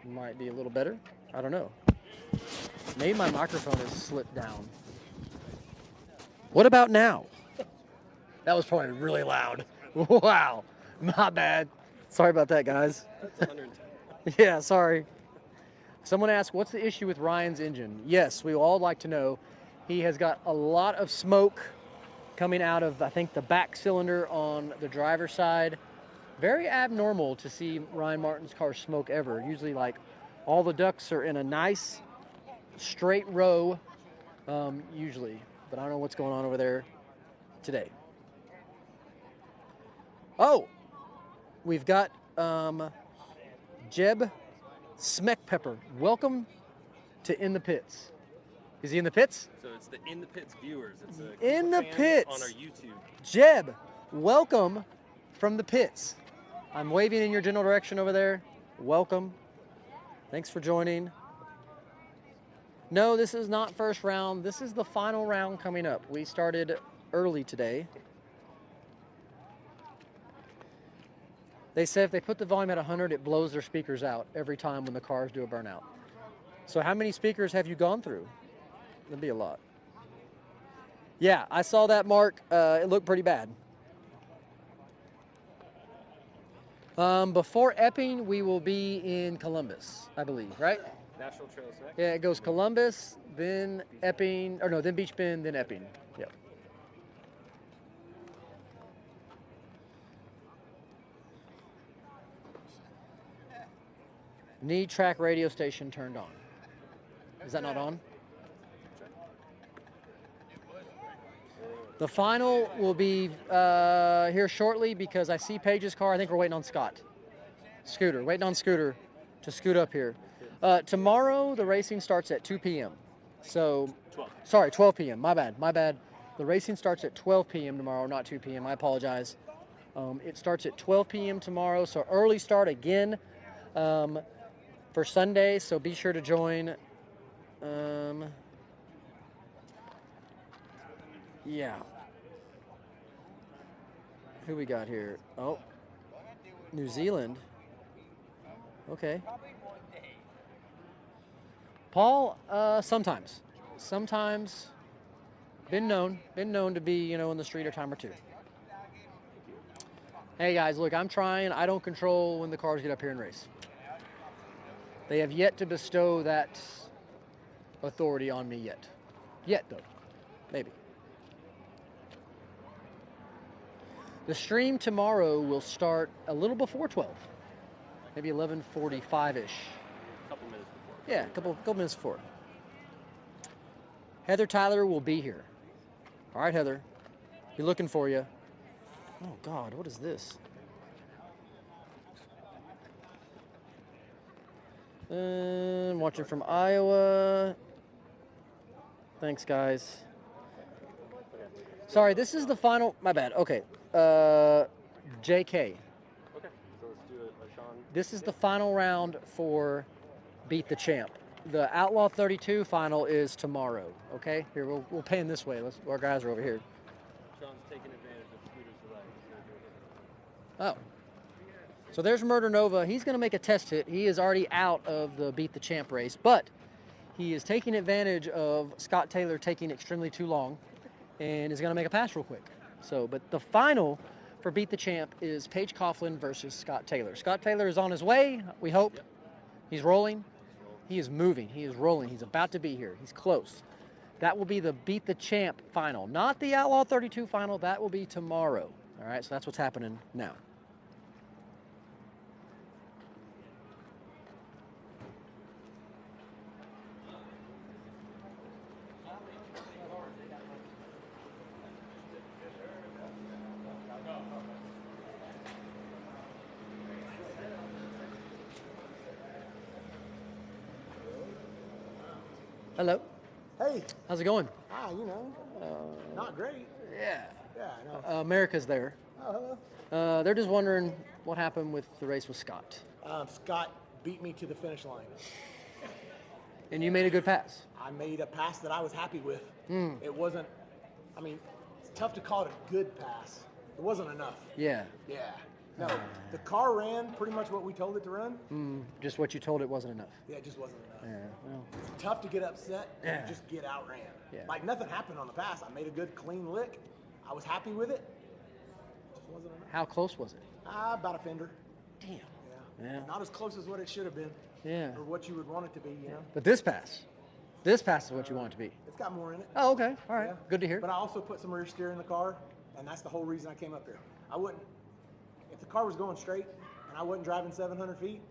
might be a little better. I don't know. Maybe my microphone has slipped down. What about now? That was probably really loud. Wow, my bad. Sorry about that, guys. That's 110. Yeah, sorry. Someone asked, what's the issue with Ryan's engine? Yes, we all like to know. He has got a lot of smoke coming out of, I think, the back cylinder on the driver's side. Very abnormal to see Ryan Martin's car smoke ever. Usually, like, all the ducts are in a nice straight row, usually. But I don't know what's going on over there today. Oh, we've got Jeb Smeckpepper. Welcome to In the Pits. Is he in the pits? So it's the In the Pits viewers. It's a In the fans pits on our YouTube. Jeb, welcome from the pits. I'm waving in your general direction over there. Welcome. Thanks for joining. No, this is not first round. This is the final round coming up. We started early today. They said if they put the volume at 100, it blows their speakers out every time when the cars do a burnout. So how many speakers have you gone through? That'd be a lot. Yeah, I saw that, Mark. It looked pretty bad. Before Epping, we will be in Columbus, I believe, right? National Trails next. Yeah, it goes Columbus, then Epping, or no, then Beach Bend, then Epping. Yep. Need track radio station turned on. Is that not on? The final will be here shortly because I see Paige's car. I think we're waiting on Scott. Scooter, waiting on Scooter to scoot up here. Tomorrow, the racing starts at 2 p.m. So, 12 p.m. My bad. The racing starts at 12 p.m. tomorrow, not 2 p.m. I apologize. It starts at 12 p.m. tomorrow, so early start again for Sunday. So be sure to join. Yeah. Who we got here? Oh, New Zealand. Okay. Paul, sometimes been known to be, in the street a time or two. Hey guys, look, I'm trying. I don't control when the cars get up here and race. They have yet to bestow that authority on me yet. Yet, though. Maybe. The stream tomorrow will start a little before 12. Maybe 11:45-ish. A couple minutes before. Yeah, a couple minutes before. Heather Tyler will be here. All right, Heather. Be looking for you. Oh, God, what is this? Watching from Iowa. Thanks, guys. Sorry, this is the final. My bad. Okay. JK. Okay, so let's do it, Sean. This is the final round for Beat the Champ. The Outlaw 32 final is tomorrow. Okay, here we'll pan this way. Our guys are over here. Sean's taking advantage of Scooter's delay. Oh, so there's Murder Nova. He's going to make a test hit. He is already out of the Beat the Champ race, but he is taking advantage of Scott Taylor taking extremely too long, and is going to make a pass real quick. So, but the final for Beat the Champ is Paige Coughlin versus Scott Taylor. Scott Taylor is on his way, we hope. Yep. He's rolling. He is moving. He is rolling. He's about to be here. He's close. That will be the Beat the Champ final, not the Outlaw 32 final. That will be tomorrow. All right, so that's what's happening now. Hello. Hey. How's it going? Not great. Yeah. Yeah, I know. America's there. Oh, hello. They're just wondering what happened with the race with Scott. Scott beat me to the finish line. And you made a good pass. I made a pass that I was happy with. Mm. It wasn't, I mean, it's tough to call it a good pass. It wasn't enough. Yeah. Yeah. No, the car ran pretty much what we told it to run. Just what you told it wasn't enough. Yeah, it just wasn't enough. Yeah. Well, It's tough to get upset and Yeah. just get outran. Yeah. Like nothing happened on the pass. I made a good clean lick. I was happy with it. Just wasn't enough. how close was it? About a fender. Damn. Yeah. Yeah. Not as close as what it should have been. Yeah. Or what you would want it to be, you know? But this pass is what you want it to be. It's got more in it. Oh, okay. All right. Yeah. Good to hear. But I also put some rear steer in the car, and that's the whole reason I came up here. I wouldn't, if the car was going straight and I wasn't driving 700 feet,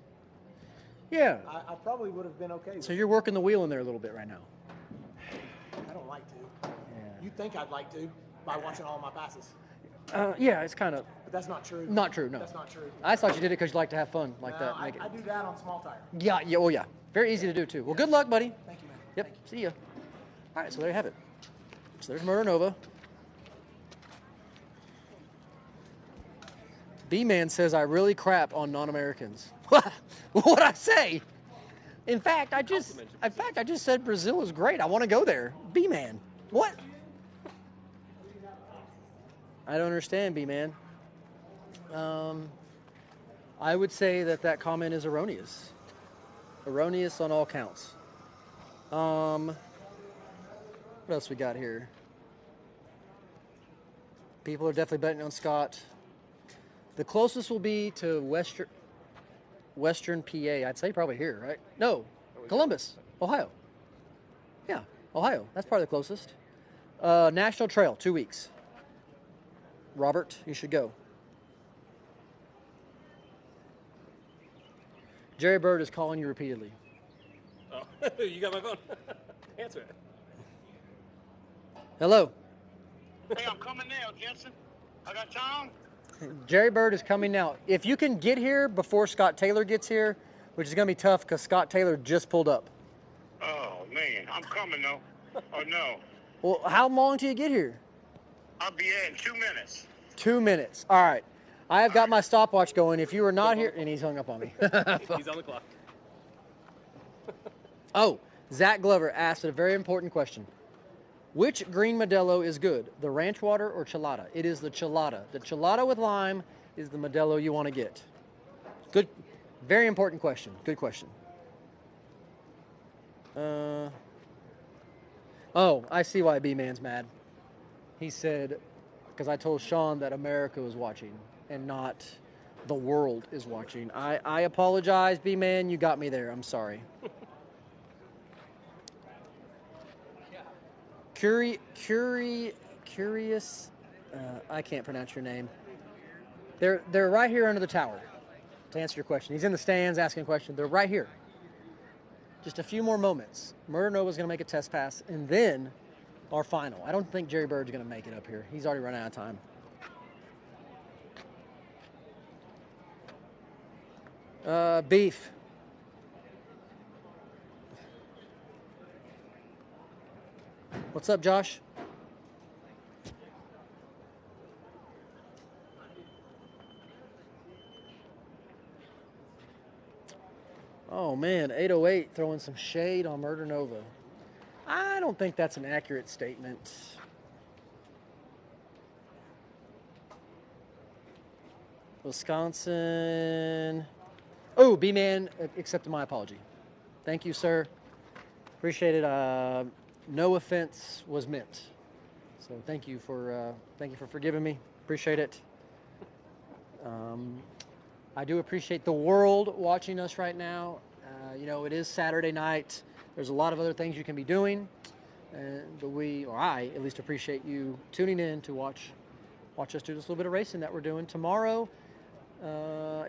Yeah. I probably would have been okay. So you're working the wheel in there a little bit right now. I don't like to. You'd think I'd like to by watching all my passes. Yeah, it's kind of. But that's not true. Not true, no. That's not true. I thought you did it because you like to have fun like No, that. Make it. I do that on small tire. Yeah, yeah, oh yeah. Very easy to do too. Well, good luck, buddy. Thank you, man. Yep, see ya. All right, so there you have it. So there's Murder Nova. B-Man says, I really crap on non-Americans. What'd I say? In fact, I just said Brazil is great. I want to go there. B-Man. What? I don't understand, B-Man. I would say that comment is erroneous. Erroneous on all counts. What else we got here? People are definitely betting on Scott. The closest will be to Western PA. I'd say probably here, right? No, Columbus, Ohio. Yeah, Ohio. That's probably the closest. National Trail, 2 weeks. Robert, you should go. Jerry Bird is calling you repeatedly. Oh, you got my phone. Answer it. Hello. Hey, I'm coming now, Jensen. I got time. Jerry Bird is coming now. If you can get here before Scott Taylor gets here, which is going to be tough because Scott Taylor just pulled up. Oh, man. I'm coming, though. Oh, no. Well, how long till you get here? I'll be there in 2 minutes. 2 minutes. All right. I have got my stopwatch going. If you are not here, and he's hung up on me. He's on the clock. Oh, Zach Glover asked a very important question. Which green Modelo is good, the ranch water or Chelada? It is the Chelada. The Chelada with lime is the Modelo you want to get. Good, very important question. Good question. Oh, I see why B-Man's mad. He said, because I told Sean that America was watching and not the world is watching. I apologize, B-Man. You got me there. I'm sorry. Curious, I can't pronounce your name. They're right here under the tower, to answer your question. He's in the stands asking a question. They're right here. Just a few more moments. Murder Nova's going to make a test pass, and then our final. I don't think Jerry Bird's going to make it up here. He's already run out of time. Beef. What's up, Josh? Oh man, 808 throwing some shade on Murder Nova. I don't think that's an accurate statement. Wisconsin. Oh, B-Man accepted my apology. Thank you, sir. Appreciate it. No offense was meant. So thank you for forgiving me. Appreciate it. I do appreciate the world watching us right now. You know, it is Saturday night. There's a lot of other things you can be doing, but I at least appreciate you tuning in to watch us do this little bit of racing that we're doing. Tomorrow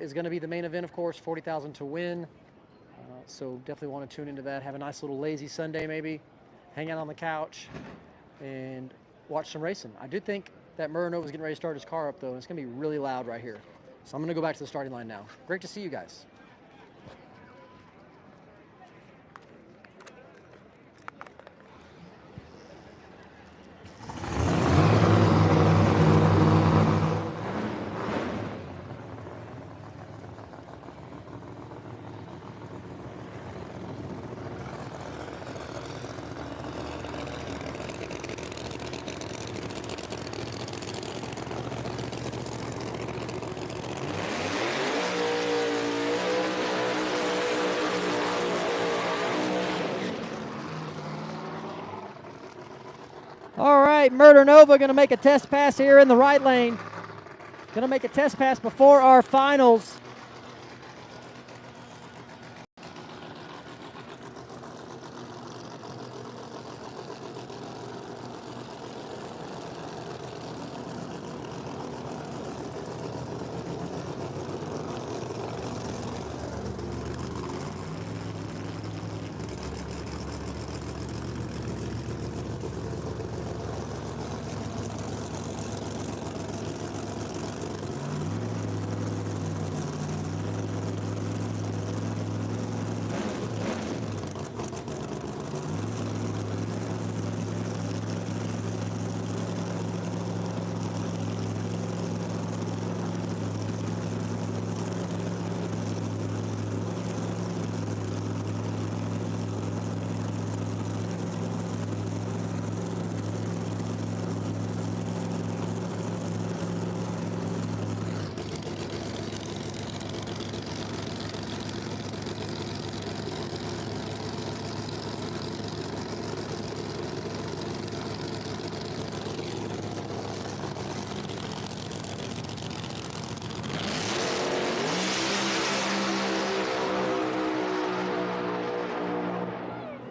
is going to be the main event, of course, 40,000 to win. So definitely want to tune into that. Have a nice little lazy Sunday, maybe. Hang out on the couch and watch some racing. I do think that Murder Nova's getting ready to start his car up, though, and it's going to be really loud right here. So I'm going to go back to the starting line now. Great to see you guys. All right, Murder Nova going to make a test pass here in the right lane. Going to make a test pass before our finals.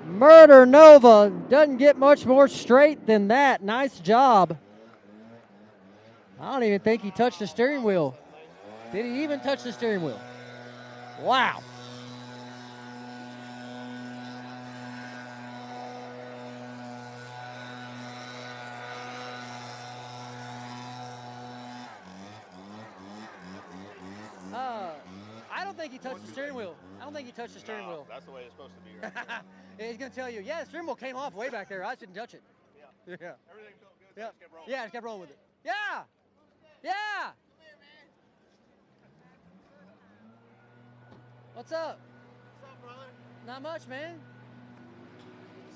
Murder Nova doesn't get much more straight than that. Nice job. I don't even think he touched the steering wheel. Did he even touch the steering wheel? Wow. I don't think he touched the steering wheel. I don't think he touched the steering wheel. That's the way it's supposed to be, right? Yeah, he's going to tell you, yeah, the steering wheel came off way back there. I didn't touch it. Yeah. Yeah. Everything felt good. Yeah. Just kept rolling. Yeah, just kept rolling with it. Yeah. Yeah. What's up? What's up, brother? Not much, man.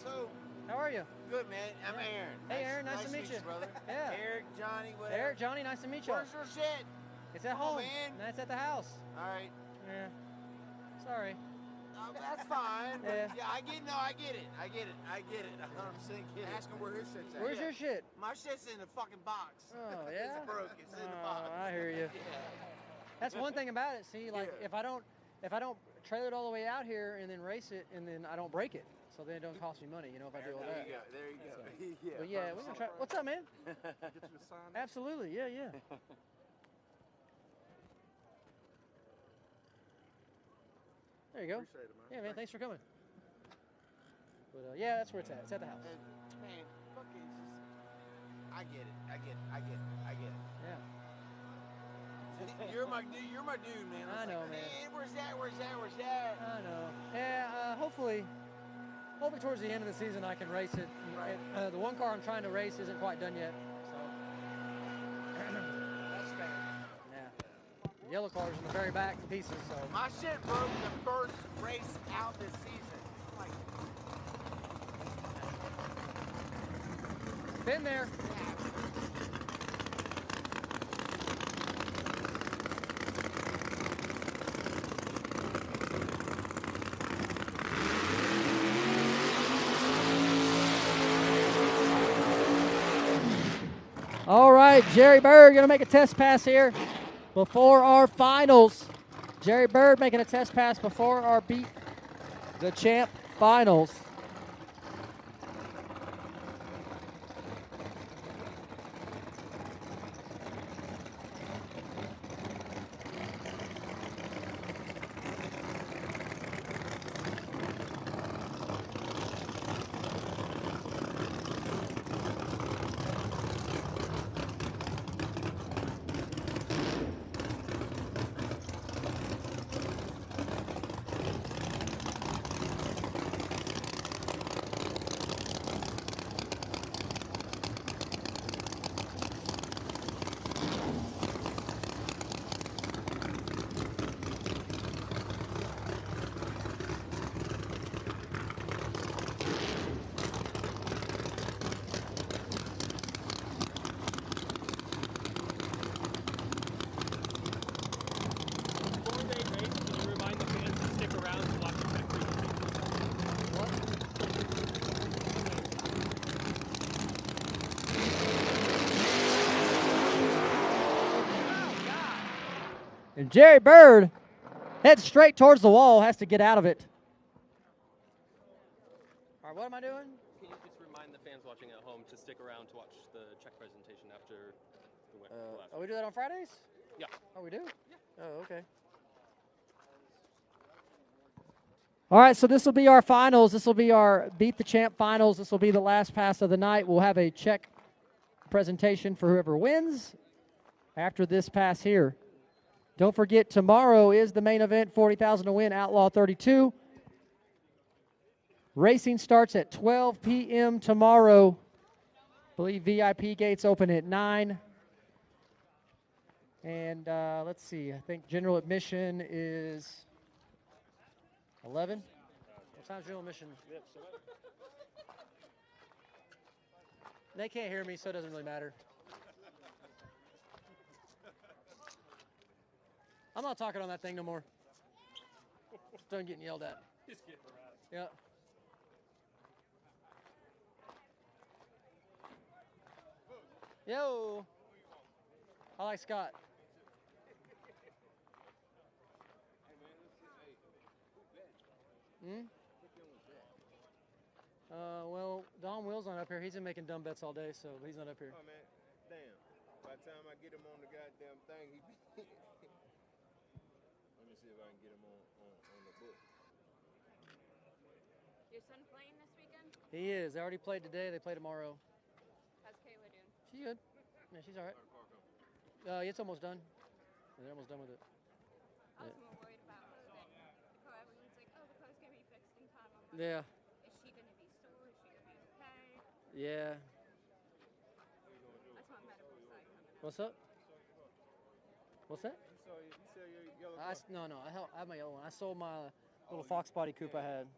So, how are you? Good, man. I'm Aaron. Hey, Aaron. Nice to meet you, brother. Yeah. Eric, Johnny, whatever. Eric, Johnny, nice to meet you. Where's your shit? It's at Come on, home. man. That's at the house. All right. Yeah. Sorry. That's fine. But Yeah. I get it. I get it. 100% get it. Ask him where his shit's at. Where's your shit? My shit's in the fucking box. Oh, yeah? It's broke. It's in the box. I hear you. That's one thing about it. See, like if I don't trailer it all the way out here and then race it and then I don't break it, so then it don't cost me money. You know, if I do all that. There you go. Yeah. But yeah, we can try. What's up, man? Get you a sign. Absolutely. Yeah, yeah. There you go. Appreciate it, man. Yeah, man. Thanks for coming. But yeah, that's where it's at. It's at the house. Man, fucking just. I get it. Yeah. You're my dude, man. I know, man. Man, where's that? I know. Yeah, hopefully towards the end of the season I can race it. The one car I'm trying to race isn't quite done yet. So. That's fair. Yeah. The yellow car's in the very back in pieces. So. My shit broke the first race out this season. I'm like, been there. All right, Jerry Bird going to make a test pass here before our finals. Jerry Bird making a test pass before our Beat the Champ finals. And Jerry Bird heads straight towards the wall, has to get out of it. All right, what am I doing? Can you just remind the fans watching at home to stick around to watch the check presentation after the last Oh, we do that on Fridays? Yeah. Oh, we do? Yeah. Oh, okay. All right, so this will be our finals. This will be our Beat the Champ finals. This will be the last pass of the night. We'll have a check presentation for whoever wins after this pass here. Don't forget, tomorrow is the main event, $40,000 to win, Outlaw 32. Racing starts at 12 p.m. tomorrow. I believe VIP gates open at 9. And let's see, I think general admission is 11. What time's general admission? They can't hear me, so it doesn't really matter. I'm not talking on that thing no more. Done getting yelled at. Just getting around. Yeah. Yo. I like Scott. Hmm? Well, Don Will's not up here. He's been making dumb bets all day, so he's not up here. Oh, man. Damn. By the time I get him on the goddamn thing, he Let me see if I can get him on the book. Your son playing this weekend? He is. They already played today. They play tomorrow. How's Kayla doing? She's good. Yeah, she's all right. It's almost done. They're almost done with it. I was more worried about that. Everyone's like, oh, the car's going to be fixed in time. I'm like, Yeah. Is she going to be sore? Is she going to be okay? Yeah. That's my medical side coming out. What's up? What's that? You sell your yellow car? No. I have my yellow one. I sold my little Fox body coupe I had.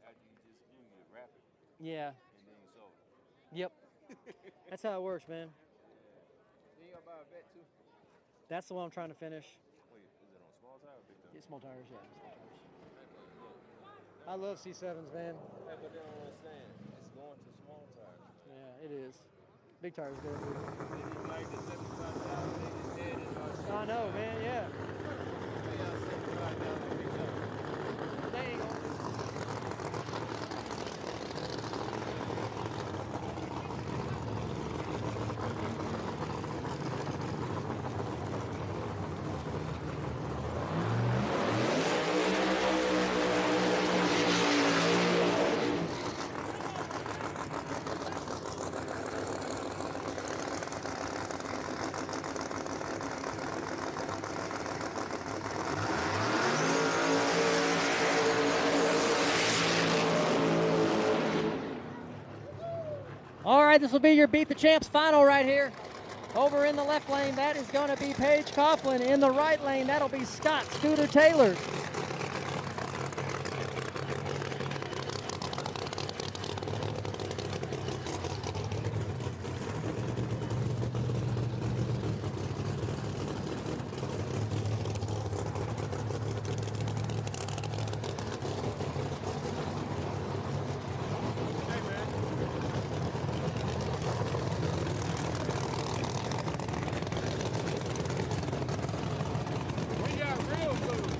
After you wrap it. Yeah. And then you sold it. Yep. That's how it works, man. Then you got to buy a vet too? That's the one I'm trying to finish. Wait, is it on small tire or big tire? Yeah, small tires, yeah. Small tires. I love C7s, man. Yeah, but they don't understand. It's going to small tires. Yeah, it is. Big tires go too. Like the 75,000 they just said is I know, man, yeah. They ain't gonna do. All right, this will be your Beat the Champs final right here. Over in the left lane, that is going to be Paige Coughlin. In the right lane, that'll be Scott Scooter Taylor. We got real food.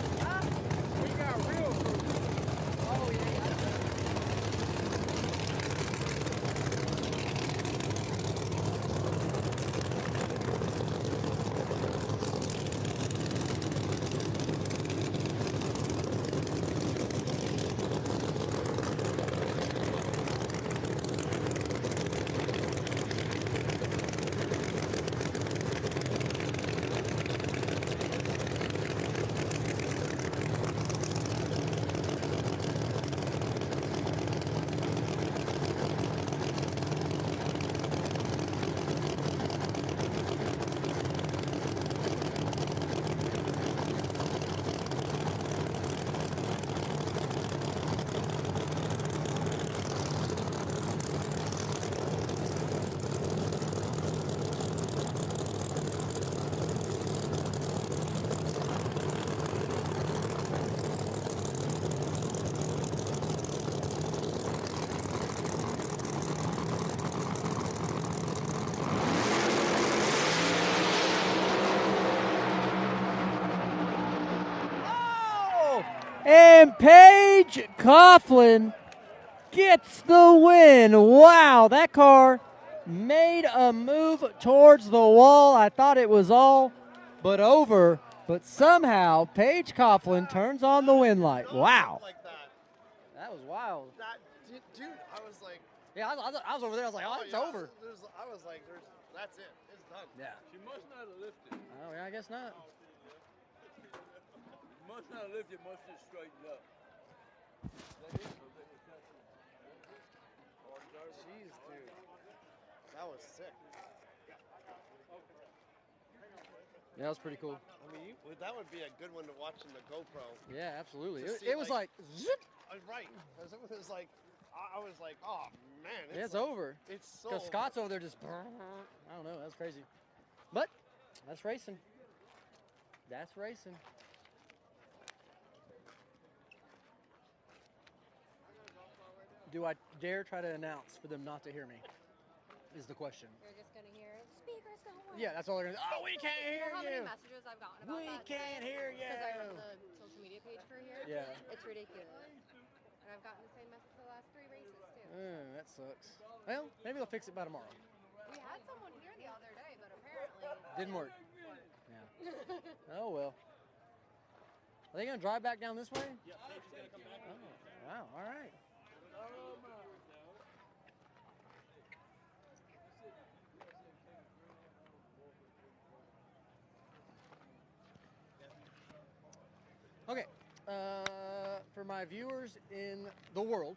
And Paige Coughlin gets the win. Wow, that car made a move towards the wall. I thought it was all but over, but somehow Paige Coughlin turns on the win light. Wow. That was wild. Dude, I was like, Yeah, I was over there. I was like, oh, it's over. I was like, that's it. It's done. Yeah. She must not have lifted. Oh, yeah, I guess not. Must not have lifted, must have straightened up. Jeez, dude. That was sick. Yeah, that was pretty cool. I mean, that would be a good one to watch in the GoPro. Yeah, absolutely. To see, It was like zip. Right. It was like, I was like, oh, man. It's like, over. It's so Because Scott's over there just, I don't know, that's crazy. But that's racing. That's racing. Do I dare try to announce for them not to hear me? Is the question. You're just gonna hear speakers don't work. Yeah, that's all they're gonna. Oh, we can't hear How you. many messages I've gotten about We that? can't hear you. Because I run the social media page for here. Yeah. It's ridiculous. And I've gotten the same message for the last 3 races too. That sucks. Well, maybe they'll fix it by tomorrow. We had someone here the other day, but apparently Didn't work. Yeah. Oh well. Are they gonna drive back down this way? Yeah, she's gonna come back. Oh, wow. All right. Okay, for my viewers in the world,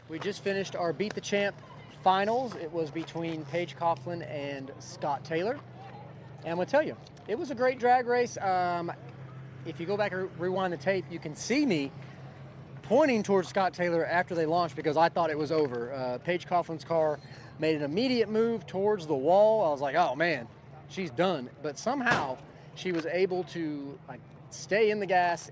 we just finished our Beat the Champ finals. It was between Paige Coughlin and Scott Taylor. And I'm going to tell you, it was a great drag race. If you go back and rewind the tape, you can see me pointing towards Scott Taylor after they launched because I thought it was over. Paige Coughlin's car made an immediate move towards the wall. I was like, oh man, she's done. But somehow she was able to stay in the gas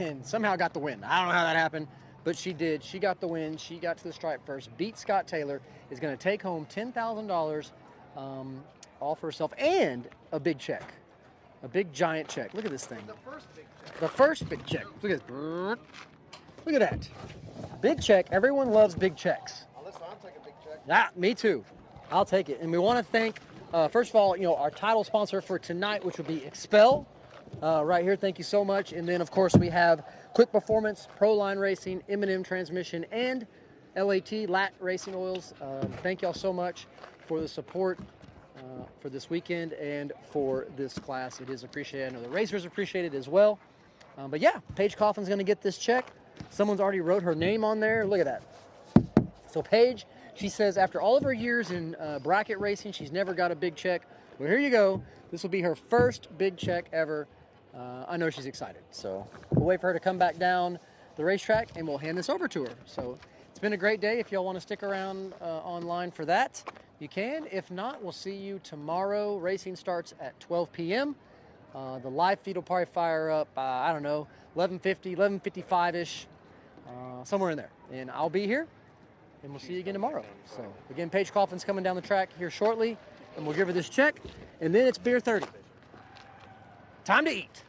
and somehow got the win. I don't know how that happened, but she did. She got the win. She got to the stripe first, beat Scott Taylor, is going to take home $10,000 all for herself and a big check, a big giant check. Look at this thing. The first big check. The first big check. Look at this. Look at that. Big check. Everyone loves big checks. Listen, I'll take a big check. Ah, me too. I'll take it. And we want to thank, first of all, our title sponsor for tonight, which will be Expel. Right here, thank you so much. And then, of course, we have Quick Performance, Proline Racing, M&M Transmission, and LAT Racing Oils. Thank y'all so much for the support for this weekend and for this class. It is appreciated. I know the racers appreciate it as well. But yeah, Paige Coughlin's going to get this check. Someone's already wrote her name on there. Look at that. So Paige, she says after all of her years in bracket racing, she's never got a big check. Well, here you go. This will be her first big check ever. I know she's excited. So we'll wait for her to come back down the racetrack and we'll hand this over to her. So it's been a great day. If y'all want to stick around online for that, you can. If not, we'll see you tomorrow. Racing starts at 12 p.m. The live feed will probably fire up, I don't know, 11:50, 11:55-ish, somewhere in there. And I'll be here, and we'll see you again tomorrow. So, again, Paige Coughlin's coming down the track here shortly, and we'll give her this check, and then it's beer 30. Time to eat.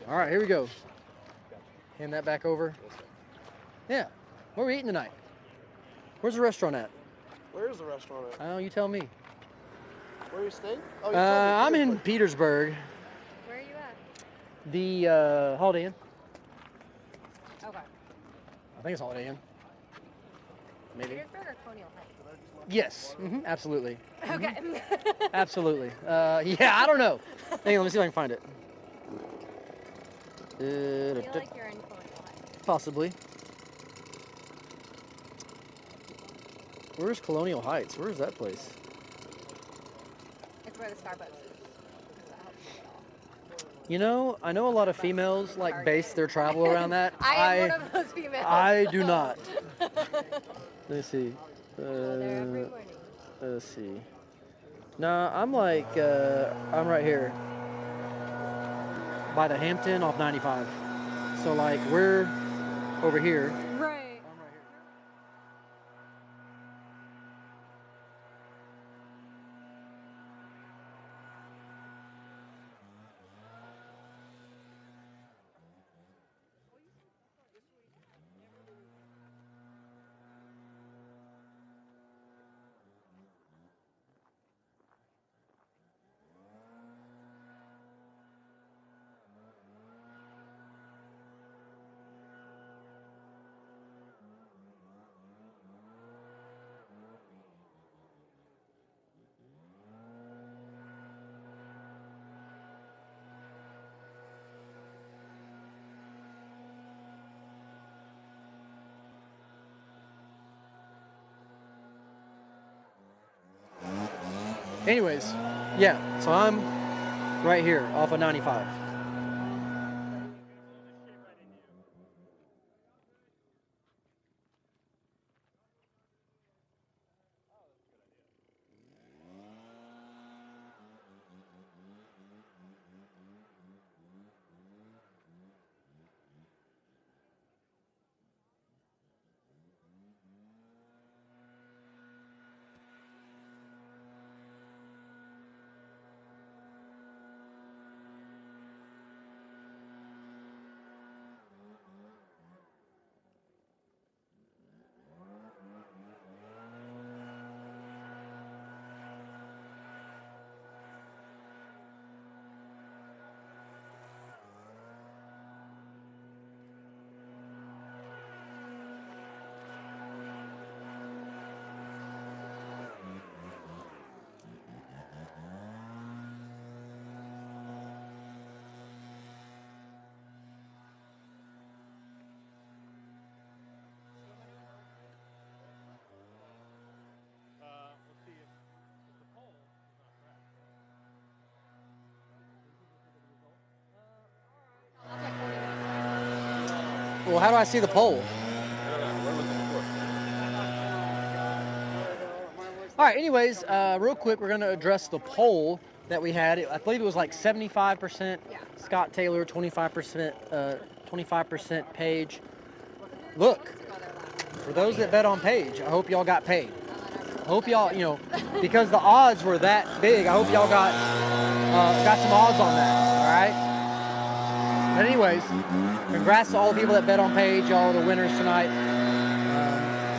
All right, here we go. Hand that back over. Yeah. Where are we eating tonight? Where's the restaurant at? Where's the restaurant at? I don't know, you tell me. Where are you staying? Oh, I'm in Petersburg. Where are you at? The Holiday Inn. Okay. I think it's Holiday Inn. Maybe. Petersburg or Colonial Heights? Yes, absolutely. Okay. Absolutely. Yeah, I don't know. Hang on, let me see if I can find it. I feel like you're in Colonial Heights. Possibly. Where's Colonial Heights? Where's that place? It's where the Starbucks is. I know a lot of females base their travel around that. I am one of those females. I do not. Let me see. Let's see. No, I'm I'm right here by the Hampton off 95. So we're over here. Right. Anyways, yeah, so I'm right here off of 95. Well, how do I see the poll? All right, anyways, real quick, we're going to address the poll that we had. I believe it was like 75% Scott Taylor, 25% Paige. Look, for those that bet on Paige, I hope y'all got paid. I hope y'all, you know, because the odds were that big, I hope y'all got some odds on that, all right? But anyways, congrats to all the people that bet on Paige, y'all are the winners tonight.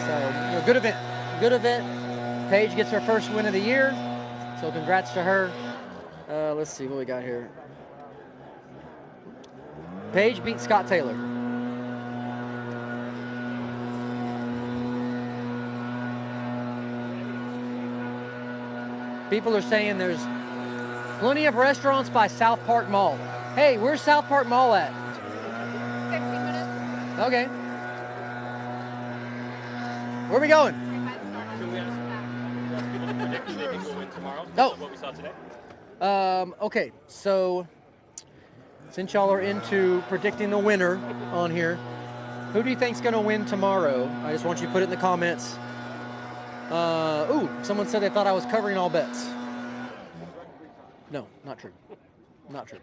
So, you know, good event. Paige gets her first win of the year, so congrats to her. Let's see what we got here. Paige beat Scott Taylor. People are saying there's plenty of restaurants by South Park Mall. Hey, where's South Park Mall at? 15 minutes. Okay. Where are we going? Oh. What we saw today? Okay, so since y'all are into predicting the winner on here, who do you think's gonna win tomorrow? I just want you to put it in the comments. Ooh, someone said they thought I was covering all bets. No, not true. Not true.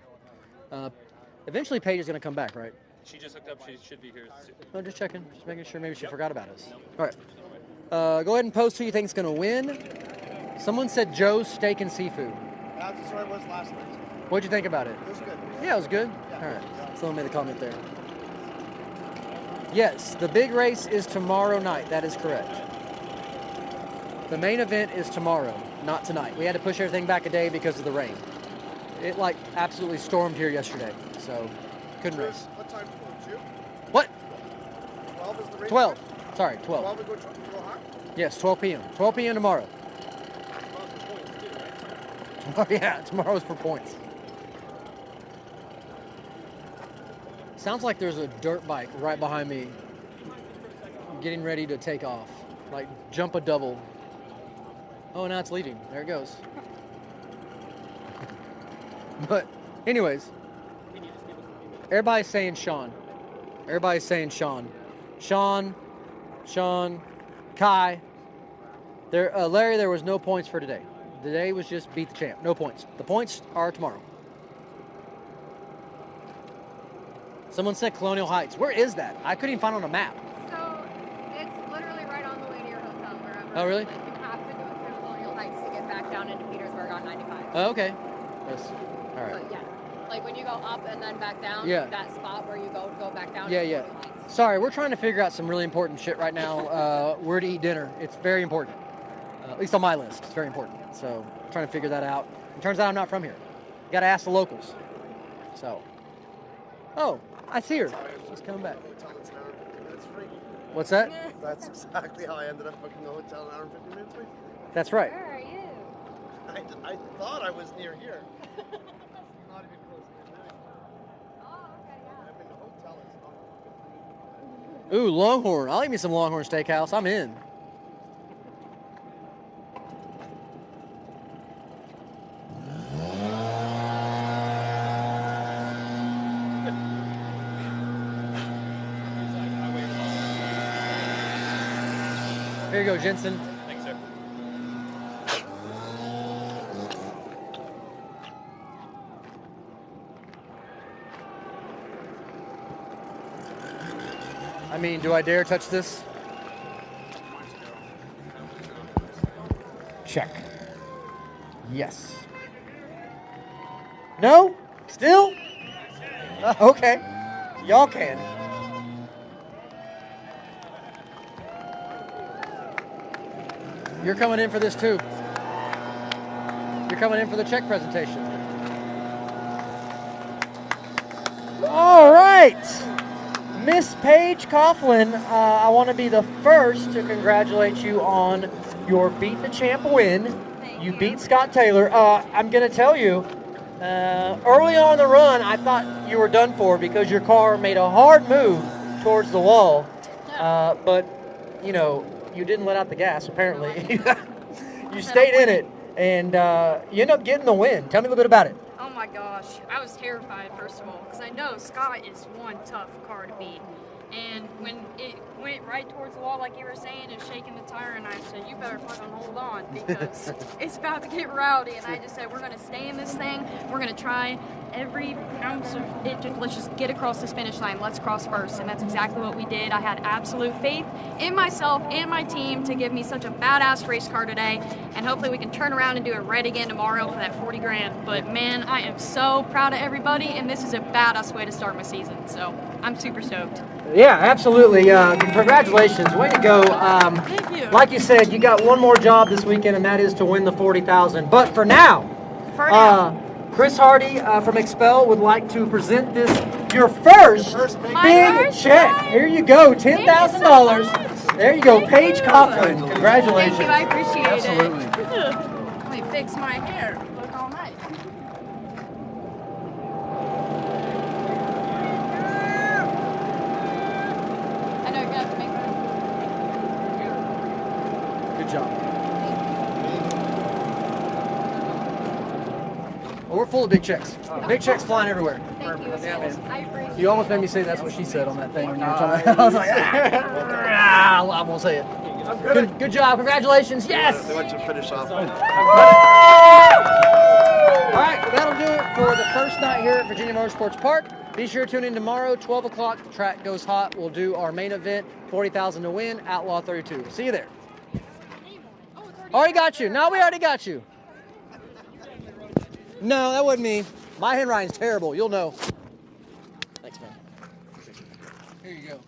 Eventually Paige is gonna come back, right? She just hooked up. She should be here soon. No, just checking. Just making sure maybe she forgot about us. All right. Go ahead and post who you think's gonna win. Someone said Joe's Steak and Seafood. That's where it was last night. What'd you think about it? It was good. Yeah, it was good. Yeah. All right. Someone made a comment there. Yes, the big race is tomorrow night. That is correct. The main event is tomorrow, not tonight. We had to push everything back a day because of the rain. It like absolutely stormed here yesterday, so couldn't race. What time do you go? 2? What? 12 is the race? 12. Sorry, 12. 12 we go hard? Yes, 12 p.m. 12 p.m. tomorrow. Oh, yeah, tomorrow's for points. Sounds like there's a dirt bike right behind me getting ready to take off. Like, jump a double. Oh, now it's leaving. There it goes. But, anyways, everybody's saying Sean. Everybody's saying Sean. Sean, Kai. Larry, there was no points for today. Today was just beat the champ. No points. The points are tomorrow. Someone said Colonial Heights. Where is that? I couldn't even find it on a map. So it's literally right on the way to your hotel, wherever. Oh, really? Like you have to go through Colonial Heights to get back down into Petersburg on 95. Oh, okay. Yes. All right. So yeah, like when you go up and then back down, Yeah. that spot where you go back down. Yeah, is yeah. Colonial Heights. Sorry, we're trying to figure out some really important shit right now. Where to eat dinner. It's very important. At least on my list. It's very important. So, trying to figure that out. It turns out I'm not from here. You got to ask the locals. So. Oh, I see her. She's coming back. What's that? That's exactly how I ended up booking the hotel an hour and 50 minutes away. That's right. Where are you? I thought I was near here. Not even close to Ooh, Longhorn. I'll eat me some Longhorn Steakhouse. I'm in. Here you go, Jensen. Thanks, sir. I mean, do I dare touch this? Check. Yes. No? Still? Okay. Y'all can. You're coming in for this too. You're coming in for the check presentation. All right. Miss Paige Coughlin, I want to be the first to congratulate you on your Beat the Champ win. You beat Scott Taylor. I'm going to tell you, early on in the run, I thought you were done for because your car made a hard move towards the wall. But, you know, you didn't let out the gas, apparently. You stayed in it, and you ended up getting the win. Tell me a little bit about it. Oh my gosh, I was terrified first of all because I know Scott is one tough car to beat. And when it went right towards the wall, like you were saying, and shaking the tire, and I said, you better fucking hold on because it's about to get rowdy. And I just said, we're going to stay in this thing. We're going to try every ounce of it. Let's just get across this finish line. Let's cross first. And that's exactly what we did. I had absolute faith in myself and my team to give me such a badass race car today. And hopefully we can turn around and do it right again tomorrow for that 40 grand. But man, I am so proud of everybody, and this is a badass way to start my season. So I'm super stoked. Yeah, absolutely. Congratulations. Way to go. Thank you. Like you said, you got one more job this weekend, and that is to win the $40,000. But for now, Chris Hardy from Expel would like to present this, your first big check. Here you go, $10,000. There you go, Paige Coughlin. Congratulations. Thank you, I appreciate Absolutely. it. Let me fix my hair. Look all nice. I know you guys make Good job. Well, we're full of big checks. Big checks flying everywhere. Thank you. Yeah, man. I appreciate You almost made me say that's what she said on that thing when you were talking. I was like, I won't say it. Good job. Congratulations. Yes. They want you to finish off. All right, well, that'll do it for the first night here at Virginia Motorsports Park. Be sure to tune in tomorrow, 12 o'clock. The track goes hot. We'll do our main event, $40,000 to win, Outlaw 32. See you there. Already got you. No, we already got you. No, that wasn't me. My handwriting's terrible. You'll know. Thanks, man. Here you go.